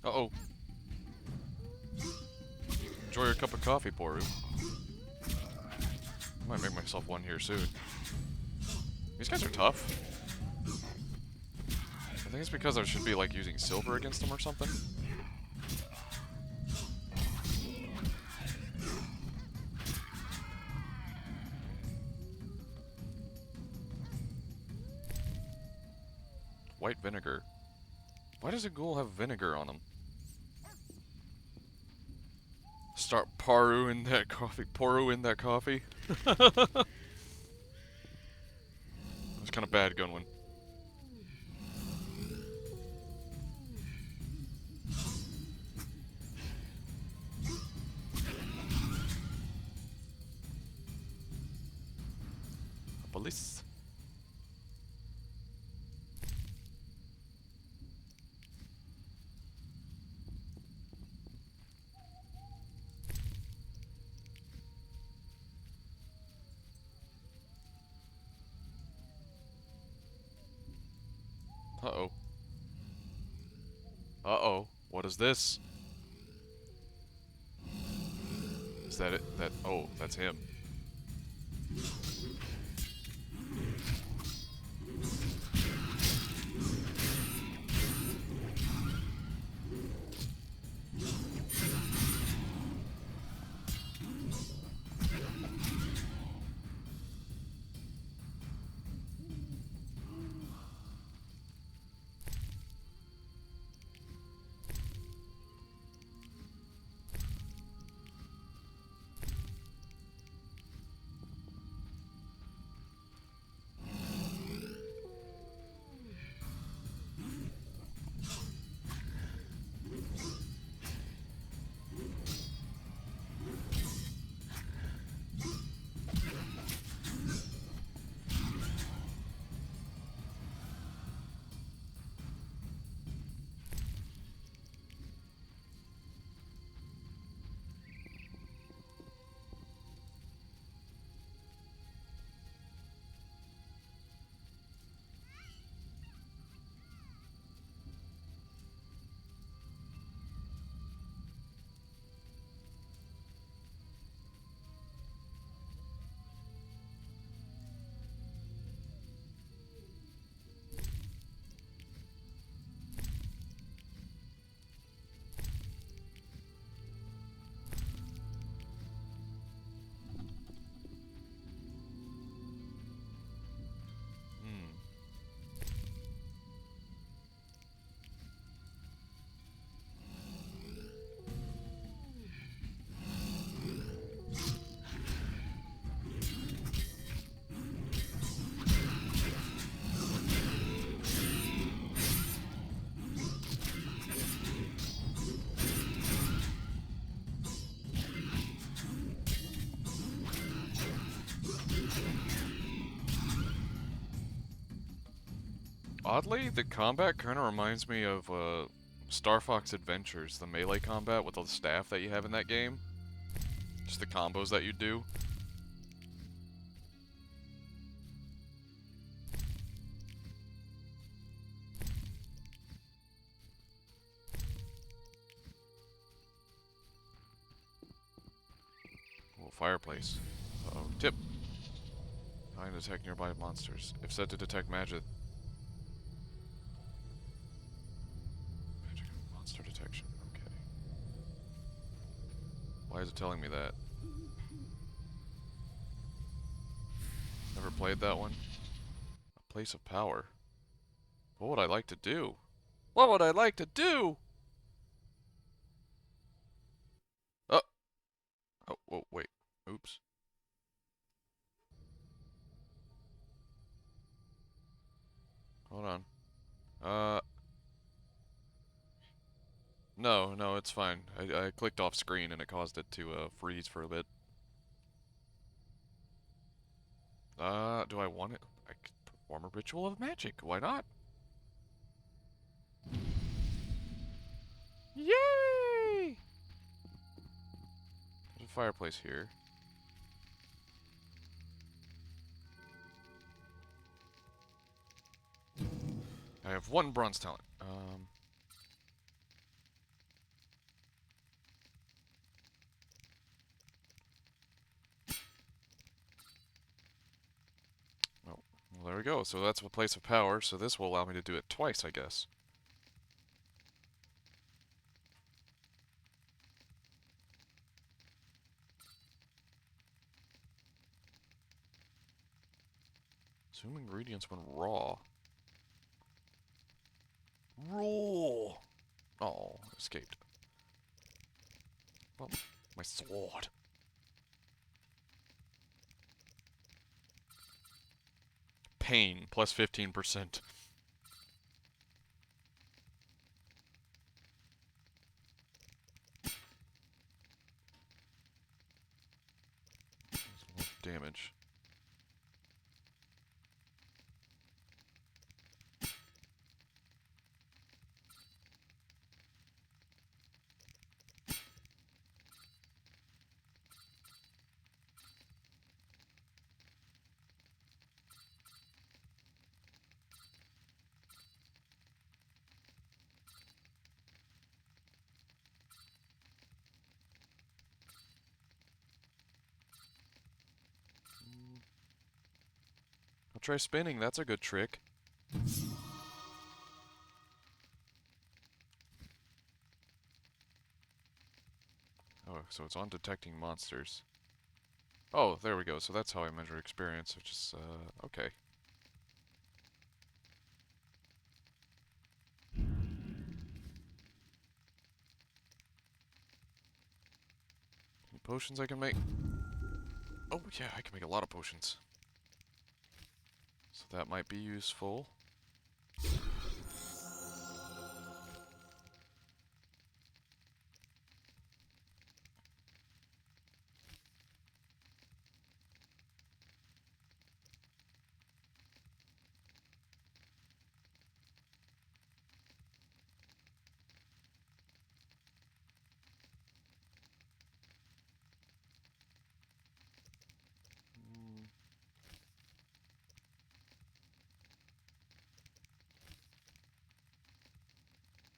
Uh-oh. Enjoy your cup of coffee, Boru. Might make myself one here soon. These guys are tough. think it's because I should be like using silver against them or something. White vinegar. Why does a ghoul have vinegar on him? Start paru in that coffee. Poru in that coffee. That was kind of bad, Gunwin. Police. Uh-oh. Uh-oh. What is this? Is that it? Oh, that's him. Oddly, the combat kind of reminds me of Star Fox Adventures, the melee combat with the staff that you have in that game. Just the combos that you do. Oh, fireplace. Uh-oh. Tip. How to detect nearby monsters. If set to detect magic. Monster detection. Okay. Why is it telling me that? Never played that one. A place of power. What would I like to do? What would I like to do? Oh. Oh, whoa, wait. Oops. Hold on. No, it's fine. I clicked off screen and it caused it to freeze for a bit. Do I want it? I could perform a ritual of magic. Why not? Yay! There's a fireplace here. I have one bronze talent. Oh, well, there we go. So that's a place of power, so this will allow me to do it twice, I guess. Assume ingredients when raw. Raw! Oh, escaped. Well, my sword. Pain, plus 15%. Damage. I'll try spinning, that's a good trick. Oh, so it's on detecting monsters. Oh, there we go. So that's how I measure experience, which is, okay. Any potions I can make? Oh, yeah, I can make a lot of potions. So that might be useful.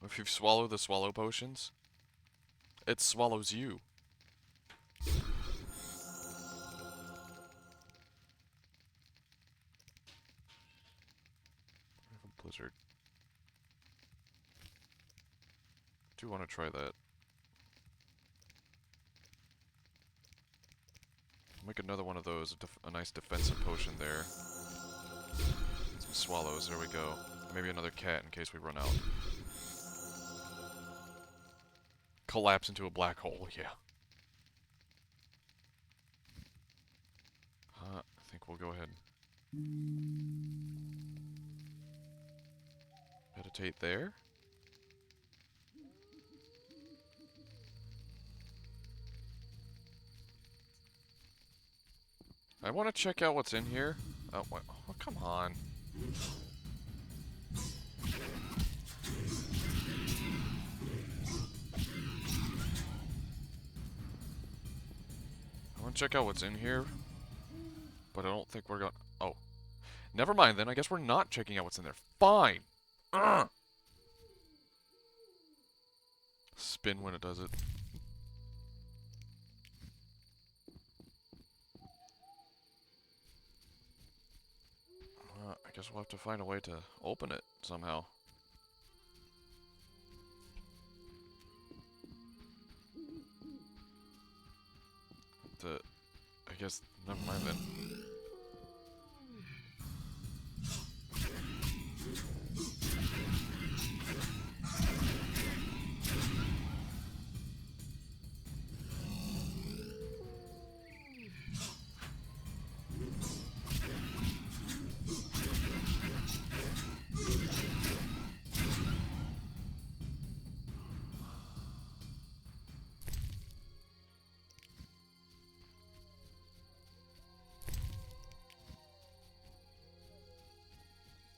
If you swallow the swallow potions, it swallows you. Blizzard. Do want to try that. I'll make another one of those, a nice defensive potion there. Some swallows, there we go. Maybe another cat in case we run out. Collapse into a black hole, yeah. I think we'll go ahead. Meditate there. I want to check out what's in here. Oh, what? Oh, come on. I want to check out what's in here, but I don't think we're going to... Oh. Never mind then. I guess we're not checking out what's in there. Fine. Ugh. Spin when it does it. I guess we'll have to find a way to open it somehow. I guess, never mind then.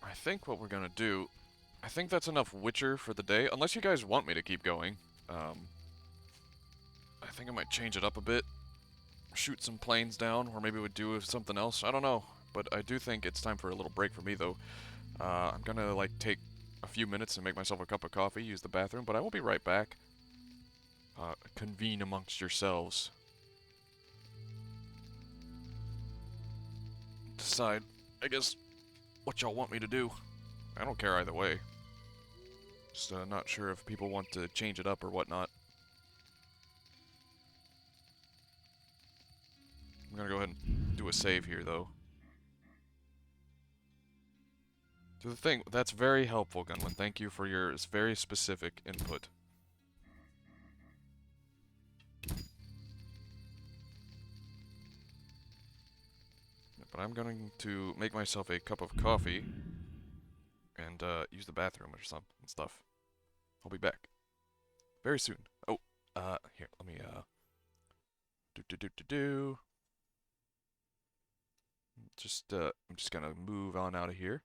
I think what we're gonna do, I think that's enough Witcher for the day, unless you guys want me to keep going. I think I might change it up a bit, shoot some planes down, or maybe we'd do something else, I don't know. But I do think it's time for a little break for me though. I'm gonna like take a few minutes and make myself a cup of coffee, use the bathroom, but I will be right back. Convene amongst yourselves. Decide, I guess, what y'all want me to do. I don't care either way. Just not sure if people want to change it up or whatnot. I'm gonna go ahead and do a save here, though. So the thing, that's very helpful, Gunwin. Thank you for your very specific input. But I'm going to make myself a cup of coffee and use the bathroom or something and stuff. I'll be back very soon. Oh, here, let me I'm just gonna move on out of here.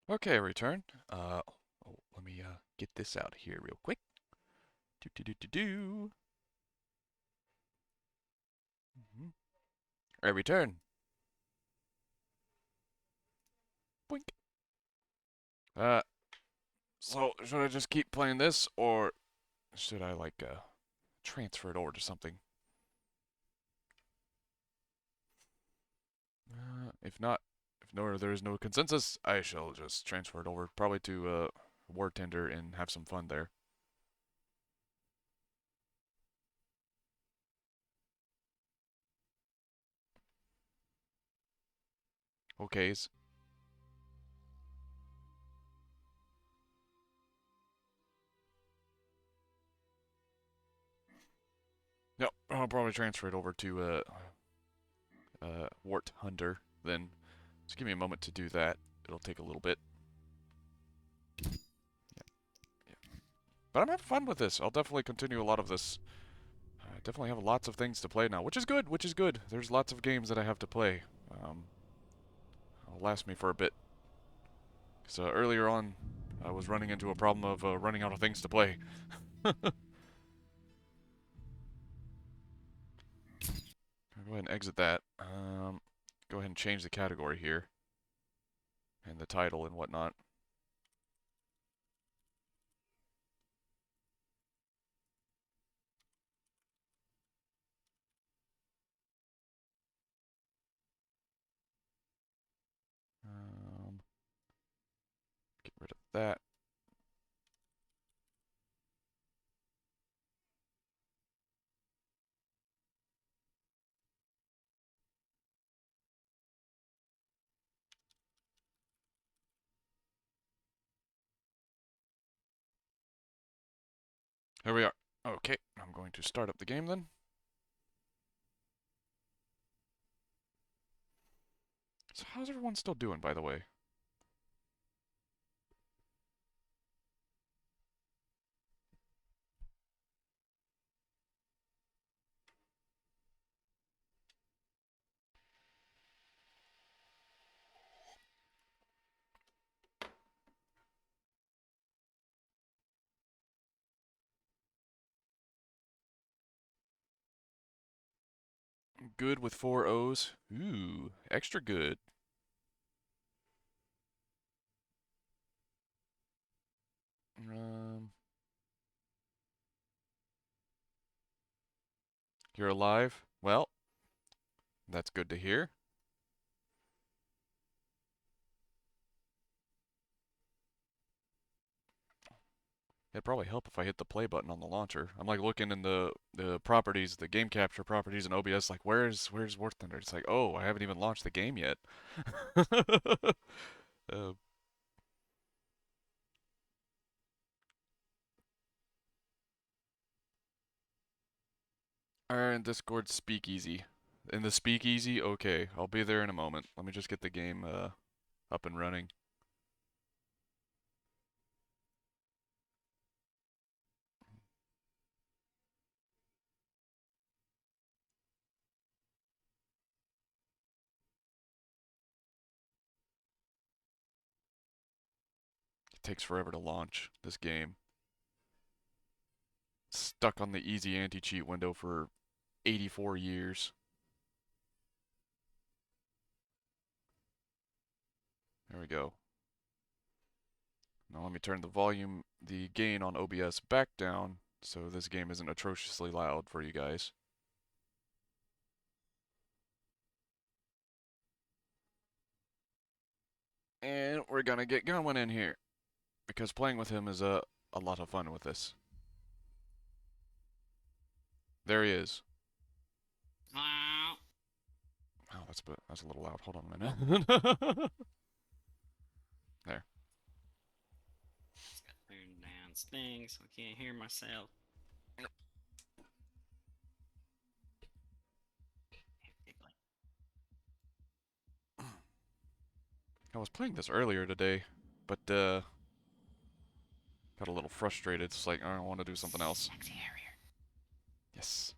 Okay, return. Oh, let me get this out here real quick. Do do do do do. I return. Boink. So should I just keep playing this, or should I like transfer it over to something? If not, if there is no consensus, I shall just transfer it over, probably to War Tender, and have some fun there. Okays. Yep, I'll probably transfer it over to Wart Hunter then. Just give me a moment to do that. It'll take a little bit. Yeah. But I'm having fun with this. I'll definitely continue a lot of this. I definitely have lots of things to play now, which is good, which is good. There's lots of games that I have to play. It'll last me for a bit. So earlier on, I was running into a problem of running out of things to play. I'll go ahead and exit that. Go ahead and change the category here. And the title and whatnot. Get rid of that. Here we are. Okay, I'm going to start up the game then. So how's everyone still doing, by the way? Good with 4 O's. Ooh, extra good. You're alive? Well, that's good to hear. It'd probably help if I hit the play button on the launcher. I'm like looking in the properties, the game capture properties in OBS, like where's War Thunder? It's like, oh, I haven't even launched the game yet. uh, Alright, Discord Speakeasy. In the Speakeasy? Okay, I'll be there in a moment. Let me just get the game up and running. It takes forever to launch this game. Stuck on the easy anti-cheat window for 84 years. There we go. Now let me turn the volume, the gain on OBS back down so this game isn't atrociously loud for you guys. And we're gonna get going in here, because playing with him is a lot of fun with this. There he is. Oh, that's a little loud. Hold on a minute. There.
Just got turned down thing, so I can't hear myself.
I was playing this earlier today, but got a little frustrated. It's like, I want to do something else.
Sexy Harrier.
Yes.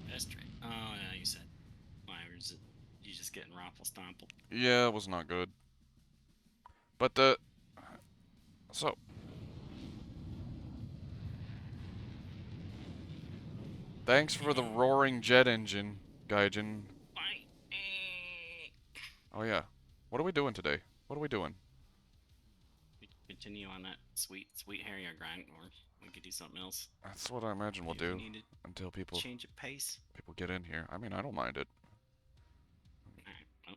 Best trade. Oh, yeah, you said. Why, you You just getting raffle stompled.
Yeah, it was not good. But so thanks for the roaring jet engine, Gaijin. Oh yeah. What are we doing today? What are we doing?
We could continue on that sweet Harrier grind, or we could do something else.
That's what I imagine we'll
If we
do
need to
until people
change of pace.
get in here. I mean, I don't mind it.
Alright, well,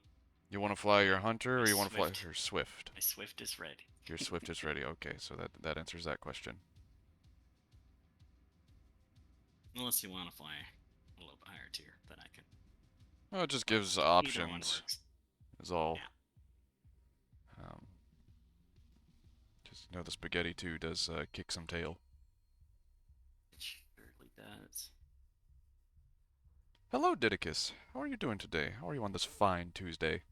You want to fly your Hunter, or you want to fly
Swift.
your Swift?
my Swift is ready.
Your Swift is ready. Okay, so that answers that question.
Unless you want to fly a little bit higher tier, then I can.
Well, it just gives
Either one
options.
works.
Is all. Just know the Spaghetti 2 does kick some tail.
It surely does.
Hello, Didicus. How are you doing today? How are you on this fine Tuesday?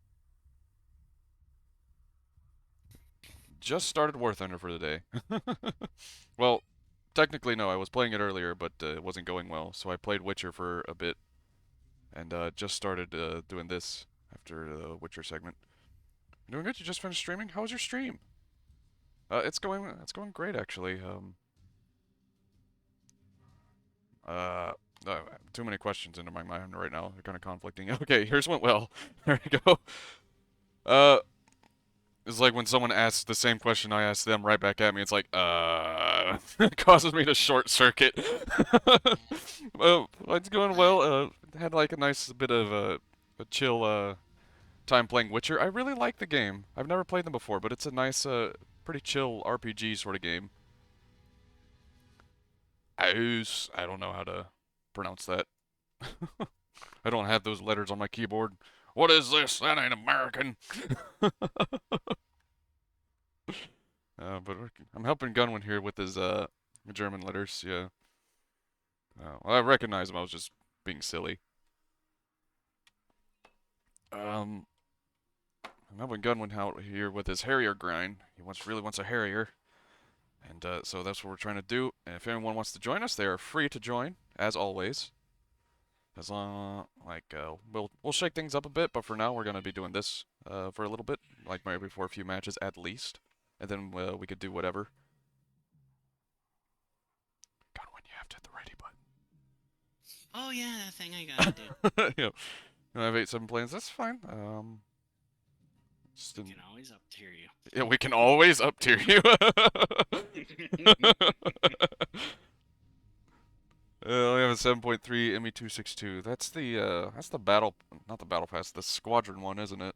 Just started War Thunder for the day. Well, technically no, I was playing it earlier, but it wasn't going well, so I played Witcher for a bit, and just started doing this after the Witcher segment. Doing good? You just finished streaming? How was your stream? It's going great actually. Too many questions into my mind right now. They're kind of conflicting. Okay, yours went well. There we go. It's like when someone asks the same question I asked them right back at me. It's like, it causes me to short circuit. Well, it's going well. Had like a nice bit of a chill time playing Witcher. I really like the game. I've never played them before, but it's a nice, pretty chill RPG sort of game. I don't know how to pronounce that. I don't have those letters on my keyboard. What is this? That ain't American. But I'm helping Gunwin here with his German letters. Yeah. Well, I recognize him. I was just being silly. I'm helping Gunwin out here with his Harrier grind. He really wants a Harrier. And so that's what we're trying to do. And if anyone wants to join us, they are free to join, as always. As long we'll shake things up a bit, but for now we're gonna be doing this for a little bit, like maybe for a few matches at least, and then we could do whatever. God, when you have to hit the ready button.
Oh yeah, that thing I gotta do.
Yeah, I have 8-7 plans. That's fine.
You can always up tier you.
Yeah, we can always up tier you. We have a 7.3 ME262. That's the battle, not the battle pass, the squadron one, isn't it?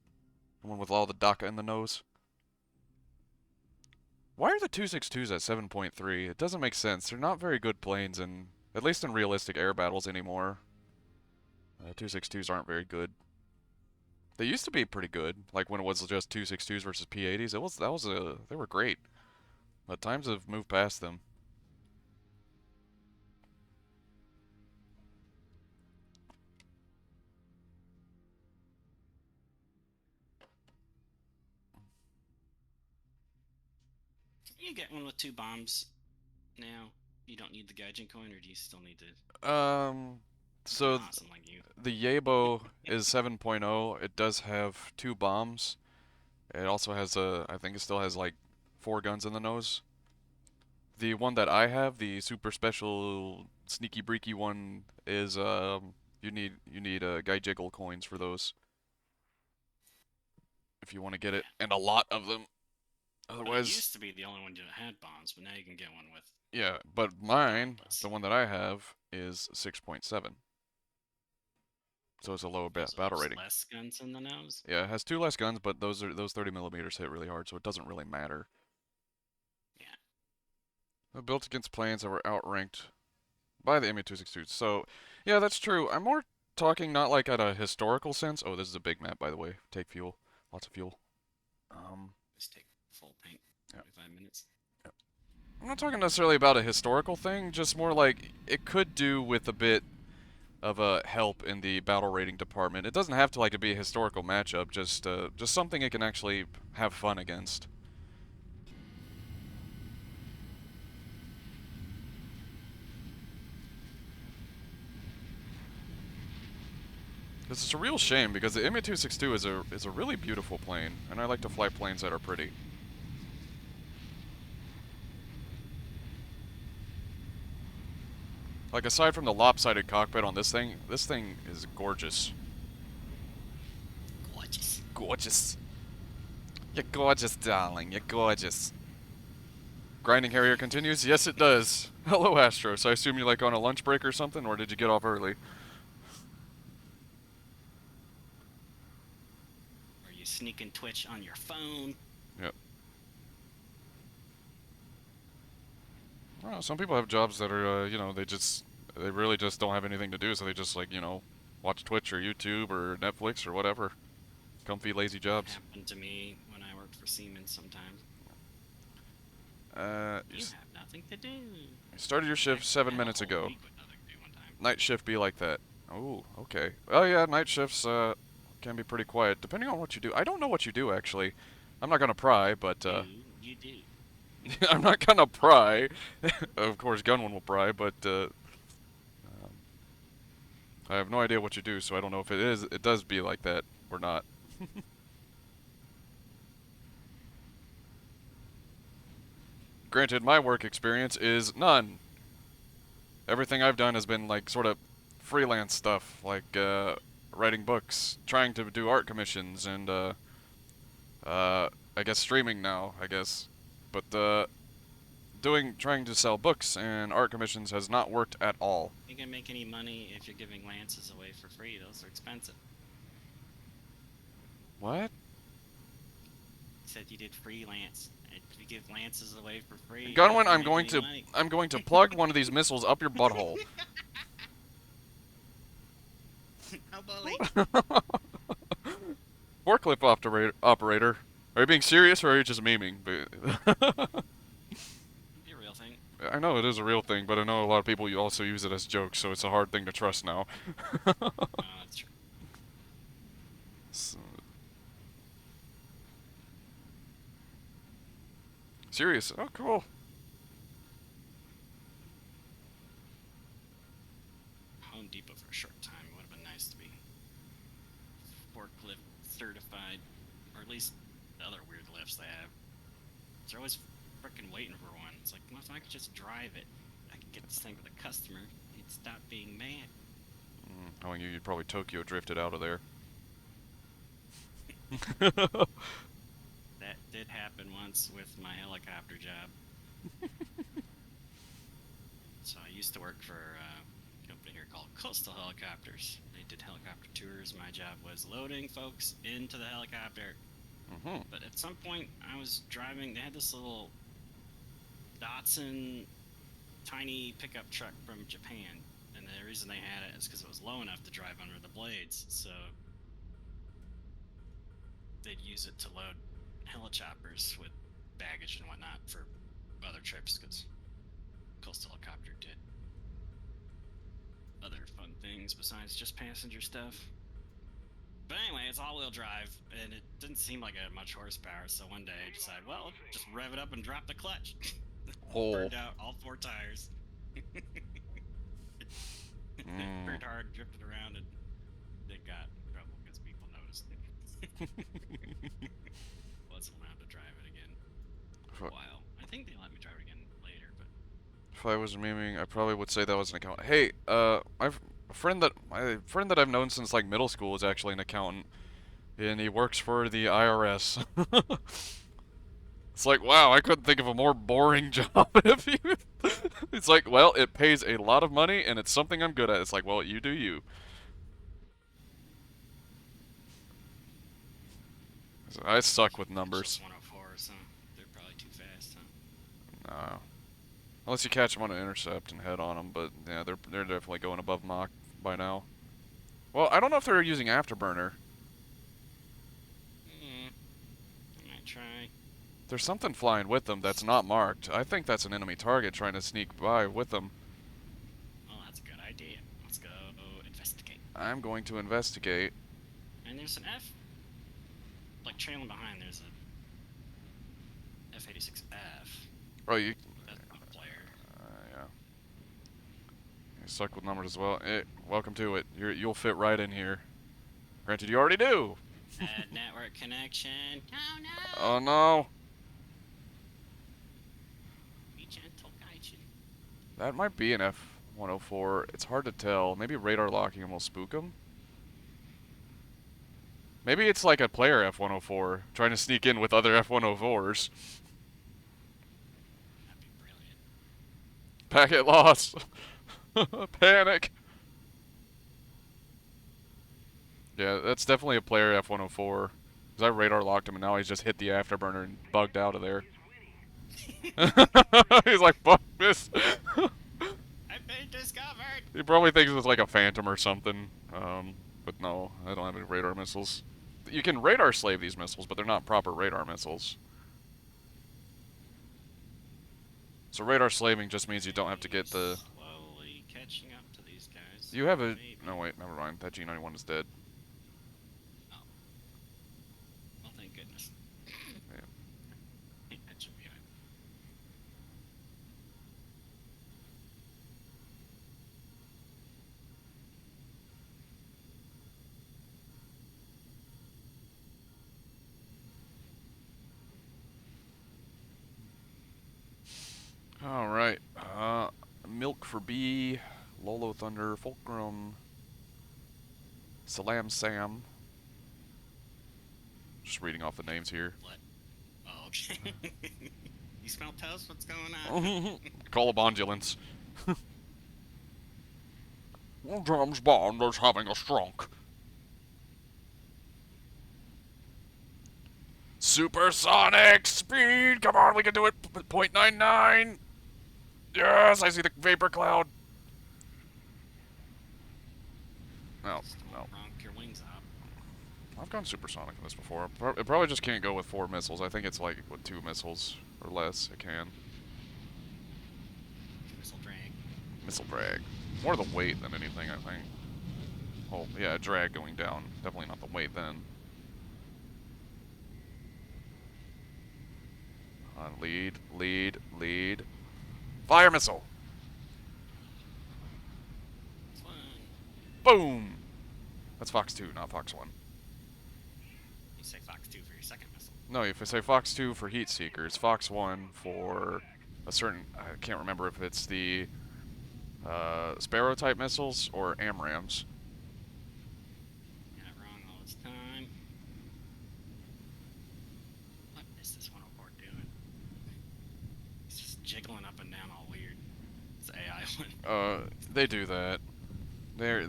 The one with all the DACA in the nose. Why are the 262s at 7.3? It doesn't make sense. They're not very good planes, at least in realistic air battles anymore. 262s aren't very good. They used to be pretty good, like when it was just 262s versus P80s. They were great. But times have moved past them.
You get one with 2 bombs now. You don't need the Gaijin coin, or do you still need to?
So
Awesome like you.
the Yabo is 7.0. It does have 2 bombs. It also has I think it still has like 4 guns in the nose. The one that I have, the super special sneaky breaky one, is you need Gaijiggle coins for those. If you want to get it, and a lot of them. Otherwise,
It used to be the only one that had bombs, but now you can get one with.
yeah, but mine, the one that I have, is 6.7. So it's a lower battle rating.
Less guns in the nose.
Yeah, it has 2 less guns, but those 30mm hit really hard, so it doesn't really matter. Yeah. Built against planes that were outranked by the ME262. So, yeah, that's true. I'm more talking not like at a historical sense. Oh, this is a big map, by the way. Take fuel. Lots of fuel.
Just take full tank. 45 minutes.
I'm not talking necessarily about a historical thing, just more like it could do with a bit of a help in the battle rating department. It doesn't have to like to be a historical matchup, just something it can actually have fun against. This is a real shame because the MU-262 is a really beautiful plane, and I like to fly planes that are pretty. Like, aside from the lopsided cockpit on this thing is gorgeous.
Gorgeous.
Gorgeous. You're gorgeous, darling. You're gorgeous. Grinding Harrier continues? Yes, it does. Hello, Astros. I assume you're like on a lunch break or something, or did you get off early?
Or you sneaking Twitch on your phone?
Yep. Well, some people have jobs that are, you know, they really just don't have anything to do, so they just, like, you know, watch Twitch or YouTube or Netflix or whatever. Comfy, lazy jobs.
Happened to me when I worked for Siemens sometimes.
You
have nothing to do.
started your shift 7 minutes ago. Night shift be like that. Oh, okay. Oh yeah, night shifts can be pretty quiet, depending on what you do. I don't know what you do, actually. I'm not gonna pry, but
You do.
I'm not gonna pry. Of course, Gunwin will pry, but I have no idea what you do, so I don't know if it does be like that or not. Granted, my work experience is none. Everything I've done has been like sort of freelance stuff, like writing books, trying to do art commissions, and I guess streaming now, I guess. But trying to sell books and art commissions has not worked at all.
You can make any money if you're giving lances away for free. Those are expensive.
What?
Said you did freelance. If you give lances away for free,
Gunwin,
you
I'm
can
going
make
to
any
I'm going to plug one of these missiles up your butthole.
Oh, bully.
Forklift operator. Are you being serious or are you just memeing?
Be a real thing.
I know it is a real thing, but I know a lot of people also use it as jokes, so it's a hard thing to trust now.
That's true.
Serious? Oh, cool.
Home Depot for a short time. It would have been nice to be forklift certified, or at least the other weird lifts they have. They're always freaking waiting for one. It's like, well, if I could just drive it, I could get this thing with a customer. He'd stop being mad.
Knowing you'd probably Tokyo drifted out of there.
That did happen once with my helicopter job. So I used to work for a company here called Coastal Helicopters. They did helicopter tours. My job was loading folks into the helicopter. But at some point, I was driving. They had this little Datsun tiny pickup truck from Japan. And the reason they had it is because it was low enough to drive under the blades. So they'd use it to load helichoppers with baggage and whatnot for other trips, because Coastal Helicopter did other fun things besides just passenger stuff. But anyway, it's all-wheel drive, and it didn't seem like it had much horsepower, so one day I decided, well, just rev it up and drop the clutch. Burned out all 4 tires. Burned hard, drifted around, and it got in trouble because people noticed it. Wasn't allowed to drive it again for a while. I think they let me drive it again later, but
If I was memeing, I probably would say that was an accountant. Hey, my friend that I've known since like middle school is actually an accountant, and he works for the IRS. It's like, wow, I couldn't think of a more boring job. It's like, well, it pays a lot of money, and it's something I'm good at. It's like, well, you do you. I suck with numbers.
104 or something. They're probably too fast, huh?
No. Unless you catch them on an intercept and head on them, but yeah, they're definitely going above Mach by now. Well, I don't know if they're using Afterburner.
I might try.
There's something flying with them that's not marked. I think that's an enemy target trying to sneak by with them.
Well, that's a good idea. Let's go investigate.
I'm going to investigate.
And there's an F. Like trailing behind, there's a F-86F.
Oh, you...
That's not a player.
Yeah. You suck with numbers as well. Hey, welcome to it. You'll fit right in here. Granted, you already do.
Bad network connection. Oh no!
Oh no.
Be gentle, Gaijin.
That might be an F-104. It's hard to tell. Maybe radar locking him will spook him. Maybe it's like a player F-104 trying to sneak in with other F-104s.
That'd be brilliant.
Packet loss. Panic. Yeah, that's definitely a player F-104. Because I radar locked him and now he's just hit the afterburner and bugged out of there. He's like, fuck this.
I've been discovered.
He probably thinks it's like a Phantom or something. But no, I don't have any radar missiles. You can radar slave these missiles, but they're not proper radar missiles. So radar slaving just means you don't have to get the...
Slowly catching up to these guys.
You have a...
Maybe.
No, wait, never mind. That G91 is dead.
Oh. Well, thank goodness.
Yeah.
That should be fine.
Alright. Milk for B, Lolo Thunder, Fulcrum, Salam Sam. Just reading off the names here.
What? Oh, okay. You smell toast? What's going on?
Call of ambulance. James Bond is having a stroke. Supersonic speed! Come on, we can do it! 0.99! Yes, I see the vapor cloud! No, no.
Ronk your wings up.
I've gone supersonic in this before. It probably just can't go with 4 missiles. I think it's like with 2 missiles or less, it can.
Missile drag.
Missile drag. More the weight than anything, I think. Oh, yeah, drag going down. Definitely not the weight then. Lead, lead, lead. Fire missile! Boom! That's Fox 2, not Fox 1.
You say Fox 2 for your second missile.
No, if I say Fox 2 for heat seekers, Fox 1 for a certain... I can't remember if it's the Sparrow type missiles or AMRAAMs.
Got it wrong all this time. What is this 104 doing? It's just jiggling up and down all weird. It's AI one.
They do that. They're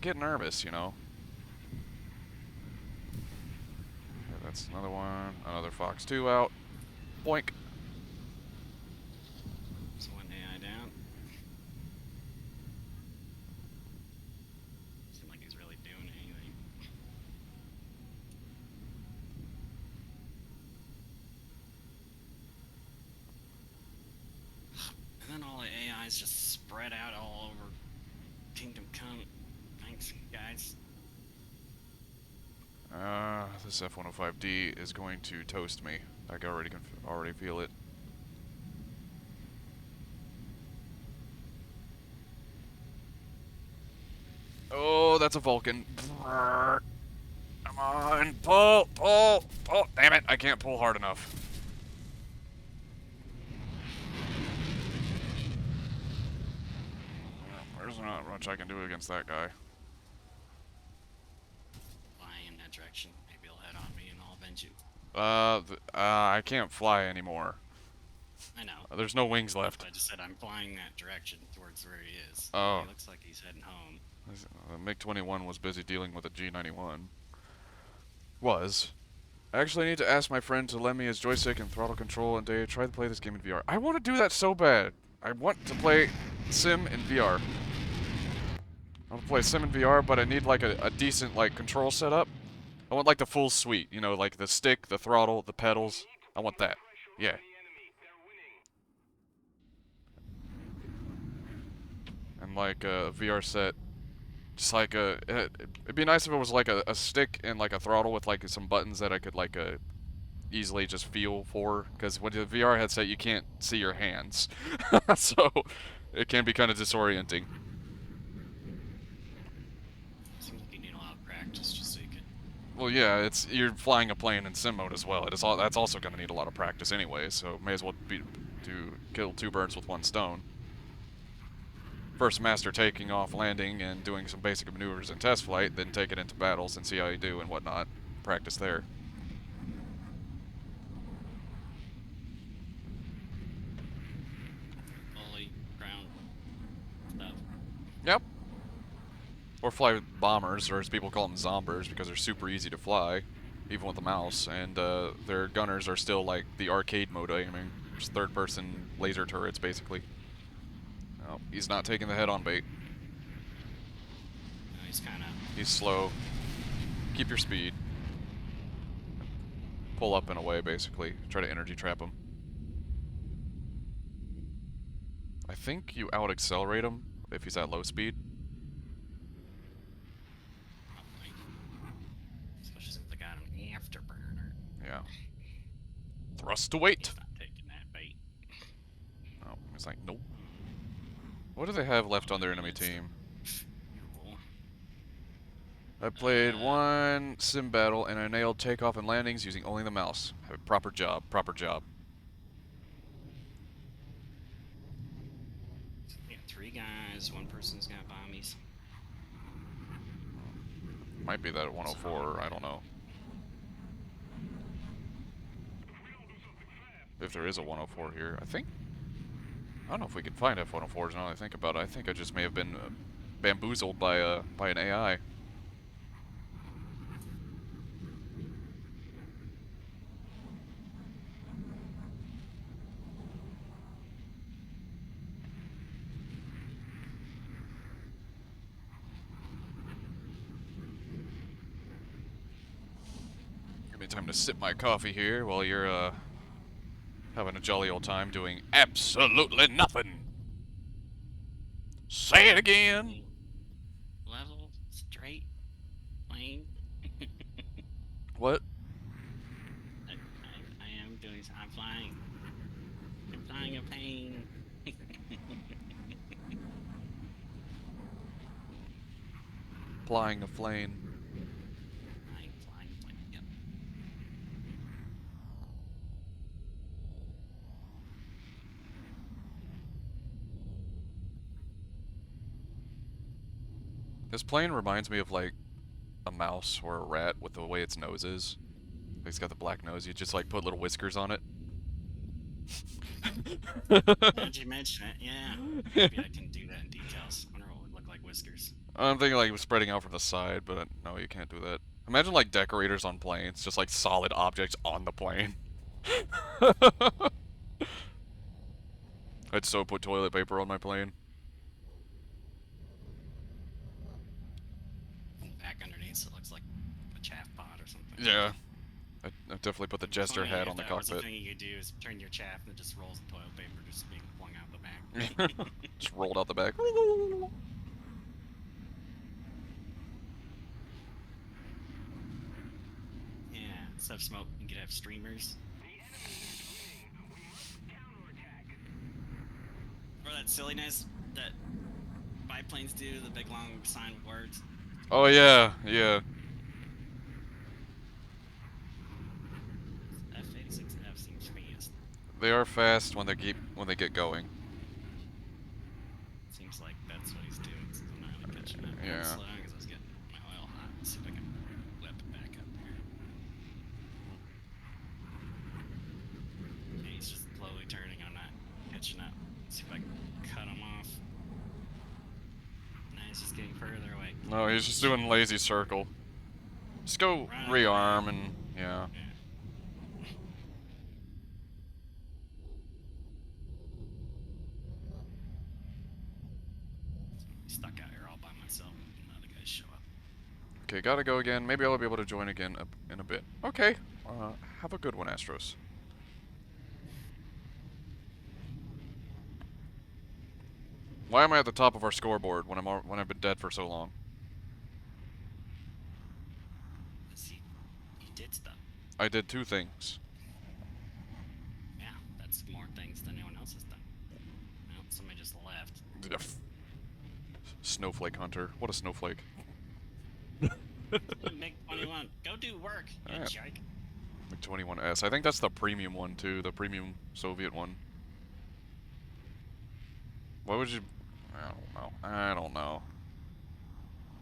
getting nervous, you know. Okay, that's another one. Another Fox 2 out. Boink.
So one AI down. Seems like he's really doing anything. And then all the AIs just spread out all over Kingdom Come. Thanks, guys.
This F-105D is going to toast me. I can already feel it. Oh, that's a Vulcan. Come on, pull, pull, pull. Damn it, I can't pull hard enough. There's not much I can do against that guy.
Flying in that direction. Maybe he'll head on me and I'll avenge you.
I can't fly anymore.
I know.
There's no wings left.
I just said I'm flying that direction towards where he is.
Oh.
He looks like he's heading home.
MiG-21 was busy dealing with a G-91. Was. I actually need to ask my friend to lend me his joystick and throttle control and try to play this game in VR. I want to do that so bad. I want to play Sim in VR. I want to play Sim in VR, but I need like a decent like control setup. I want like the full suite, you know, like the stick, the throttle, the pedals. I want that. Yeah. And like a VR set, just like it'd be nice if it was like a stick and like a throttle with like some buttons that I could like easily just feel for, because with the VR headset you can't see your hands, so it can be kind of disorienting.
Seems like you need a lot of practice.
Well, yeah, you're flying a plane in sim mode as well. That's also going to need a lot of practice anyway, so may as well kill two birds with one stone. First master taking off, landing, and doing some basic maneuvers in test flight, then take it into battles and see how you do and whatnot. Practice there.
Fully ground stuff.
Yep. Or fly bombers, or as people call them, zombers, because they're super easy to fly, even with a mouse. And their gunners are still like the arcade mode aiming, just third-person laser turrets, basically. Oh, he's not taking the head-on bait.
No, he's kind of...
He's slow. Keep your speed. Pull up and away, basically. Try to energy trap him. I think you out-accelerate him if he's at low speed.
Especially since they got an afterburner.
Yeah. Thrust to weight.
He's not taking that bait.
Oh, he's like, nope. What do they have left on their enemy team? I played one sim battle and I nailed takeoff and landings using only the mouse. Have a proper job, proper job.
We got 3 guys, one person's got bombies.
Might be that at 104, I don't know. If there is a 104 here, I think. I don't know if we can find F-104s now that I think about it. I think I just may have been bamboozled by an AI. Give me time to sip my coffee here while you're having a jolly old time doing absolutely nothing. Say it again.
Level, straight, plane.
What?
I am doing. I'm flying. I'm flying a plane.
Flying a plane.
Flying plane. Yep.
This plane reminds me of like a mouse or a rat with the way its nose is. It's got the black nose. You just like put little whiskers on it.
Did you mention it? Yeah. Maybe I can do that in details. I wonder what would look like whiskers.
I'm thinking like spreading out from the side, but no, you can't do that. Imagine like decorators on planes, just like solid objects on the plane. I'd so put toilet paper on my plane.
Back underneath, so it looks like a chaff pod or something.
Yeah. I definitely put the jester hat on the
The
cockpit.
thing you could do is turn your chaff and it just rolls the toilet paper just being flung out the back.
Just rolled out the back.
Yeah, instead of smoke, you could have streamers. Or that silliness that biplanes do, the big long sign with words.
Oh yeah, yeah.
F-86F seems fast.
They are fast when they get going.
Seems like that's what he's doing since I'm not really catching up.
Yeah.
Slow down because I was getting my oil hot. Let's see if I can whip it back up here. Okay, he's just slowly turning. I'm not catching up. Let's see if I can cut him off. Now he's just getting further away.
No, he's just doing lazy circle. Just go rearm and yeah.
Stuck out here all by myself. And the other guys show up.
Okay, gotta go again. Maybe I'll be able to join again in a bit. Okay. Have a good one, Astros. Why am I at the top of our scoreboard when I've been dead for so long?
See, you did stuff.
I did 2 things.
Yeah, that's more things than anyone else has done. Well, somebody just left.
Snowflake hunter. What a snowflake.
Make 21. Go! Go do work, you
Alright.
jerk.
MiG-21S. I think that's the premium one too, the premium Soviet one. What would you? I don't know. I don't know.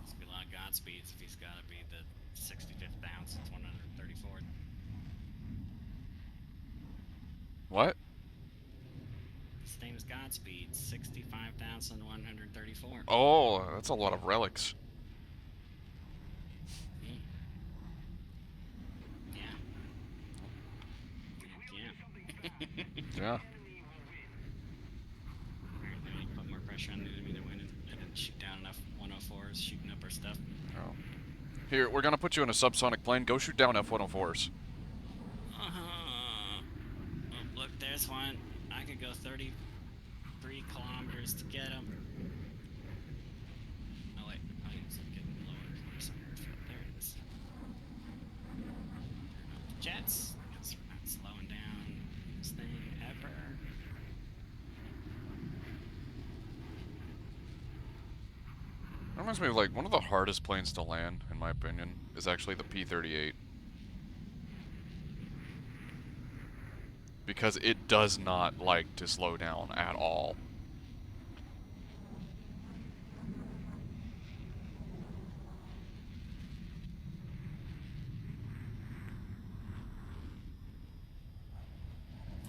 Must be a lot of Godspeeds if he's got to be the 65th ounce. It's 134th.
What?
His name is Godspeed. 65,134.
Oh, that's a lot of relics. Yeah.
Apparently, put more pressure on the enemy. They didn't shoot down enough 104s, shooting up our stuff.
Oh. Here, we're gonna put you in a subsonic plane. Go shoot down F-104s.
Oh, look, there's one. I could go 33 kilometers to get him. Oh wait, it's getting lower. Where's our airfield? There it is. Turn up the jets, because we're not slowing down this thing ever.
Reminds me of like one of the hardest planes to land, in my opinion, is actually the P-38. Because it does not like to slow down at all.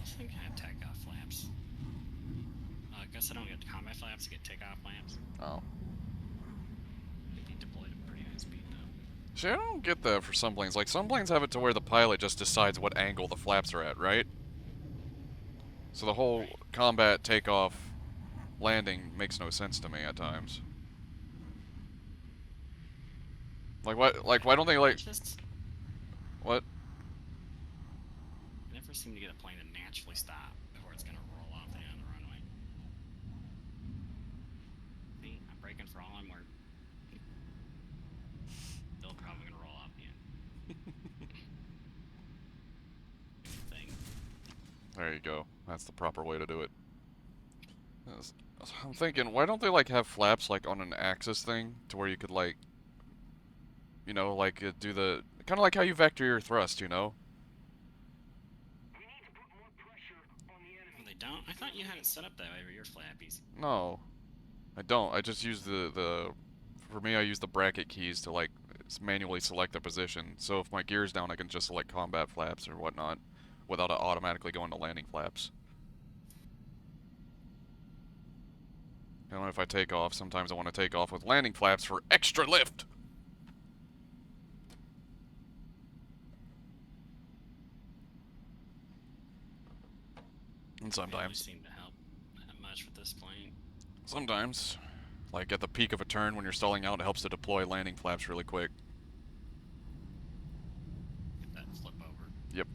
I think I have takeoff flaps. I guess I don't get combat flaps, I get takeoff flaps.
Oh.
Maybe deployed at pretty high speed though.
See, I don't get that for some planes. Like, some planes have it to where the pilot just decides what angle the flaps are at, right? So the whole combat takeoff landing makes no sense to me at times. Like, what? Like, why don't they, like... What?
I never seem to get a plane to naturally stop before it's gonna roll off the end of the runway. See, I'm braking for all I'm worth. Still probably gonna roll off the end. Thing.
There you go. That's the proper way to do it. Yes. I'm thinking, why don't they, like, have flaps, like, on an axis thing, to where you could, like, you know, like, do the... Kind of like how you vector your thrust, you know?
Oh, they don't? I thought you had it set up that way with your flappies.
No. I don't. I just use the... For me, I use the bracket keys to, like, manually select the position. So if my gear's down, I can just select combat flaps or whatnot, without it automatically going to landing flaps. And if I take off, sometimes I want to take off with landing flaps for extra lift. And sometimes.
They seem to help that much with this plane.
Sometimes. Like at the peak of a turn when you're stalling out, it helps to deploy landing flaps really quick.
Get that flip over.
Yep.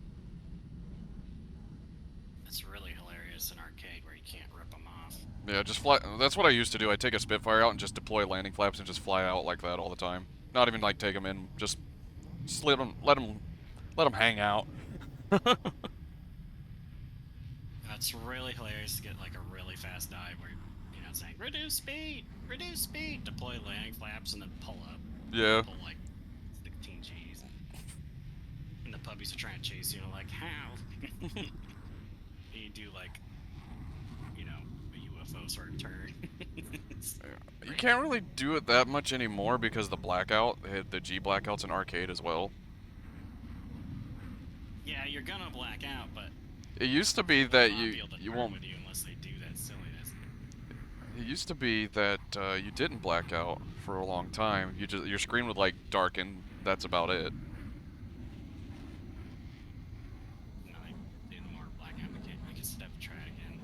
It's really hilarious in arcade where you can't rip them off.
Yeah, just fly. That's what I used to do. I'd take a Spitfire out and just deploy landing flaps and just fly out like that all the time. Not even like take them in. Just let them hang out.
It's really hilarious to get like a really fast dive where you know it's saying reduce speed, deploy landing flaps, and then pull up.
Yeah.
Pull like 16 G's, and the puppies are trying to chase you, and like how? And you do like, you know, a UFO sort of turn.
You can't really do it that much anymore because the blackout, they had the G blackouts in arcade as well.
Yeah, you're gonna black out, but
It used to be that you won't.
with you unless they do that silliness.
It used to be that you didn't black out for a long time. Your screen would like darken. That's about it.
No, I do more blackout. I guess I'd have to try it again.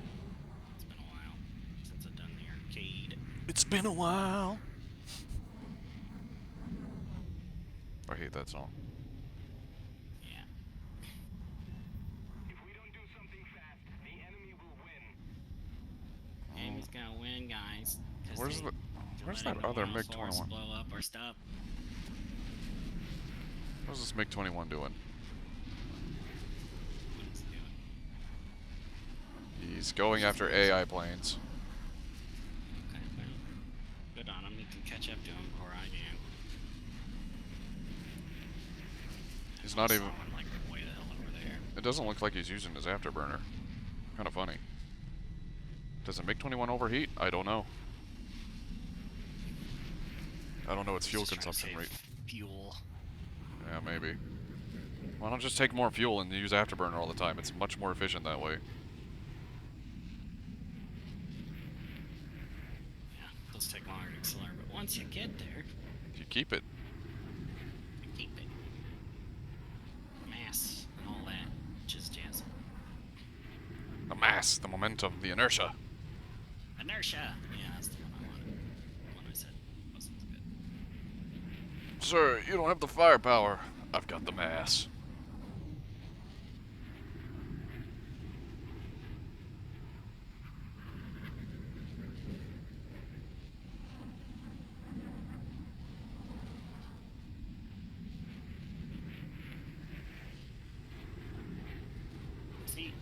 It's been a while since I've done the arcade.
It's been a while. I hate that song.
Enemy's gonna win, guys. 'Cause
Where's
they-
the?
they
Where's
let
that other
everyone else
MiG-21?
blow up our stuff.
What's this MiG-21 doing? He's going after AI planes.
Okay, well, good on him. He can catch up to him before I can.
He's not even...
I'm like way the hell over there.
It doesn't look like he's using his afterburner. Kind of funny. Does a MiG-21 overheat? I don't know. I don't know its fuel
Just trying to
consumption
save
rate.
Fuel.
Yeah, maybe. Why don't just take more fuel and use afterburner all the time? It's much more efficient that way.
Yeah, those take longer to accelerate, but once you get there,
You keep it.
you keep it. Mass and all that. Just jazz.
The mass, the momentum, the inertia.
Inertia! Yeah, that's the one I wanted. The one I said wasn't good.
Sir, you don't have the firepower. I've got the mass.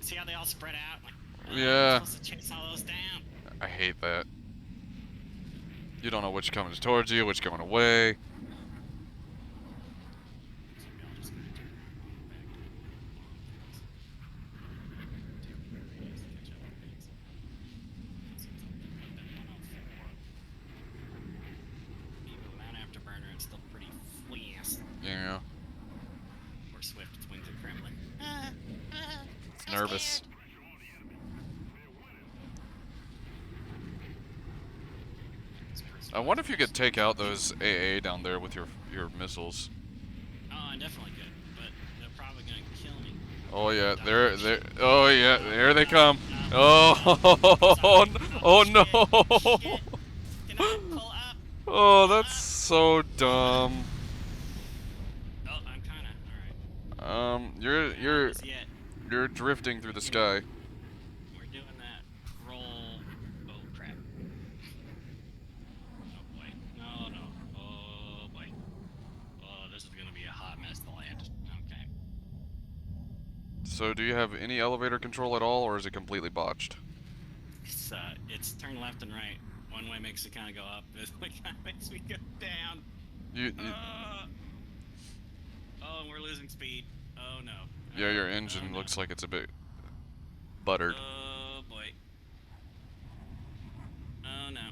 See how they all spread out? Like,
Yeah.
I'm supposed to chase all those down.
I hate that. You don't know which comes towards you, which going away.
Even afterburner, it's still pretty fast.
Yeah.
Or swift wings are trembling.
Nervous. I wonder if you could take out those AA down there with your missiles.
Oh, I definitely could, but they're probably gonna kill me.
Oh yeah, oh yeah, there they come. Oh, oh no. Oh, that's so dumb.
Oh, I'm kinda, alright.
You're drifting through the sky.
We're doing that roll. Oh crap. Oh boy. No, no. Oh boy. Oh, this is gonna be a hot mess to land. Okay.
So do you have any elevator control at all, or is it completely botched?
It's turn left and right. One way makes it kind of go up. This way kind of makes me go down. Oh, and we're losing speed. Oh no.
Yeah, your engine looks like it's a bit buttered.
Oh boy. Oh no.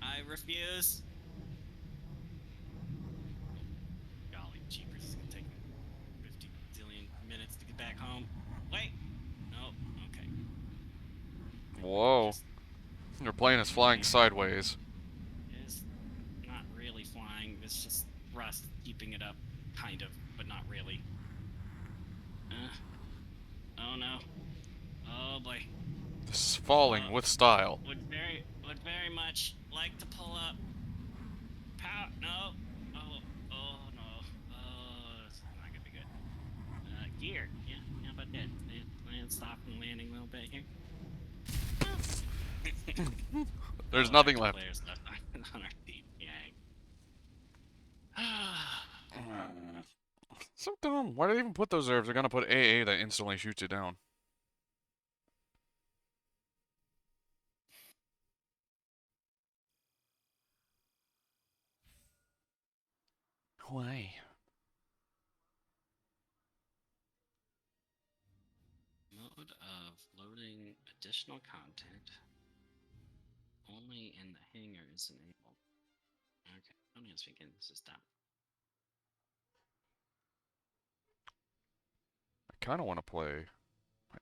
I refuse. Golly jeepers, it's gonna take me 50 zillion minutes to get back home. Wait. No. Okay.
Whoa. Your plane is flying sideways.
It's not really flying. It's just rust keeping it up, kind of, but not really. Oh no. Oh boy.
This is falling with style.
Would very much like to pull up. Pow. No. Oh. Oh no. Oh, this is not gonna be good. Gear. Yeah. How about that? Land, stop, and landing a little bit here.
There's nothing left.
Players left on our team. Yay.
So dumb. Why did they even put those there if they're gonna put AA that instantly shoots you down? Why?
Mode of loading additional content. Only in the hangar is enabled. Okay, only as we get this is done.
I kind of want to play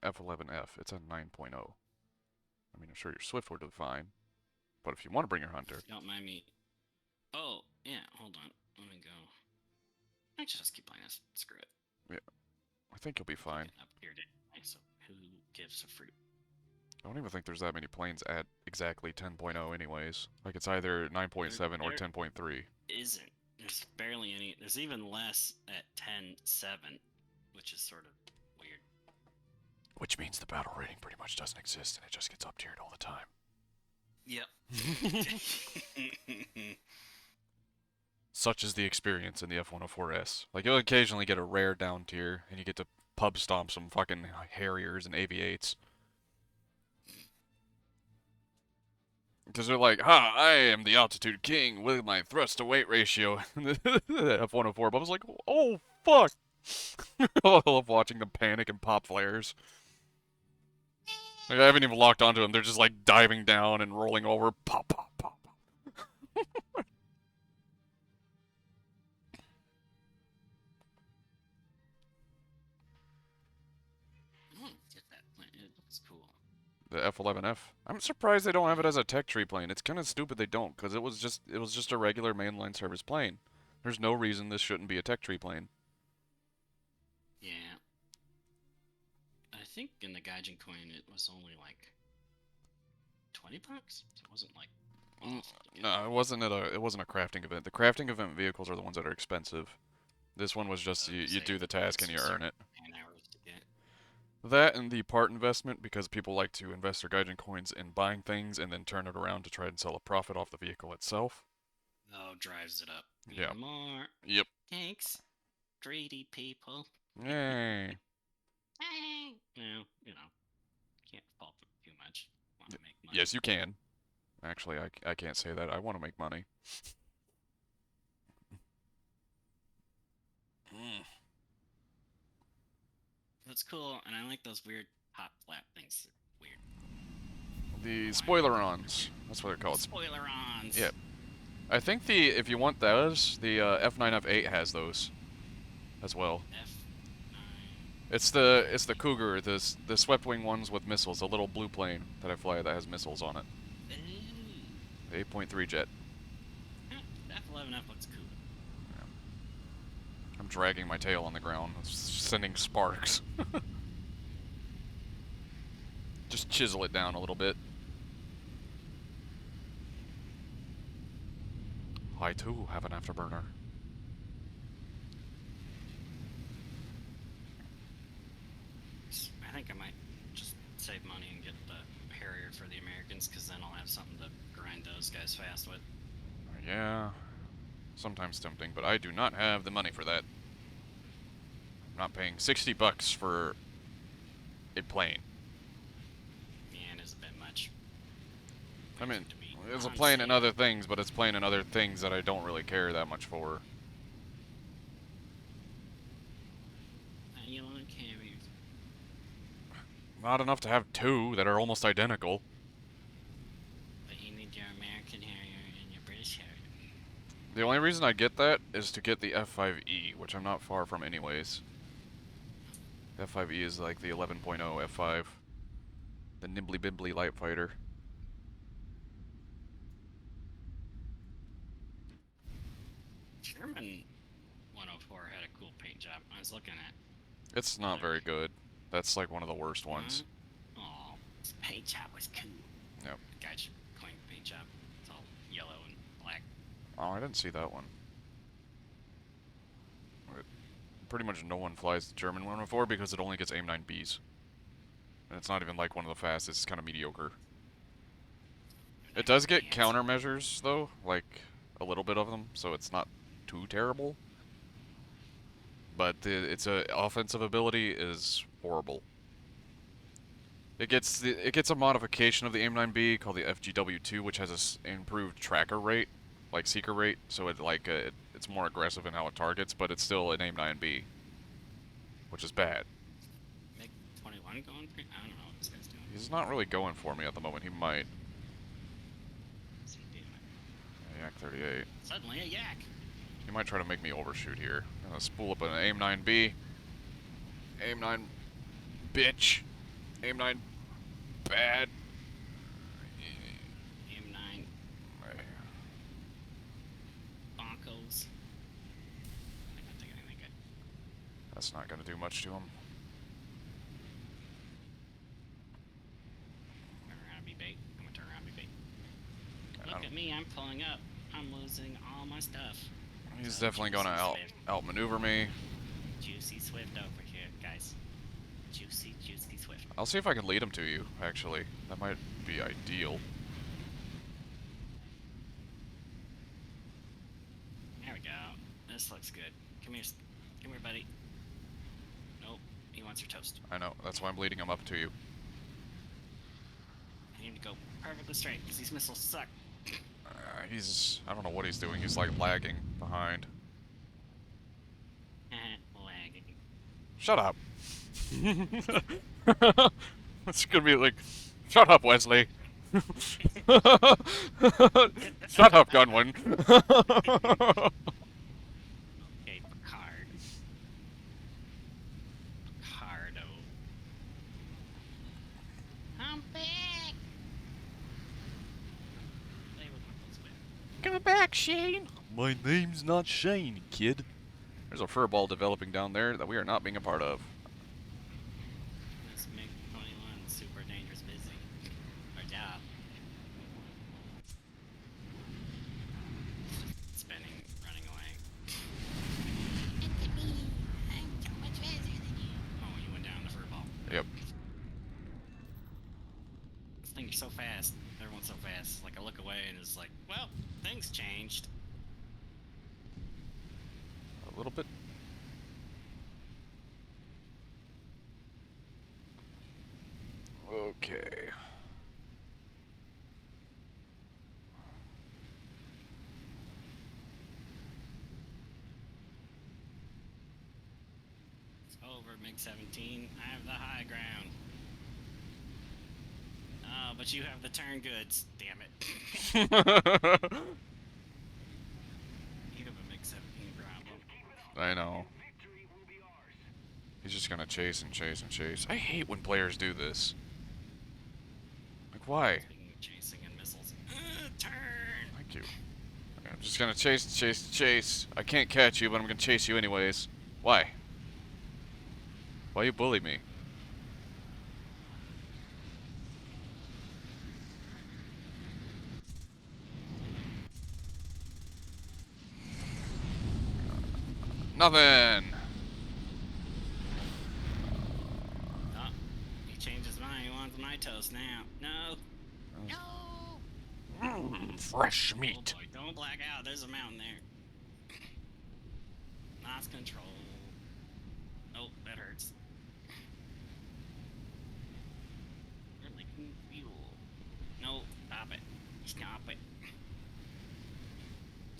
F11F. It's a 9.0. I mean, I'm sure your Swift would do fine, but if you want to bring your Hunter,
Don't mind me. Oh, yeah, hold on. Let me go. Actually, just keep playing this. Screw it.
yeah, I think you'll be fine.
Up here, so who gives a fruit?
I don't even think there's that many planes at exactly 10.0 anyways. Like it's either 9.7 or
There
10.3.
isn't. There's barely any. There's even less at 10.7, which is sort of weird.
Which means the battle rating pretty much doesn't exist and it just gets up-tiered all the time.
Yep.
Such is the experience in the F-104S. Like, you'll occasionally get a rare down tier, and you get to pub stomp some fucking Harriers and AV-8s. Because they're like, ha, I am the altitude king with my thrust to weight ratio. F-104, but I was like, oh, fuck. I love watching them panic and pop flares. Like, I haven't even locked onto them. They're just like diving down and rolling over. Pop, pop, pop.
It looks cool.
The F-11F. I'm surprised they don't have it as a tech tree plane. It's kind of stupid they don't, because it was just a regular mainline service plane. There's no reason this shouldn't be a tech tree plane.
Yeah. I think in the Gaijin coin it was only like $20. It wasn't like
No, it wasn't a crafting event. The crafting event vehicles are the ones that are expensive. This one was just you do the task and you earn it.
10 hours to get.
That and the part investment, because people like to invest their Gaijin coins in buying things and then turn it around to try and sell a profit off the vehicle itself.
Oh, drives it up.
Yeah.
Even more.
Yep.
Thanks. Greedy people.
Yay.
Well, you know, can't fault them too much. Want to make money.
Yes, you can. Actually, I can't say that. I want to make money.
That's cool, and I like those weird hot flap things. Weird.
The spoilerons. That's what they're called.
Spoilerons.
Yep. I think if you want those, the F9, F8 has those as well. It's the Cougar, the swept wing ones with missiles, a little blue plane that I fly that has missiles on it. The 8.3 jet.
F-11F looks cool.
Yeah. I'm dragging my tail on the ground, it's sending sparks. Just chisel it down a little bit. I too have an afterburner.
I think I might just save money and get the Harrier for the Americans, because then I'll have something to grind those guys fast with.
Yeah, sometimes tempting, but I do not have the money for that. I'm not paying $60 for a plane.
Yeah, it is a bit much.
I mean, it's a plane in other things, but it's playing in other things that I don't really care that much for.
You want carriers?
Not enough to have two that are almost identical.
But you need your American Harrier and your British Harrier.
The only reason I get that is to get the F5E, which I'm not far from anyways. F5E is like the 11.0 F5. The Nimbly Bimbly light fighter.
German 104 had a cool paint job. I was looking at.
It's not very good. That's like one of the worst ones.
Oh, this paint job was cool.
Yep.
The Gaijin coin paint job. It's all yellow and black.
Oh, I didn't see that one. Pretty much no one flies the German 104 because it only gets AIM-9Bs. And it's not even like one of the fastest, it's kind of mediocre. It does get countermeasures, though, like a little bit of them, so it's not too terrible. But its offensive ability is horrible. It gets a modification of the AIM-9B called the FGW2, which has an improved tracker rate, like seeker rate, so it's more aggressive in how it targets, but it's still an AIM-9B, which is bad.
Make 21 going? I don't know what this guy's doing.
He's not really going for me at the moment. He might.
What's he doing?
Yak 38.
Suddenly a yak.
He might try to make me overshoot here. I'm gonna spool up an AIM-9B. AIM-9 bitch. AIM-9 bad.
M9. Bonkos. I can't think of anything good.
That's not gonna do much to him.
Turn around, be bait. I'm gonna turn around, be bait. Look at me, I'm pulling up. I'm losing all my stuff.
He's definitely gonna outmaneuver me.
Juicy Swift over here, guys. Juicy Swift.
I'll see if I can lead him to you, actually. That might be ideal.
There we go. This looks good. Come here, buddy. Nope, he wants your toast.
I know, that's why I'm leading him up to you.
I need to go perfectly straight, because these missiles suck.
I don't know what he's doing. He's like lagging behind.
Lagging.
Shut up. It's gonna be like, shut up, Wesley. Shut up, Gunwin.
Okay, Picard. Picardo. I'm back!
Come back, Shane. My name's not Shane, kid. There's a furball developing down there that we are not being a part of.
This MiG-21 super dangerous busy. Our job. Spinning, running away. I'm so much faster than you. Oh, you went down the furball.
Yep.
This thing is so fast. Everyone's so fast. Like, I look away and it's like, well, things changed.
A little bit. Okay.
It's over, MiG-17. I have the high ground. Oh, but you have the turn goods. Damn it. You have a MiG-17 problem.
I know. He's just gonna chase and chase and chase. I hate when players do this. Like, why?
Speaking of chasing and missiles. Turn!
Thank you. I'm just gonna chase, chase, chase. I can't catch you, but I'm gonna chase you anyways. Why? Why you bully me? Nothing.
Oh, he changed his mind. He wants my toast now. No. No!
Fresh meat.
Oh boy, don't black out. There's a mountain there. Lost control. Oh, that hurts. You're leaking fuel. No, stop it. Stop it.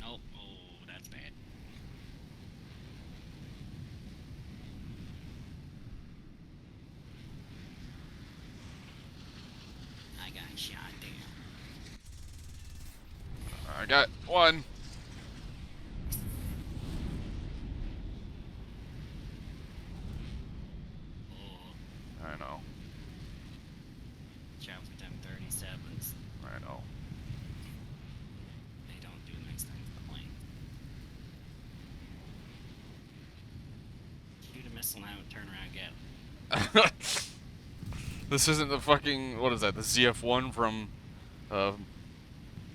Oh, oh, that's bad. I got shot down.
I got one. I know.
Watch out for them 37s.
I know.
They don't do nice things to the plane. Shoot a missile now and turn around and get it.
This isn't the fucking, what is that, the ZF-1 from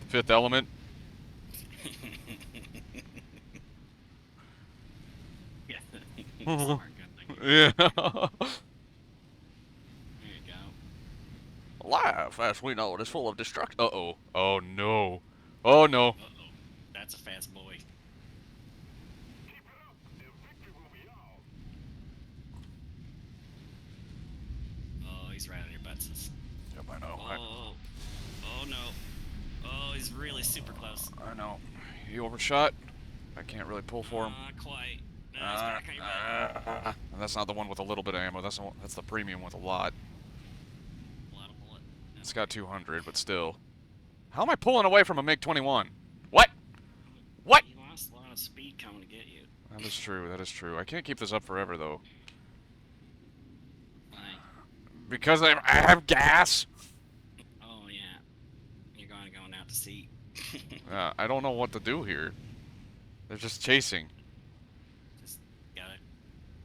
Fifth Element?
Yeah. Smart gun thing.
Yeah.
There you go.
Life, as we know it, is full of destruction. Uh-oh. Oh, no. Oh, no.
Uh-oh. That's a fast boy. Oh, he's right on your butts.
Yep, I know.
Oh, oh no. Oh, he's really super close.
I know. He overshot. I can't really pull for him.
Not quite. No, he's back on your butt.
And that's not the one with a little bit of ammo. That's the premium with a lot.
A lot of bullet. No.
It's got 200, but still. How am I pulling away from a MiG-21? What? What?
He lost a lot of speed coming to get you.
That is true. That is true. I can't keep this up forever, though.
Why?
Because I have gas.
Oh, yeah. You're going out to sea.
I don't know what to do here. They're just chasing.
Just gotta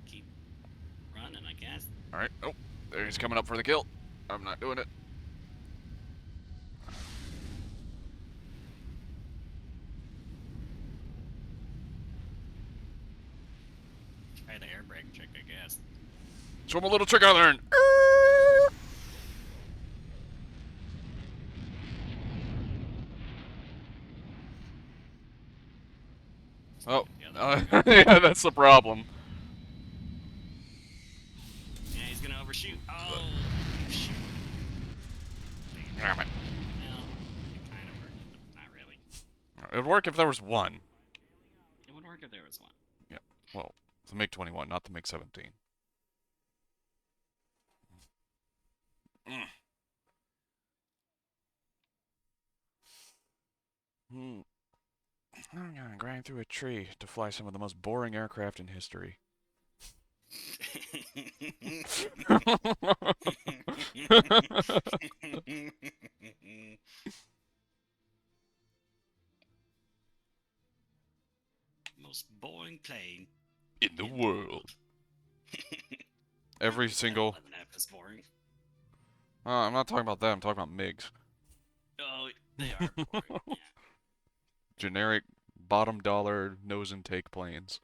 keep running, I guess.
Alright. Oh, there he's coming up for the kill. I'm not doing it.
Try the air brake trick, I guess.
Show him a little trick I learned. Oh, yeah, that's the problem.
Yeah, he's gonna overshoot. Oh, shoot.
Damn it. It would work if there was one.
It would work if there was one.
Yeah. Well, the MiG-21, not the MiG-17. I'm gonna grind through a tree to fly some of the most boring aircraft in history.
Most boring plane
in the world. Every single.
Is boring.
I'm not talking about that. I'm talking about MiGs.
Oh, they are boring. Yeah.
Generic bottom dollar nose intake planes.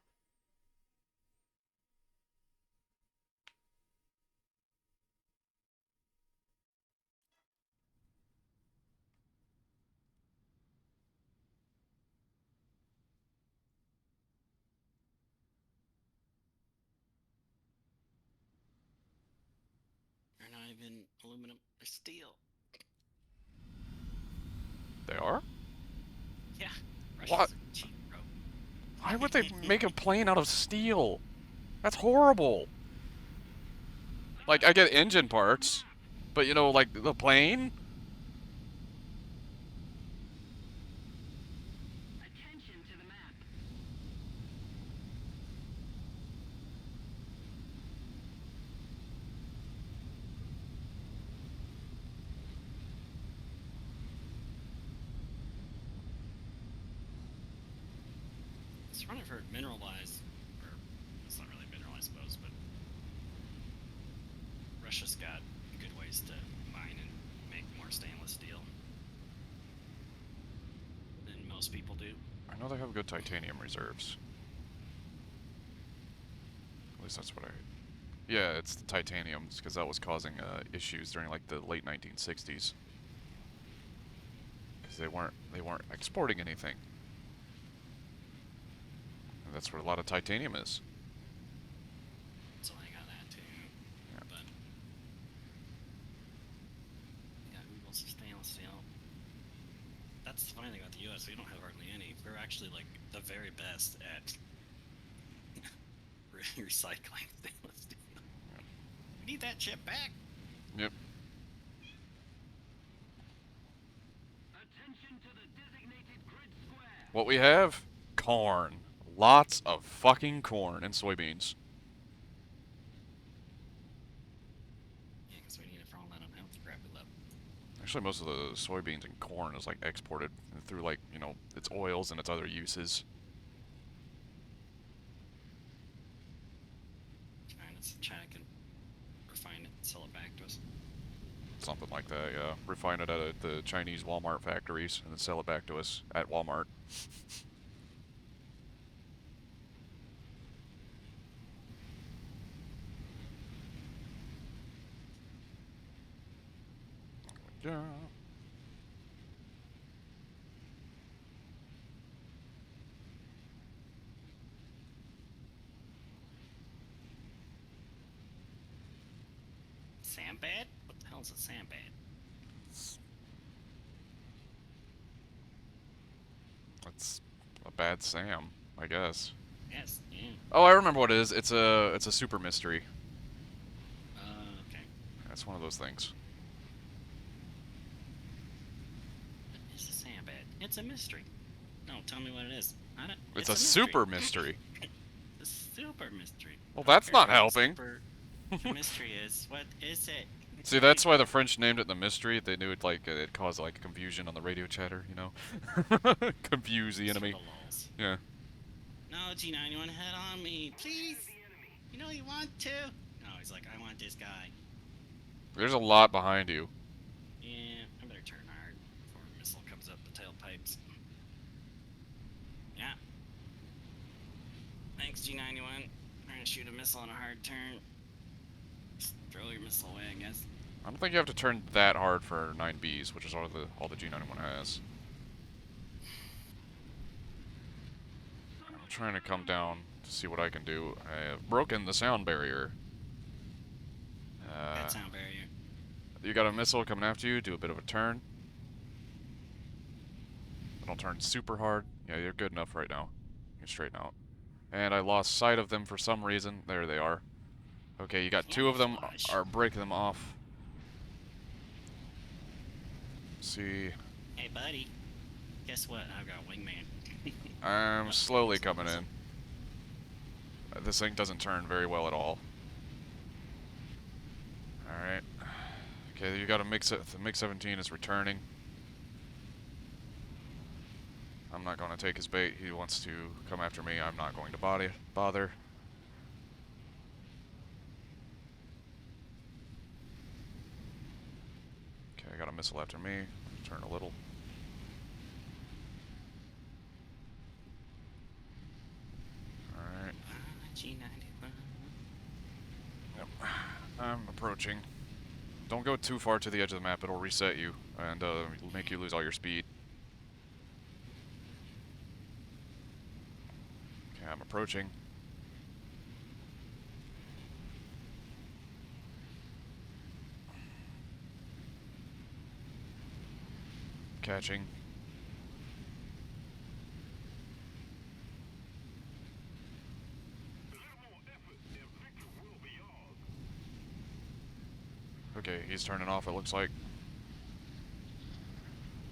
They're not even aluminum or steel.
They are?
Yeah.
What?
Cheap, bro.
Why would they make a plane out of steel? That's horrible. Like, I get engine parts, but you know, like the plane?
Attention to the map.
It's running for mineralized, or it's not really mineral, I suppose, but Russia's got good ways to mine and make more stainless steel than most people do.
I know they have good titanium reserves. At least that's what I... Yeah, it's the titaniums, because that was causing issues during like the late 1960s. Because they weren't exporting anything. And that's where a lot of titanium is.
So I got that too.
Yeah.
But yeah, Google's stainless steel. That's the funny thing about the US, we don't have hardly any. We're actually like the very best at recycling stainless steel.
Yeah.
We need that chip back.
Yep.
Attention to the designated grid square.
What we have? Corn. Lots of fucking corn and soybeans.
Yeah, because we need it for all that unhealthy crap we love.
Actually, most of the soybeans and corn is like exported through like, you know, its oils and its other uses.
China can refine it and sell it back to us.
Something like that, yeah. Refine it at the Chinese Walmart factories and then sell it back to us at Walmart. Yeah.
Sandbad? What the hell is a sandbad?
That's a bad Sam, I guess.
Yes, yeah.
Oh, I remember what it is. It's a super mystery.
Okay.
That's one of those things.
It's a sandbad. It's a mystery. No, tell me what it is. I don't,
It's a super mystery.
It's a super mystery.
Well, that's not
Very
helping.
Super mystery is. What is it?
See, that's why the French named it the mystery. They knew it like it caused like confusion on the radio chatter, you know. Confuse the enemy. Yeah.
No, G91, head on me, please. You know you want to. No, he's like, I want this guy.
There's a lot behind you.
Yeah, I better turn hard before a missile comes up the tailpipes. Yeah. Thanks, G91. I'm gonna shoot a missile on a hard turn. Just throw your missile away, I guess.
I don't think you have to turn that hard for 9Bs, which is all the G91 has. I'm trying to come down to see what I can do. I have broken the sound barrier.
That sound barrier.
You got a missile coming after you, do a bit of a turn. Don't turn super hard. Yeah, you're good enough right now. You can straighten out. And I lost sight of them for some reason. There they are. Okay, you got 2 of them. Are breaking them off. Let's see.
Hey, buddy. Guess what? I've got a wingman.
I'm slowly coming in. This thing doesn't turn very well at all. Alright. Okay, you got a mix. The MiG-17 is returning. I'm not going to take his bait. He wants to come after me. I'm not going to bother. Okay, I got a missile after me. Turn a little. Alright.
G91.
Yep. I'm approaching. Don't go too far to the edge of the map. It'll reset you and make you lose all your speed. Okay, I'm approaching. Catching. Okay, he's turning off, it looks like.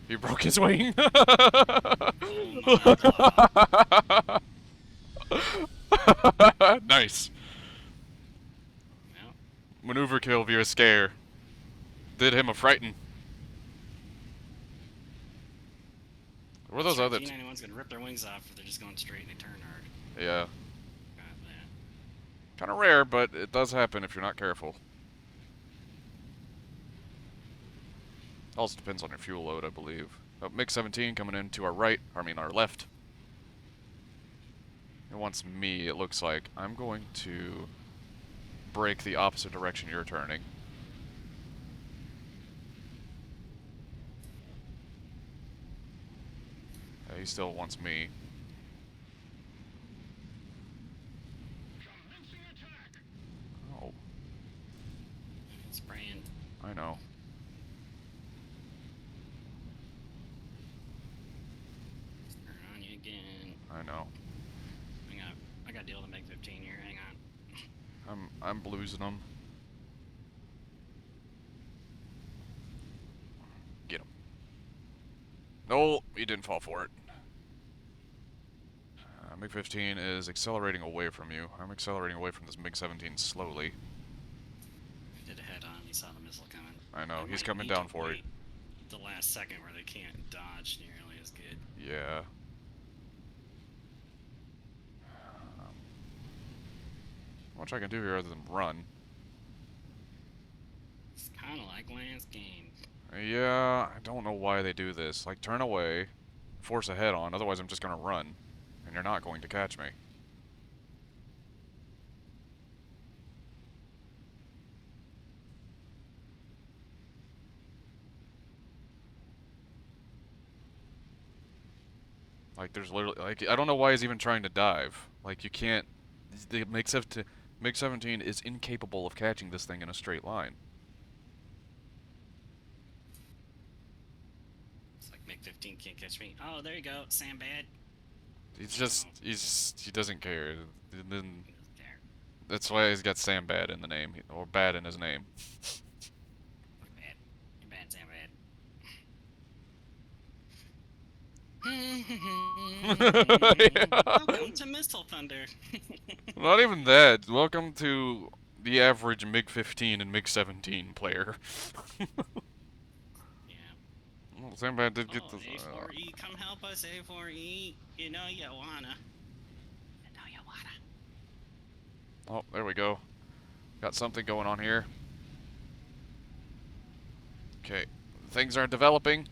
He broke his wing! Nice.
Well.
Maneuver kill via scare. Did him a frighten. Where are those other
G91's gonna rip their wings off if they're just going straight and they turn hard.
Yeah.
Got that.
Kind of rare, but it does happen if you're not careful. Also depends on your fuel load, I believe. Oh, MiG-17 coming in to our right, I mean our left. It wants me, it looks like. I'm going to brake the opposite direction you're turning. Yeah, he still wants me. Oh.
Spraying.
I know.
Turn on you again.
I know.
I got to deal with the MiG-15 here. Hang on.
I'm bluesing them. Get him. No, he didn't fall for it. MiG-15 is accelerating away from you. I'm accelerating away from this MiG-17 slowly.
He did a head-on. He saw the missile coming.
I know,
They
he's
might
coming
need
down
to
for it.
wait the last second where they can't dodge nearly as good.
Yeah. Not much I can do here other than run.
It's kind of like last game.
Yeah, I don't know why they do this. Like, turn away, force a head-on, otherwise I'm just gonna run. And you're not going to catch me. Like, there's literally, like, I don't know why he's even trying to dive. Like, you can't, the MiG-17 is incapable of catching this thing in a straight line.
It's like MiG-15 can't catch me. Oh, there you go, Sandbad.
He's just, he doesn't care. And then, that's why he's got Sandbad in the name, or Bad in his name.
You're bad, Sandbad. Welcome to Missile Thunder.
Not even that. Welcome to the average MiG-15 and MiG-17 player. Well, Sandbad did get the...
A4E, come help us, A4E. You know you wanna.
Oh, there we go. Got something going on here. Okay, things are developing.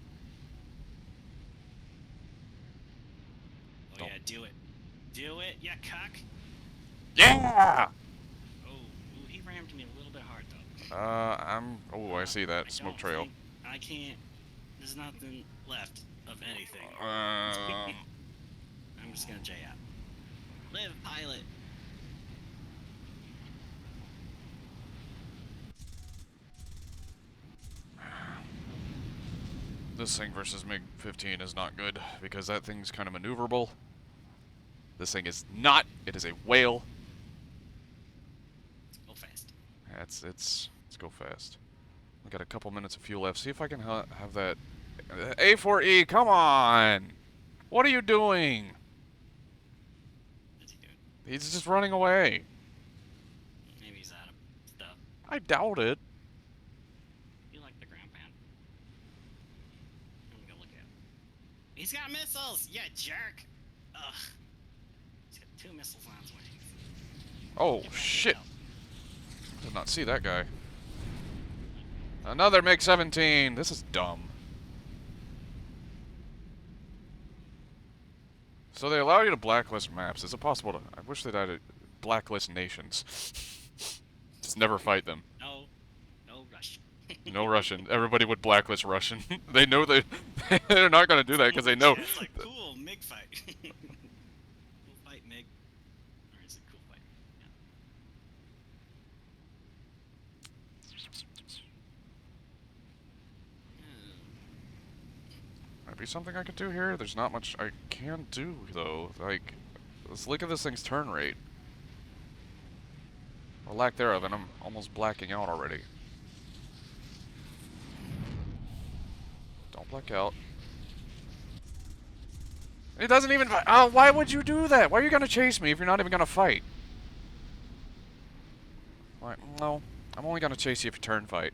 Oh yeah, do it. Do it, ya cock.
Yeah!
Oh, ooh, he rammed me a little bit hard though.
Oh, I see that smoke trail.
I can't. There's nothing left of anything.
Um.
I'm just gonna J out. Live, pilot.
This thing versus MiG-15 is not good, because that thing's kind of maneuverable. This thing is not. It is a whale.
Go fast.
Let's go fast. We got a couple minutes of fuel left. See if I can have that... A4E, come on! What are you doing?
What's he doing?
He's just running away.
Maybe he's out of stuff.
I doubt it.
You like the ground pound. I'm gonna go look at him. He's got missiles! You jerk! Ugh. He's got 2 missiles on his wings.
Oh, shit. Did not see that guy. Another MiG-17. This is dumb. So they allow you to blacklist maps. Is it possible to... I wish they'd added blacklist nations. Just never fight them.
No. No Russian.
No Russian. Everybody would blacklist Russian. They know they're not going to do that because they know...
Yeah, it's like, cool, MiG fight. Cool fight, MiG. Or is it cool fight? Yeah.
Might be something I could do here. There's not much I can do, though. Like, let's look at this thing's turn rate. Or lack thereof, and I'm almost blacking out already. Don't black out. It doesn't even... why would you do that? Why are you going to chase me if you're not even going to fight? Like, no. I'm only going to chase you if you turn fight.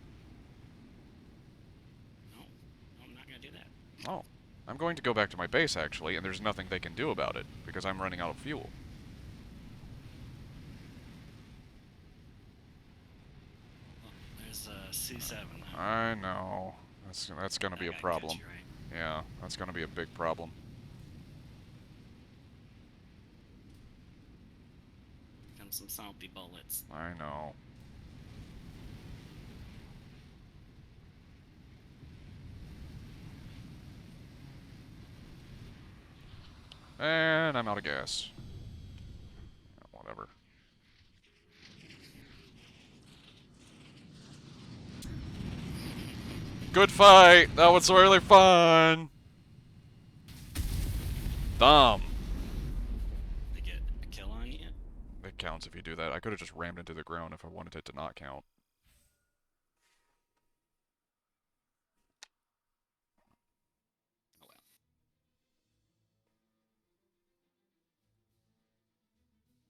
I'm not gonna do that.
Oh. I'm going to go back to my base, actually, and there's nothing they can do about it, because I'm running out of fuel.
Well, there's a C7 now.
I know. That's going to be a
gotta
problem.
catch you, right?
Yeah, that's going to be a big problem.
Come some salty bullets.
I know. And I'm out of gas. Whatever. Good fight! That was really fun! Dumb.
They get a kill on you?
It counts if you do that. I could have just rammed into the ground if I wanted it to not count.
Oh well.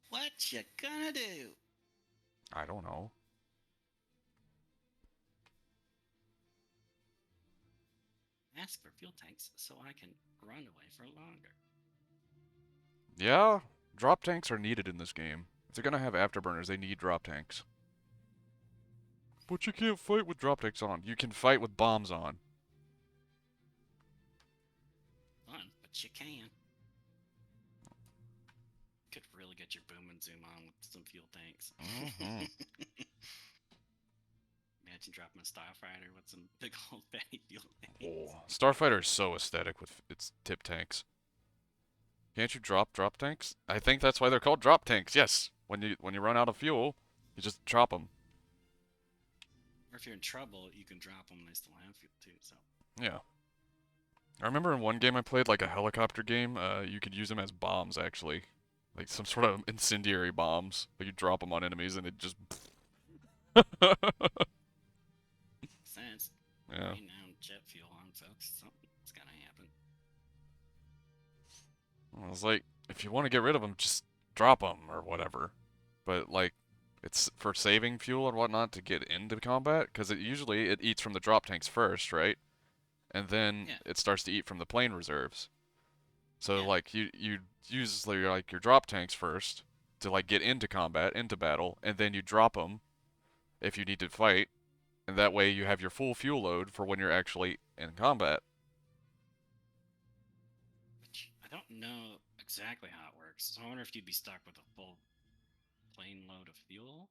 What you gonna do?
I don't know.
Ask for fuel tanks so I can run away for longer.
Yeah, drop tanks are needed in this game. If they're gonna have afterburners, they need drop tanks. But you can't fight with drop tanks on. You can fight with bombs on.
Fun, but you can. Could really get your boom and zoom on with some fuel tanks.
Mhm.
Imagine dropping a Starfighter with some big old fatty fuel tanks.
Oh, Starfighter is so aesthetic with its tip tanks. Can't you drop tanks? I think that's why they're called drop tanks. Yes, when you run out of fuel, you just drop them.
Or if you're in trouble, you can drop them and they still have fuel too, so.
Yeah. I remember in one game I played, like a helicopter game, you could use them as bombs, actually. Like some sort of incendiary bombs. Like you drop them on enemies and it just...
Sense.
Yeah.
Right now, jet fuel on, folks. Something's gonna happen.
I was like, if you want to get rid of them, just drop them or whatever. But like, it's for saving fuel and whatnot to get into combat, because usually it eats from the drop tanks first, right? And then it starts to eat from the plane reserves. So like you use like your drop tanks first to like get into combat, into battle, and then you drop them if you need to fight, and that way you have your full fuel load for when you're actually in combat.
Which I don't know exactly how it works. So I wonder if you'd be stuck with a full plane load of fuel,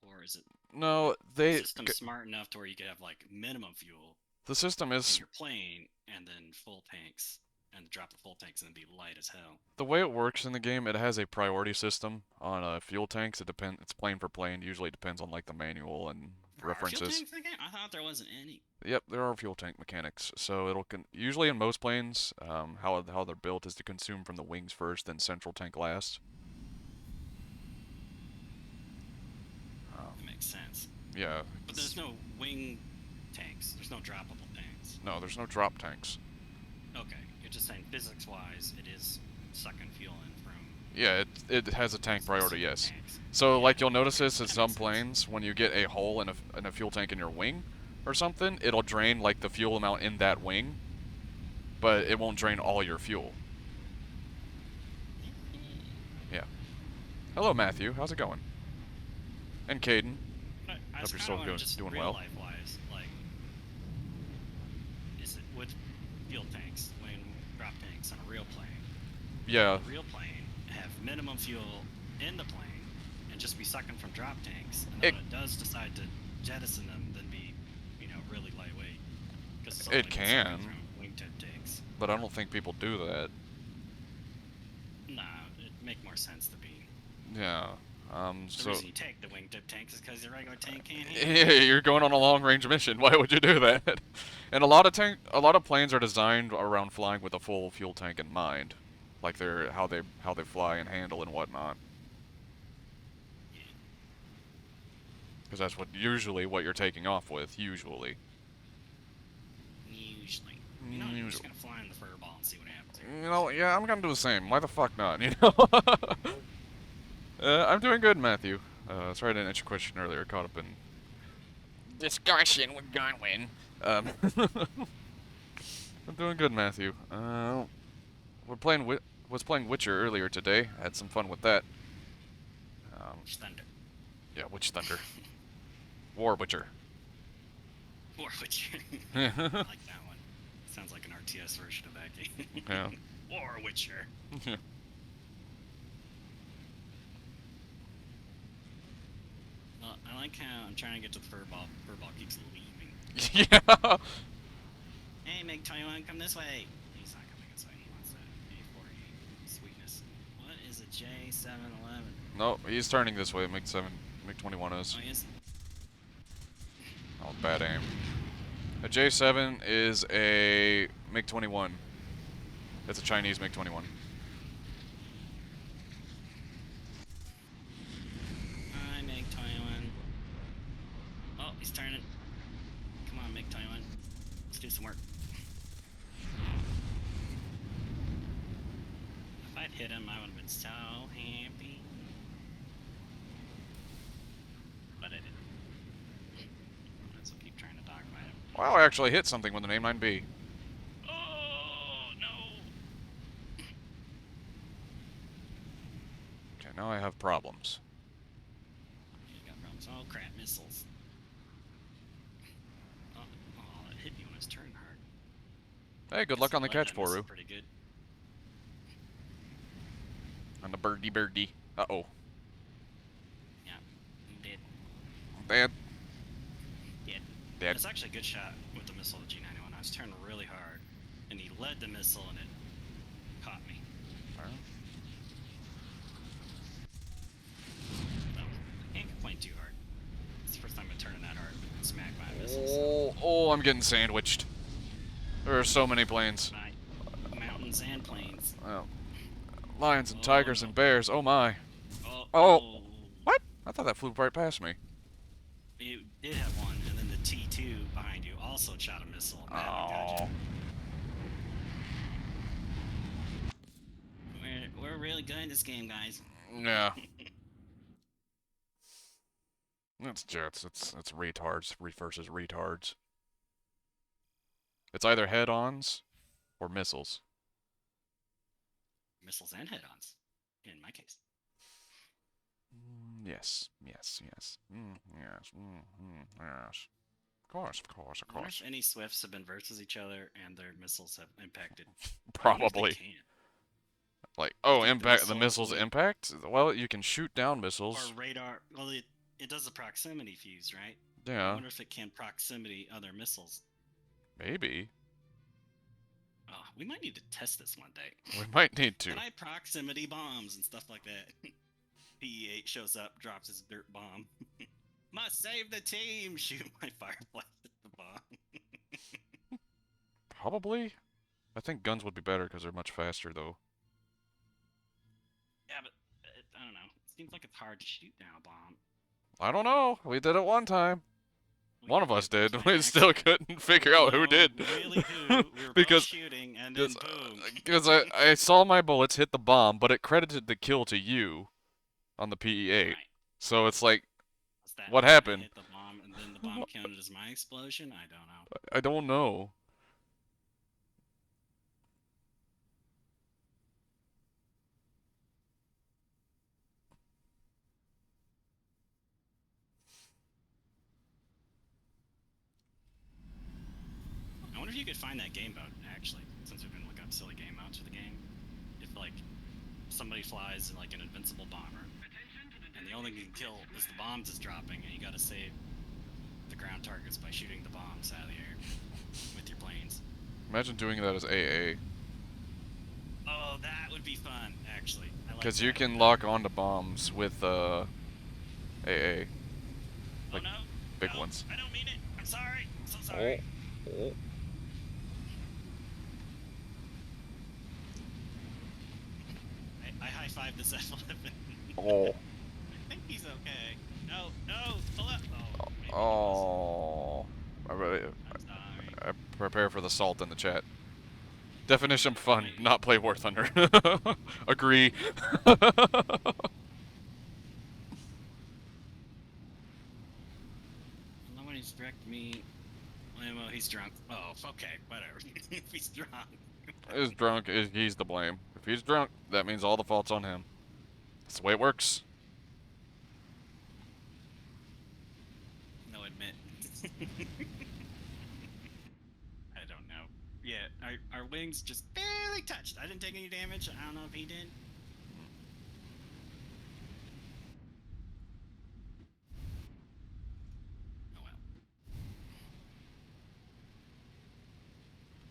or is it
No,
the system smart enough to where you could have like minimum fuel
the system
in
is
your plane and then full tanks, and drop the full tanks and then be light as hell.
the way it works in the game. It has a priority system on fuel tanks. It's plane for plane. Usually depends on like the manual and
There are fuel
references.
tanks in the game? I thought there wasn't any.
Yep, there are fuel tank mechanics. So it'll usually in most planes, how they're built is to consume from the wings first, then central tank last.
That makes sense.
Yeah.
But there's no wing tanks. There's no droppable tanks.
No, there's no drop tanks.
Okay, you're just saying physics-wise, it is sucking fuel in from.
Yeah, it has a tank priority, yes. So like you'll notice this in some planes when you get a hole in a fuel tank in your wing or something, it'll drain like the fuel amount in that wing, but it won't drain all your fuel. Yeah. Hello, Matthew. How's it going? And Caden.
I
Hope you're still doing well.
Life-wise, like, is it with fuel tanks, when drop tanks on a real plane?
Yeah.
A real plane have minimum fuel in the plane and just be sucking from drop tanks, and
It-
when it does decide to jettison them, then be, really lightweight.
It can.
From wingtip tanks.
But I don't think people do that.
Nah, it'd make more sense to be.
Yeah.
The
So
reason you take the wingtip tanks is because the regular tank can't
yeah,
handle it.
you're going on a long-range mission. Why would you do that? And a lot of planes are designed around flying with a full fuel tank in mind, like how they fly and handle and whatnot. Because that's usually what you're taking off with. Usually.
Usually. You're just gonna fly in the furball and see what happens.
Yeah, I'm gonna do the same. Why the fuck not? I'm doing good, Matthew. Sorry I didn't answer your question earlier. Caught up in discussion with Godwin. I'm doing good, Matthew. Was playing Witcher earlier today. I had some fun with that.
Witch Thunder.
Yeah, Witch Thunder. War Witcher.
War Witcher. I like that one. Sounds like an RTS version of that game.
Yeah.
War Witcher. Well, I like how I'm trying to get to the furball. Furball keeps leaving.
Yeah.
Hey, MiG-21, come this way. He's not coming this way. He wants that A40 sweetness. What is a J711?
No, he's turning this way. MiG-21 is.
Oh, he is?
Oh, bad aim. A J7 is a MiG-21. It's a Chinese MiG-21.
Hi, MiG-21. Oh, he's turning. Come on, MiG-21. Let's do some work. If I'd hit him, I would have been so happy. But I didn't. So keep trying to dogfight him.
Wow, I actually hit something with an A9B.
Oh, no!
Okay, now I have problems.
You got problems. Oh, crap, missiles. Oh, it hit me when I was turning hard.
Hey, good luck on the catch,
That missile
Poru.
pretty good.
On the birdie. Uh-oh.
Yeah, I'm dead.
Dead.
Dead.
Dead.
That's actually a good shot with the missile, the G91. I was turning really hard, and he led the missile, and it caught me. So, I can't complain too hard. It's the first time I'm turning that hard, but been smacked by a missile.
Oh, I'm getting sandwiched. There are so many planes.
Mountains and plains.
Oh. Lions and tigers and bears. Oh my.
Oh.
What? I thought that flew right past me.
You did have one, and then the T2 behind you also shot a missile. And that one got you. We're really good in this game, guys.
Yeah. That's jets. It's retards versus retards. It's either head-ons or missiles.
Missiles and head-ons, in my case.
Yes. Yes. Yes. Yes. Yes. Of course.
I wonder if any Swifts have been versus each other and their missiles have impacted.
Probably. Like, oh, impact the missiles
would-
impact? Well, you can shoot down missiles.
Or radar. Well, it does a proximity fuse, right?
Yeah.
I wonder if it can proximity other missiles.
Maybe.
Oh, we might need to test this one day.
We might need to.
Can I proximity bombs and stuff like that? PE8 shows up, drops his dirt bomb. Must save the team! Shoot my firefly at the bomb.
Probably. I think guns would be better because they're much faster, though.
Yeah, but I don't know. It seems like it's hard to shoot down a bomb.
I don't know. We did it one time. One of us did. We still couldn't figure out who did.
Really who? We were
because
both shooting, and then boom.
Because I saw my bullets hit the bomb, but it credited the kill to you on the PE8. Right. So it's like, what happened?
Hit the bomb, and then the bomb counted as my explosion? I don't know.
I don't know.
I wonder if you could find that game mode, actually, since we've been looking up silly game modes for the game. If, like, somebody flies like an invincible bomber, and the only thing you can kill is the bombs is dropping, and you gotta save the ground targets by shooting the bombs out of the air with your planes.
Imagine doing that as AA.
Oh, that would be fun, actually.
Because you can lock onto bombs with AA. Like,
oh, no.
big ones.
I don't mean it. I'm sorry. I'm so sorry.
Oh.
I high-fived this F11.
Oh.
I think he's okay. No, pull up.
Oh. I prepare for the salt in the chat. Definition fun, not play War Thunder. Agree.
Nobody's direct me. Well, he's drunk. Oh, okay, whatever. If he's drunk.
He's drunk, he's to blame. If he's drunk, that means all the fault's on him. That's the way it works.
No, admit. I don't know. Yeah, our wings just barely touched. I didn't take any damage. I don't know if he did. Oh well.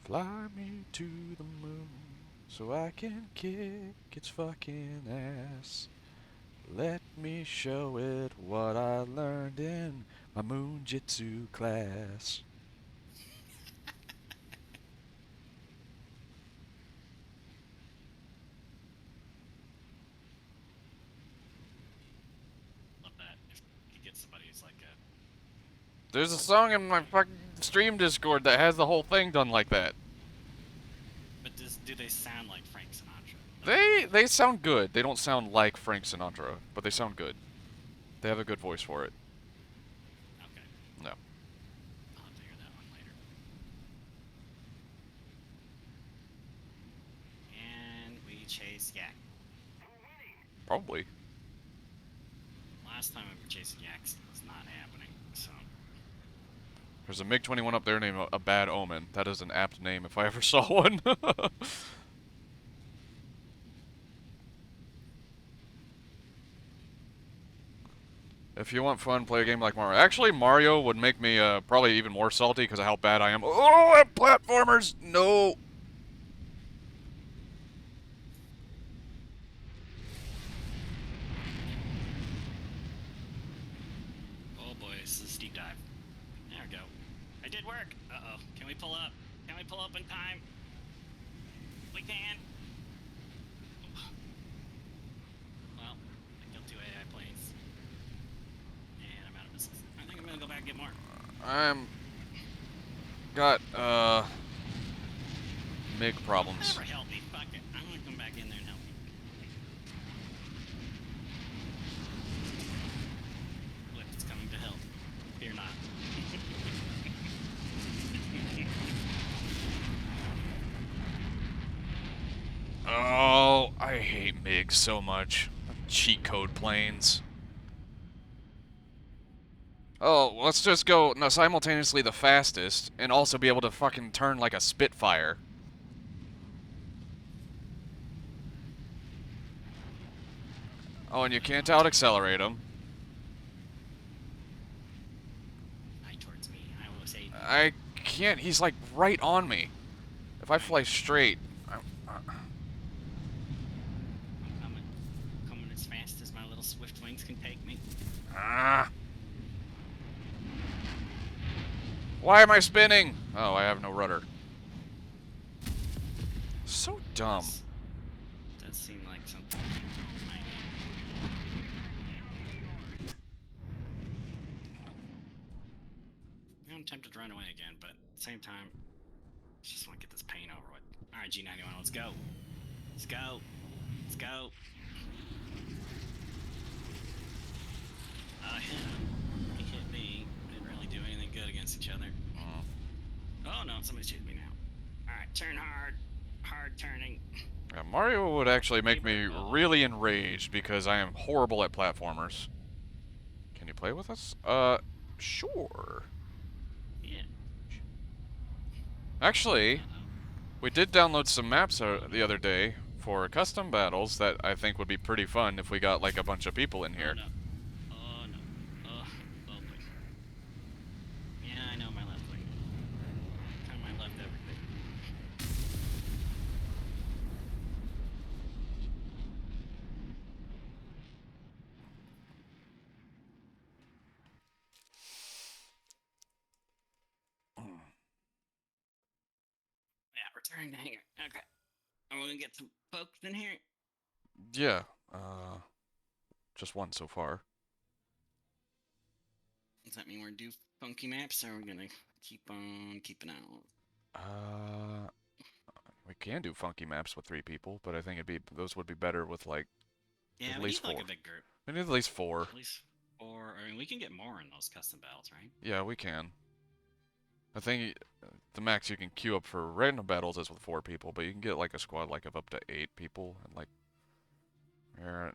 Fly me to the moon so I can kick its fucking ass. Let me show it what I learned in my moon jitsu class.
Love that. If you get somebody who's like a...
There's a song in my fucking stream Discord that has the whole thing done like that.
But do they sound like Frank Sinatra?
They sound good. They don't sound like Frank Sinatra, but they sound good. They have a good voice for it.
Okay.
No.
I'll have to hear that one later. And we chase yak.
Probably.
Last time we were chasing yaks, it was not happening, so...
There's a MiG-21 up there named A Bad Omen. That is an apt name if I ever saw one. If you want fun, play a game like Mario. Actually, Mario would make me probably even more salty because of how bad I am. Oh, platformers! No!
Oh boy, this is a steep dive. There we go. I did work! Uh-oh. Can we pull up? Can we pull up in time? We can! Well, I killed 2 AI planes. And I'm out of missiles. I think I'm gonna go back and get more.
Got, MiG problems.
Never help me. Fuck it. I'm gonna come back in there and help you. Look, it's coming to help. Fear not.
Oh, I hate MiG so much. Cheat code planes. Oh, let's just go simultaneously the fastest and also be able to fucking turn like a Spitfire. Oh, and you can't out-accelerate them.
Towards me. I will say.
I can't. He's like right on me. If I fly straight,
I'm coming as fast as my little swift wings can take me.
Ah. Why am I spinning? Oh, I have no rudder. So dumb.
Does seem like something. I'm tempted to run away again, but at the same time, I just want to get this pain over with. Alright, G91, let's go. Let's go. Let's go. He hit me. Didn't really do anything good against each other. Oh no, somebody's shooting me now. Alright, turn hard. Hard turning.
Yeah, Mario would actually make me really enraged because I am horrible at platformers. Can you play with us? Sure.
Yeah.
Actually, we did download some maps the other day for custom battles that I think would be pretty fun if we got like a bunch of people in here.
Oh no. Oh boy. Yeah, I know my left leg. Kind of my left everything. Yeah, returning to hangar. Okay. I'm gonna get some folks in here.
Yeah, just one so far.
Does that mean we're due funky maps, or are we gonna keep on keeping out?
We can do funky maps with 3 people, but I think those would be better with like
Yeah,
at
we
least
need
4.
like a big group.
We need at least 4.
At least 4. I mean, we can get more in those custom battles, right?
Yeah, we can. I think the max you can queue up for random battles is with 4 people, but you can get like a squad like of up to 8 people and like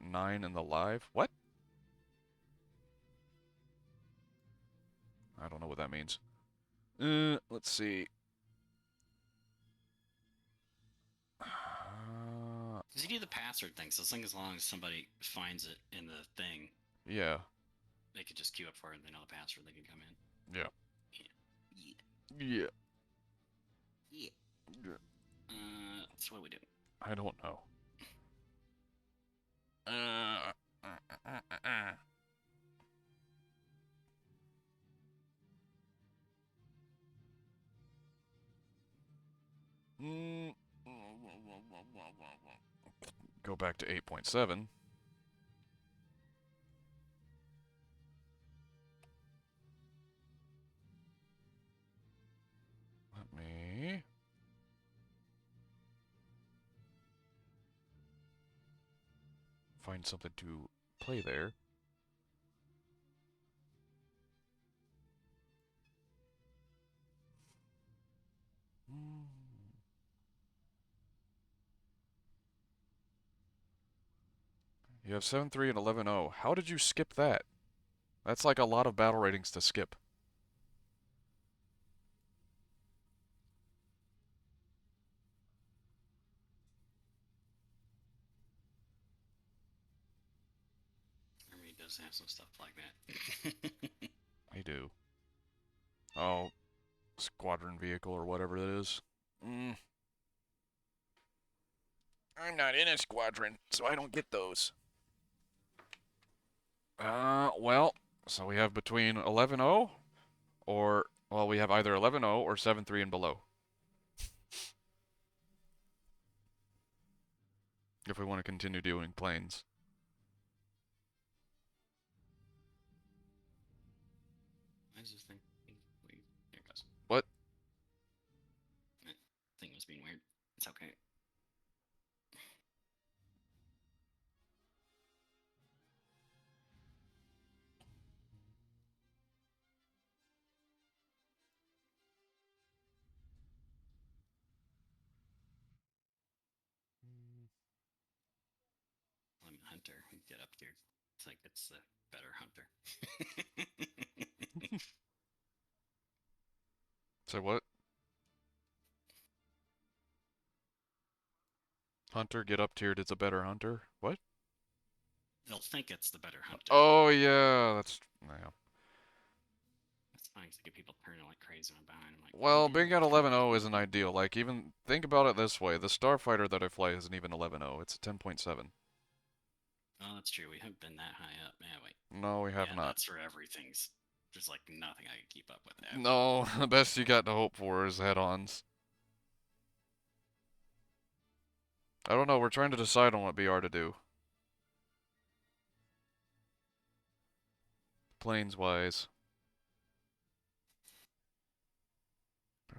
9 in the live. What? I don't know what that means. Let's see.
Because you do the password thing, so as long as somebody finds it in the thing,
Yeah.
they could just queue up for it and they know the password, they can come in.
Yeah.
Yeah.
Yeah.
Yeah. So what do we do?
I don't know. Go back to 8.7. Let me... find something to play there. You have 7.3 and 11.0. How did you skip that? That's like a lot of battle ratings to skip.
Army does have some stuff like that.
I do. Oh, squadron vehicle or whatever it is. I'm not in a squadron, so I don't get those. Well, so we have between 11.0 or, well, we have either 11.0 or 7.3 and below. If we want to continue doing planes.
I just think, wait, there it goes.
What?
That thing was being weird. It's okay. I'm a hunter. We get up here. It's like it's the better hunter.
Say what? Hunter, get up tiered, it's a better hunter. What?
They'll think it's the better hunter.
Oh, yeah, that's... Yeah.
That's fine because get people turning like crazy on behind. I'm like,
Well, being at 11.0 isn't ideal. Like, even... Think about it this way. The Starfighter that I fly isn't even 11.0. It's a 10.7.
oh, that's true. We haven't been that high up, have we?
No, we have
yeah,
not.
That's where everything's There's like nothing I can keep up with that.
No, the best you got to hope for is head-ons. I don't know, we're trying to decide on what BR to do. Planes-wise.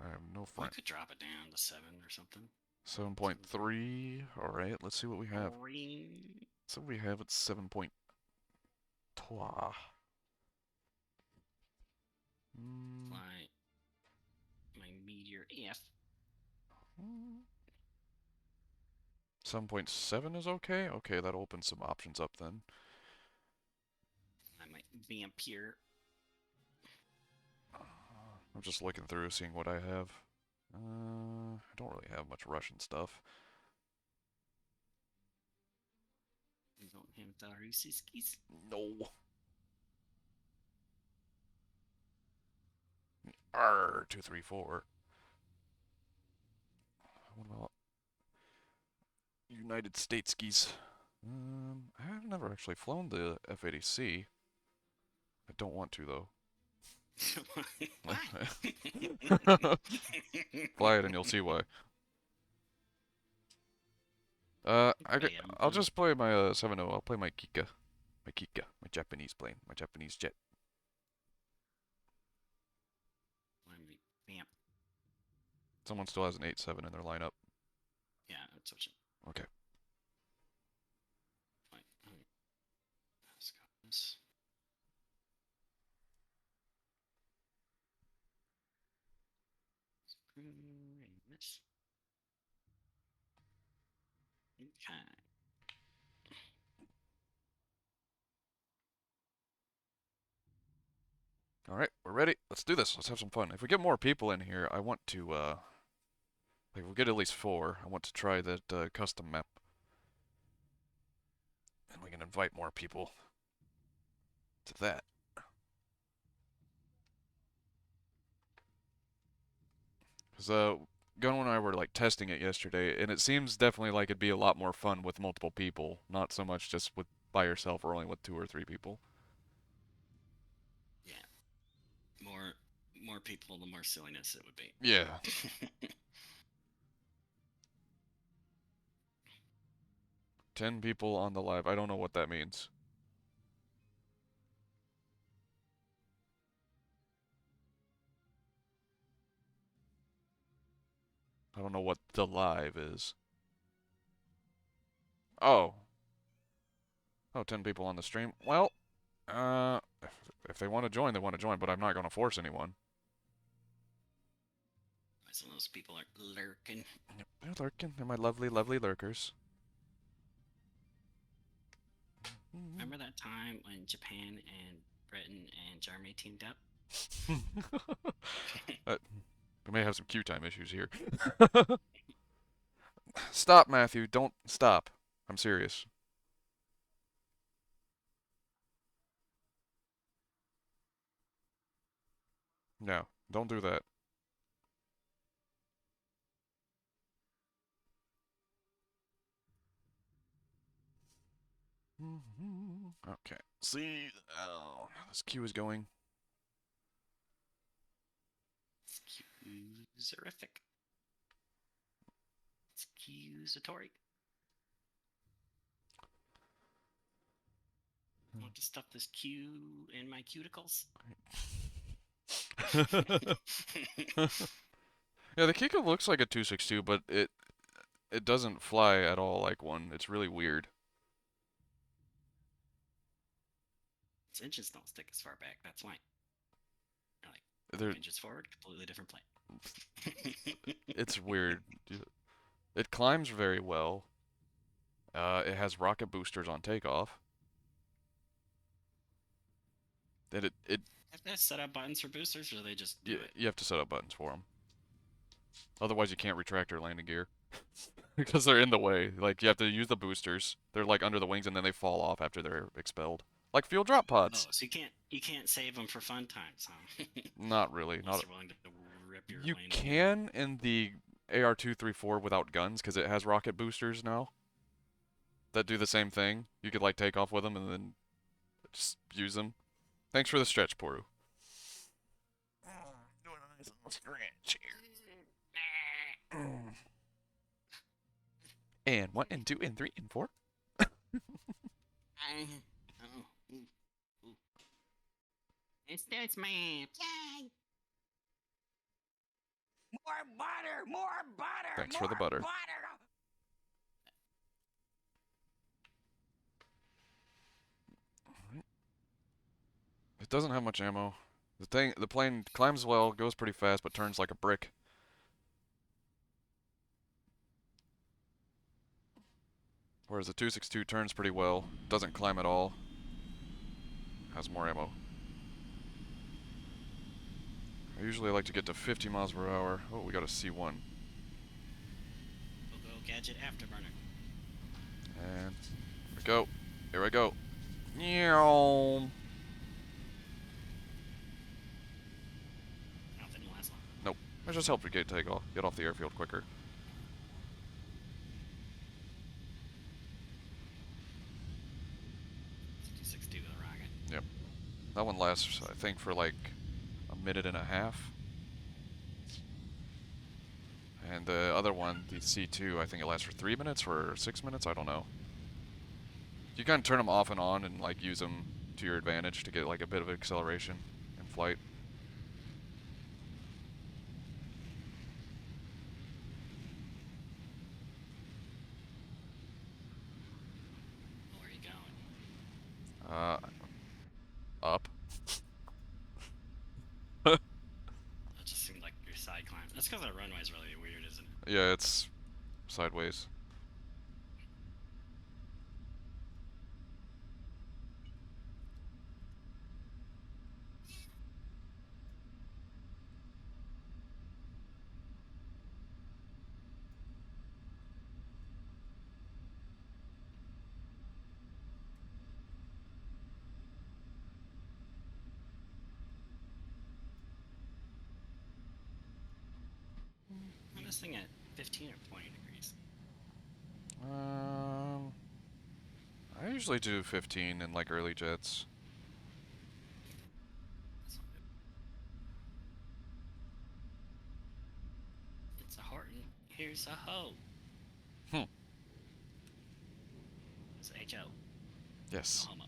I have no
We
friend.
could drop it down to 7 or something.
7.3. Alright, let's see what we have. So we have at 7.2.
Fly my Meteor F.
7.7 is okay? Okay, that opens some options up then.
I might vamp here.
I'm just looking through, seeing what I have. I don't really have much Russian stuff.
You don't have the Rusiskis?
No. R 234. What about United States skis? I've never actually flown the F-80C. I don't want to though. Fly it and you'll see why. I'll just play my 7.0. I'll play my Kika. My Japanese plane. My Japanese jet.
Vamp.
Someone still has an 8.7 in their lineup.
Yeah, I'd switch it.
Okay.
Fine. Let's go this. This. Okay.
Alright, we're ready. Let's do this. Let's have some fun. If we get more people in here, I want to, like, if we get at least 4, I want to try that custom map. And we can invite more people to that. Because, Gunn and I were, like, testing it yesterday, and it seems definitely like it'd be a lot more fun with multiple people, not so much just with by yourself or only with 2 or 3 people.
Yeah. More people, the more silliness it would be.
Yeah. Ten people on the live. I don't know what that means. I don't know what the live is. Oh. Oh, 10 people on the stream. Well, if they want to join, they want to join, but I'm not going to force anyone.
Some of those people are lurking.
Yep, they're lurking. They're my lovely, lovely lurkers.
Remember that time when Japan and Britain and Germany teamed up?
We may have some queue time issues here. Stop, Matthew. Don't stop. I'm serious. No, don't do that. Okay. See, oh, this queue is going.
Excuse-erific. Excusatory. I want to stuff this Q in my cuticles.
Yeah, the Kika looks like a 262, but it doesn't fly at all like one. It's really weird.
Its engines don't stick as far back. That's why.
They're,
engines forward, completely different plane.
It's weird. It climbs very well. It has rocket boosters on takeoff. And it
Have they set up buttons for boosters, or do they just do it?
You have to set up buttons for them. Otherwise, you can't retract your landing gear because they're in the way. Like, you have to use the boosters. They're like under the wings, and then they fall off after they're expelled, like fuel drop pods.
Oh, so you can't save them for fun times, huh?
Not really.
Unless you're willing to rip your
You
landing
can in the AR-234 without guns because it has rocket boosters now that do the same thing. You could like take off with them and then just use them. Thanks for the stretch, Poru.
scratch here. And 1 and 2 and 3 and 4.
It's this man. Yay!
More butter! More butter!
Thanks for the butter. It doesn't have much ammo. The plane climbs well, goes pretty fast, but turns like a brick. Whereas the 262 turns pretty well, doesn't climb at all, has more ammo. I usually like to get to 50 miles per hour. Oh, we got a C1.
We'll go gadget afterburner.
And here we go. Here I go. Meow.
Nothing last long.
Nope. I just helped get off the airfield quicker. Yep. That one lasts, I think, for like a minute and a half. And the other one, the C2, I think it lasts for 3 minutes or 6 minutes, I don't know. You kind of turn them off and on and like use them to your advantage to get like a bit of acceleration in flight.
Where are you going?
Up.
That just seemed like your side climb. That's because the runway's really weird, isn't it?
Yeah, it's sideways.
I'm this thing at 15 or 20 degrees.
I usually do 15 in like early jets.
It's a Horton. Here's a hoe. It's H.O.
Yes.
No homo.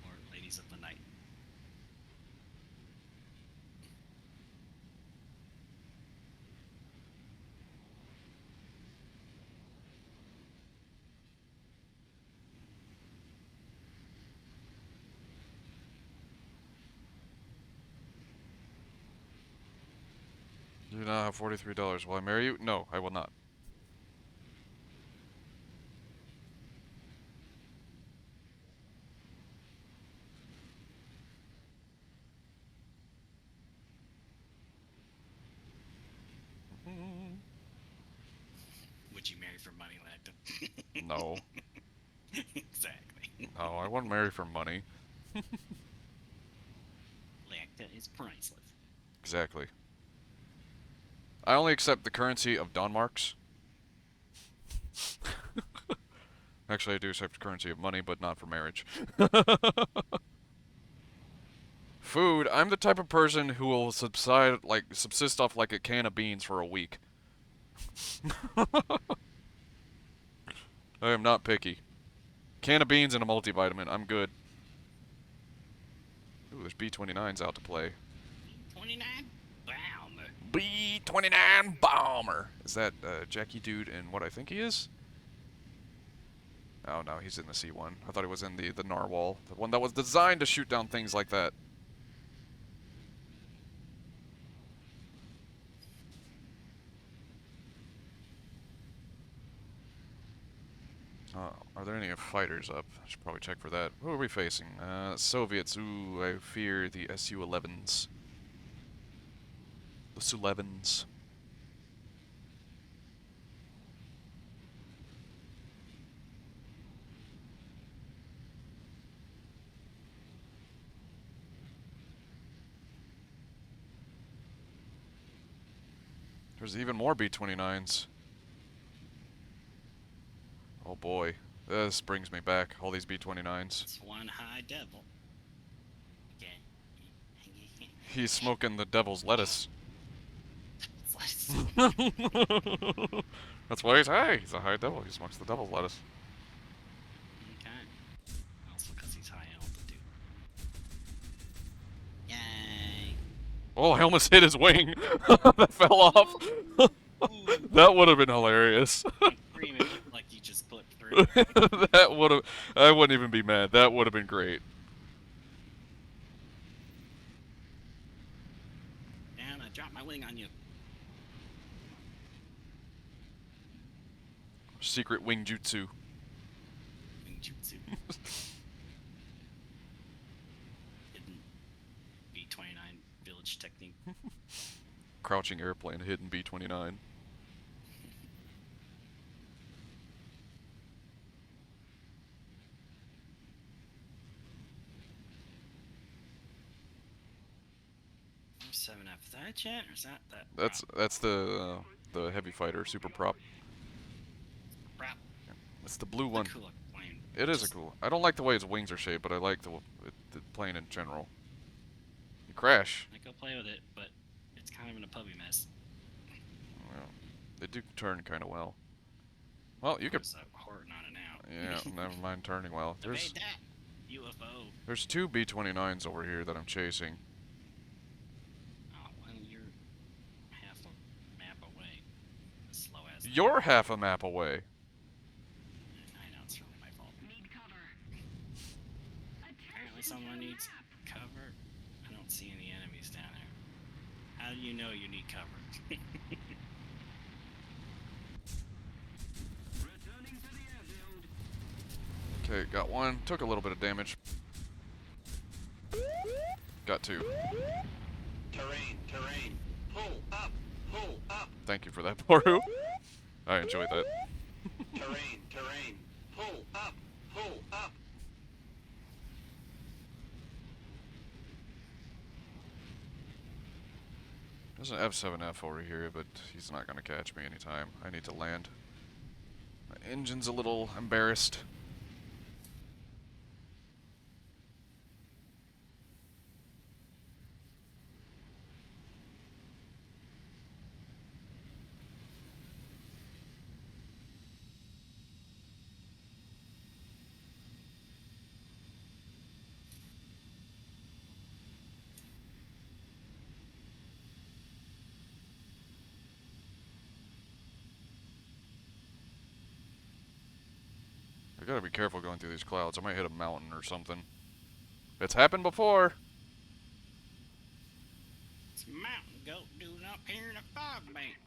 Or ladies of the night.
You do not have $43. Will I marry you? No, I will not.
Would you marry for money, Lacta?
No.
Exactly.
No, I wouldn't marry for money.
Lacta is priceless.
Exactly. I only accept the currency of Danmarks. Actually, I do accept the currency of money, but not for marriage. Food, I'm the type of person who will subsist off like a can of beans for a week. I am not picky. Can of beans and a multivitamin, I'm good. Ooh, there's B-29s out to play.
29 Bomber.
B-29 Bomber. Is that Jackie dude in what I think he is? Oh no, he's in the C1. I thought he was in the Narwhal, the one that was designed to shoot down things like that. Are there any fighters up? I should probably check for that. Who are we facing? Soviets. Ooh, I fear the Su-11s. The Su-11s. There's even more B-29s. Oh boy, this brings me back. All these B-29s.
It's one high devil. Okay.
He's smoking the devil's lettuce. That's why he's high. He's a high devil. He smokes the devil's lettuce.
Okay. Also because he's high altitude. Yay.
Oh, I almost hit his wing. That fell off. That would have been hilarious.
It looked like you just clipped through.
That would have. I wouldn't even be mad. That would have been great.
And I dropped my wing on you.
Secret wing jutsu.
Wing jutsu. Hidden B-29 village technique.
Crouching airplane, hidden B-29.
F7F. Is that a jet or is that
That's the heavy fighter super prop.
Prop.
It's the blue one.
Cool plane.
It is a cool. I don't like the way his wings are shaped, but I like the plane in general. You crash.
I go play with it, but it's kind of in a puppy mess.
Well, they do turn kind of well. Well, you could.
There's a Horton on it now.
Yeah, never mind turning well.
Evade that UFO.
There's two B-29s over here that I'm chasing.
Oh, well, you're half a map away. Slow as.
You're half a map away.
I know, it's really my fault. Need cover. Apparently someone needs cover. I don't see any enemies down there. How do you know you need cover?
Okay, got one. Took a little bit of damage. Got two.
Terrain. Pull up.
Thank you for that, Boru. I enjoyed that.
Terrain. Pull up.
There's an F7F over here, but he's not going to catch me anytime. I need to land. My engine's a little embarrassed. I gotta be careful going through these clouds. I might hit a mountain or something. It's happened before.
It's mountain goat dude up here in a fog bank.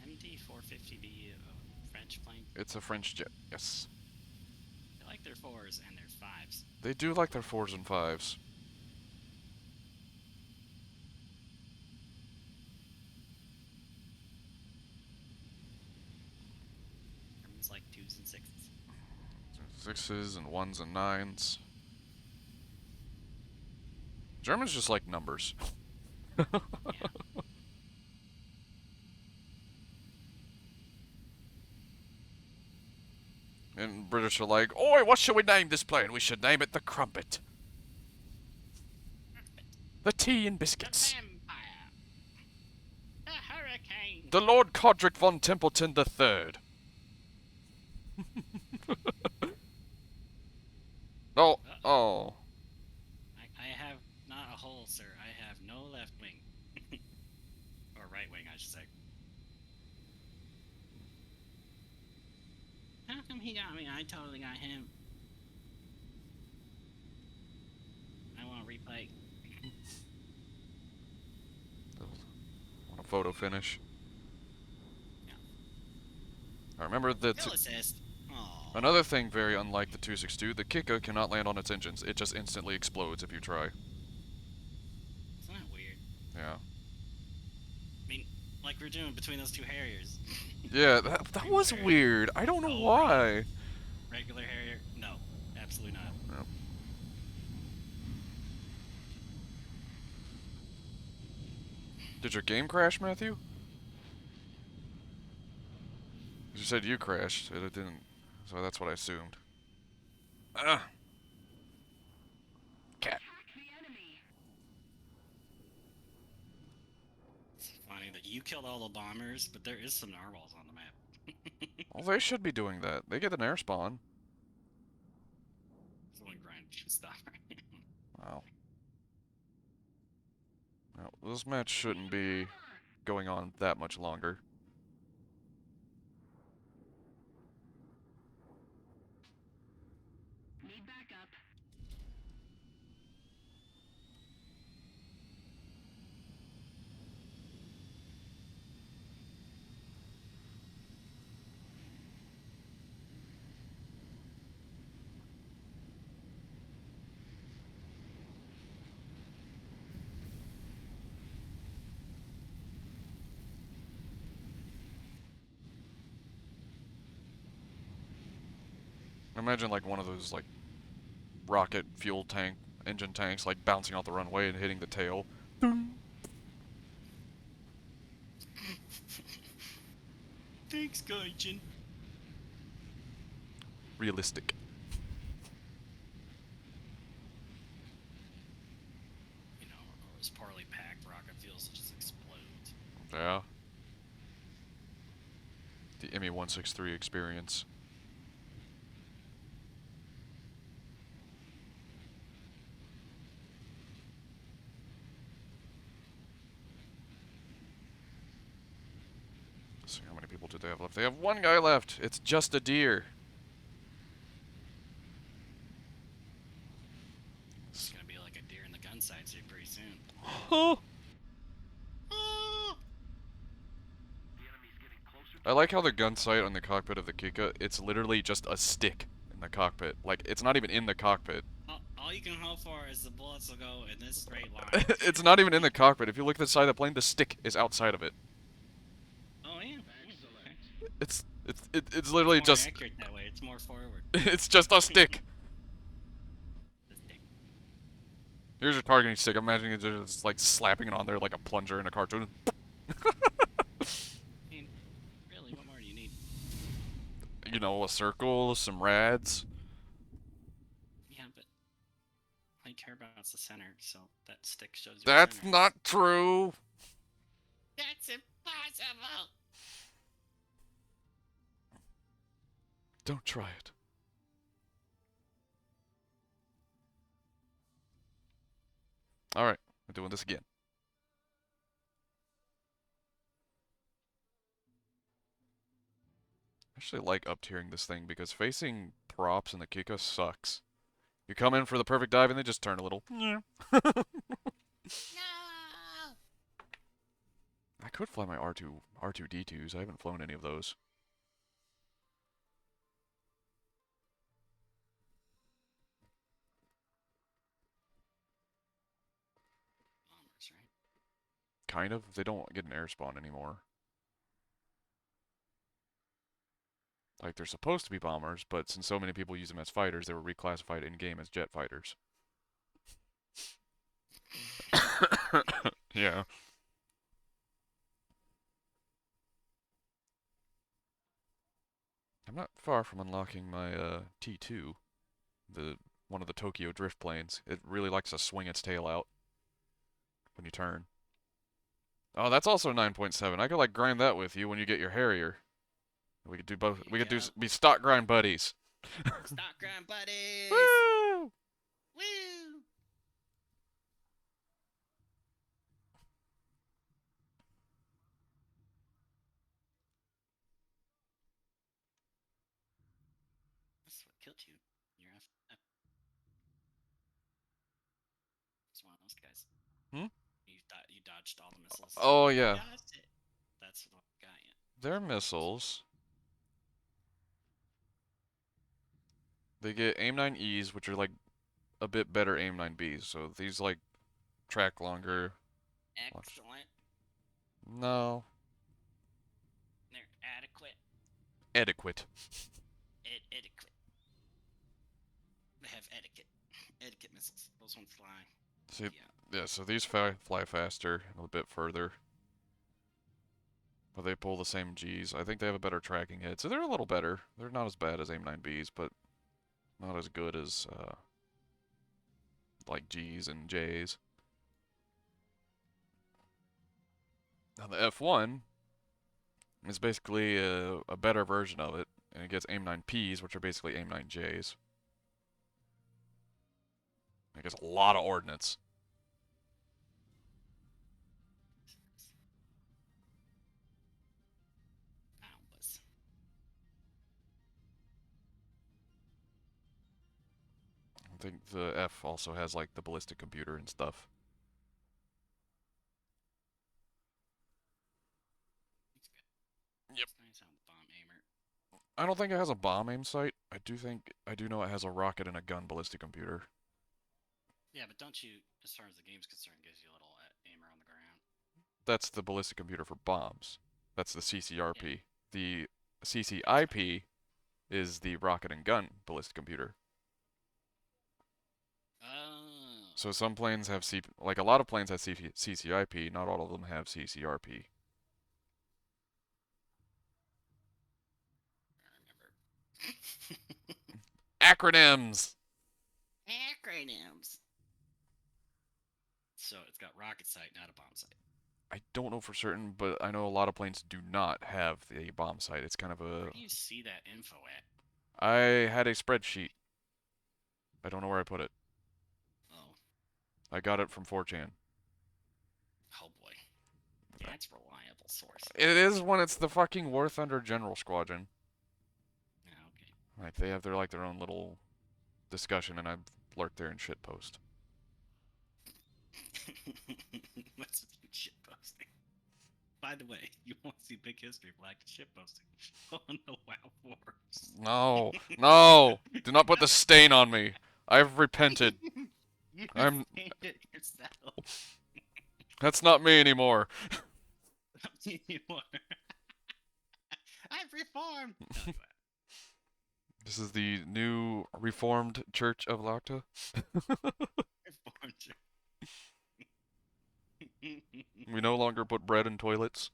MD-450B French plane?
It's a French jet, yes.
They like their 4s and their 5s.
They do like their 4s and 5s.
Germans like 2s and 6s.
6s and 1s and 9s. Germans just like numbers.
Yeah.
And British are like, oi, what shall we name this plane? We should name it the Crumpet. The tea and biscuits.
The vampire. The hurricane.
The Lord Codric von Templeton III. Oh, oh.
I have not a hole, sir. I have no left wing. Or right wing, I should say. How come he got me? I totally got him. I want to replay.
Want a photo finish? Yeah. I remember that.
Still assist.
Another thing very unlike the 262, the Kika cannot land on its engines. It just instantly explodes if you try.
Isn't that weird?
Yeah.
I mean, like we're doing between those two Harriers.
Yeah, that was weird. I don't know why.
Regular Harrier? No, absolutely not.
No. Did your game crash, Matthew? You said you crashed, and it didn't, so that's what I assumed. Ah! Cat.
It's funny that you killed all the bombers, but there is some narwhals on the map.
Well, they should be doing that. They get an air spawn.
Someone grind stuff.
Wow. Now, this match shouldn't be going on that much longer.
Need backup.
Imagine like one of those like rocket fuel tank engine tanks like bouncing off the runway and hitting the tail.
Thanks, Gaijin.
Realistic.
You know, or those poorly packed rocket fuels that just explode.
Yeah. The ME-163 experience. Let's see, how many people do they have left? They have one guy left. It's just a deer.
It's gonna be like a deer in the gun sights here pretty soon.
Oh. I like how the gun sight on the cockpit of the Kika, it's literally just a stick in the cockpit. Like, it's not even in the cockpit.
All you can hope for is the bullets will go in this straight line.
It's not even in the cockpit. If you look at the side of the plane, the stick is outside of it.
Oh yeah.
It's literally
It's more
just...
accurate that way. It's more forward.
It's just a stick. Here's your targeting stick. I'm imagining it's just like slapping it on there like a plunger in a cartoon.
Really, what more do you need?
You know, a circle, some rads.
Yeah, but all you care about is the center, so that stick shows you.
That's not true.
That's impossible.
Don't try it. Alright, we're doing this again. I actually like up-tiering this thing because facing props in the Kika sucks. You come in for the perfect dive and they just turn a little. Yeah. I could fly my R2D2s. I haven't flown any of those.
Bombers, right?
Kind of. They don't get an air spawn anymore. Like, they're supposed to be bombers, but since so many people use them as fighters, they were reclassified in-game as jet fighters. Yeah. I'm not far from unlocking my T2, one of the Tokyo drift planes. It really likes to swing its tail out when you turn. Oh, that's also 9.7. I could like grind that with you when you get your Harrier. We could do both. We could be stock grind buddies.
Stock grind buddies.
Woo!
Woo! That's what killed you. You're F. It's one of those guys.
Hmm?
You dodged all the missiles.
Oh, yeah.
You dodged it. That's what got you.
Their missiles. They get AIM-9Es, which are like a bit better AIM-9Bs. So these like track longer.
Excellent.
No.
They're adequate.
Adequate.
Etiquette. They have etiquette. Etiquette missiles. Those ones fly.
See, yeah. So these fly faster and a bit further. But they pull the same Gs. I think they have a better tracking hit, so they're a little better. They're not as bad as AIM-9Bs, but not as good as like Gs and Js. Now the F1 is basically a better version of it, and it gets AIM-9Ps, which are basically AIM-9Js. It gets a lot of ordnance. I think the F also has like the ballistic computer and stuff. Yep. I don't think it has a bomb aim sight. I do know it has a rocket and a gun ballistic computer.
Yeah, but don't you, as far as the game's concerned, gives you a little aimer on the ground?
That's the ballistic computer for bombs. That's the CCRP. Yeah. The CCIP is the rocket and gun ballistic computer. So some planes have like a lot of planes have CCIP, not all of them have CCRP. Acronyms!
Acronyms! So it's got rocket sight, not a bomb sight.
I don't know for certain, but I know a lot of planes do not have the bomb sight. It's kind of a...
Where do you see that info at?
I had a spreadsheet. I don't know where I put it.
Oh.
I got it from 4chan.
Oh boy. That's a reliable source.
It is when it's the fucking War Thunder General Squadron.
Yeah, okay.
Like, they have their own little discussion, and I lurk there and shitpost.
What's with you shitposting? By the way, you won't see big history of black shitposting on the WoW forums.
No, no! Do not put the stain on me. I've repented.
You
I'm.
stained it yourself.
That's not me anymore.
I've reformed. No,
This is the new Reformed Church of Lacta.
Reformed Church.
We no longer put bread in toilets.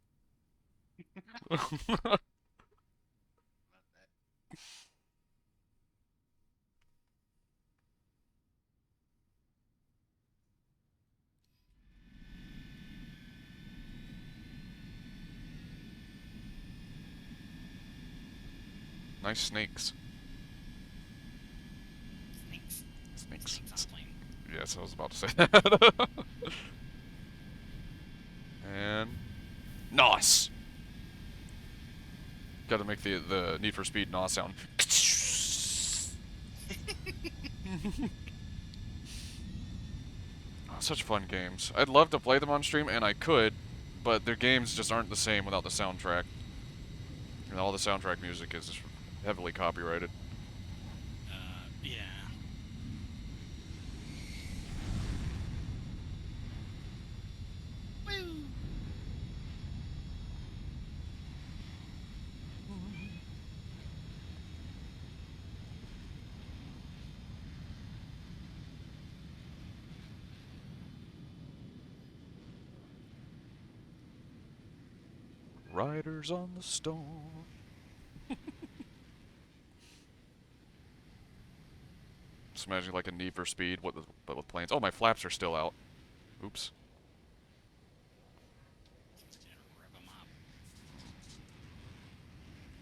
Nice snakes. Snakes. Yes, I was about to say that. And nice. Got to make the Need for Speed NOS sound. Oh, such fun games. I'd love to play them on stream, and I could, but their games just aren't the same without the soundtrack. And all the soundtrack music is heavily copyrighted.
Yeah. Woo!
Riders on the Storm. Just imagine like a Need for Speed, but with planes. Oh, my flaps are still out. Oops.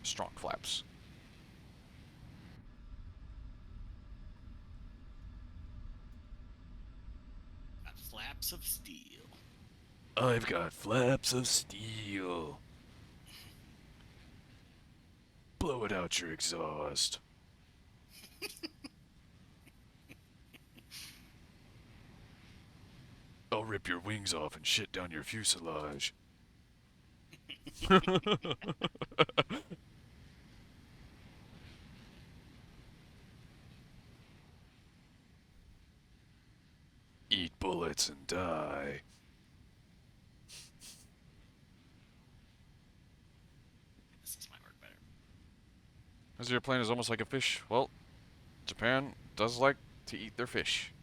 Strong flaps.
Got flaps of steel.
I've got flaps of steel. Blow it out your exhaust. I'll rip your wings off and shit down your fuselage. Eat bullets and die.
This might work better.
As your plane is almost like a fish. Well, Japan does like to eat their fish.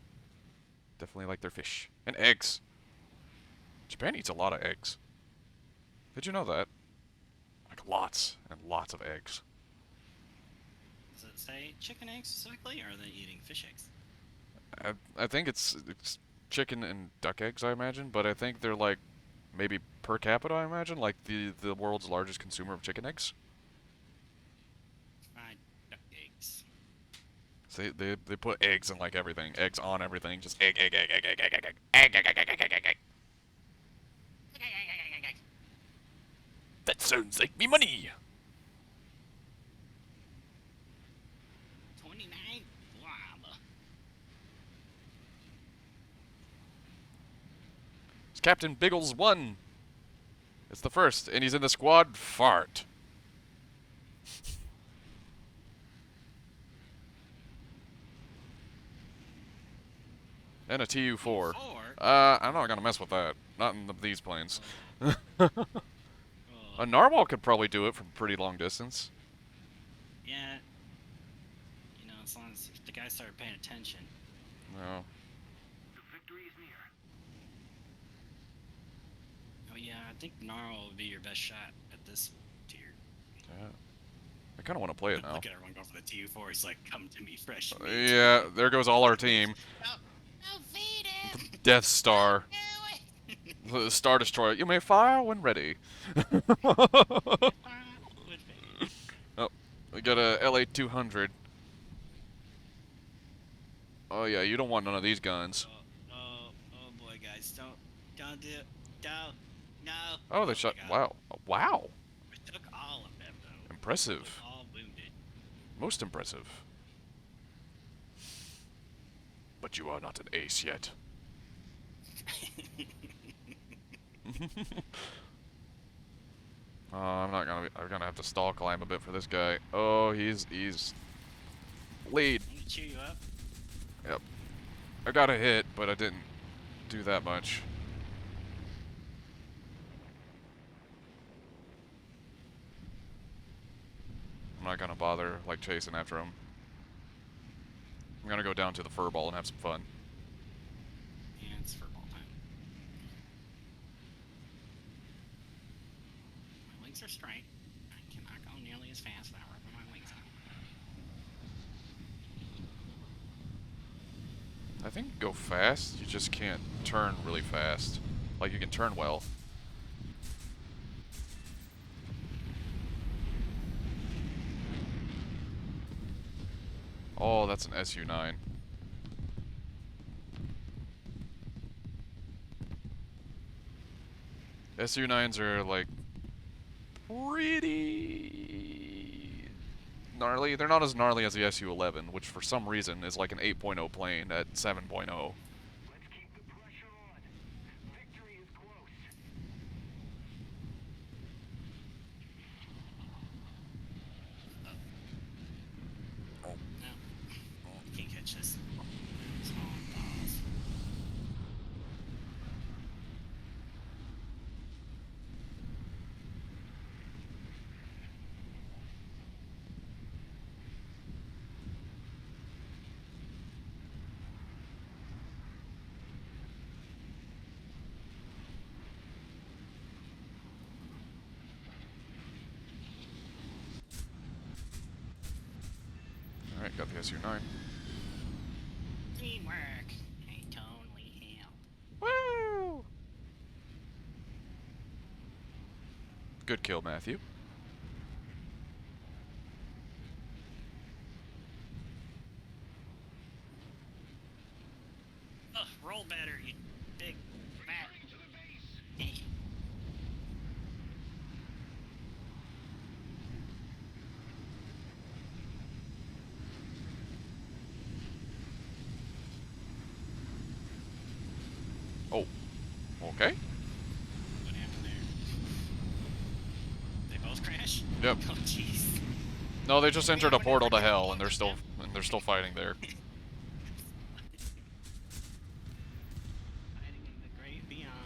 Definitely like their fish. And eggs. Japan eats a lot of eggs. Did you know that? lots and lots of eggs.
Does it say chicken eggs specifically, or are they eating fish eggs?
I think it's chicken and duck eggs, I imagine, but I think they're like maybe per capita, I imagine, like the world's largest consumer of chicken eggs.
Fried duck eggs.
So they put eggs in like everything, eggs on everything, just egg. That sounds like me money.
29 blob.
It's Captain Biggles 1. It's the first, and he's in the squad fart. And a TU-4. I'm not gonna mess with that. Not in these planes. A narwhal could probably do it from pretty long distance.
Yeah. You know, as long as the guy started paying attention.
No.
Oh yeah, I think Gnarl would be your best shot at this tier.
Yeah. I kind of want to play it now.
Look at everyone going for the TU4. He's like, come to me, fresh meat.
Yeah, there goes all our team.
No, feed it.
Death Star. The Star Destroyer. You may fire when ready. Oh, we got a LA-200. Oh yeah, you don't want none of these guns.
Oh boy, guys, don't do it. Don't. No.
Oh, they shot. Wow. Wow.
We took all of them, though.
Impressive.
All wounded.
Most impressive. But you are not an ace yet. I'm gonna have to stall climb a bit for this guy. Oh, he's lead.
Let me cheer you up.
Yep. I got a hit, but I didn't do that much. I'm not gonna bother like chasing after him. I'm gonna go down to the furball and have some fun.
Yeah, it's furball time. My legs are straight. I cannot go nearly as fast without ripping my legs out.
I think you go fast, you just can't turn really fast. Like, you can turn well. Oh, that's an SU-9. SU-9s are, like, pretty gnarly. They're not as gnarly as the SU-11, which for some reason is like an 8.0 plane at 7.0.
Can't catch this. Small balls.
Alright, got the SU-9.
Teamwork. I totally help.
Woo! Good kill, Matthew.
Ugh, roll better, you big fat.
Oh. Okay.
What happened there? They both crash?
Yep.
Oh jeez.
No, they just entered a portal to hell, and they're still fighting there.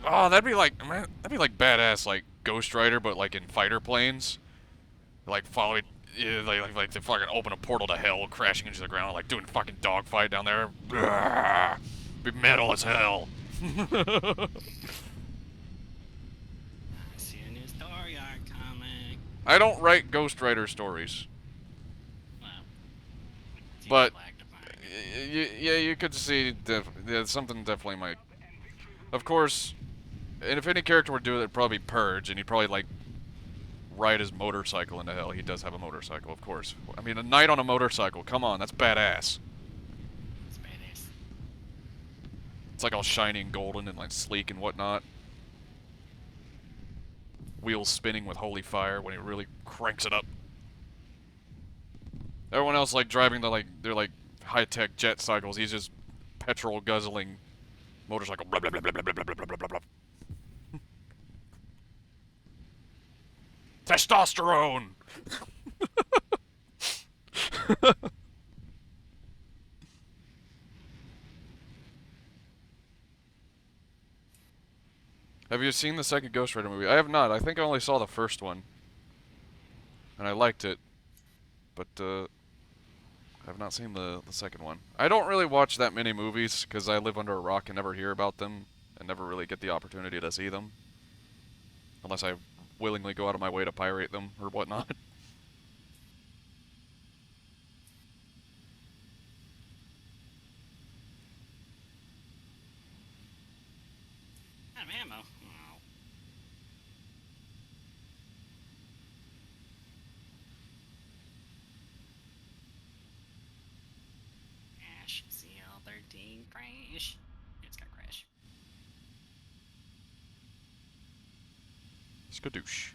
Oh, that'd be like, man, that'd be like badass, like Ghost Rider, but like in fighter planes, like following, yeah, like they fucking open a portal to hell, crashing into the ground, like doing fucking dogfight down there. Blah, be metal as hell.
I see a new story arc comic.
I don't write Ghost Rider stories. But yeah, you could see something definitely might. Of course, and if any character would do it, it'd probably be Purge, and he'd probably like ride his motorcycle into hell. He does have a motorcycle, of course. I mean, a knight on a motorcycle. Come on, that's badass.
It's badass.
It's like all shiny and golden and like sleek and whatnot. Wheels spinning with holy fire when he really cranks it up. Everyone else like driving they're like high-tech jet cycles. He's just petrol guzzling motorcycle. Blah, blah, blah, blah, blah, blah, blah, blah, blah, blah. Testosterone. Have you seen the second Ghost Rider movie? I have not. I think I only saw the first one. And I liked it. But, I have not seen the second one. I don't really watch that many movies, because I live under a rock and never hear about them, and never really get the opportunity to see them. Unless I willingly go out of my way to pirate them, or whatnot.
Out of ammo. Oh. Crash. CL13 crash. It's got crash.
Skadoosh.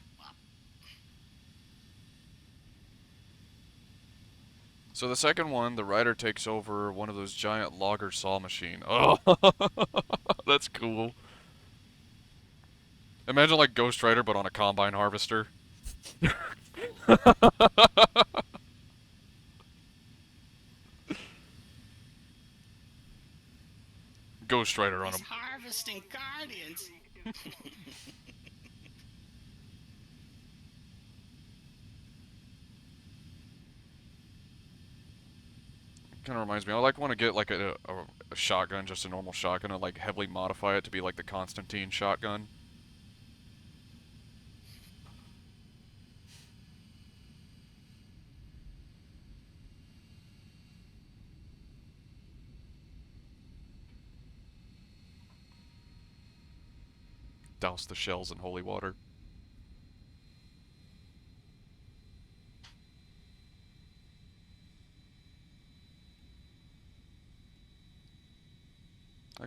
So the second one, the rider takes over one of those giant logger saw machine. Oh, that's cool. Imagine like Ghost Rider, but on a combine harvester. Ghost Rider on
He's
him.
harvesting guardians.
Kind of reminds me. I like want to get like a shotgun, just a normal shotgun, and like heavily modify it to be like the Constantine shotgun. Douse the shells in holy water.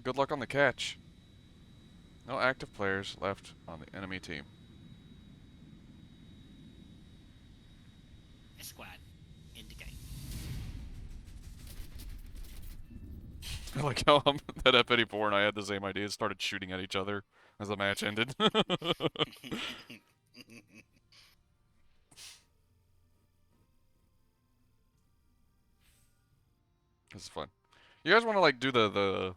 Good luck on the catch. No active players left on the enemy team.
Squad. Indicate.
I like how that F-84 and I had the same idea, started shooting at each other as the match ended. This is fun. You guys want to like do the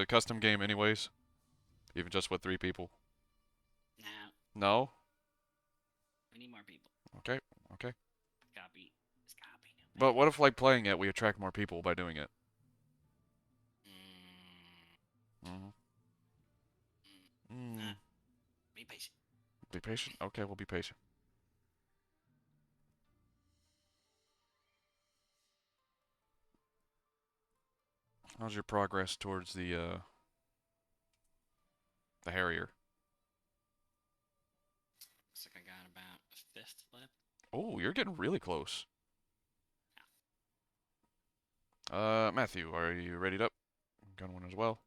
custom game anyways? Even just with 3 people?
No.
No?
We need more people.
Okay, okay.
Copy. Just copy.
But what if like playing it, we attract more people by doing it?
Be patient.
Be patient? Okay, we'll be patient. How's your progress towards the Harrier?
Looks like I got about a 5th left.
Oh, you're getting really close. Matthew, are you readied up? Gun one as well.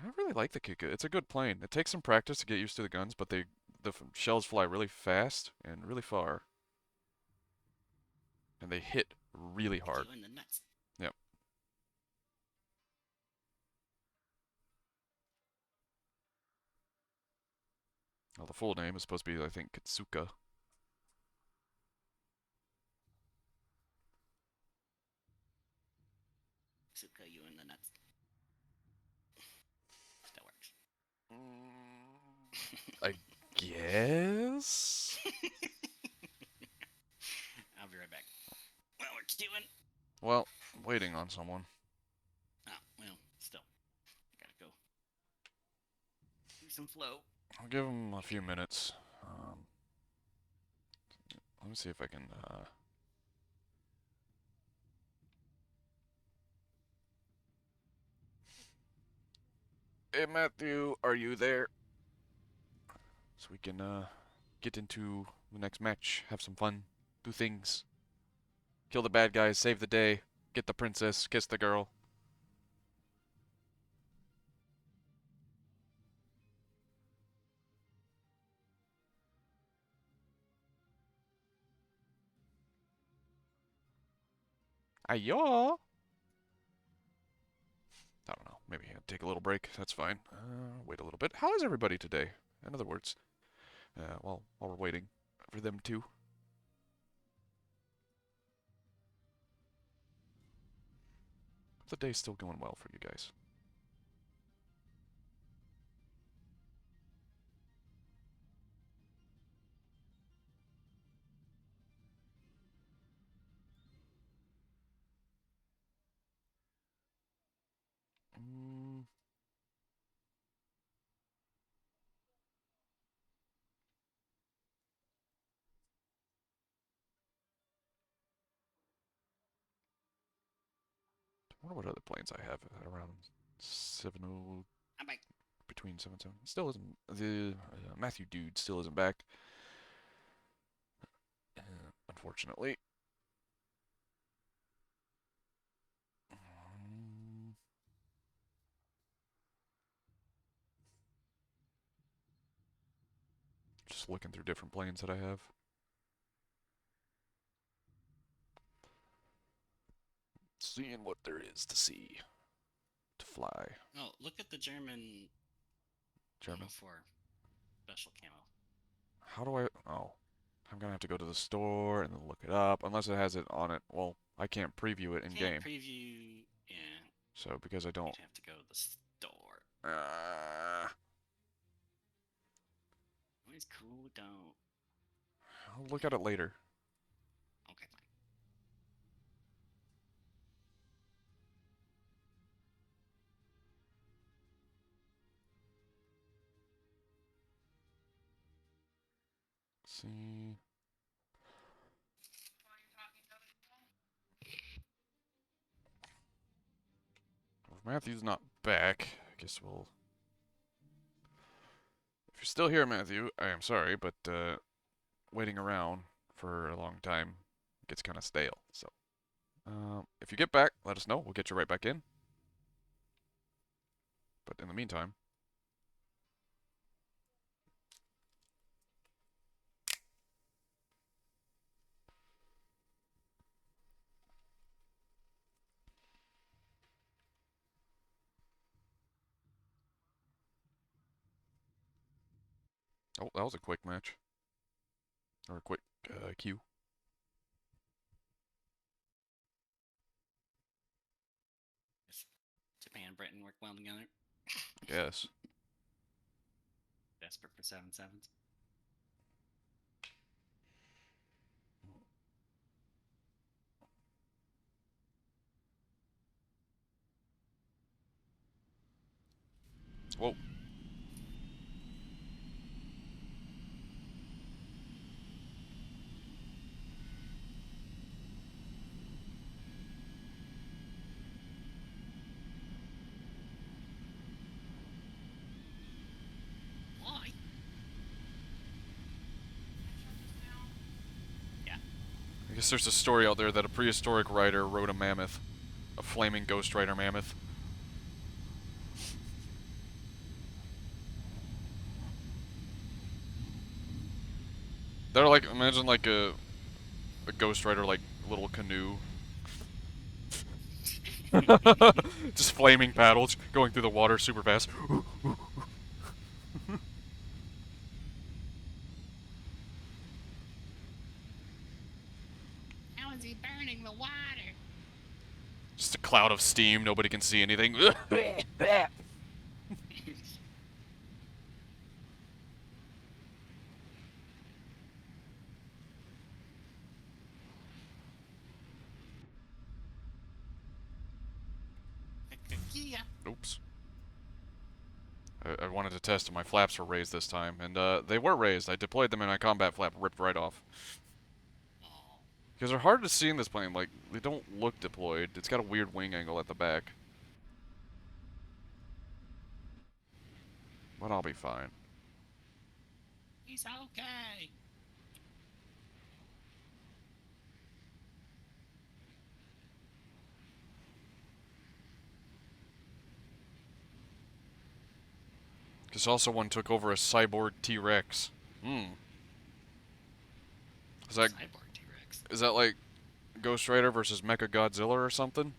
I really like the Kika. It's a good plane. It takes some practice to get used to the guns, but the shells fly really fast and really far. And they hit really hard.
You in the nuts.
Yep. Well, the full name is supposed to be, I think, Kitsuka.
Suka, you in the nuts. That works.
I guess?
I'll be right back. Well, we're doing.
Well, waiting on someone.
Oh, well, some flow.
I'll give him a few minutes. Let me see if I can. Hey Matthew, are you there? So we can get into the next match, have some fun, do things, kill the bad guys, save the day, get the princess, kiss the girl. Ayo! I don't know. Maybe I'll take a little break. That's fine. Wait a little bit. How is everybody today? In other words, while we're waiting for them to. The day's still going well for you guys. I wonder what other planes I have at around 70,
I'm back.
between 7 and 7. Still isn't, the Matthew dude still isn't back. Unfortunately. Just looking through different planes that I have. Seeing what there is to see. To fly.
Oh, look at the German.
German?
For special camo.
How do I... Oh. I'm gonna have to go to the store and then look it up. Unless it has it on it. Well, I can't preview it in game.
Can't preview. Yeah.
So, because I don't...
You'd have to go to the store. It's cool, don't.
I'll look at it later.
Okay, fine.
See. If Matthew's not back, I guess we'll... If you're still here, Matthew, I am sorry, but waiting around for a long time gets kind of stale. So, if you get back, let us know. We'll get you right back in. But in the meantime... Oh, that was a quick match. Or a quick queue.
Japan and Britain work well together.
Yes.
Desperate for 7/7s.
Whoa.
Why? Yeah.
I guess there's a story out there that a prehistoric rider rode a mammoth. A flaming Ghost Rider mammoth. They're like, imagine like a Ghost Rider like little canoe. Just flaming paddles going through the water super fast.
How is he burning the water?
Just a cloud of steam, nobody can see anything. Oops. I wanted to test if my flaps were raised this time, and they were raised. I deployed them and my combat flap ripped right off. Because they're hard to see in this plane, like, they don't look deployed. It's got a weird wing angle at the back. But I'll be fine.
He's okay.
Because also one took over a cyborg T-Rex. Is that
Cyborg T-Rex?
Is that like Ghost Rider versus Mecha Godzilla or something?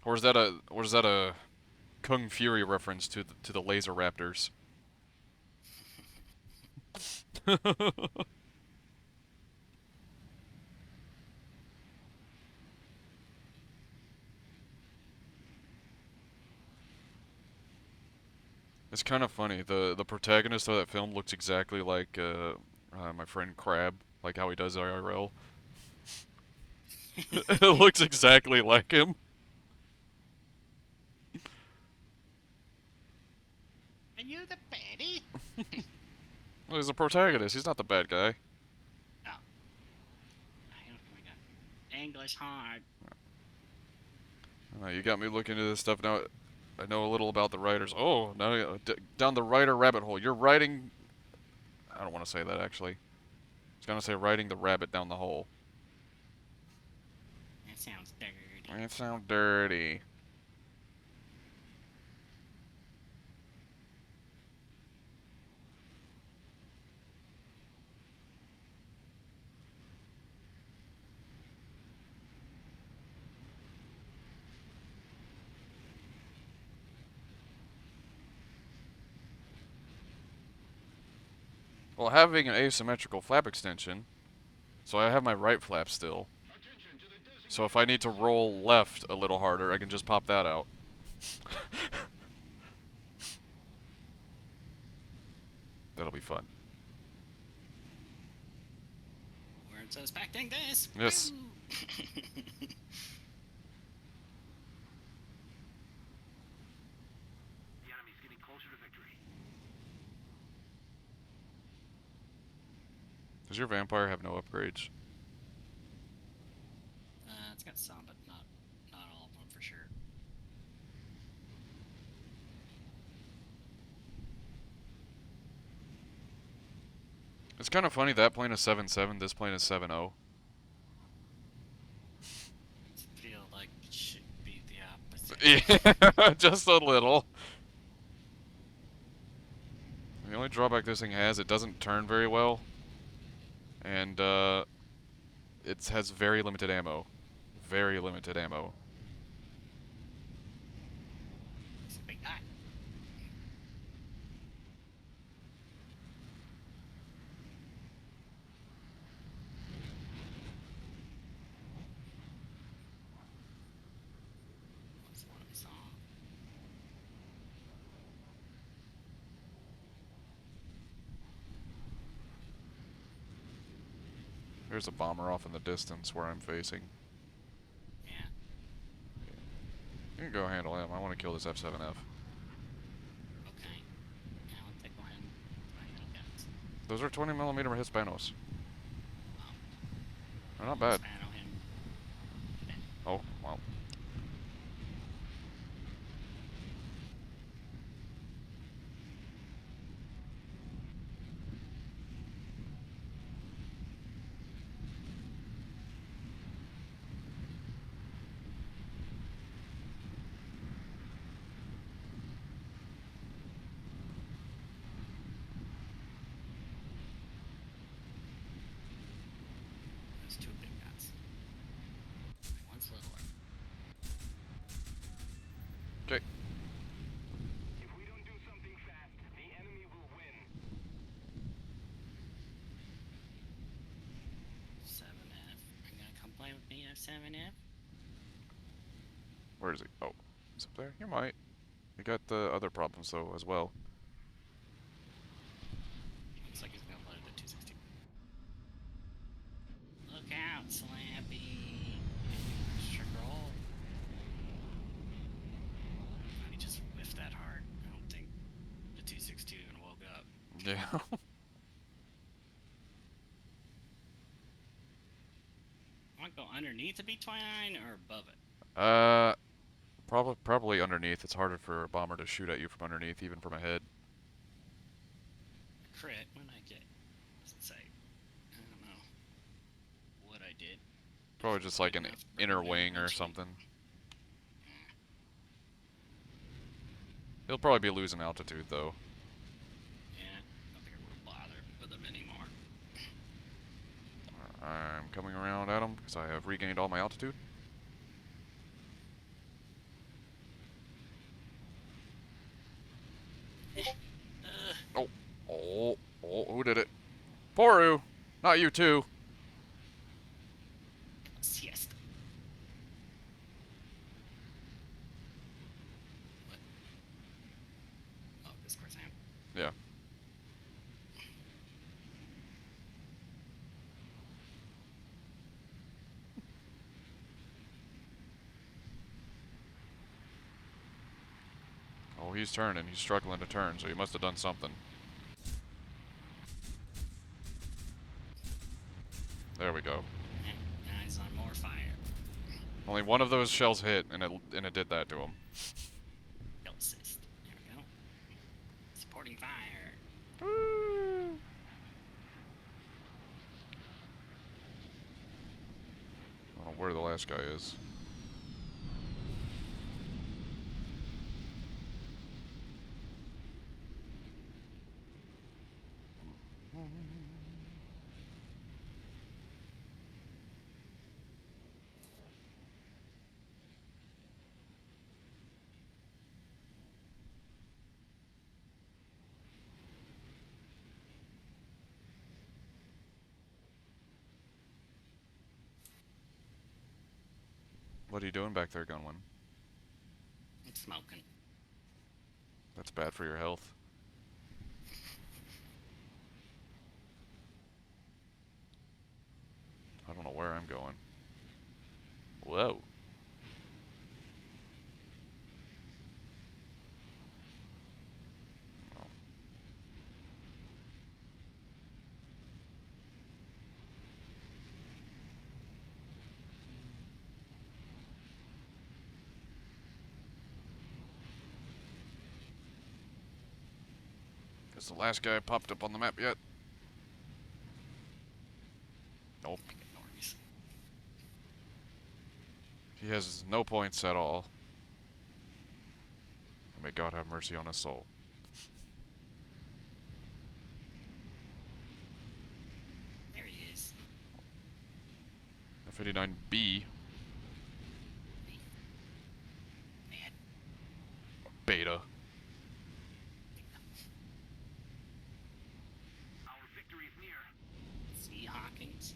Or is that a Kung Fury reference to the Laser Raptors? It's kind of funny. The protagonist of that film looks exactly like my friend Crab, like how he does IRL. It looks exactly like him.
Are you the baddie?
Well, he's the protagonist. He's not the bad guy.
Oh. Oh my god. English hard.
You got me looking into this stuff now. I know a little about the writers. Oh, now down the writer rabbit hole. You're writing. I don't want to say that actually. I was gonna say riding the rabbit down the hole.
That sounds dirty.
That sounds dirty. Well, having an asymmetrical flap extension, so I have my right flap still. So if I need to roll left a little harder, I can just pop that out. That'll be fun.
Weren't suspecting this.
Yes.
The enemy's getting closer to victory.
Does your vampire have no upgrades?
It's got some, but not all of them for sure.
It's kind of funny that plane is 7.7, this plane is 7.0.
I feel like it should be the opposite.
Yeah, just a little. The only drawback this thing has, it doesn't turn very well. And it has very limited ammo. Very limited ammo.
It's a big guy. What's the one we saw?
There's a bomber off in the distance where I'm facing.
Yeah.
You can go handle him. I want to kill this F7F.
Okay. Yeah, I'll take one.
Those are 20mm Hispanos. They're not bad. Oh, well.
There's two big guns. One's littler.
Okay.
If we don't do something fast, the enemy will win.
7F. Are you gonna come play with me, F7F?
Where is he? Oh, he's up there? You might. You got the other problems, though, as well.
Looks like he's gonna load the 260. Look out, Slappy! Sugar roll.
Yeah.
Want to go underneath the B-29 or above it?
Probably underneath. It's harder for a bomber to shoot at you from underneath, even from ahead.
Crit, what did I get? What's it say? I don't know what I did.
Probably just like an inner wing or something. He'll probably be losing altitude though.
Yeah, I don't think I will bother with him anymore.
I'm coming around at him because I have regained all my altitude. Oh, who did it? Poru! Not you too.
Siesta. What? Oh, this course I am.
Yeah. Oh, he's turning. He's struggling to turn, so he must have done something. There we go.
Now he's on more fire.
Only one of those shells hit, and it did that to him.
Kill assist. There we go. Supporting fire.
I don't know where the last guy is. What are you doing back there, Gunwin?
It's smoking.
That's bad for your health. I don't know where I'm going. Whoa. Oh. Is the last guy popped up on the map yet? Nope. He has no points at all. May God have mercy on his soul.
There he is.
F-89B. Beta.
Our victory is near.
See Hawkins.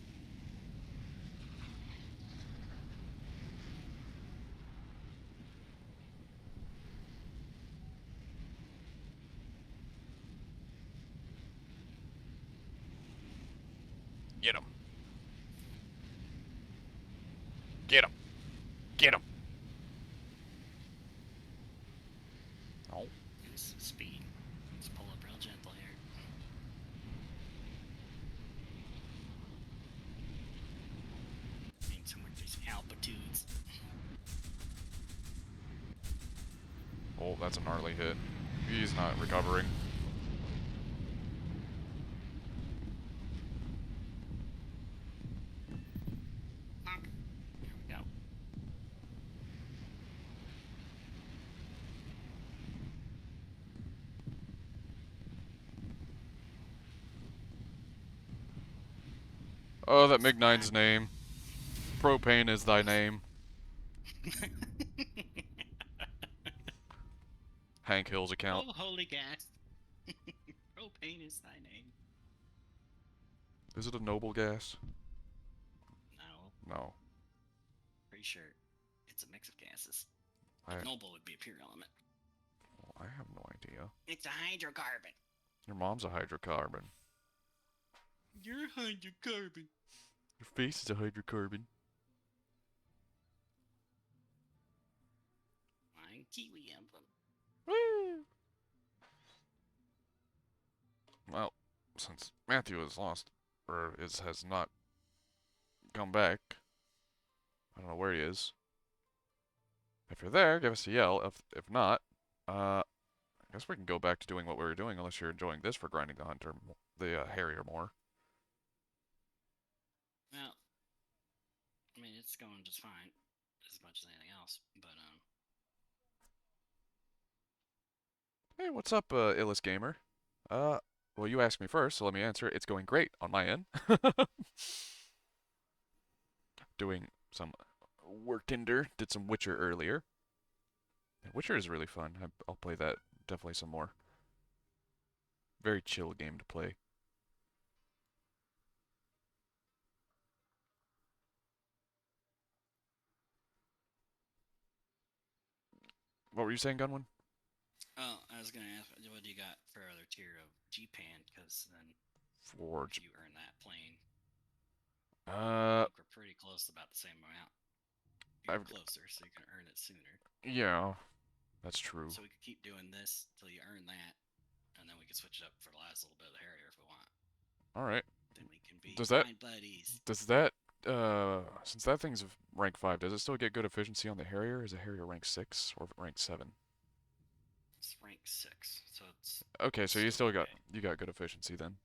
Get him. Get him. Get him. Oh.
Use speed. Let's pull up real gentle here. Need somewhere with these altitudes.
Oh, that's a gnarly hit. He's not recovering.
There we go.
Oh, that MiG-9's name. Propane is thy name. Hank Hill's account.
Oh, holy gas. Propane is thy name.
Is it a noble gas?
No,
No.
pretty sure it's a mix of gases.
I
Noble would be a pure element.
have no idea.
It's a hydrocarbon.
Your mom's a hydrocarbon.
You're a hydrocarbon.
Your face is a hydrocarbon.
Flying Kiwi emblem.
Woo! Well, since Matthew is lost, or has not come back, I don't know where he is. If you're there, give us a yell. If not, I guess we can go back to doing what we were doing, unless you're enjoying this for grinding the Harrier more.
Well, I mean, it's going just fine, as much as anything else. But
Hey, what's up, Illis Gamer? Well, you asked me first, so let me answer. It's going great on my end. Doing some work Tinder, did some Witcher earlier. Witcher is really fun. I'll play that definitely some more. Very chill game to play. What were you saying, Gunwin?
oh, I was gonna ask, what do you got for other tier of G-Pan? Because then
Forge.
if you earn that plane,
Uh,
we're pretty close, about the same amount.
I've
You're closer, so you can earn it sooner.
yeah, that's true.
So we could keep doing this till you earn that, and then we could switch it up for the last little bit of the Harrier if we want.
All right.
Then we can be
Does that
fine buddies.
does that since that thing's of rank 5, does it still get good efficiency on the Harrier? Is the Harrier rank 6 or rank 7?
It's rank 6, so it's
Okay, so you still got good efficiency then.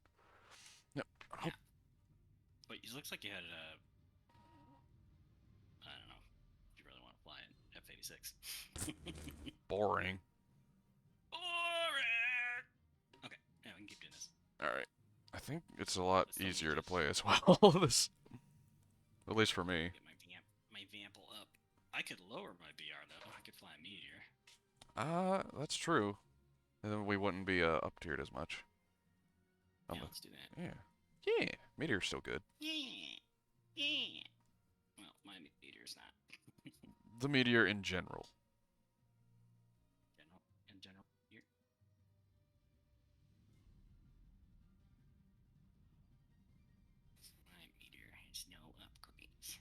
Yep.
yeah. But it looks like you had a. I don't know. If you really want to fly an F-86.
Boring.
Boring. Okay, yeah, we can keep doing this.
All right. I think it's a lot easier to play as well. This, at least for me.
Get my Vample up. I could lower my BR though. I could fly a Meteor.
That's true. And then we wouldn't be up tiered as much.
Yeah, let's do that.
Yeah. Yeah. Meteor's still good.
Yeah. Yeah. Well, my Meteor's not.
The Meteor in general.
In general, here. My Meteor has no upgrades.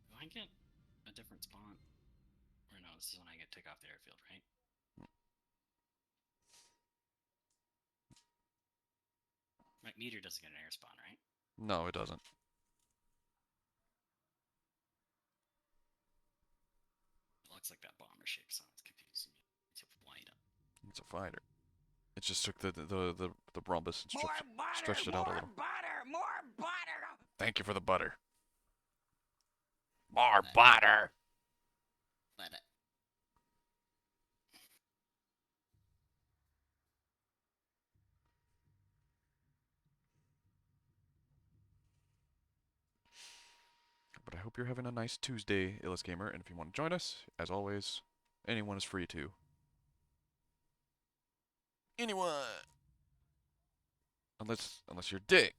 Do I get a different spawn? Or no, this is when I get take off the airfield, right? My Meteor doesn't get an air spawn, right?
No, it doesn't.
It looks like that bomber shape, so it's confusing me. It's a light up.
It's a fighter. It just took the rhombus and stretched it out a little.
More butter!
Thank you for the butter. More butter!
Let it.
But I hope you're having a nice Tuesday, Illis Gamer, and if you want to join us, as always, anyone is free to. Anyone! Unless you're dick.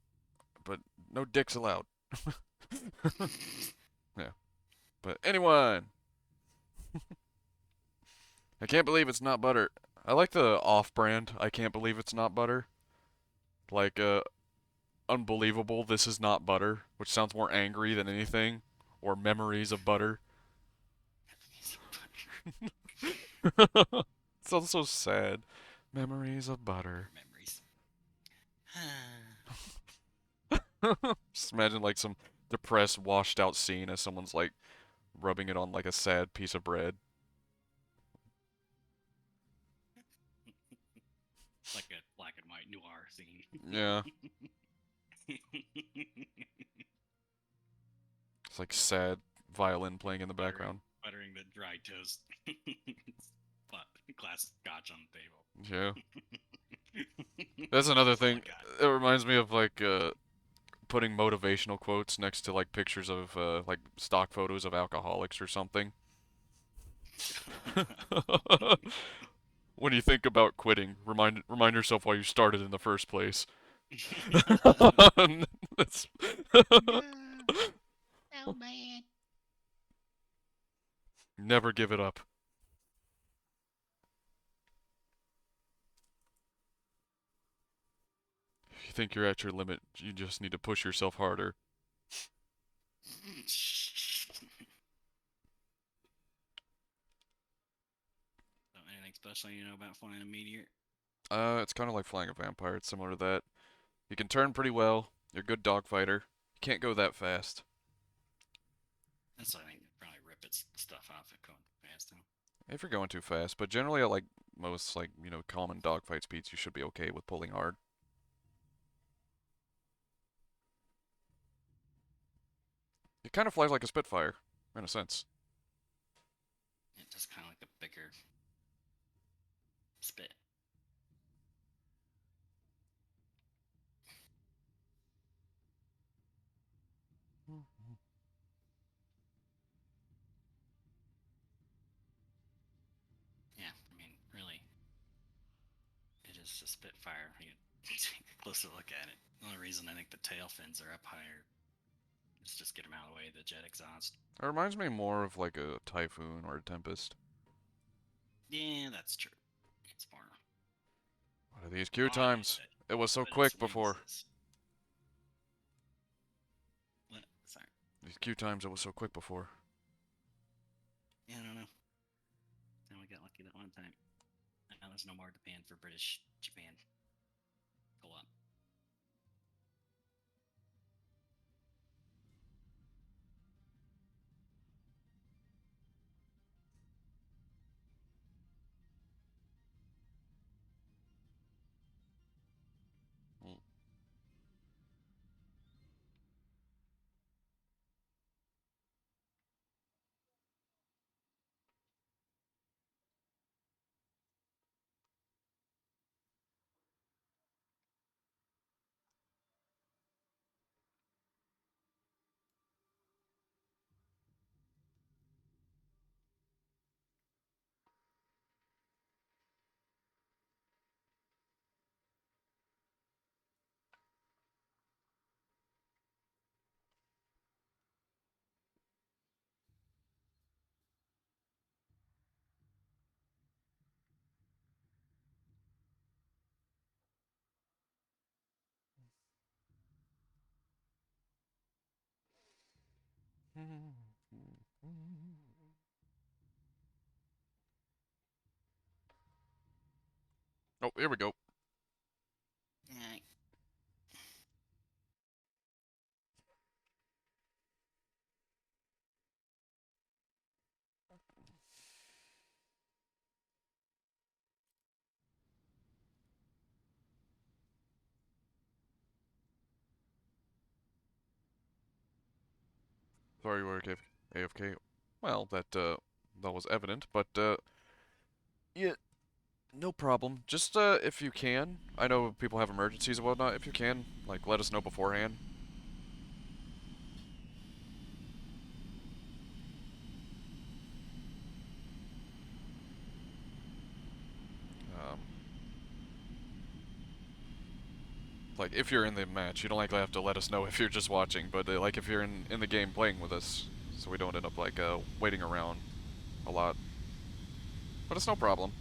But no dicks allowed. Yeah. But anyone! I can't believe it's not butter. I like the off-brand, I can't believe it's not butter. Like, unbelievable, this is not butter, which sounds more angry than anything. Or memories of butter. Sounds so sad. Memories of butter.
Memories.
Just imagine like some depressed, washed out scene as someone's like rubbing it on like a sad piece of bread.
Like a black and white noir scene.
Yeah. It's like sad violin playing in the background.
Buttering the dry toast. Glass of scotch on the table.
Yeah. That's another thing. It reminds me of like putting motivational quotes next to like pictures of like stock photos of alcoholics or something. When you think about quitting, remind yourself why you started in the first place. That's
So bad.
Never give it up. If you think you're at your limit, you just need to push yourself harder.
special you know about flying a meteor?
It's kind of like flying a vampire. It's similar to that. You can turn pretty well. You're a good dogfighter. You can't go that fast.
That's why I think it'd probably rip its stuff off if going fast. Huh?
If you're going too fast, but generally at like most like, you know, common dogfight speeds, you should be okay with pulling hard. It kind of flies like a Spitfire, in a sense.
It's just kind of like a bigger spit. Yeah, I mean, really, it is a Spitfire. You take a closer look at it. The only reason I think the tail fins are up higher is just get them out of the way of the jet exhaust.
It reminds me more of like a Typhoon or a Tempest.
Yeah, that's true. It's more.
What are these queue times? It was so quick before.
What? Sorry.
These queue times, it was so quick before.
Yeah, I don't know. Then we got lucky that one time. And now there's no more demand for British Japan. Go on.
Oh, here we go.
Alright.
Sorry, you were AFK. Well, that was evident, but yeah, no problem. Just if you can, I know people have emergencies and whatnot. If you can, like, let us know beforehand. Like, if you're in the match, you don't likely have to let us know if you're just watching, but like if you're in the game playing with us, so we don't end up like waiting around a lot. But it's no problem.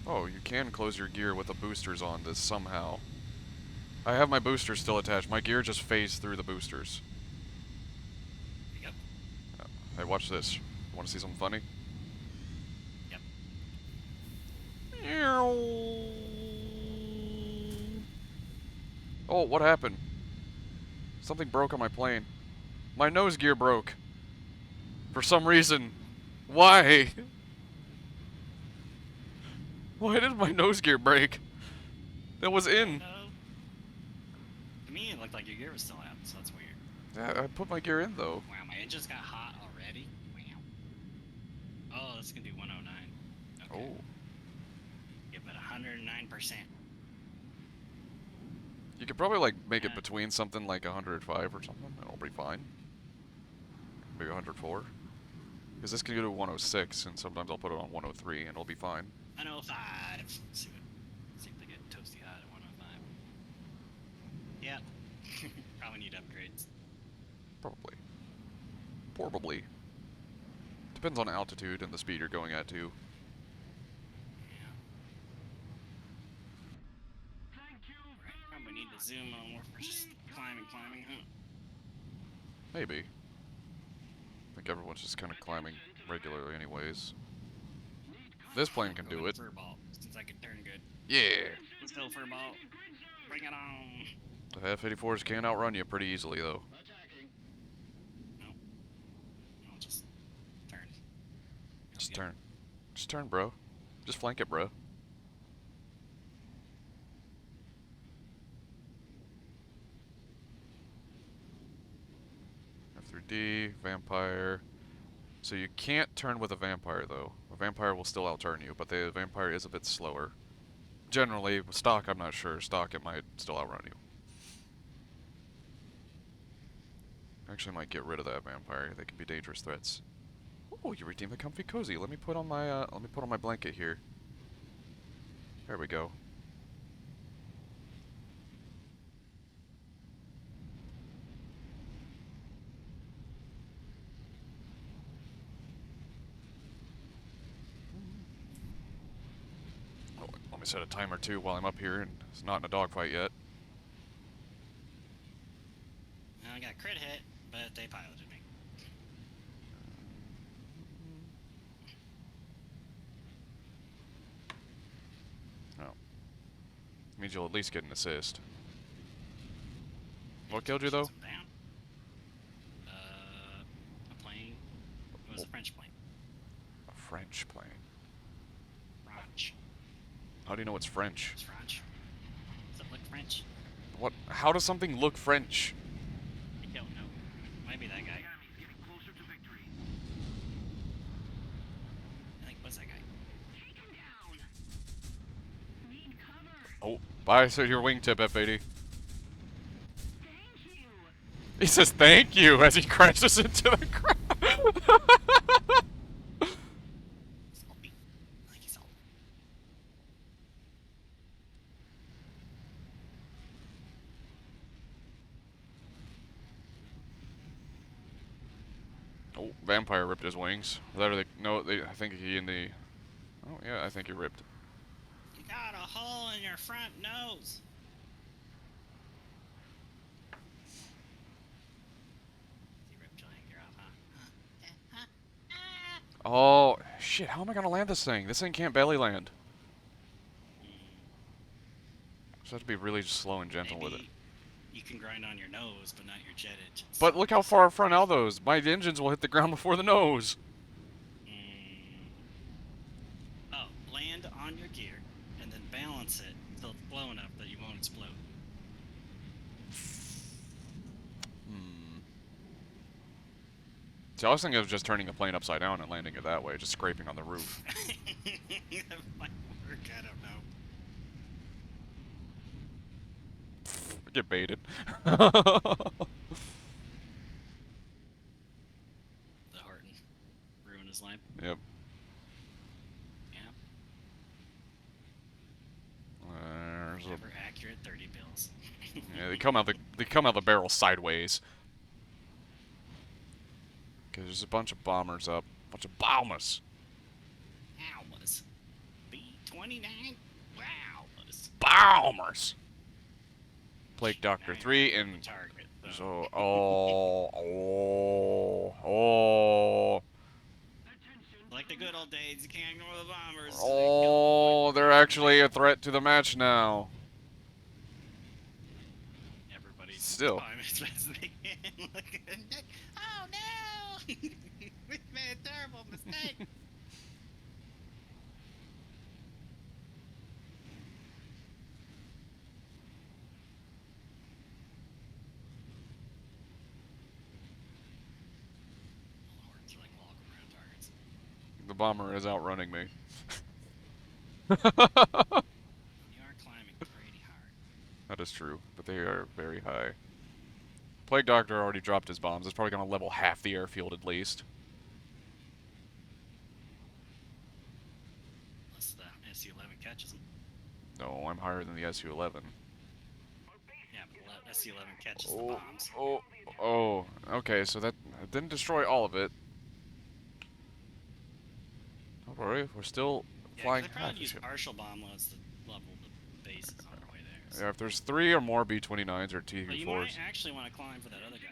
Oh, you can close your gear with the boosters on this somehow. I have my boosters still attached. My gear just phased through the boosters.
Yep.
Hey, watch this. Want to see something funny?
Yep.
Oh, what happened? Something broke on my plane. My nose gear broke. For some reason. Why? Why did my nose gear break? It was in.
To me, it looked like your gear was still out, so that's weird.
Yeah, I put my gear in though.
Wow, my engines got hot already? Wow. Oh, this is gonna do 109. Okay.
Oh.
Give it 109%.
You could probably like make it between something like 105 or something, and it'll be fine. Maybe 104. Because this can go to 106, and sometimes I'll put it on 103, and it'll be fine.
105. See if they get toasty hot at 105. Yeah. Probably need upgrades.
Probably. Probably. Depends on altitude and the speed you're going at too.
Probably need to zoom on more for
Maybe. I think everyone's just kind of climbing regularly anyways. This plane can do it.
Furball, since I can turn good.
Yeah!
Let's go, Furball. Bring it on.
The F-84s can outrun you pretty easily, though.
No, just turn.
Just turn. Just turn, bro. Just flank it, bro. F3D, Vampire. So you can't turn with a Vampire, though. A Vampire will still outturn you, but the Vampire is a bit slower. Generally, with stock, I'm not sure. Stock, it might still outrun you. Actually, might get rid of that Vampire. They can be dangerous threats. Oh, you redeemed the comfy cozy. Let me put on my blanket here. There we go. Oh, let me set a timer too while I'm up here and it's not in a dogfight yet.
I got a crit hit, but they piloted me.
Oh. Means you'll at least get an assist. What killed you, though?
Down. A plane. It was a French plane.
A French plane.
French.
How do you know it's French?
It's French. Does it look French?
What? How does something look French?
I don't know. Might be that guy. I think it was that guy.
Oh, bye, so your wingtip, F-80. He says thank you as he crashes into the ground. Oh, Vampire ripped his wings. That or they, no, they, I think he in the... Oh, yeah, I think he ripped.
You got a hole in your front nose. He ripped your anger off, huh?
Oh, shit, how am I gonna land this thing? This thing can't belly land. So I have to be really slow and gentle with it.
You can grind on your nose, but not your jet engines.
But look how far front out those. My engines will hit the ground before the nose.
Oh, land on your gear, and then balance it until it's low enough that you won't explode.
See, I was thinking of just turning the plane upside down and landing it that way, just scraping on the roof.
That might work, I don't know.
Get baited.
The Horton. Ruin his life.
Yep.
Yeah.
There's a...
Never accurate 30 bills.
Yeah, they come out the barrel sideways. Cause there's a bunch of bombers up. Bunch of bombers.
Almas. B-29? Wow.
Bombers. Plague Doctor 3 and so
Like the good old days, you can't ignore the bombers.
Oh, they're actually a threat to the match now.
Everybody's
still.
climbing as fast as they can. Oh no! We made a terrible mistake.
The bomber is outrunning me.
You are climbing pretty hard.
That is true, but they are very high. Plague Doctor already dropped his bombs. It's probably going to level half the airfield at least.
Unless the SU-11 catches him.
No, I'm higher than the SU-11.
Yeah, but the SU-11 catches the bombs.
Oh, okay, so that didn't destroy all of it. Don't worry, we're still flying
they
half
probably
the
use
ship.
partial bomb loads to level the bases on the way there. So.
Yeah, if there's 3 or more B-29s or
But you
TQ-4s.
might actually want to climb for that other guy.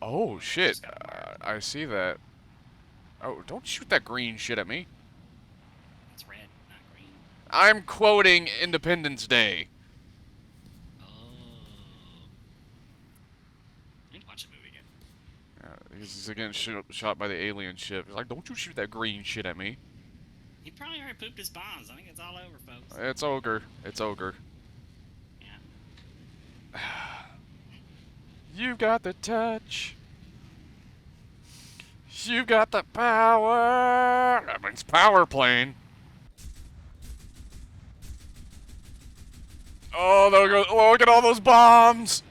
Oh shit. I see that. Oh, don't shoot that green shit at me.
It's red, not green.
I'm quoting Independence Day.
Oh. I need to watch the movie again.
He's again shot by the alien ship. He's like, don't you shoot that green shit at me.
He probably already pooped his bombs. I think it's all over, folks.
It's ogre. It's ogre.
Yeah.
You got the touch. You got the power. That means power plane. Oh, look at all those bombs.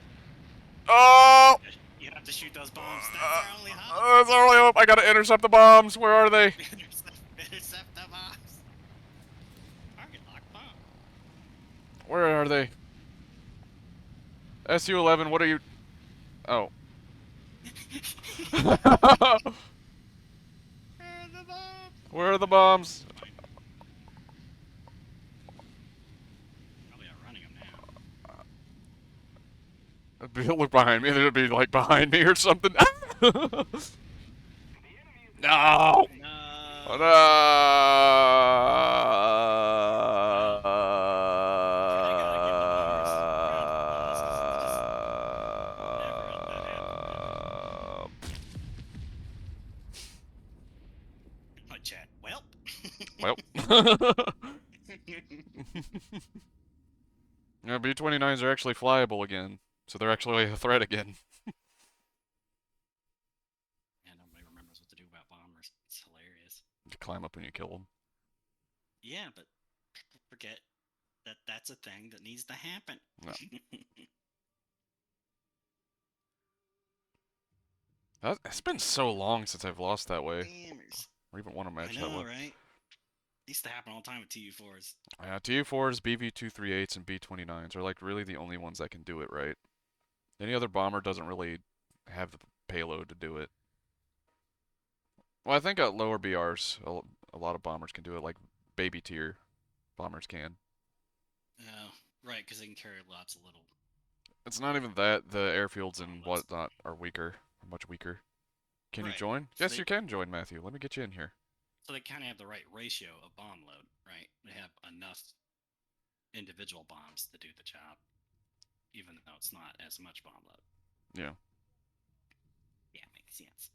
Oh.
You have to shoot those bombs.
That's our only hope. I gotta intercept the bombs. Where are they?
Intercept the bombs. Target lock bomb.
Where are they? SU-11, what are you... Oh. Where are the bombs?
Probably outrunning them now.
Look behind me. They'd be like behind me or something. No!
Oh, chat. Well.
Well. Yeah, B-29s are actually flyable again, so they're actually a threat again.
Yeah, nobody remembers what to do about bombers. It's hilarious.
You climb up and you kill them.
Yeah, but people forget that that's a thing that needs to happen.
No. It's been so long since I've lost that way.
Bombers.
Or even won a match
I
that
know,
way.
right? Used to happen all the time with TU4s.
Yeah, TU-4s, BV-238s, and B-29s are like really the only ones that can do it right. Any other bomber doesn't really have the payload to do it. Well, I think at lower BRs, a lot of bombers can do it, like baby tier bombers can.
Oh, right, because they can carry lots of little.
It's not even that. The airfields and whatnot are weaker, much weaker. Can you
Right.
join?
So
Yes,
they-
you can join, Matthew. Let me get you in here.
So they kind of have the right ratio of bomb load, right? They have enough individual bombs to do the job, even though it's not as much bomb load.
Yeah.
Yeah, makes sense.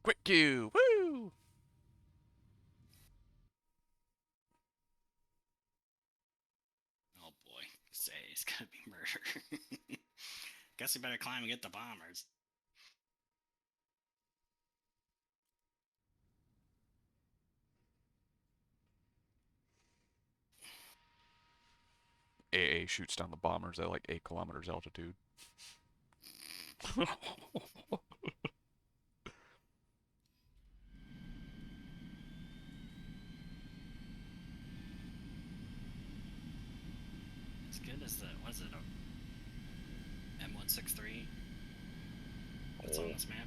Quick queue! Woo!
Oh boy, say it's gonna be murder. Guess we better climb and get the bombers.
AA shoots down the bombers at like 8 kilometers altitude.
As good as the was it a M163? That's on this map.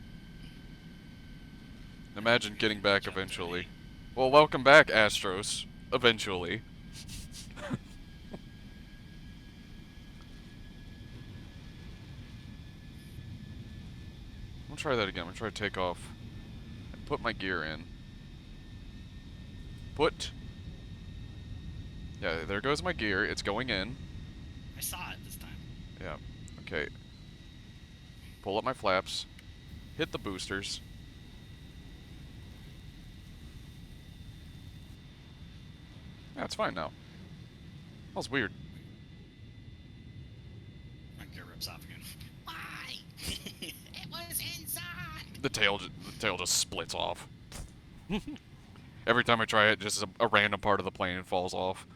Imagine getting back eventually. Well, welcome back, Astros. Eventually. I'm gonna try that again. I'm gonna try to take off and put my gear in. Yeah, there goes my gear. It's going in.
I saw it this time.
Yeah. Okay. Pull up my flaps. Hit the boosters. Yeah, it's fine now. That was weird.
My gear rips off again. Why? It was inside.
The tail just splits off. Every time I try it, just a random part of the plane falls off.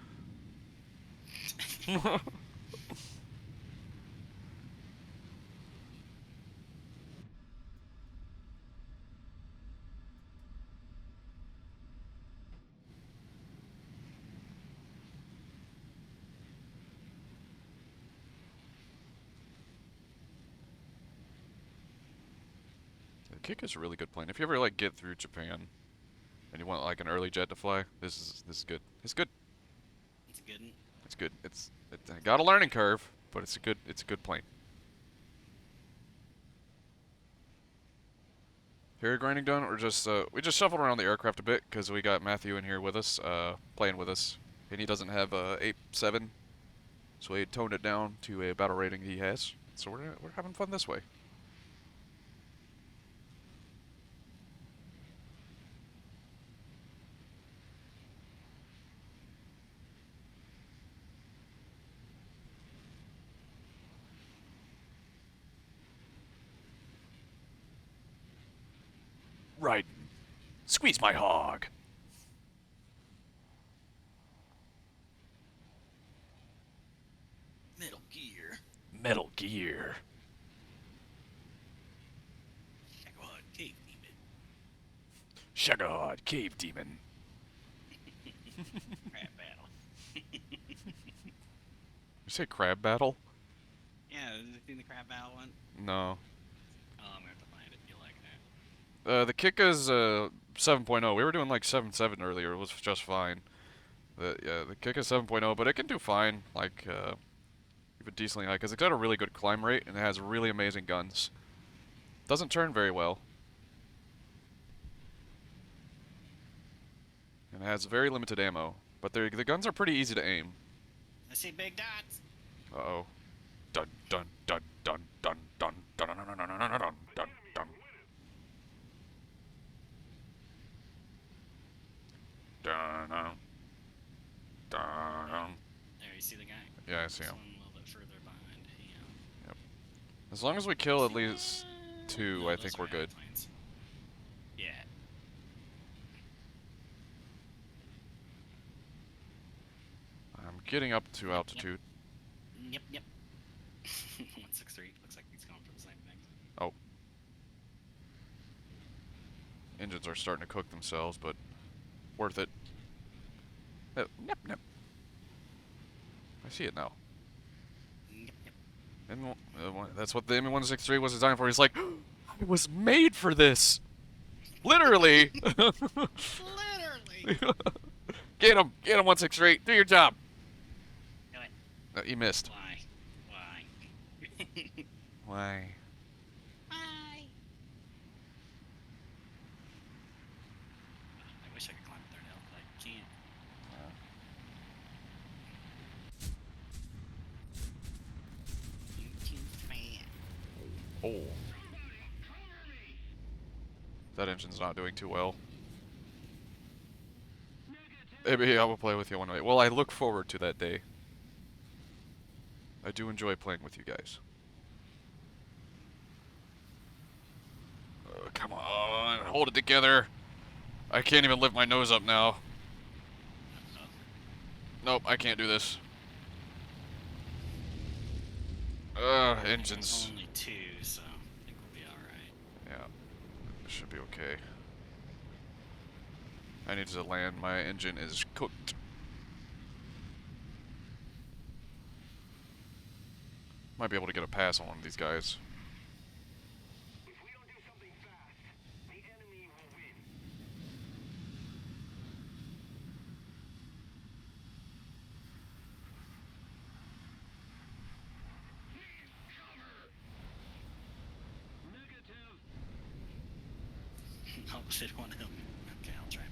The Kick is a really good plane. If you ever like get through Japan and you want like an early jet to fly, this is good. It's good.
It's a good one.
It's good. It's It got a learning curve, but it's a good plane. Here grinding done, or just we just shuffled around the aircraft a bit because we got Matthew in here with us, playing with us, and he doesn't have 8.7, so we toned it down to a battle rating he has. So we're having fun this way.
Right. Squeeze my hog.
Metal Gear.
Metal Gear.
Shagahod Cave Demon.
Shagahod Cave Demon.
Crab battle.
You say crab battle?
Yeah, have you seen the crab battle one?
No.
Oh, I'm gonna have to find it. You'll like that.
The kick is 7.0. We were doing like 7.7 earlier. It was just fine. The kick is 7.0, but it can do fine. Like even decently high, because it's got a really good climb rate and it has really amazing guns. Doesn't turn very well. And it has very limited ammo, but the guns are pretty easy to aim.
I see big dots.
Uh-oh. Dun dun dun dun dun dun dun dun dun dun dun dun dun dun. Dun dun dun.
There, you see the guy?
Yeah, I see him.
One a little bit further behind him.
Yep. As long as we kill at least 2,
No,
I
those
think
are
we're good.
airplanes. Yeah.
I'm getting up to altitude.
Yep. 163. Looks like he's going for the same thing.
Oh. Engines are starting to cook themselves, but worth it. Oh, nip, nip. I see it now. And that's what the ME-163 was designed for. He's like, I was made for this. Literally.
Literally.
Get him, 163. Do your job.
Do it.
No, you missed.
Why?
Why?
I wish I could climb the third hill, but I can't. You too fat.
Oh. That engine's not doing too well. Maybe I will play with you one day. Well, I look forward to that day. I do enjoy playing with you guys. Come on, hold it together. I can't even lift my nose up now. Nope, I can't do this. Engines.
Only 2, so I think we'll be alright.
Yeah, it should be okay. I need to land. My engine is cooked. Might be able to get a pass on one of these guys.
Oh, shit, one of them. Okay, I'll try.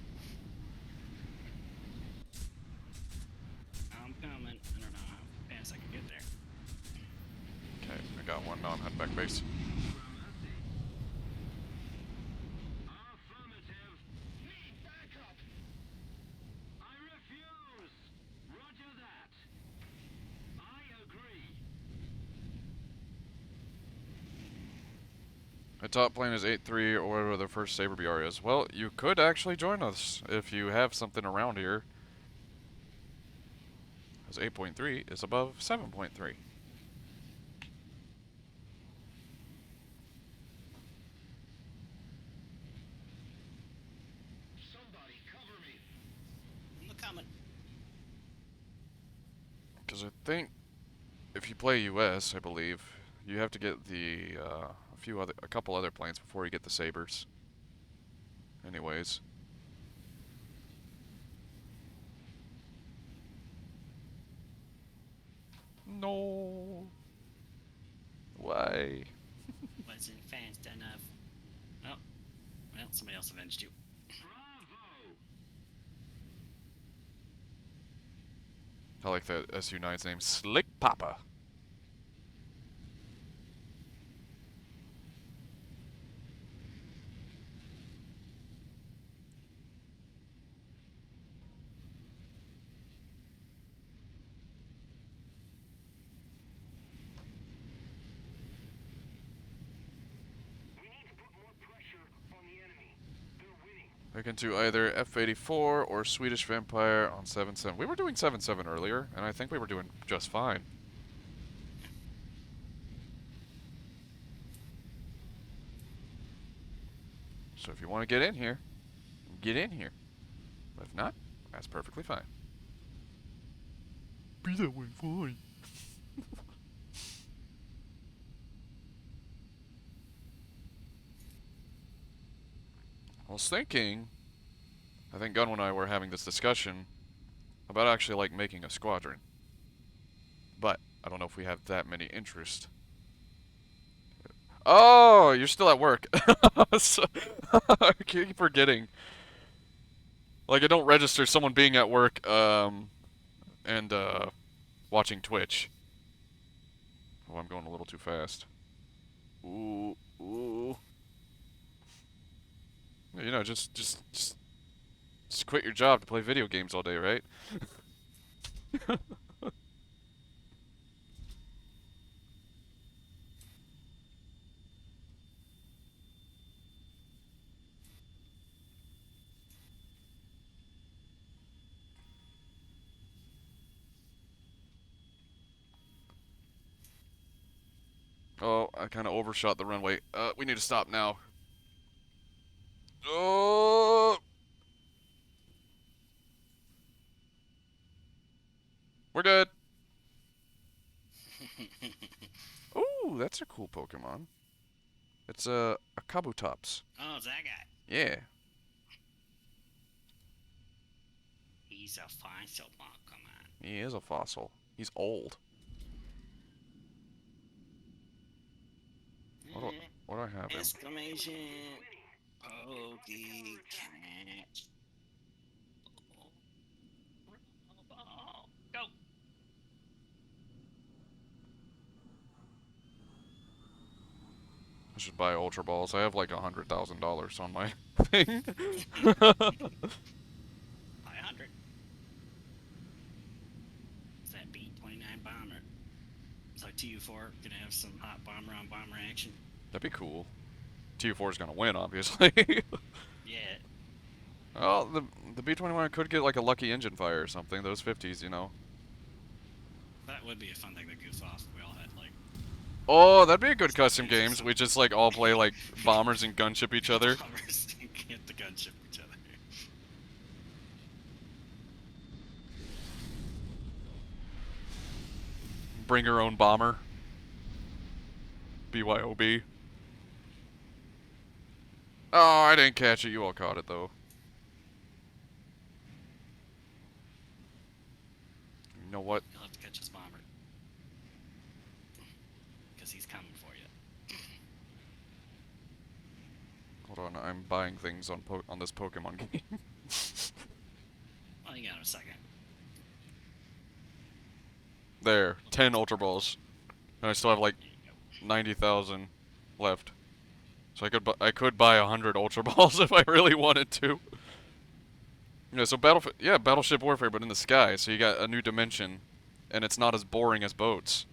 I'm coming. I don't know how fast I can get there.
Okay, I got one. Now I'm heading back base. My top plane is 8.3 or whatever the first Saber BR is. Well, you could actually join us if you have something around here. Because 8.3 is above 7.3.
I'm coming.
Because I think if you play US, I believe, you have to get the a couple other planes before you get the Sabers. Anyways. No. Why?
Wasn't fast enough. Oh, well, somebody else avenged you.
I like that SU9's name, Slick Papa. We can do either F-84 or Swedish Vampire on 7-7. We were doing 7-7 earlier, and I think we were doing just fine. So if you want to get in here, get in here. But if not, that's perfectly fine. Be that way fine. I was thinking, I think Gunn and I were having this discussion about actually like making a squadron. But I don't know if we have that many interest. Oh, you're still at work. So, I keep forgetting. Like I don't register someone being at work and watching Twitch. Oh, I'm going a little too fast. Ooh, ooh. You know, just quit your job to play video games all day, right? Oh, I kind of overshot the runway. We need to stop now. Oh! We're good. Ooh, that's a cool Pokemon. It's a Kabutops.
Oh, it's that guy.
Yeah.
He's a fossil Pokemon.
He is a fossil. He's old. What do I have him?
Exclamation. Pokey cat. Go.
I should buy Ultra Balls. I have like $100,000 on my thing.
500. It's that B-29 bomber. It's like TU4 gonna have some hot bomber on bomber action.
That'd be cool. TU4 is gonna win, obviously.
Yeah.
Well, the B-21 could get like a lucky engine fire or something. Those 50s, you know.
That would be a fun thing to goof off. We all had like.
Oh, that'd be a good custom games. We just like all play like bombers and gunship each other.
Bombers get the gunship each other.
Bring your own bomber. BYOB. Oh, I didn't catch it. You all caught it, though. You know what?
You'll have to catch his bomber. Because he's coming for you.
Hold on, I'm buying things on this Pokemon game.
Well, you got a second.
There, 10 Ultra Balls. And I still have like 90,000 left. So I could buy 100 Ultra Balls if I really wanted to. Yeah, so Battleship Warfare, but in the sky. So you got a new dimension, and it's not as boring as boats.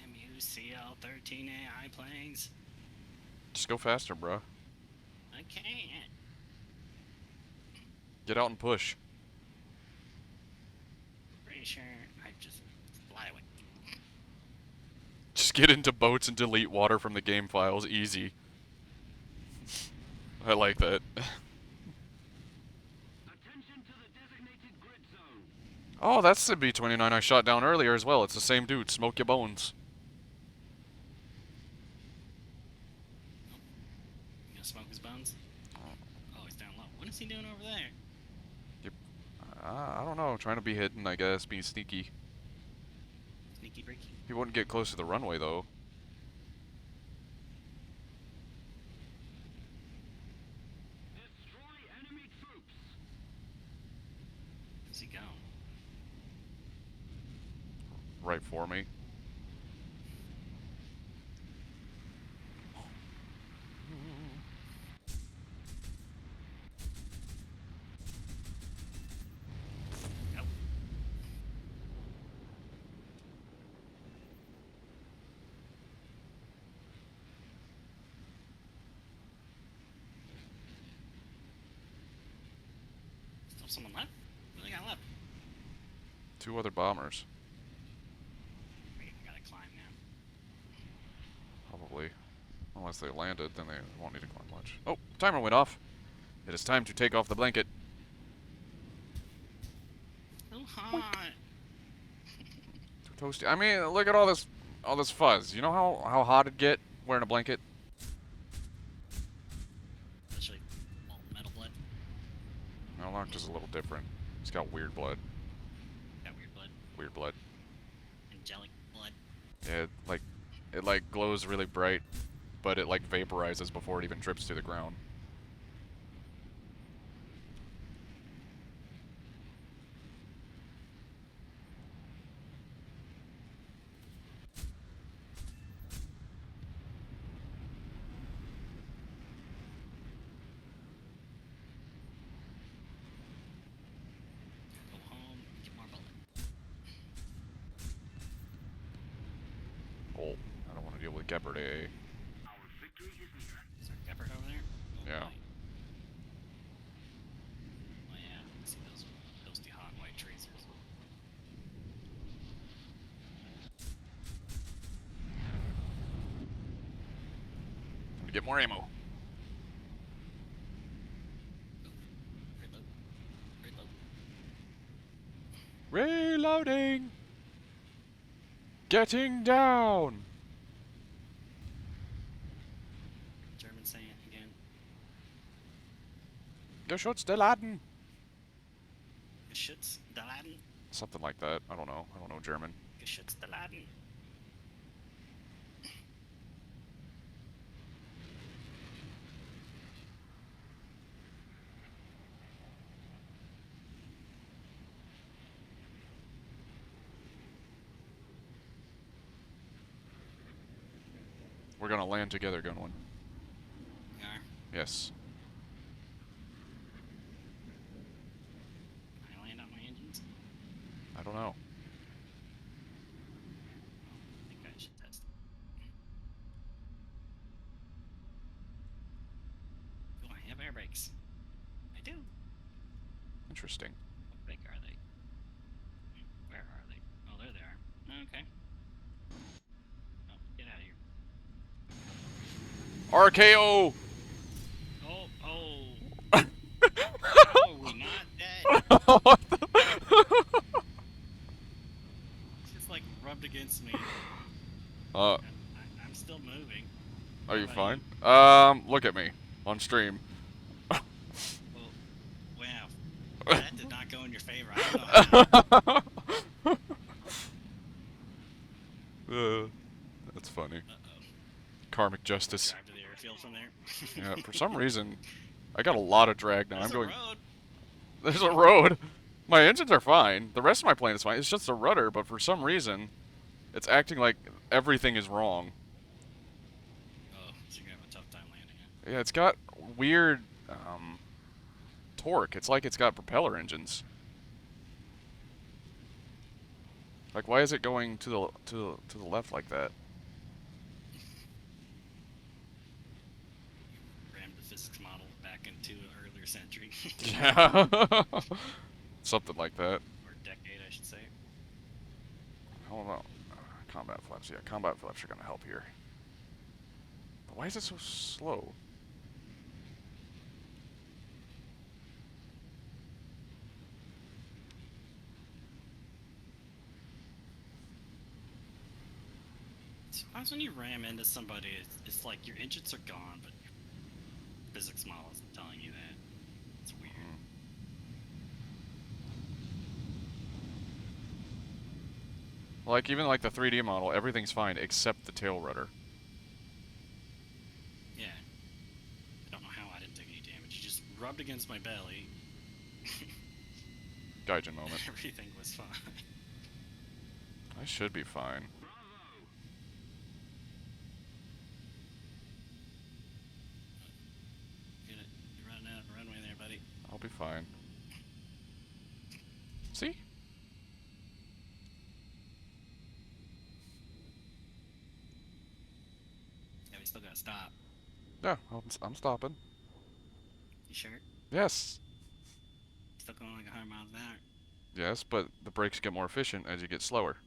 MU-CL-13 AI planes.
Just go faster, bro.
I can't.
Get out and push.
Pretty sure I just fly away.
get into boats and delete water from the game files. Easy. I like that. Oh, that's the B-29 I shot down earlier as well. It's the same dude. Smoke your bones.
You gonna smoke his bones? Oh, he's down low. What is he doing over there?
I don't know. Trying to be hidden, I guess. Being sneaky.
Sneaky breaky.
He wouldn't get close to the runway, though.
Where's he going?
Right for me.
Still someone left? What do they got left?
2 other bombers.
Wait, I gotta climb now.
Probably. Unless they landed, then they won't need to climb much. Oh, timer went off. It is time to take off the blanket.
So hot.
Too toasty. I mean, look at all this fuzz. You know how hot it'd get wearing a blanket?
Especially all metal blood.
No, Noctis is a little different. He's got weird blood.
Got weird blood.
Weird blood.
Angelic blood.
Yeah, it like glows really bright, but it like vaporizes before it even drips to the ground.
Go home, get more bullet.
Oh, I don't want to deal with Gepard AA.
Is there a Gepard over there? Oh,
Yeah.
boy. Oh yeah, I see those toasty hot white tracers.
Time to get more ammo. Reloading! Getting down!
German saying again.
Geschütz der Laden!
Geschütz der Laden.
Something like that. I don't know. I don't know German.
Geschütz der Laden.
We're gonna land together, Gunwin.
You are?
Yes.
Can I land on my engines?
I don't know.
I think I should test it. Do I have air brakes? I do.
Interesting.
How big are they? Where are they? Oh, there they are. Okay. Oh, get out of here.
RKO!
Oh, oh. How are we not dead? It's just like rubbed against me. I'm still moving.
Are you
How
fine?
about
Look at me. On stream.
Wow. That did not go in your favor. I don't know.
That's funny. Karmic justice.
Drive to the airfield from there.
Yeah, for some reason, I got a lot of drag now.
There's
I'm going.
a road.
There's a road. My engines are fine. The rest of my plane is fine. It's just the rudder, but for some reason, it's acting like everything is wrong.
Oh, so you're gonna have a tough time landing it.
Yeah, it's got weird torque. It's like it's got propeller engines. Like, why is it going to the left like that?
Rammed the physics model back into an earlier century.
Yeah. Something like that.
Or decade, I should say.
I don't know. combat flaps. Yeah, combat flaps are gonna help here. But why is it so slow?
Sometimes when you ram into somebody, it's like your engines are gone, but your physics model isn't telling you that. It's weird.
Like, even like the 3D model, everything's fine except the tail rudder.
Yeah. I don't know how I didn't take any damage. You just rubbed against my belly.
Gaijin moment.
Everything was fine.
I should be fine.
You're running out of the runway there, buddy.
I'll be fine. See?
Yeah, we still gotta stop.
Yeah, I'm stopping.
You sure?
Yes.
Still going like 100 miles an hour.
Yes, but the brakes get more efficient as you get slower.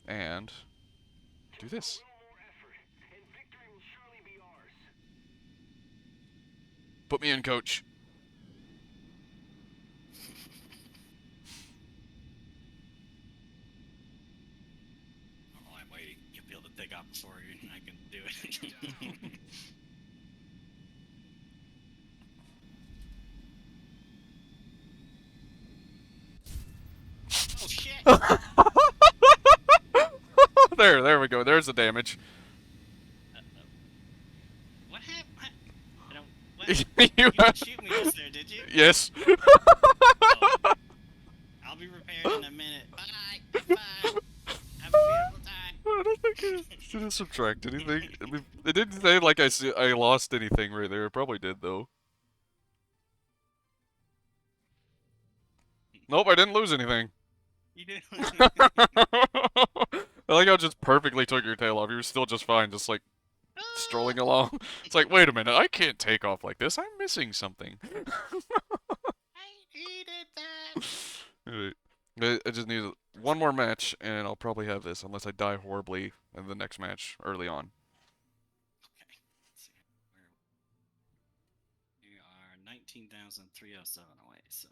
And do this. Put me in, coach.
Oh, I'm waiting. You'll be able to take off before you and I can do it. Oh shit!
There we go. There's the damage.
What happened? I don't. What?
You
You didn't
have-
shoot me just there, did you?
Yes.
Oh. I'll be repaired in a minute. Bye. Bye. Have a beautiful time.
I don't think I should have subtracted anything. I mean, it didn't say like I lost anything right there. It probably did though. Nope, I didn't lose anything.
You did.
I like how it just perfectly took your tail off. You were still just fine, just like strolling along. It's like, wait a minute, I can't take off like this. I'm missing something. Alright. I just need one more match, and I'll probably have this, unless I die horribly in the next match early on.
Okay. Let's see. We are 19,307 away, so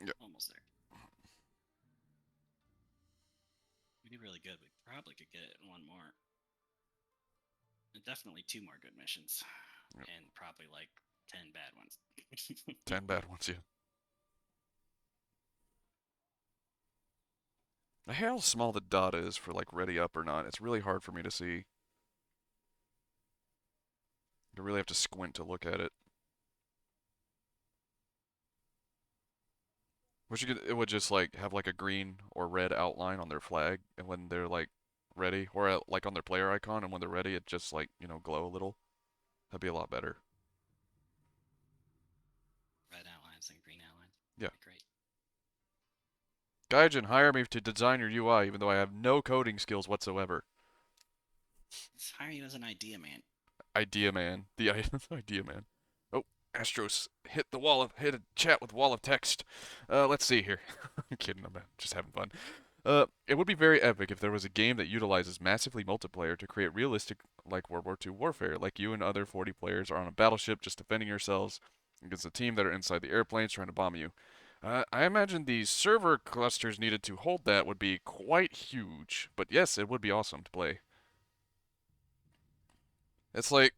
Yep.
almost there. We did really good. We probably could get it in one more. And definitely 2 more good missions.
Yep.
And probably like 10 bad ones.
10 bad ones, yeah. I hate how small the dot is for like ready up or not. It's really hard for me to see. You really have to squint to look at it. Wish you could, it would just like have like a green or red outline on their flag, and when they're like ready, or like on their player icon, and when they're ready, it just like, you know, glow a little. That'd be a lot better.
Red outlines and green outlines.
Yeah.
Great.
Gaijin, hire me to design your UI, even though I have no coding skills whatsoever.
Let's hire you as an idea man.
Idea man. The idea man. Oh, Astros hit a chat with wall of text. Let's see here. I'm kidding, I'm just having fun. It would be very epic if there was a game that utilizes massively multiplayer to create realistic, like World War II warfare, like you and other 40 players are on a battleship just defending yourselves against a team that are inside the airplanes trying to bomb you. I imagine the server clusters needed to hold that would be quite huge, but yes, it would be awesome to play. It's like,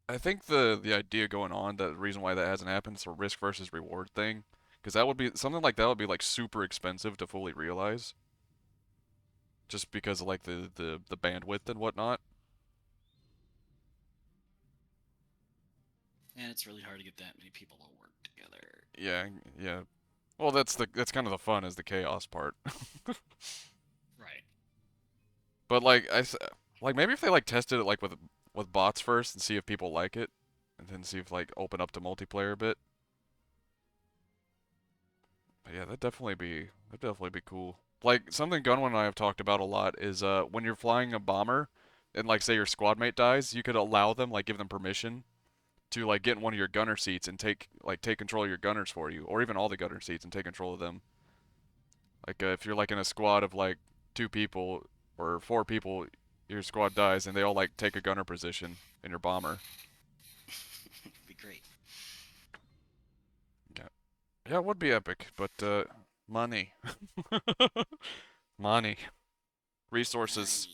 I think the idea going on, the reason why that hasn't happened is a risk versus reward thing, because that would be, something like that would be like super expensive to fully realize. Just because of like the bandwidth and whatnot.
And it's really hard to get that many people to work together.
Yeah, yeah. Well, that's kind of the fun, is the chaos part.
Right.
But like like maybe if they like tested it like with bots first and see if people like it, and then see if like open up to multiplayer a bit. But yeah, that'd definitely be cool. Like something Gunwan and I have talked about a lot is when you're flying a bomber and like say your squad mate dies, you could allow them, like give them permission to like get in one of your gunner seats and take control of your gunners for you, or even all the gunner seats and take control of them. Like if you're like in a squad of like 2 people or 4 people, your squad dies and they all like take a gunner position in your bomber.
Be great.
Yeah, yeah, it would be epic, but money, money, resources.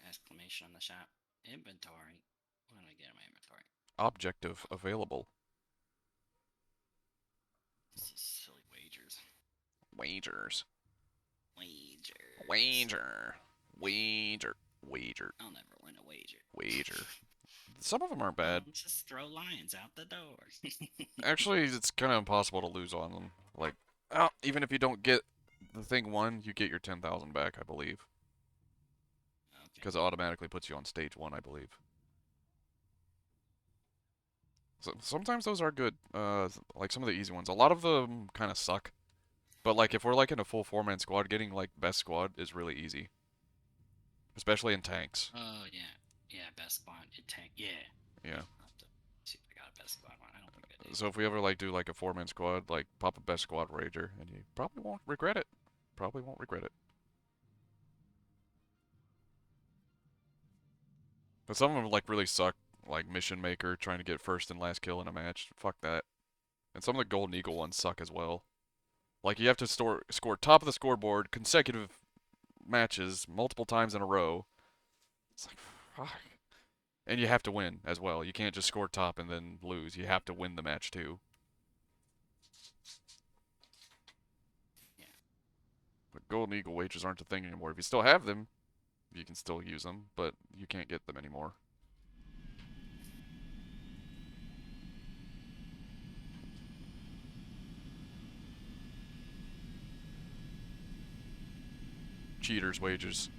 Exclamation on the shop. Inventory. What do I get in my inventory?
Objective available.
This is silly wagers.
Wagers.
Wager.
Wager. Wager. Wager.
I'll never win a wager.
Wager. Some of them aren't bad.
Just throw lions out the door.
Actually, it's kind of impossible to lose on them. Like, even if you don't get the thing won, you get your 10,000 back, I believe. Because it automatically puts you on stage 1, I believe. So sometimes those are good. Like some of the easy ones. A lot of them kind of suck. But like if we're like in a full 4-man squad, getting like best squad is really easy. Especially in tanks.
Oh yeah, yeah, best squad in tank. Yeah.
Yeah.
I'll have to see if I got a best squad one. I don't think I did.
So if we ever like do like a 4-man squad, like pop a best squad rager, and you probably won't regret it. Probably won't regret it. But some of them like really suck, like Mission Maker, trying to get first and last kill in a match. Fuck that. And some of the Golden Eagle ones suck as well. Like you have to score top of the scoreboard consecutive matches multiple times in a row. It's like, fuck. And you have to win as well. You can't just score top and then lose. You have to win the match too.
Yeah.
But Golden Eagle wages aren't a thing anymore. If you still have them, you can still use them, but you can't get them anymore. Cheaters' wages.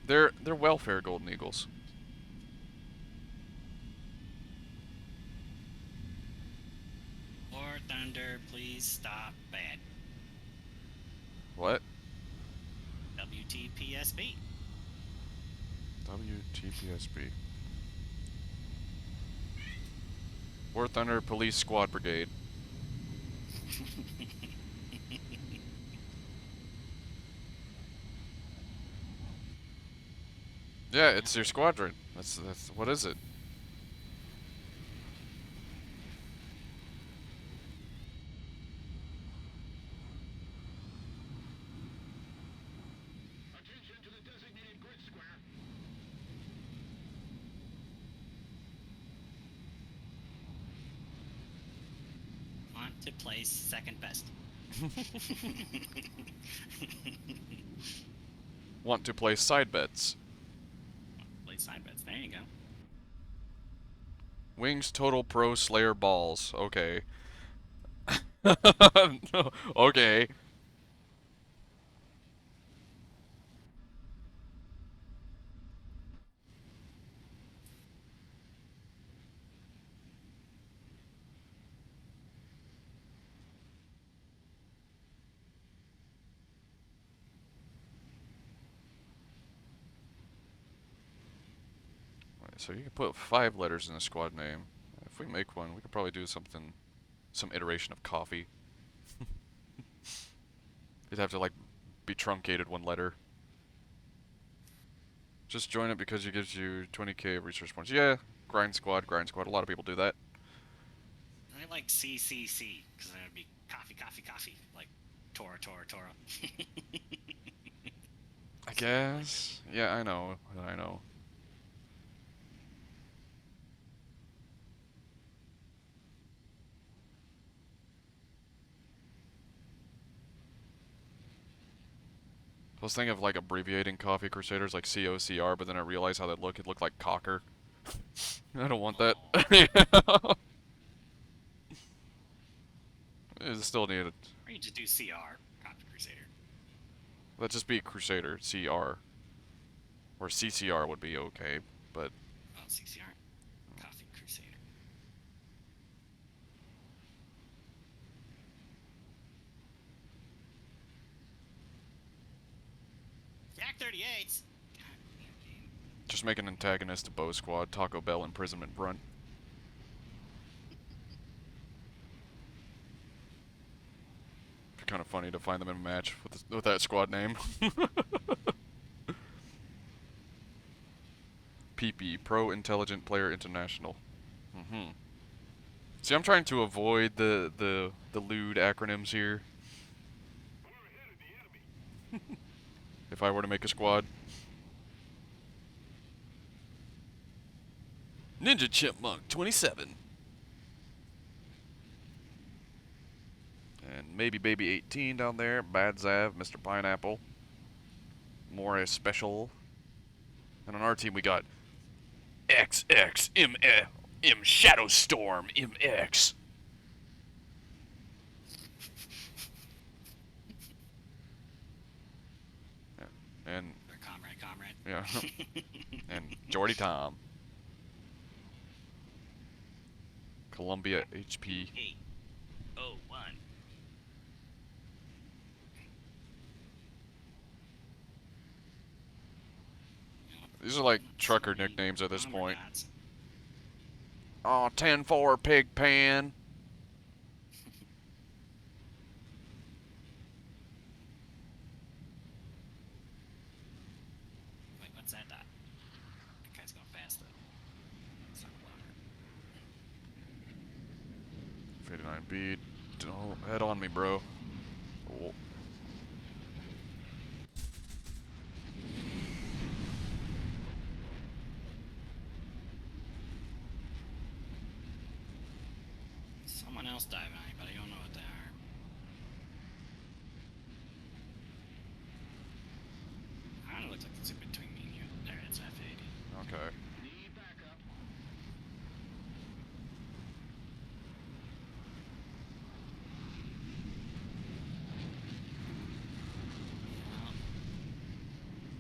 They're welfare Golden Eagles.
War Thunder, please stop bad.
What?
WTPSB.
WTPSB. War Thunder Police Squad Brigade. Yeah, it's your squadron. That's what is it?
Want to place second best.
Want to play side bets.
Play side bets. There you go.
Wings Total Pro Slayer Balls. Okay. Okay. So you can put 5 letters in a squad name. If we make one, we could probably do something, some iteration of coffee. You'd have to like be truncated 1 letter. Just join it because it gives you 20k of research points. Yeah, grind squad, grind squad. A lot of people do that.
I like CCC because then it'd be coffee, coffee, coffee. Like Tora, Tora, Tora.
I guess. Yeah, I know. I know. I was thinking of like abbreviating Coffee Crusaders like COCR, but then I realized how they look. It looked like Cocker. I don't want that. It still need it.
Or you just do CR, Coffee Crusader.
Let's just be Crusader, CR. Or CCR would be okay, but...
Oh, CCR. Coffee Crusader. Pack 38s.
Just make an antagonist a bow squad, Taco Bell imprisonment brunt. Kind of funny to find them in a match with that squad name. PP, Pro Intelligent Player International. See, I'm trying to avoid the lewd acronyms here. If I were to make a squad. Ninja Chipmunk 27. And maybe Baby 18 down there. Bad Zav, Mr. Pineapple. More special. And on our team we got XX M Shadowstorm MX. Yeah. And
comrade.
Yeah. And Jordy Tom. Columbia HP.
801.
These are like trucker nicknames at this point. Oh, 10-4 Pig Pan.
Wait, what's that dot? That guy's going fast though. It's not a blocker.
59 beat. Don't head on me, bro. Oh.
Someone else dive on you, but I don't know what they are. Kind of looks like it's in between me and you. There, it's F80.
Okay.
Need backup. Well,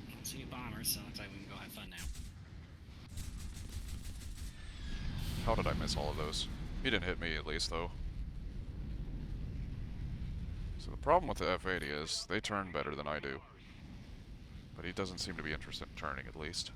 I don't see any bombers, so it looks like we can go have fun now.
How did I miss all of those? He didn't hit me at least, though. So the problem with the F-80 is they turn better than I do. But he doesn't seem to be interested in turning, at least.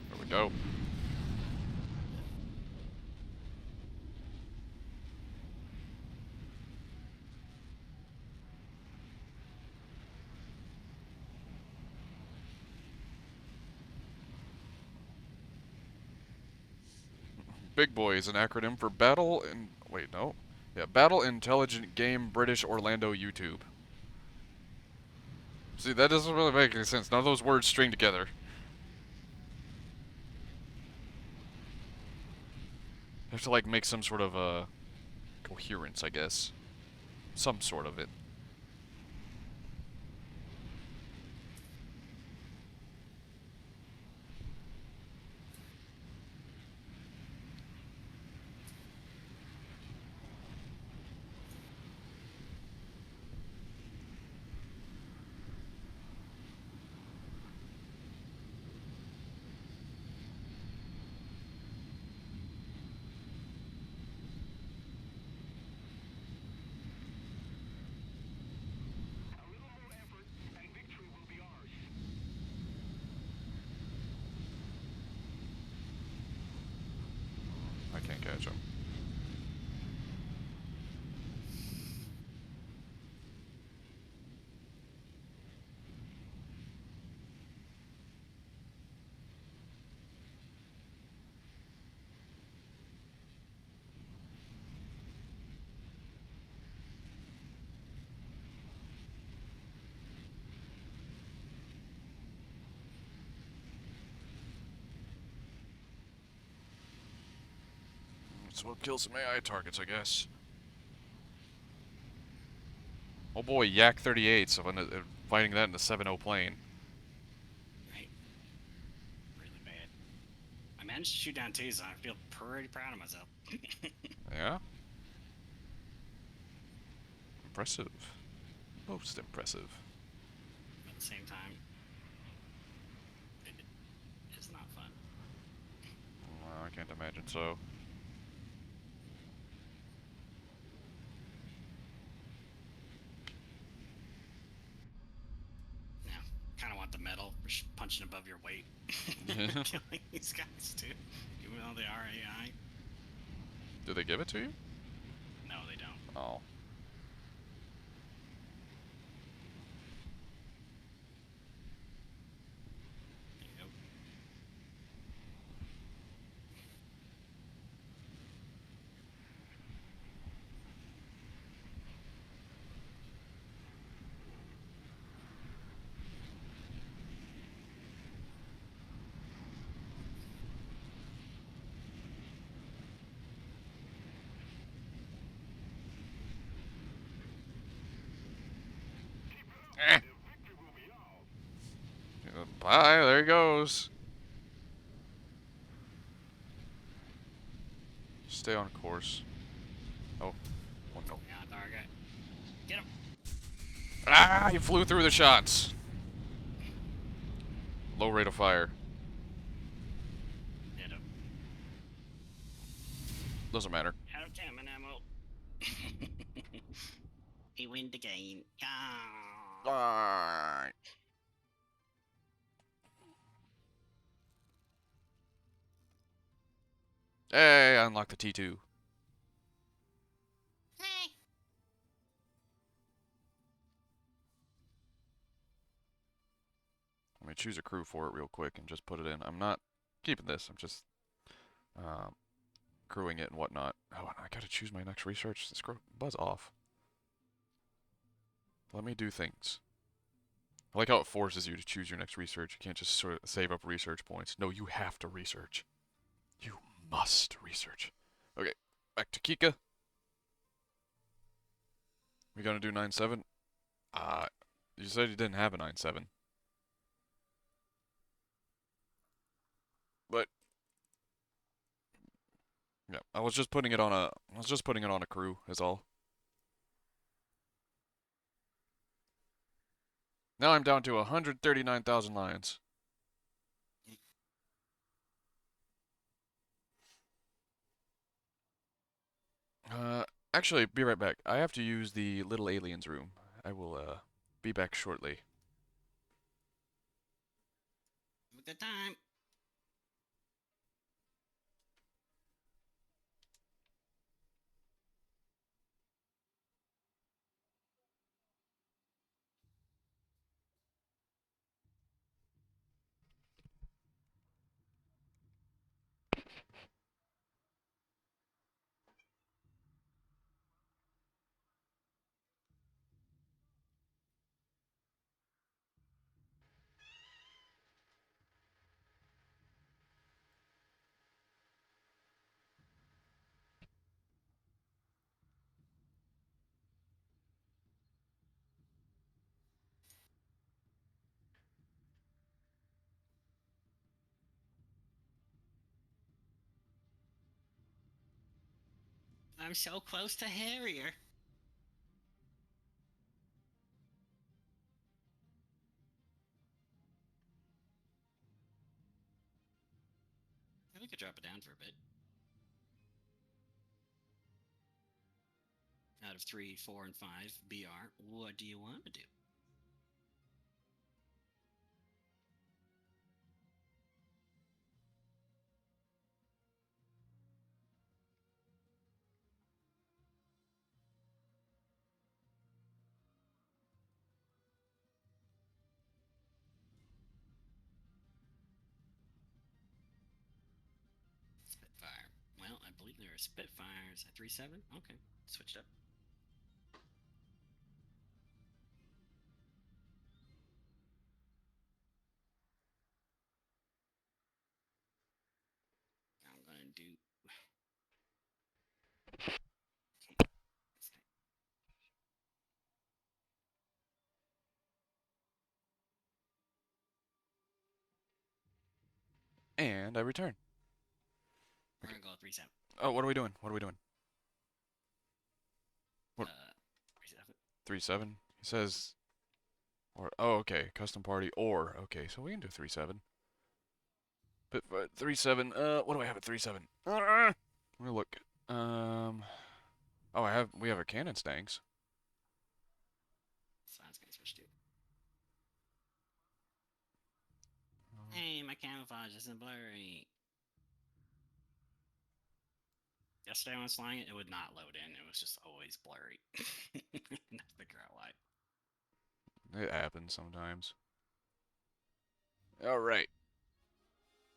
There we go. Big Boy is an acronym for Battle and wait, no. Yeah, Battle Intelligent Game British Orlando YouTube. See, that doesn't really make any sense. None of those words string together. I have to like make some sort of coherence, I guess. Some sort of it. So we'll kill some AI targets, I guess. Oh boy, Yak 38, so I'm fighting that in the 7-0 plane.
Right. Really bad. I managed to shoot down two, so I feel pretty proud of myself.
Yeah? Impressive. Most impressive.
At the same time, it's not fun.
Well, I can't imagine so.
Yeah, kind of want the medal for punching above your weight. Killing these guys too, even though they are AI.
Do they give it to you?
No, they don't.
Oh.
Yep.
Eh. Bye, there he goes. Stay on course. Oh. Oh no.
Yeah, target. Get him.
Ah, he flew through the shots. Low rate of fire.
Hit him.
Doesn't matter.
Out of cannon ammo. He win the game. Ah.
Alright. Hey, I unlocked the T2.
Hey.
Let me choose a crew for it real quick and just put it in. I'm not keeping this. I'm just crewing it and whatnot. Oh, and I gotta choose my next research. Scroll buzz off. Let me do things. I like how it forces you to choose your next research. You can't just sort of save up research points. No, you have to research. You must research. Okay, back to Kika. We gonna do 9-7? You said you didn't have a 9-7. But yeah, I was just putting it on a crew, is all. Now I'm down to 139,000 lions. Actually, be right back. I have to use the little aliens room. I will, be back shortly.
Have a good time. I'm so close to Harrier. We could drop it down for a bit. Out of 3, 4, and 5, BR, what do you want to do? Spitfire. Well, I believe there are Spitfires at 3-7. Okay, switched up. I'm gonna do
And I return.
We're gonna go 3-7.
Oh, what are we doing? What are we doing? What?
3-7.
3-7? He says... Or, oh, okay. Custom party or... Okay, so we can do 3-7. But 3-7, what do I have at 3-7? Let me look. Oh, we have a cannon stanks.
Sounds gonna switch too. Hey, my camouflage isn't blurry. Yesterday when I was flying it, it would not load in. It was just always blurry. Couldn't figure out why.
It happens sometimes. Alright.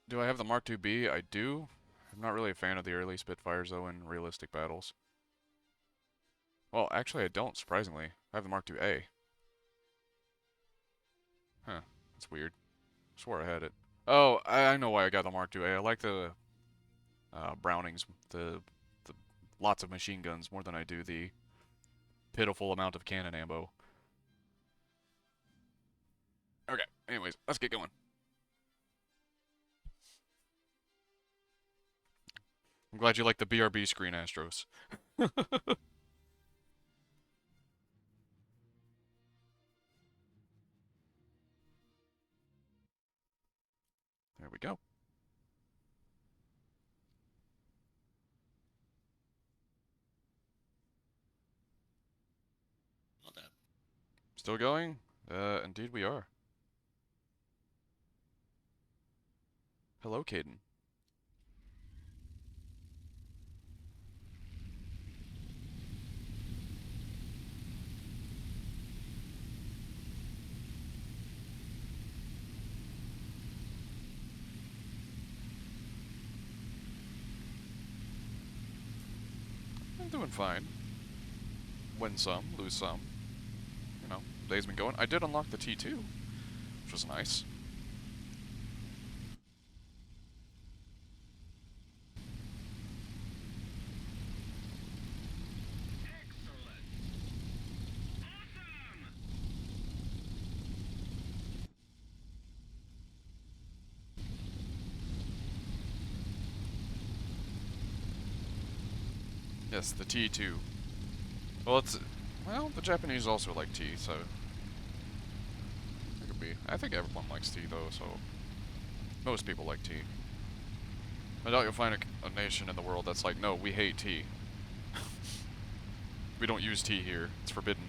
Do I have the Mark IIB? I do. I'm not really a fan of the early Spitfires, though, in realistic battles. Well, actually, I don't, surprisingly. I have the Mark IIA. Huh. That's weird. I swore I had it. Oh, I know why I got the Mark IIA. I like the Brownings, the lots of machine guns, more than I do the pitiful amount of cannon ammo. Okay, anyways, let's get going. I'm glad you like the BRB screen, Astros. There we go.
Well done.
Still going? Indeed we are. Hello, Caden. I'm doing fine. Win some, lose some. You know, day's been going. I did unlock the T2, which was nice. Yes, the T2. Well, the Japanese also like T, so it could be. I think everyone likes T though, so most people like T. I doubt you'll find a nation in the world that's like, no, we hate tea. We don't use tea here. It's forbidden.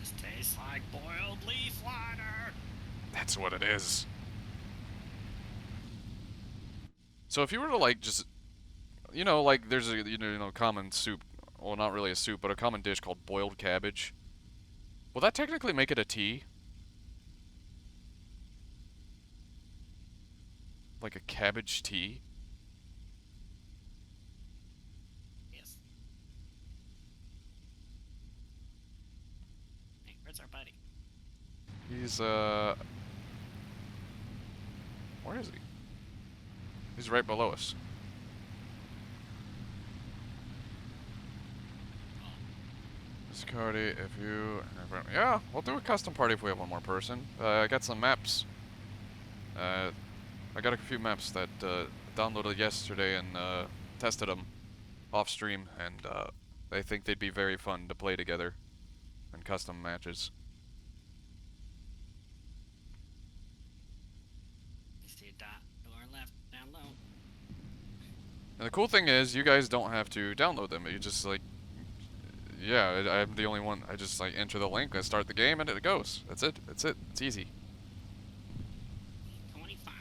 This tastes like boiled leaf water.
That's what it is. So if you were to like just, you know, like there's a common soup, well not really a soup, but a common dish called boiled cabbage. Will that technically make it a tea? Like a cabbage tea?
Yes. Hey, where's our buddy?
He's where is he? He's right below us. Cardi, if you... Yeah, we'll do a custom party if we have one more person. I got some maps. I got a few maps that downloaded yesterday and tested them off stream, and I think they'd be very fun to play together in custom matches.
You see a dot to our left, down low.
And the cool thing is, you guys don't have to download them. You just like... Yeah, I'm the only one. I just like enter the link and start the game and it goes. That's it. That's it. It's easy.
25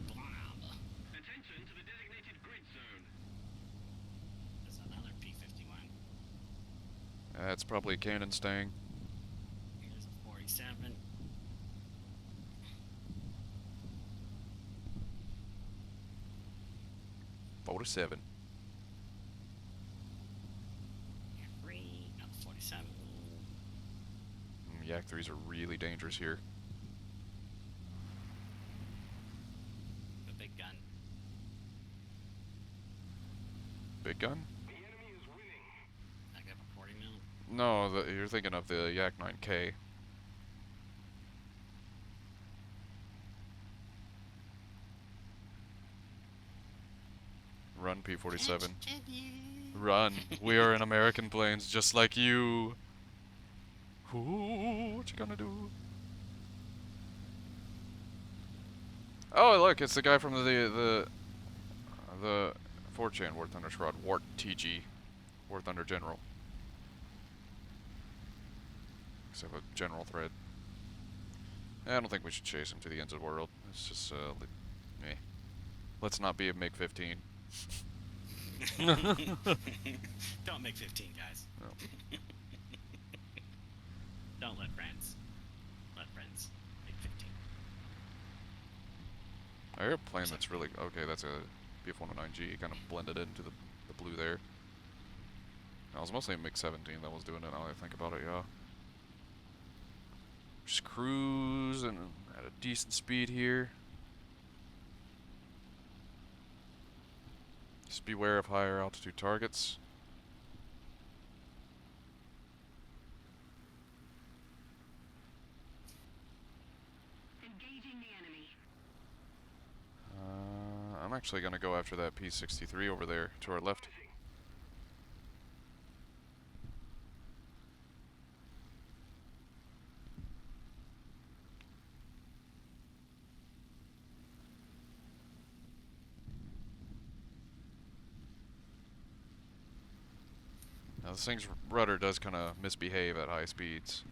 blob.
Attention to the designated grid zone.
There's another P-51.
That's probably a cannon staying.
Here's a 47.
47.
Yak 47.
Yak 3s are really dangerous here.
The big gun.
Big gun?
I got a 40 mil.
No, you're thinking of the Yak 9K. Run, P-47. Run. We are in American planes, just like you. Ooh, what you gonna do? Oh, look, it's the guy from the 4chan War Thunder Squad, Wart TG, War Thunder General. Except a general thread. I don't think we should chase him to the ends of the world. It's just, eh. Let's not be a MiG-15.
Don't make 15, guys.
No.
Don't let friends. Let friends make 15.
I hear a plane that's really... Okay, that's a BF-109G. Kind of blended into the blue there. No, it was mostly a MiG-17 that was doing it, now that I think about it, yeah. Just cruising at a decent speed here. Just beware of higher altitude targets.
Engaging the enemy.
I'm actually gonna go after that P-63 over there to our left. Now this thing's rudder does kind of misbehave at high speeds.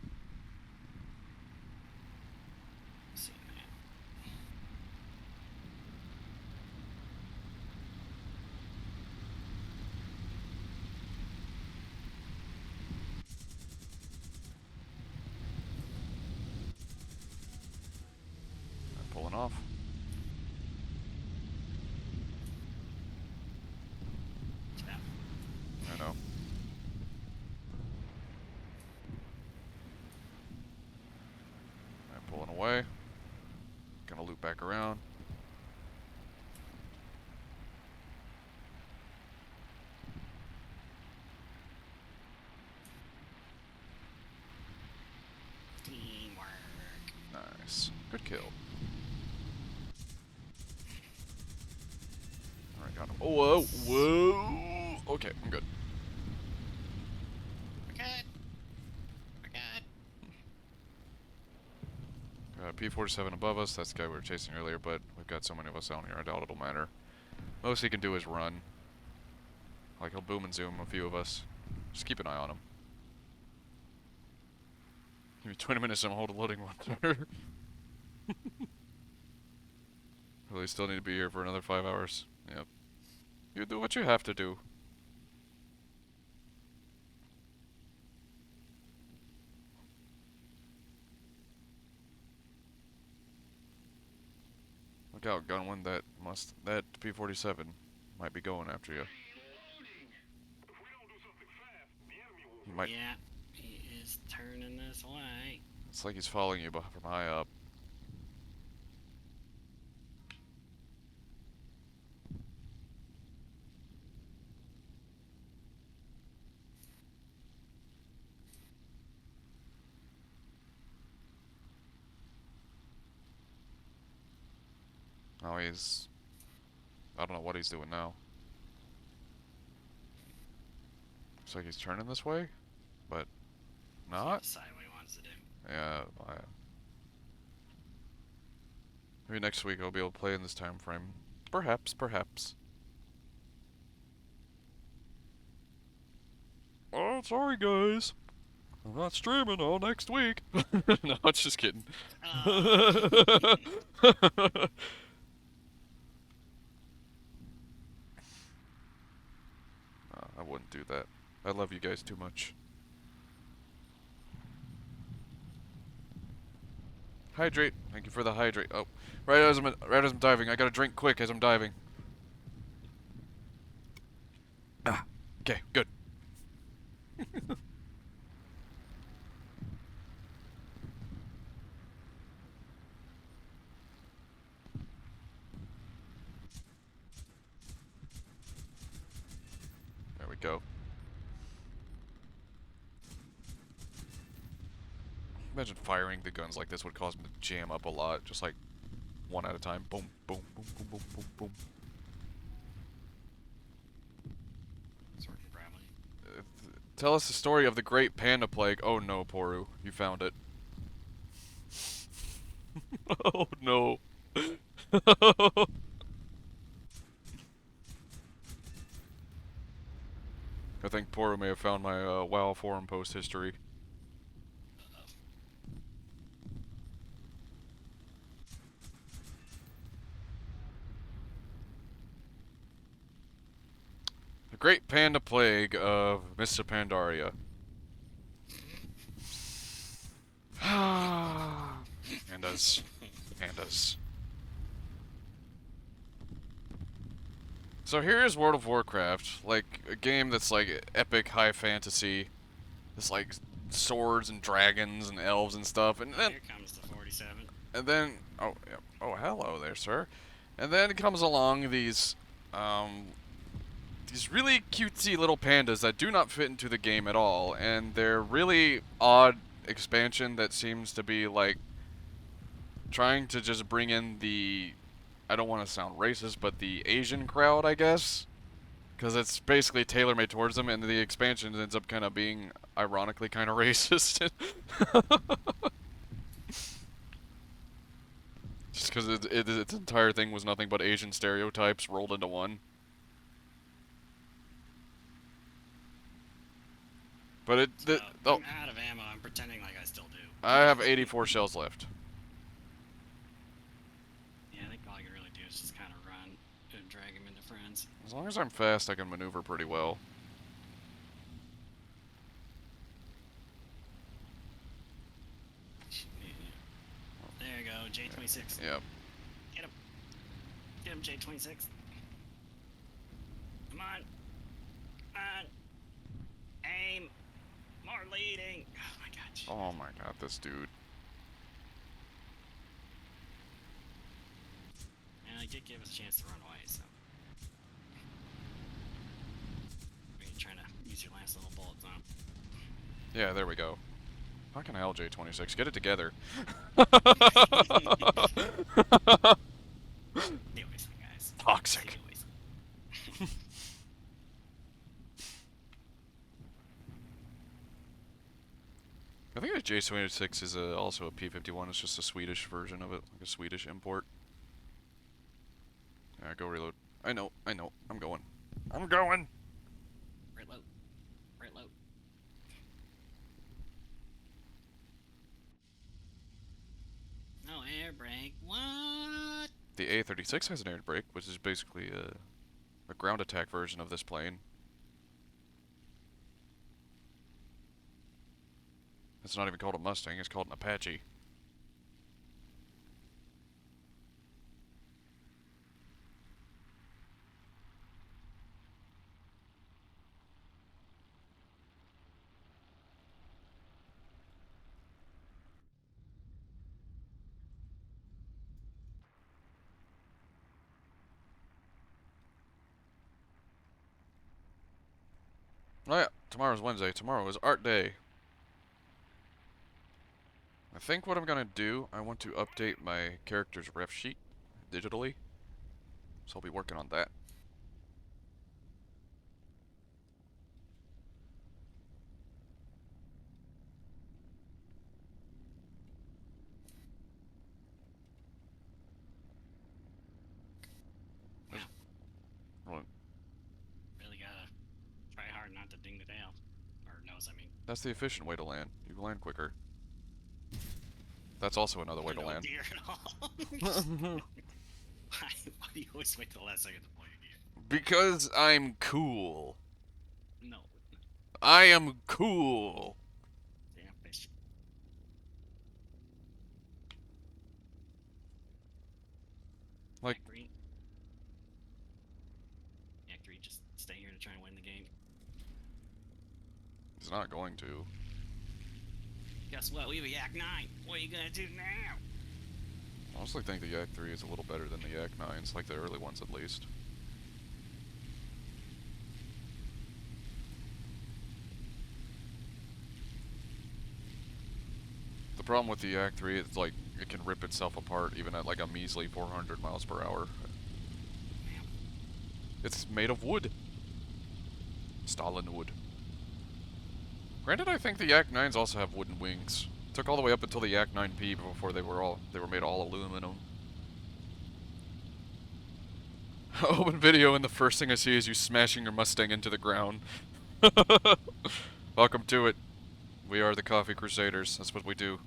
I'm pulling off. I know. I'm pulling away. Gonna loop back around.
Teamwork.
Nice. Good kill. Alright, got him. Oh, whoa, whoa! Okay, I'm good. P-47 above us, that's the guy we were chasing earlier, but we've got so many of us down here, I doubt it'll matter. Most he can do is run. Like, he'll boom and zoom a few of us. Just keep an eye on him. Give me 20 minutes and I'm holding loading one. Really still need to be here for another 5 hours. Yep. You do what you have to do. Look out, Gunwin, that P-47 might be going after you. He might.
Yeah, he is turning this way.
It's like he's following you from high up. Oh, he's... I don't know what he's doing now. Looks like he's turning this way, but not.
Decide what he wants to do.
Yeah, maybe next week I'll be able to play in this time frame. Perhaps, perhaps. Oh, sorry guys. I'm not streaming all next week. No, it's just kidding. I wouldn't do that. I love you guys too much. Hydrate. Thank you for the hydrate. Oh, right as I'm diving. I gotta drink quick as I'm diving. Ah. Okay. Good. There we go. Imagine firing the guns like this would cause them to jam up a lot, just like one at a time. Boom, boom, boom, boom, boom, boom, boom. Tell us the story of the Great Panda Plague. Oh no, Poru. You found it. Oh no. I think Poru may have found my WoW forum post history. The Great Panda Plague of Mr. Pandaria. Pandas. Pandas. So here's World of Warcraft, like a game that's like epic high fantasy. It's like swords and dragons and elves and stuff, and then
Here comes the 47.
and then oh yeah, oh hello there, sir. And then comes along these really cutesy little pandas that do not fit into the game at all, and they're really odd expansion that seems to be like trying to just bring in the, I don't want to sound racist, but the Asian crowd, I guess, because it's basically tailor-made towards them, and the expansion ends up kind of being ironically kind of racist. Just because its entire thing was nothing but Asian stereotypes rolled into one. But
I'm out of ammo. I'm pretending like I still do.
I have 84 shells left.
Yeah, I think all you really do is just kind of run and drag him into friends.
As long as I'm fast, I can maneuver pretty well.
There you go, J26.
Yep.
Get him. Get him, J26. Come on. Come on. Aim. More leading. Oh my god.
Oh my god, this dude.
And I did give us a chance to run away, so. Are you trying to use your last little bullets on him?
Yeah, there we go. Fucking hell, J26, get it together.
Anyways, guys.
Toxic. I think the J26 is also a P51. It's just a Swedish version of it, like a Swedish import. Yeah, go reload. I know. I'm going. I'm going!
Reload. Reload. No air brake. What?
The A36 has an air brake, which is basically a ground attack version of this plane. It's not even called a Mustang, it's called an Apache. Oh yeah, tomorrow's Wednesday. Tomorrow is art day. I think what I'm gonna do, I want to update my character's ref sheet digitally. So I'll be working on that.
Really gotta try hard not to ding the tail. Or nose, I mean.
That's the efficient way to land. You land quicker. That's also another way to
No
land.
deer at all. Why do you always wait till the last second to pull your gear?
Because I'm cool.
No.
I am cool.
Damn fish.
Like,
Green. Yeah, Green, just stay here to try and win the game.
he's not going to.
Guess what? We have a Yak 9. What are you gonna do now?
I honestly think the Yak 3 is a little better than the Yak 9s, like the early ones at least. The problem with the Yak 3 is like it can rip itself apart even at like a measly 400 miles per hour. It's made of wood. Stalin wood. Granted, I think the Yak 9s also have wooden wings. Took all the way up until the Yak 9P before they were made all aluminum. Open video and the first thing I see is you smashing your Mustang into the ground. Welcome to it. We are the Coffee Crusaders. That's what we do.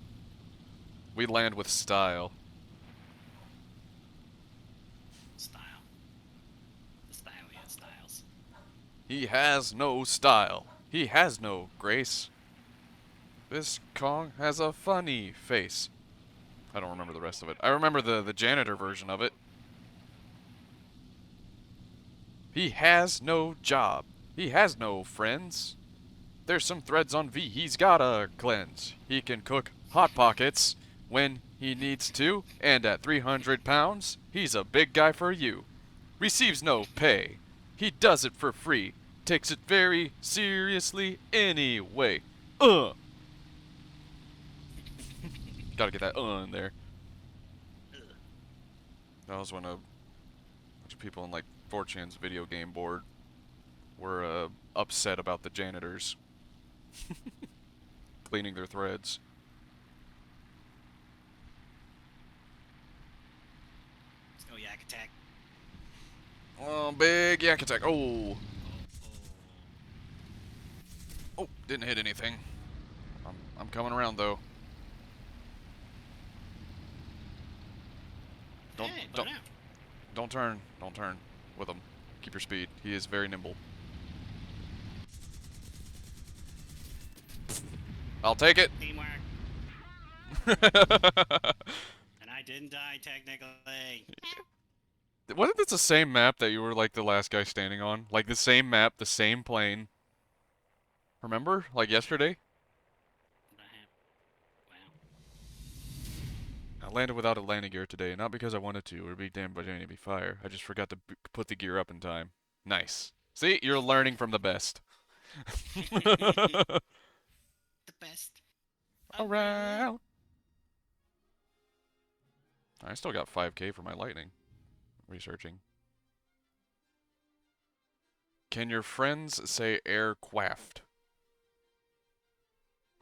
We land with style.
Style. The style he has styles.
He has no style. He has no grace. This Kong has a funny face. I don't remember the rest of it. I remember the janitor version of it. He has no job. He has no friends. There's some threads on V he's gotta cleanse. He can cook Hot Pockets when he needs to, and at 300 pounds, he's a big guy for you. Receives no pay. He does it for free. Takes it very seriously anyway. Gotta get that in there. That was when a bunch of people in like 4chan's video game board were upset about the janitors cleaning their threads.
Let's go Yak Attack.
Oh, big Yak Attack. Oh. Oh, didn't hit anything. I'm coming around though. Don't turn with him. Keep your speed. He is very nimble. I'll take it.
Teamwork. And I didn't die technically.
Wasn't this the same map that you were like the last guy standing on? Like the same map, the same plane. Remember? Like yesterday? I landed without a landing gear today, not because I wanted to, or be damned by enemy fire. I just forgot to put the gear up in time. Nice. See? You're learning from the best.
The best.
Around. I still got 5K for my lightning. Researching. Can your friends say aircraft?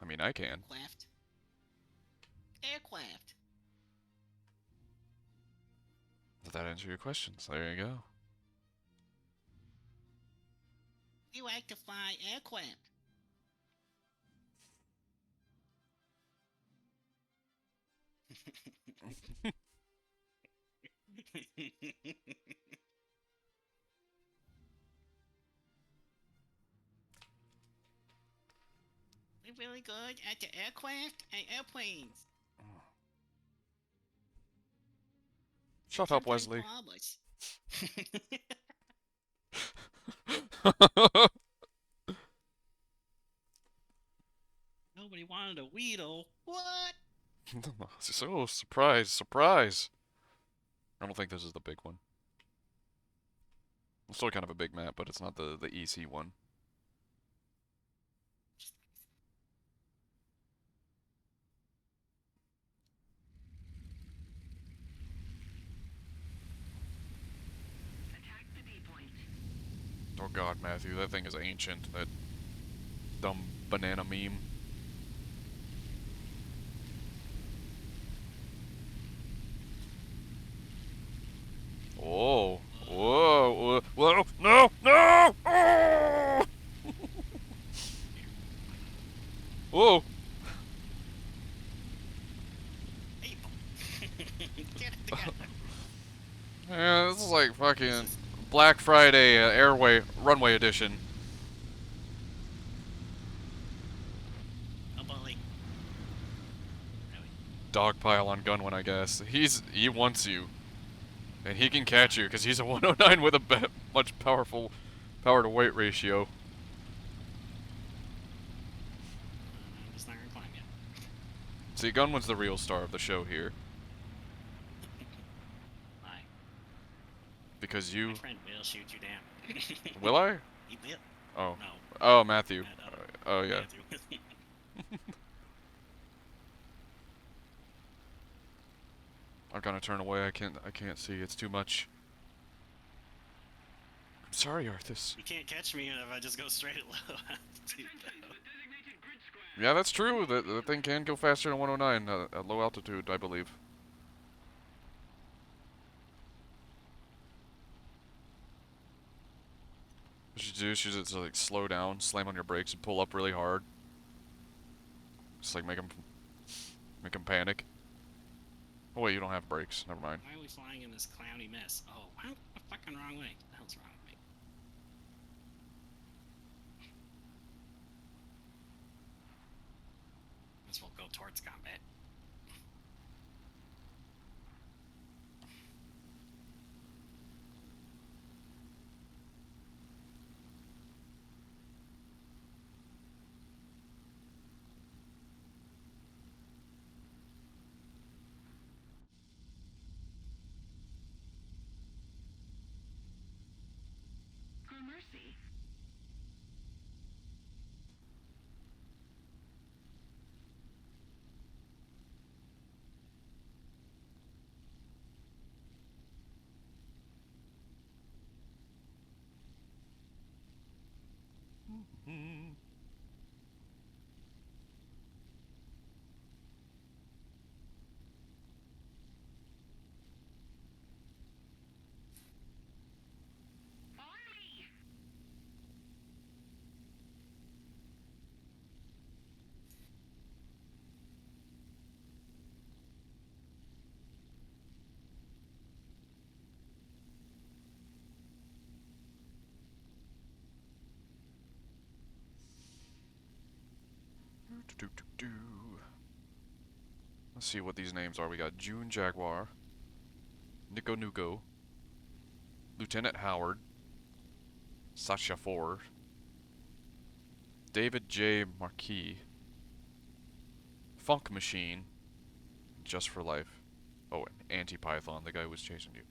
I mean, I can.
Aircraft. Aircraft.
Did that answer your questions? There you go.
You like to fly aircraft. We're really good at the aircraft and airplanes.
Shut up, Wesley.
Nobody wanted a Weedle. What?
So, surprise, surprise. I don't think this is the big one. It's still kind of a big map, but it's not the EC one. Oh god, Matthew, that thing is ancient. That dumb banana meme. Oh, whoa, whoa, no, no! Oh! Whoa! Yeah, this is like fucking Black Friday runway edition.
Oh, bully.
Dogpile on Gunwin, I guess. He wants you. And he can catch you, because he's a 109 with a much powerful power-to-weight ratio.
I'm just not gonna climb yet.
See, Gunwin's the real star of the show here.
Why?
Because you...
My friend will shoot you down.
Will I?
He will.
Oh.
No.
Oh, Matthew. Oh, yeah.
Matthew.
I'm gonna turn away. I can't see. It's too much. I'm sorry, Arthas.
You can't catch me if I just go straight at low.
Yeah, that's true. The thing can go faster than 109 at low altitude, I believe. What you do is you just like slow down, slam on your brakes, and pull up really hard. Just like make them panic. Oh wait, you don't have brakes. Never mind.
Why are we flying in this cloudy mess? Oh, I'm the fucking wrong way. What the hell's wrong with me? Guess we'll go towards combat.
Mercy.
Let's see what these names are. We got June Jaguar, Nico Nuko, Lieutenant Howard, Sasha Ford, David J. Marquis, Funk Machine, Just for Life. Oh, and Anti-Python, the guy who was chasing you.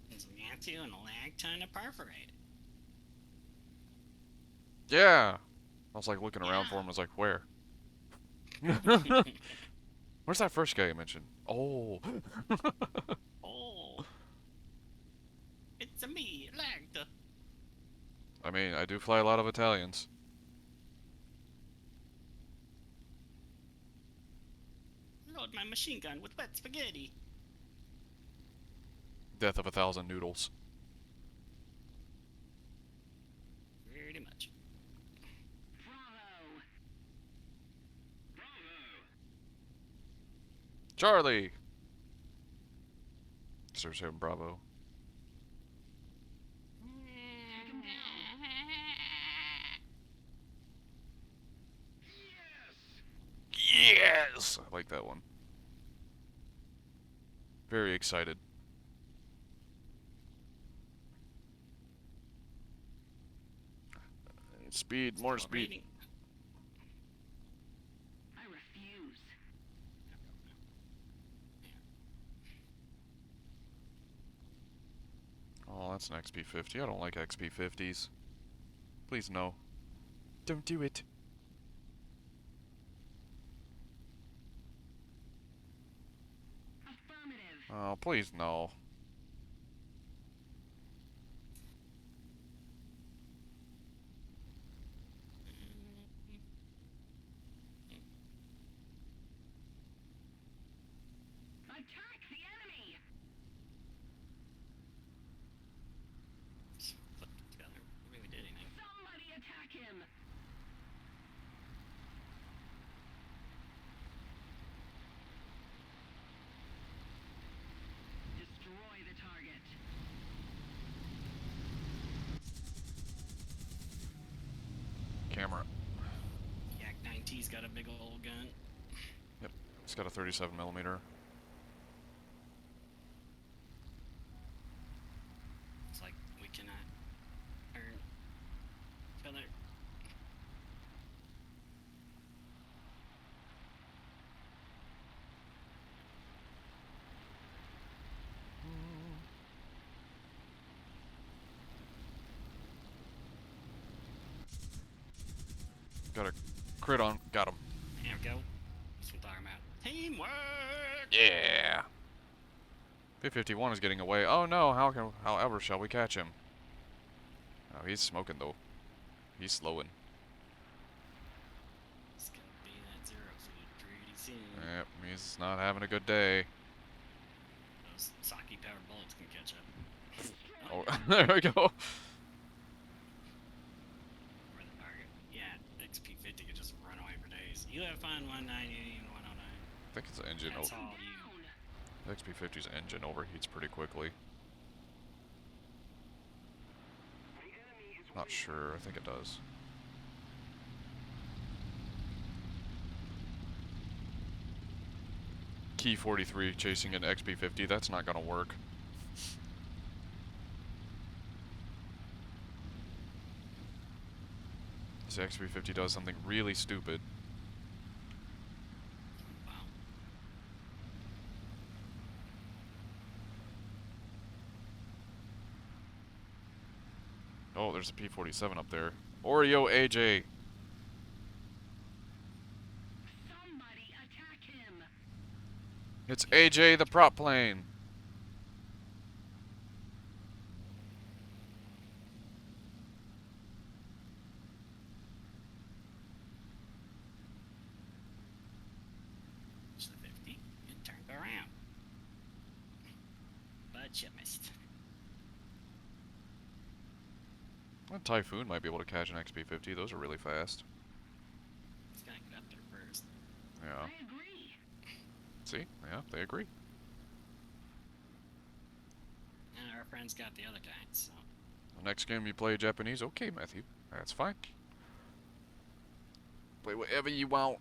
There's a Matthew and a lag ton to perforate.
Yeah! I was like looking around for him, I was like, where? Where's that first guy you mentioned? Oh!
Oh! It's a me, lagged.
I mean, I do fly a lot of Italians.
Load my machine gun with wet spaghetti.
Death of 1,000 noodles.
Pretty much.
Charlie! Starts saying bravo. Yes! I like that one. Very excited. Speed, more speed.
I refuse.
Oh, that's an XP50. I don't like XP50s. Please, no. Don't do it.
Affirmative.
Oh, please, no.
Attack the enemy.
Put it together. We really did anything.
Somebody attack him. Destroy the target.
Camera.
Yak 9T's got a big old gun.
Yep. It's got a 37mm.
It's like we cannot earn each other.
Got a crit on. Got him.
There we go. That's what I'm at. Teamwork!
Yeah. P-51 is getting away. Oh no, however shall we catch him? Oh, he's smoking though. He's slowing.
It's gonna be that zero food pretty soon.
Yep, he's not having a good day.
Those sake powered bullets can catch up.
Oh, there we go.
Where the target? Yeah, XP50 could just run away for days. You have fun 190 and 109.
I think it's engine.
That's all you.
The XP50's engine overheats pretty quickly. Not sure. I think it does. Key 43 chasing an XP50. That's not gonna work. This XP50 does something really stupid. Oh, there's a P-47 up there. Oreo AJ.
Somebody attack him.
It's AJ the prop plane.
It's the 50. It turned around. But you missed.
Well, Typhoon might be able to catch an XP50. Those are really fast.
It's gonna get up there first.
Yeah.
I agree.
See? Yeah, they agree.
And our friend's got the other kind, so.
The next game you play Japanese, okay, Matthew. That's fine. Play whatever you want.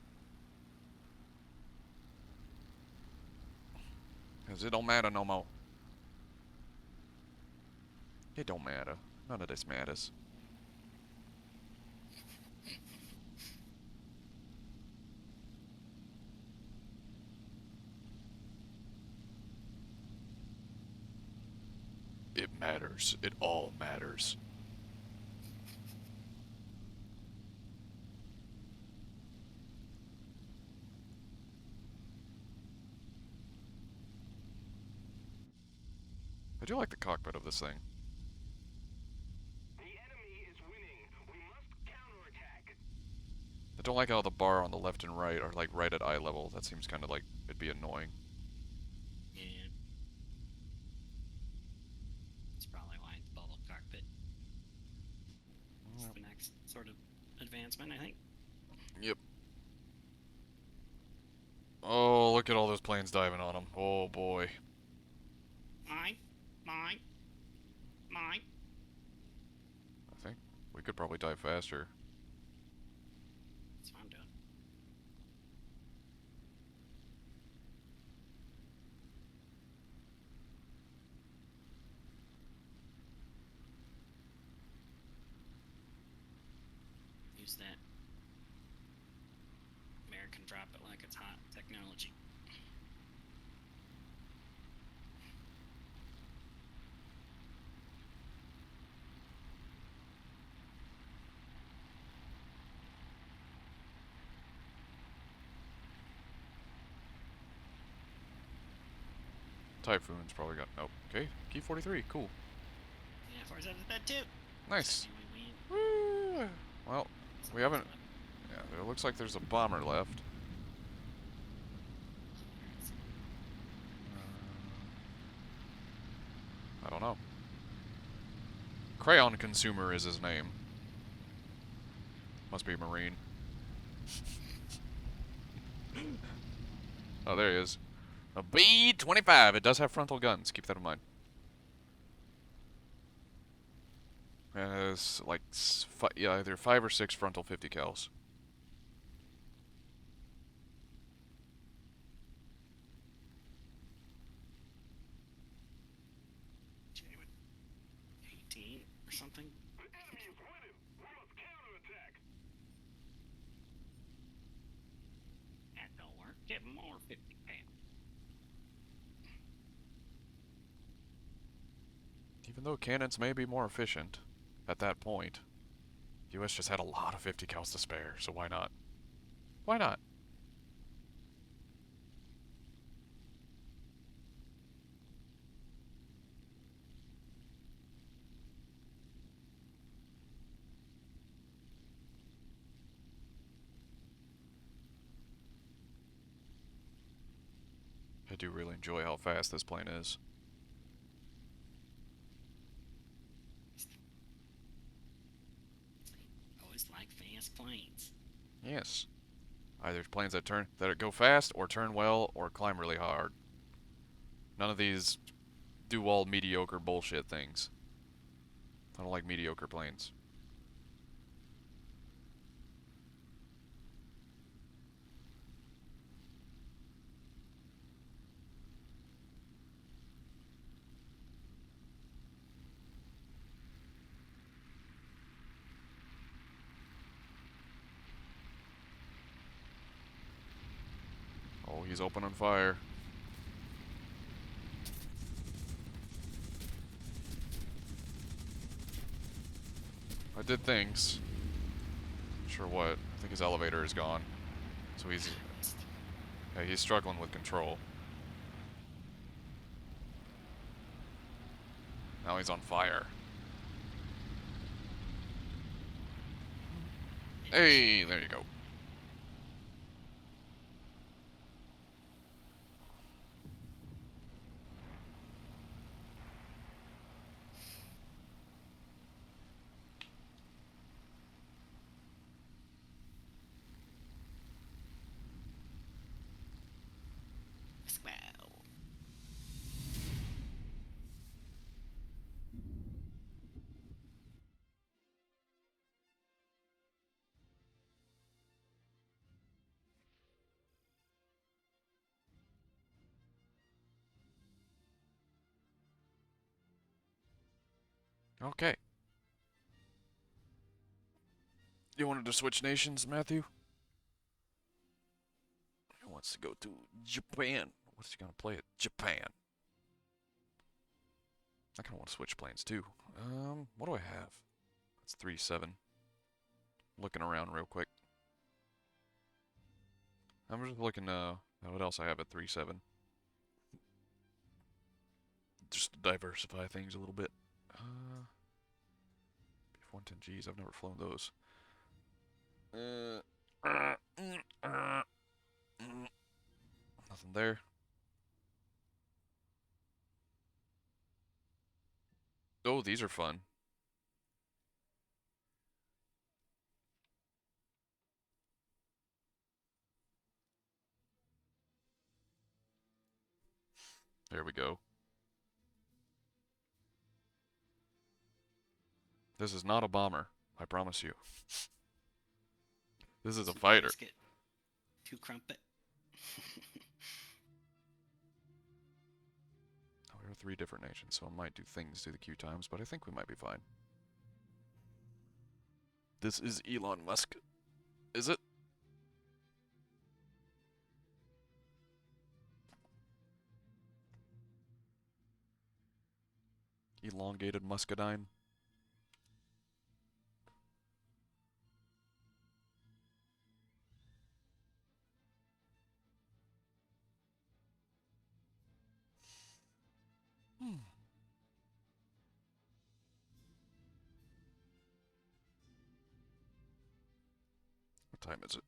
Cause it don't matter no more. It don't matter. None of this matters. It matters. It all matters. I do like the cockpit of this thing. I don't like how the bar on the left and right are like right at eye level. That seems kind of like it'd be annoying.
Yeah. That's probably why it's bubble cockpit. It's the next sort of advancement, I think.
Yep. Oh, look at all those planes diving on them. Oh boy.
Mine.
I think we could probably dive faster.
That's what I'm doing. Use that American drop it like it's hot technology.
Typhoon's probably got nope. Okay, Key 43, cool.
Yeah, 47 is that too.
Nice. Woo! Well, we haven't. Yeah, it looks like there's a bomber left. I don't know. Crayon Consumer is his name. Must be Marine. Oh, there he is. A B-25. It does have frontal guns. Keep that in mind. It has like yeah, either 5 or 6 frontal 50 cals.
Okay, with 18 or something. That don't work. Get more 50 cal.
Even though cannons may be more efficient at that point, the US just had a lot of 50 cals to spare, so why not? Why not? do really enjoy how fast this plane is.
Always like fast planes.
Yes. Either planes that go fast, or turn well, or climb really hard. None of these do all mediocre bullshit things. I don't like mediocre planes. Oh, he's opening fire. I did things. Sure what? I think his elevator is gone. So he's struggling with control. Now he's on fire. Hey, there you go.
Swell.
Okay. You wanted to switch nations, Matthew? He wants to go to Japan. What's he gonna play at Japan? I kinda want to switch planes too. What do I have? That's 3-7. Looking around real quick. I'm just looking what else I have at 3-7. Just to diversify things a little bit. F-110Gs, I've never flown those. Nothing there. Oh, these are fun. There we go. This is not a bomber, I promise you. This is a fighter.
Two crumpet.
Oh, we are 3 different nations, so I might do things to the queue times, but I think we might be fine. This is Elon Musk. Is it? Elongated muscadine. What time is it?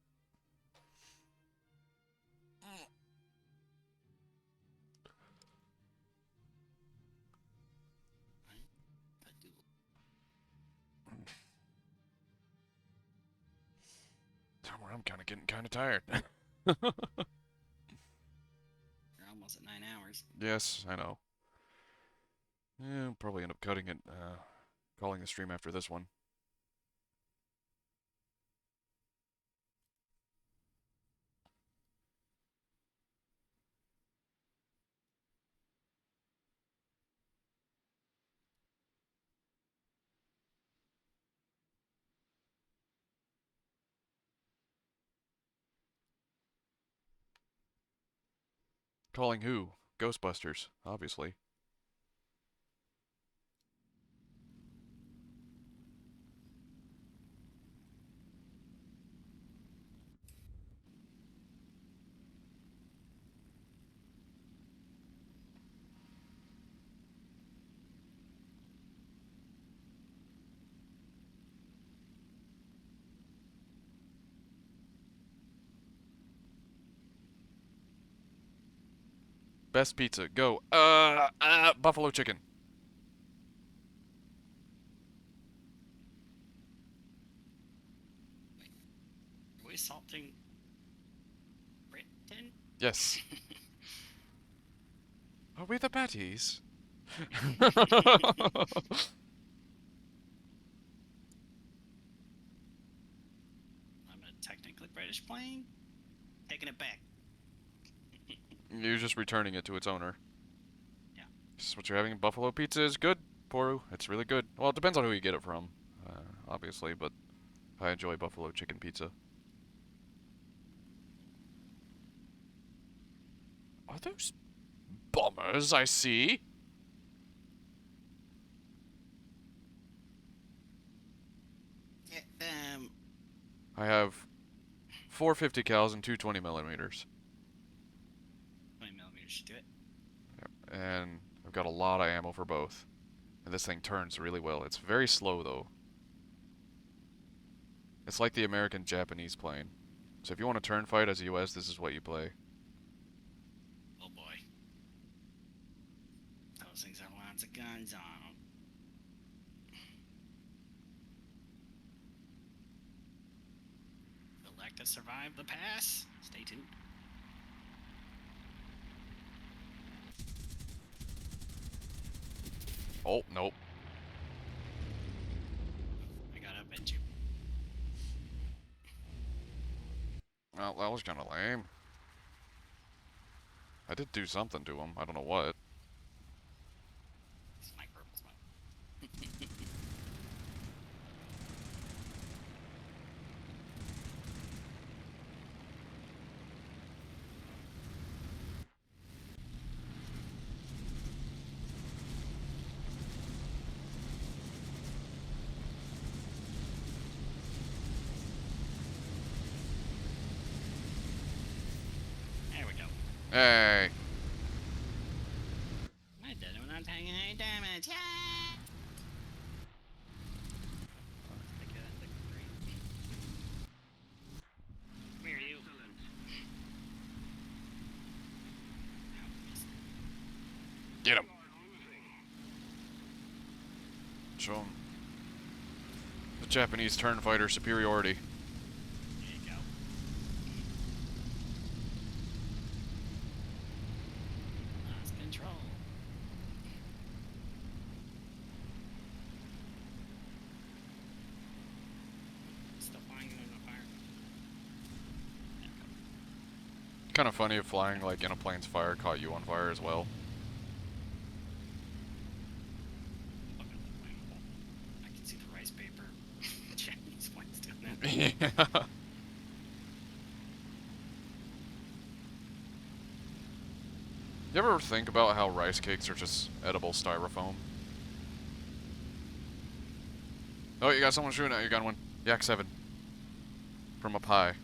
I'm kind of getting kind of tired.
You're almost at 9 hours.
Yes, I know. Yeah, I'll probably end up cutting it, calling the stream after this one. Calling who? Ghostbusters, obviously. Best pizza. Go. Buffalo chicken.
Are we salting Britain?
Yes. Are we the baddies?
I'm a technically British plane. Taking it back.
You're just returning it to its owner.
Yeah.
This is what you're having. Buffalo pizza is good, Poru. It's really good. Well, it depends on who you get it from, obviously, but I enjoy buffalo chicken pizza. Are those bombers I see?
Yeah,
I have 450 cals and 220 millimeters.
20 millimeters should do it.
And I've got a lot of ammo for both. And this thing turns really well. It's very slow, though. It's like the American-Japanese plane. So if you want to turn fight as a US, this is what you play.
Oh boy. Those things have lots of guns on them. Elect to survive the pass? Stay tuned.
Oh, nope.
I got up at you.
Well, that was kind of lame. I did do something to him. I don't know what.
Sniper was my... There we go.
Hey.
I did it without taking any damage. Yeah! Where are you?
Get him. Show him the Japanese turn fighter superiority.
There you go. Lost control. Still flying in the fire.
Kind of funny if flying like in a plane's fire caught you on fire as well.
I can see the rice paper. Japanese planes doing that.
Yeah. You ever think about how rice cakes are just edible styrofoam? Oh, you got someone shooting at you. Got one. Yak 7. From up high.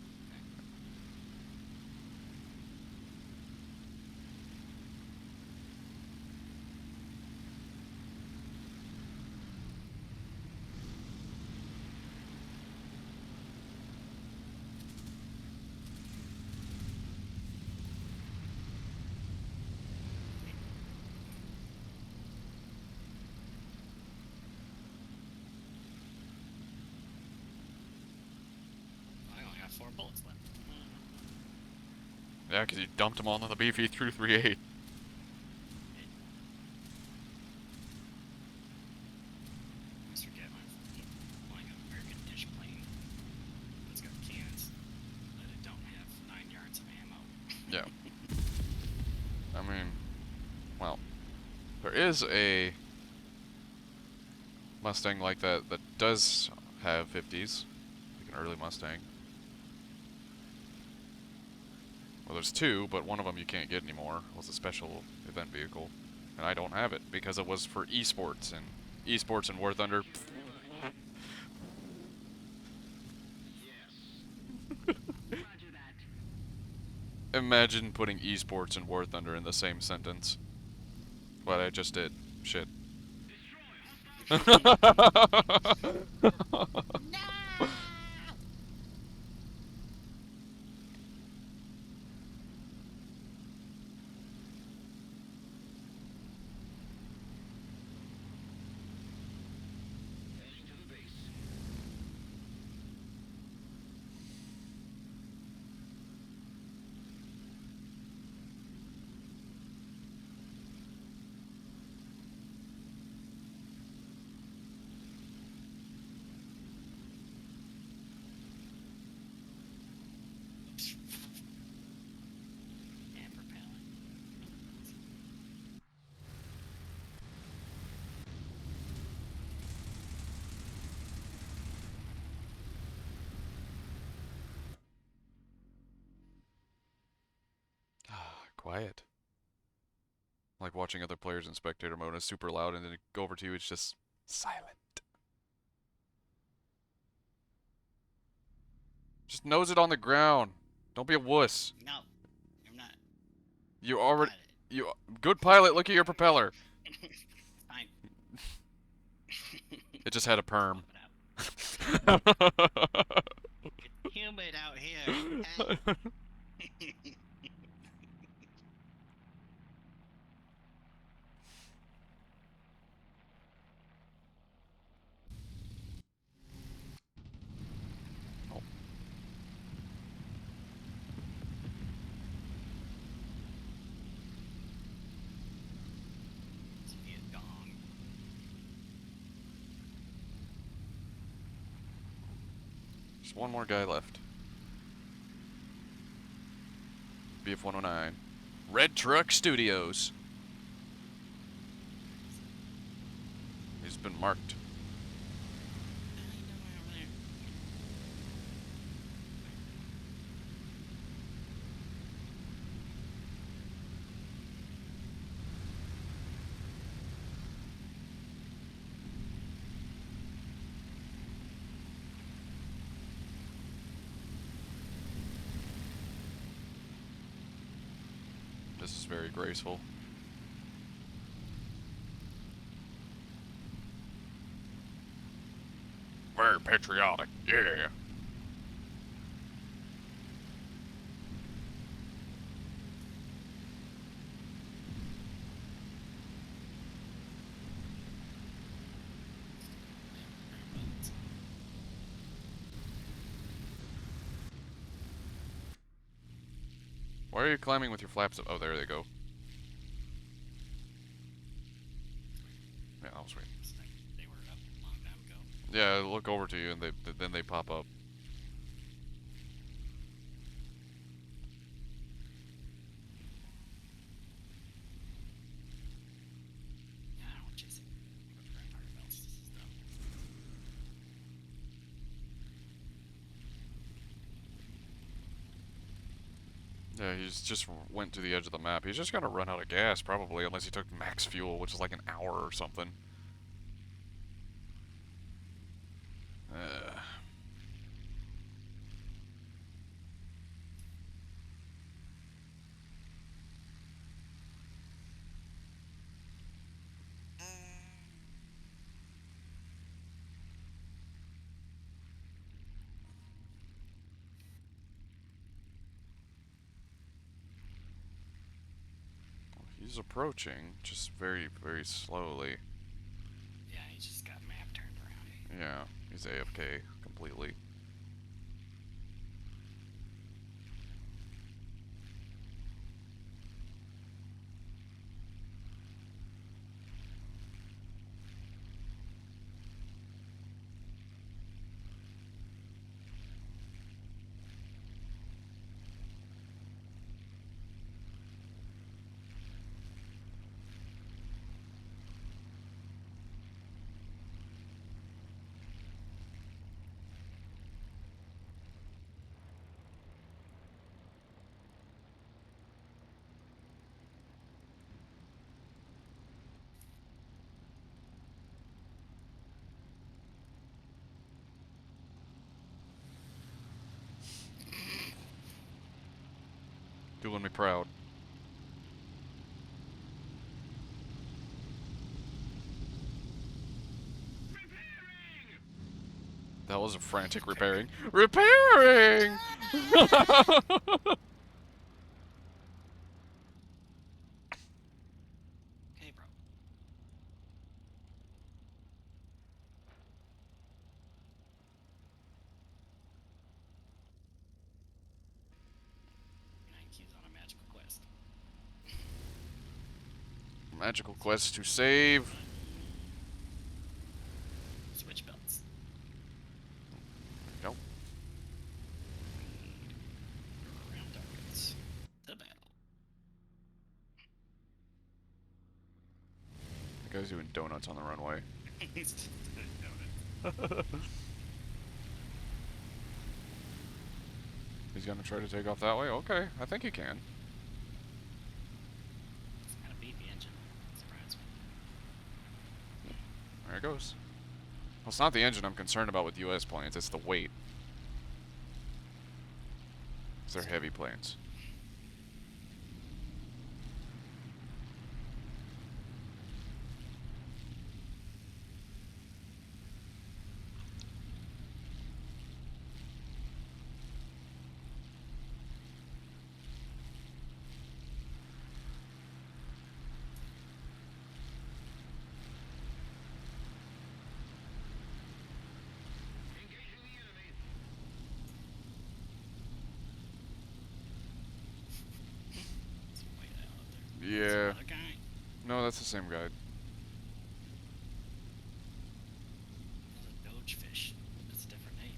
I only got 4 bullets left.
Yeah, because you dumped them all into the BV-338.
I forget I'm flying an American dish plane. It's got cans that it don't have 9 yards of ammo.
Yeah. I mean, well, there is a Mustang like that that does have 50s, like an early Mustang. Well, there's 2, but one of them you can't get anymore. It was a special event vehicle, and I don't have it because it was for esports, and esports in War Thunder. Imagine putting esports and War Thunder in the same sentence. What I just did. Shit. quiet. Like watching other players in spectator mode, it's super loud, and then it go over to you, it's just silent. Just nose it on the ground. Don't be a wuss.
No, I'm not.
You already, good pilot. Look at your propeller.
Fine.
It just had a perm.
It's humid out here. Okay? It's Vietgong.
Just one more guy left. BF-109. Red Truck Studios. He's been marked. This is very graceful. Very patriotic, yeah. Why are you climbing with your flaps up? Oh, there they go. Yeah, that was weird.
They were up a long time ago.
Yeah, look over to you and then they pop up.
Yeah, I don't chase it. Go for hard belts. This is dumb.
Yeah, he's just went to the edge of the map. He's just gonna run out of gas, probably, unless he took max fuel, which is like an hour or something. He's approaching, just very, very slowly.
Yeah, he just got map turned around.
Yeah, he's AFK completely. Doing me proud. That was a frantic repairing. Repairing!
Okay, bro. He's on a magical quest.
Magical quest to save.
Switch belts.
Nope.
Around targets. The battle.
The guy's doing donuts on the runway.
He's just doing donuts.
He's gonna try to take off that way? Okay, I think he can. There it goes. Well, it's not the engine I'm concerned about with U.S. planes. It's the weight. 'Cause they're heavy planes. Yeah. No, that's the same guy.
Dogefish. That's a different name.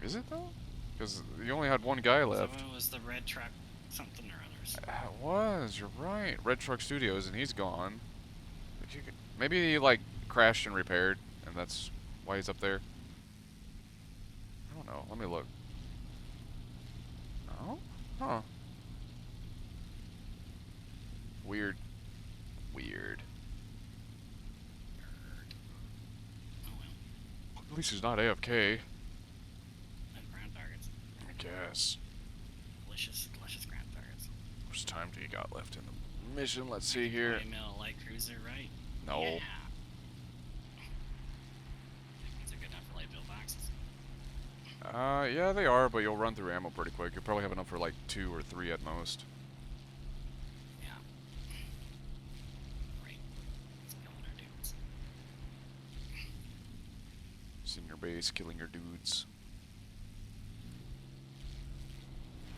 Is it though? Because you only had one guy left.
So it was the Red Truck something or others.
It was. You're right. Red Truck Studios, and he's gone. But you could, maybe he like crashed and repaired, and that's why he's up there. I don't know. Let me look. No? Huh. Weird. Weird. At least he's not AFK.
And ground targets.
I guess.
Delicious ground targets.
How much time do you got left in the mission? Let's see here.
20 mil light cruiser, right?
No.
Yeah. These are good enough for light build boxes.
Yeah, they are, but you'll run through ammo pretty quick. You'll probably have enough for like 2 or 3 at most. Just in your base, killing your dudes.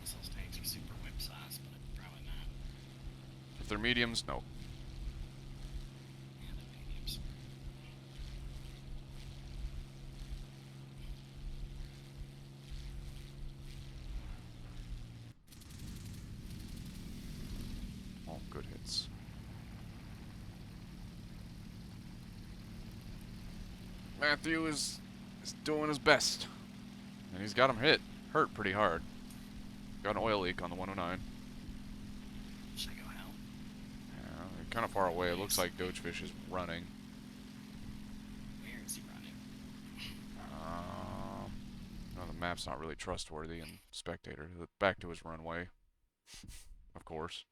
Those tanks are super whip sauce, but probably not.
If they're mediums, no.
Yeah, they're mediums.
All good hits. Matthew is doing his best. And he's got him hurt pretty hard. Got an oil leak on the 109.
Should I go out?
Yeah, they're kind of far away. It looks like Dogefish is running.
Where is he running?
No, the map's not really trustworthy in Spectator. Back to his runway. Of course.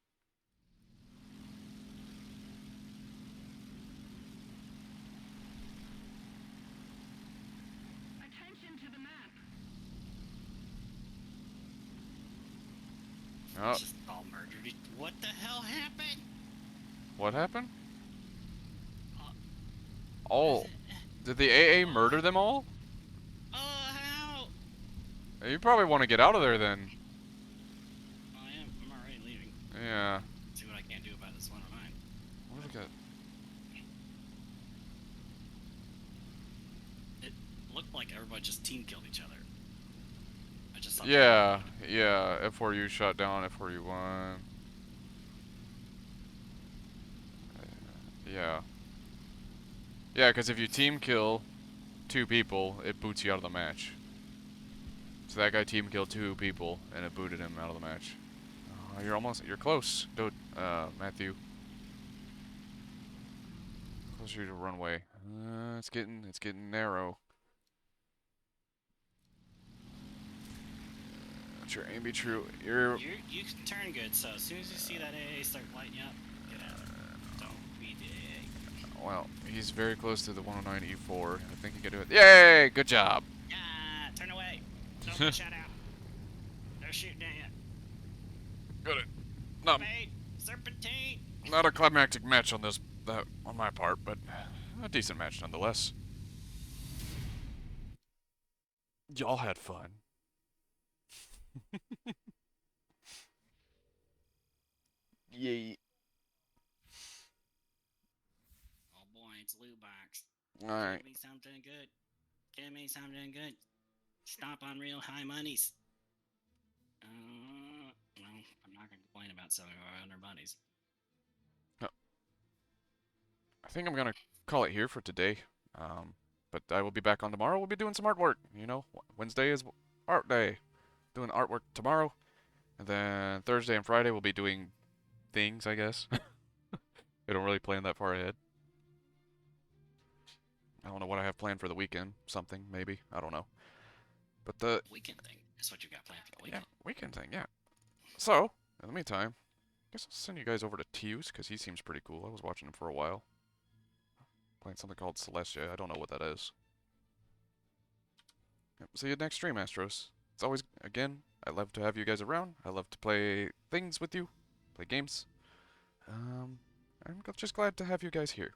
Attention to the map.
Oh,
Just all murdered. What the hell happened?
what happened? Oh, did the AA murder them all?
How?
You probably want to get out of there then.
I'm already leaving.
Yeah.
See what I can do about this 109.
What do we got?
It looked like everybody just team killed each other. I just saw
Yeah, yeah. F4U shot down F4U1. Yeah. Yeah, because if you team kill 2 people, it boots you out of the match. So that guy team killed 2 people, and it booted him out of the match. You're close, dude, Matthew. Closer to runway. It's getting narrow. Let your aim be true.
You can turn good, so as soon as you see that AA start lighting you up, get out. Don't be the AA.
Well, he's very close to the 109 E4. I think he can do it. Yay! Good job.
Yeah, turn away. Don't get shot out. They're shooting at you.
Got it. Not,
Wait, serpentine.
not a climactic match on on my part, but a decent match nonetheless. Y'all had fun. Yay.
Oh boy, it's loot box.
Alright.
Give me something good. Give me something good. Stomp on real high monies. No, I'm not gonna complain about 700 monies.
I think I'm gonna call it here for today. But I will be back on tomorrow. We'll be doing some artwork. You know, Wednesday is art day. Doing artwork tomorrow. And then Thursday and Friday we'll be doing things, I guess. I don't really plan that far ahead. I don't know what I have planned for the weekend. Something, maybe. I don't know. But the
Weekend thing is what you got planned for the
yeah,
weekend.
weekend thing, yeah. So, in the meantime, I guess I'll send you guys over to Tews, because he seems pretty cool. I was watching him for a while. Playing something called Celestia. I don't know what that is. Yep, see you next stream, Astros. It's always, again, I love to have you guys around. I love to play things with you, play games. I'm just glad to have you guys here.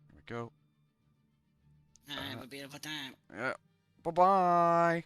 There we go.
Have a beautiful time.
Yeah. Bye-bye.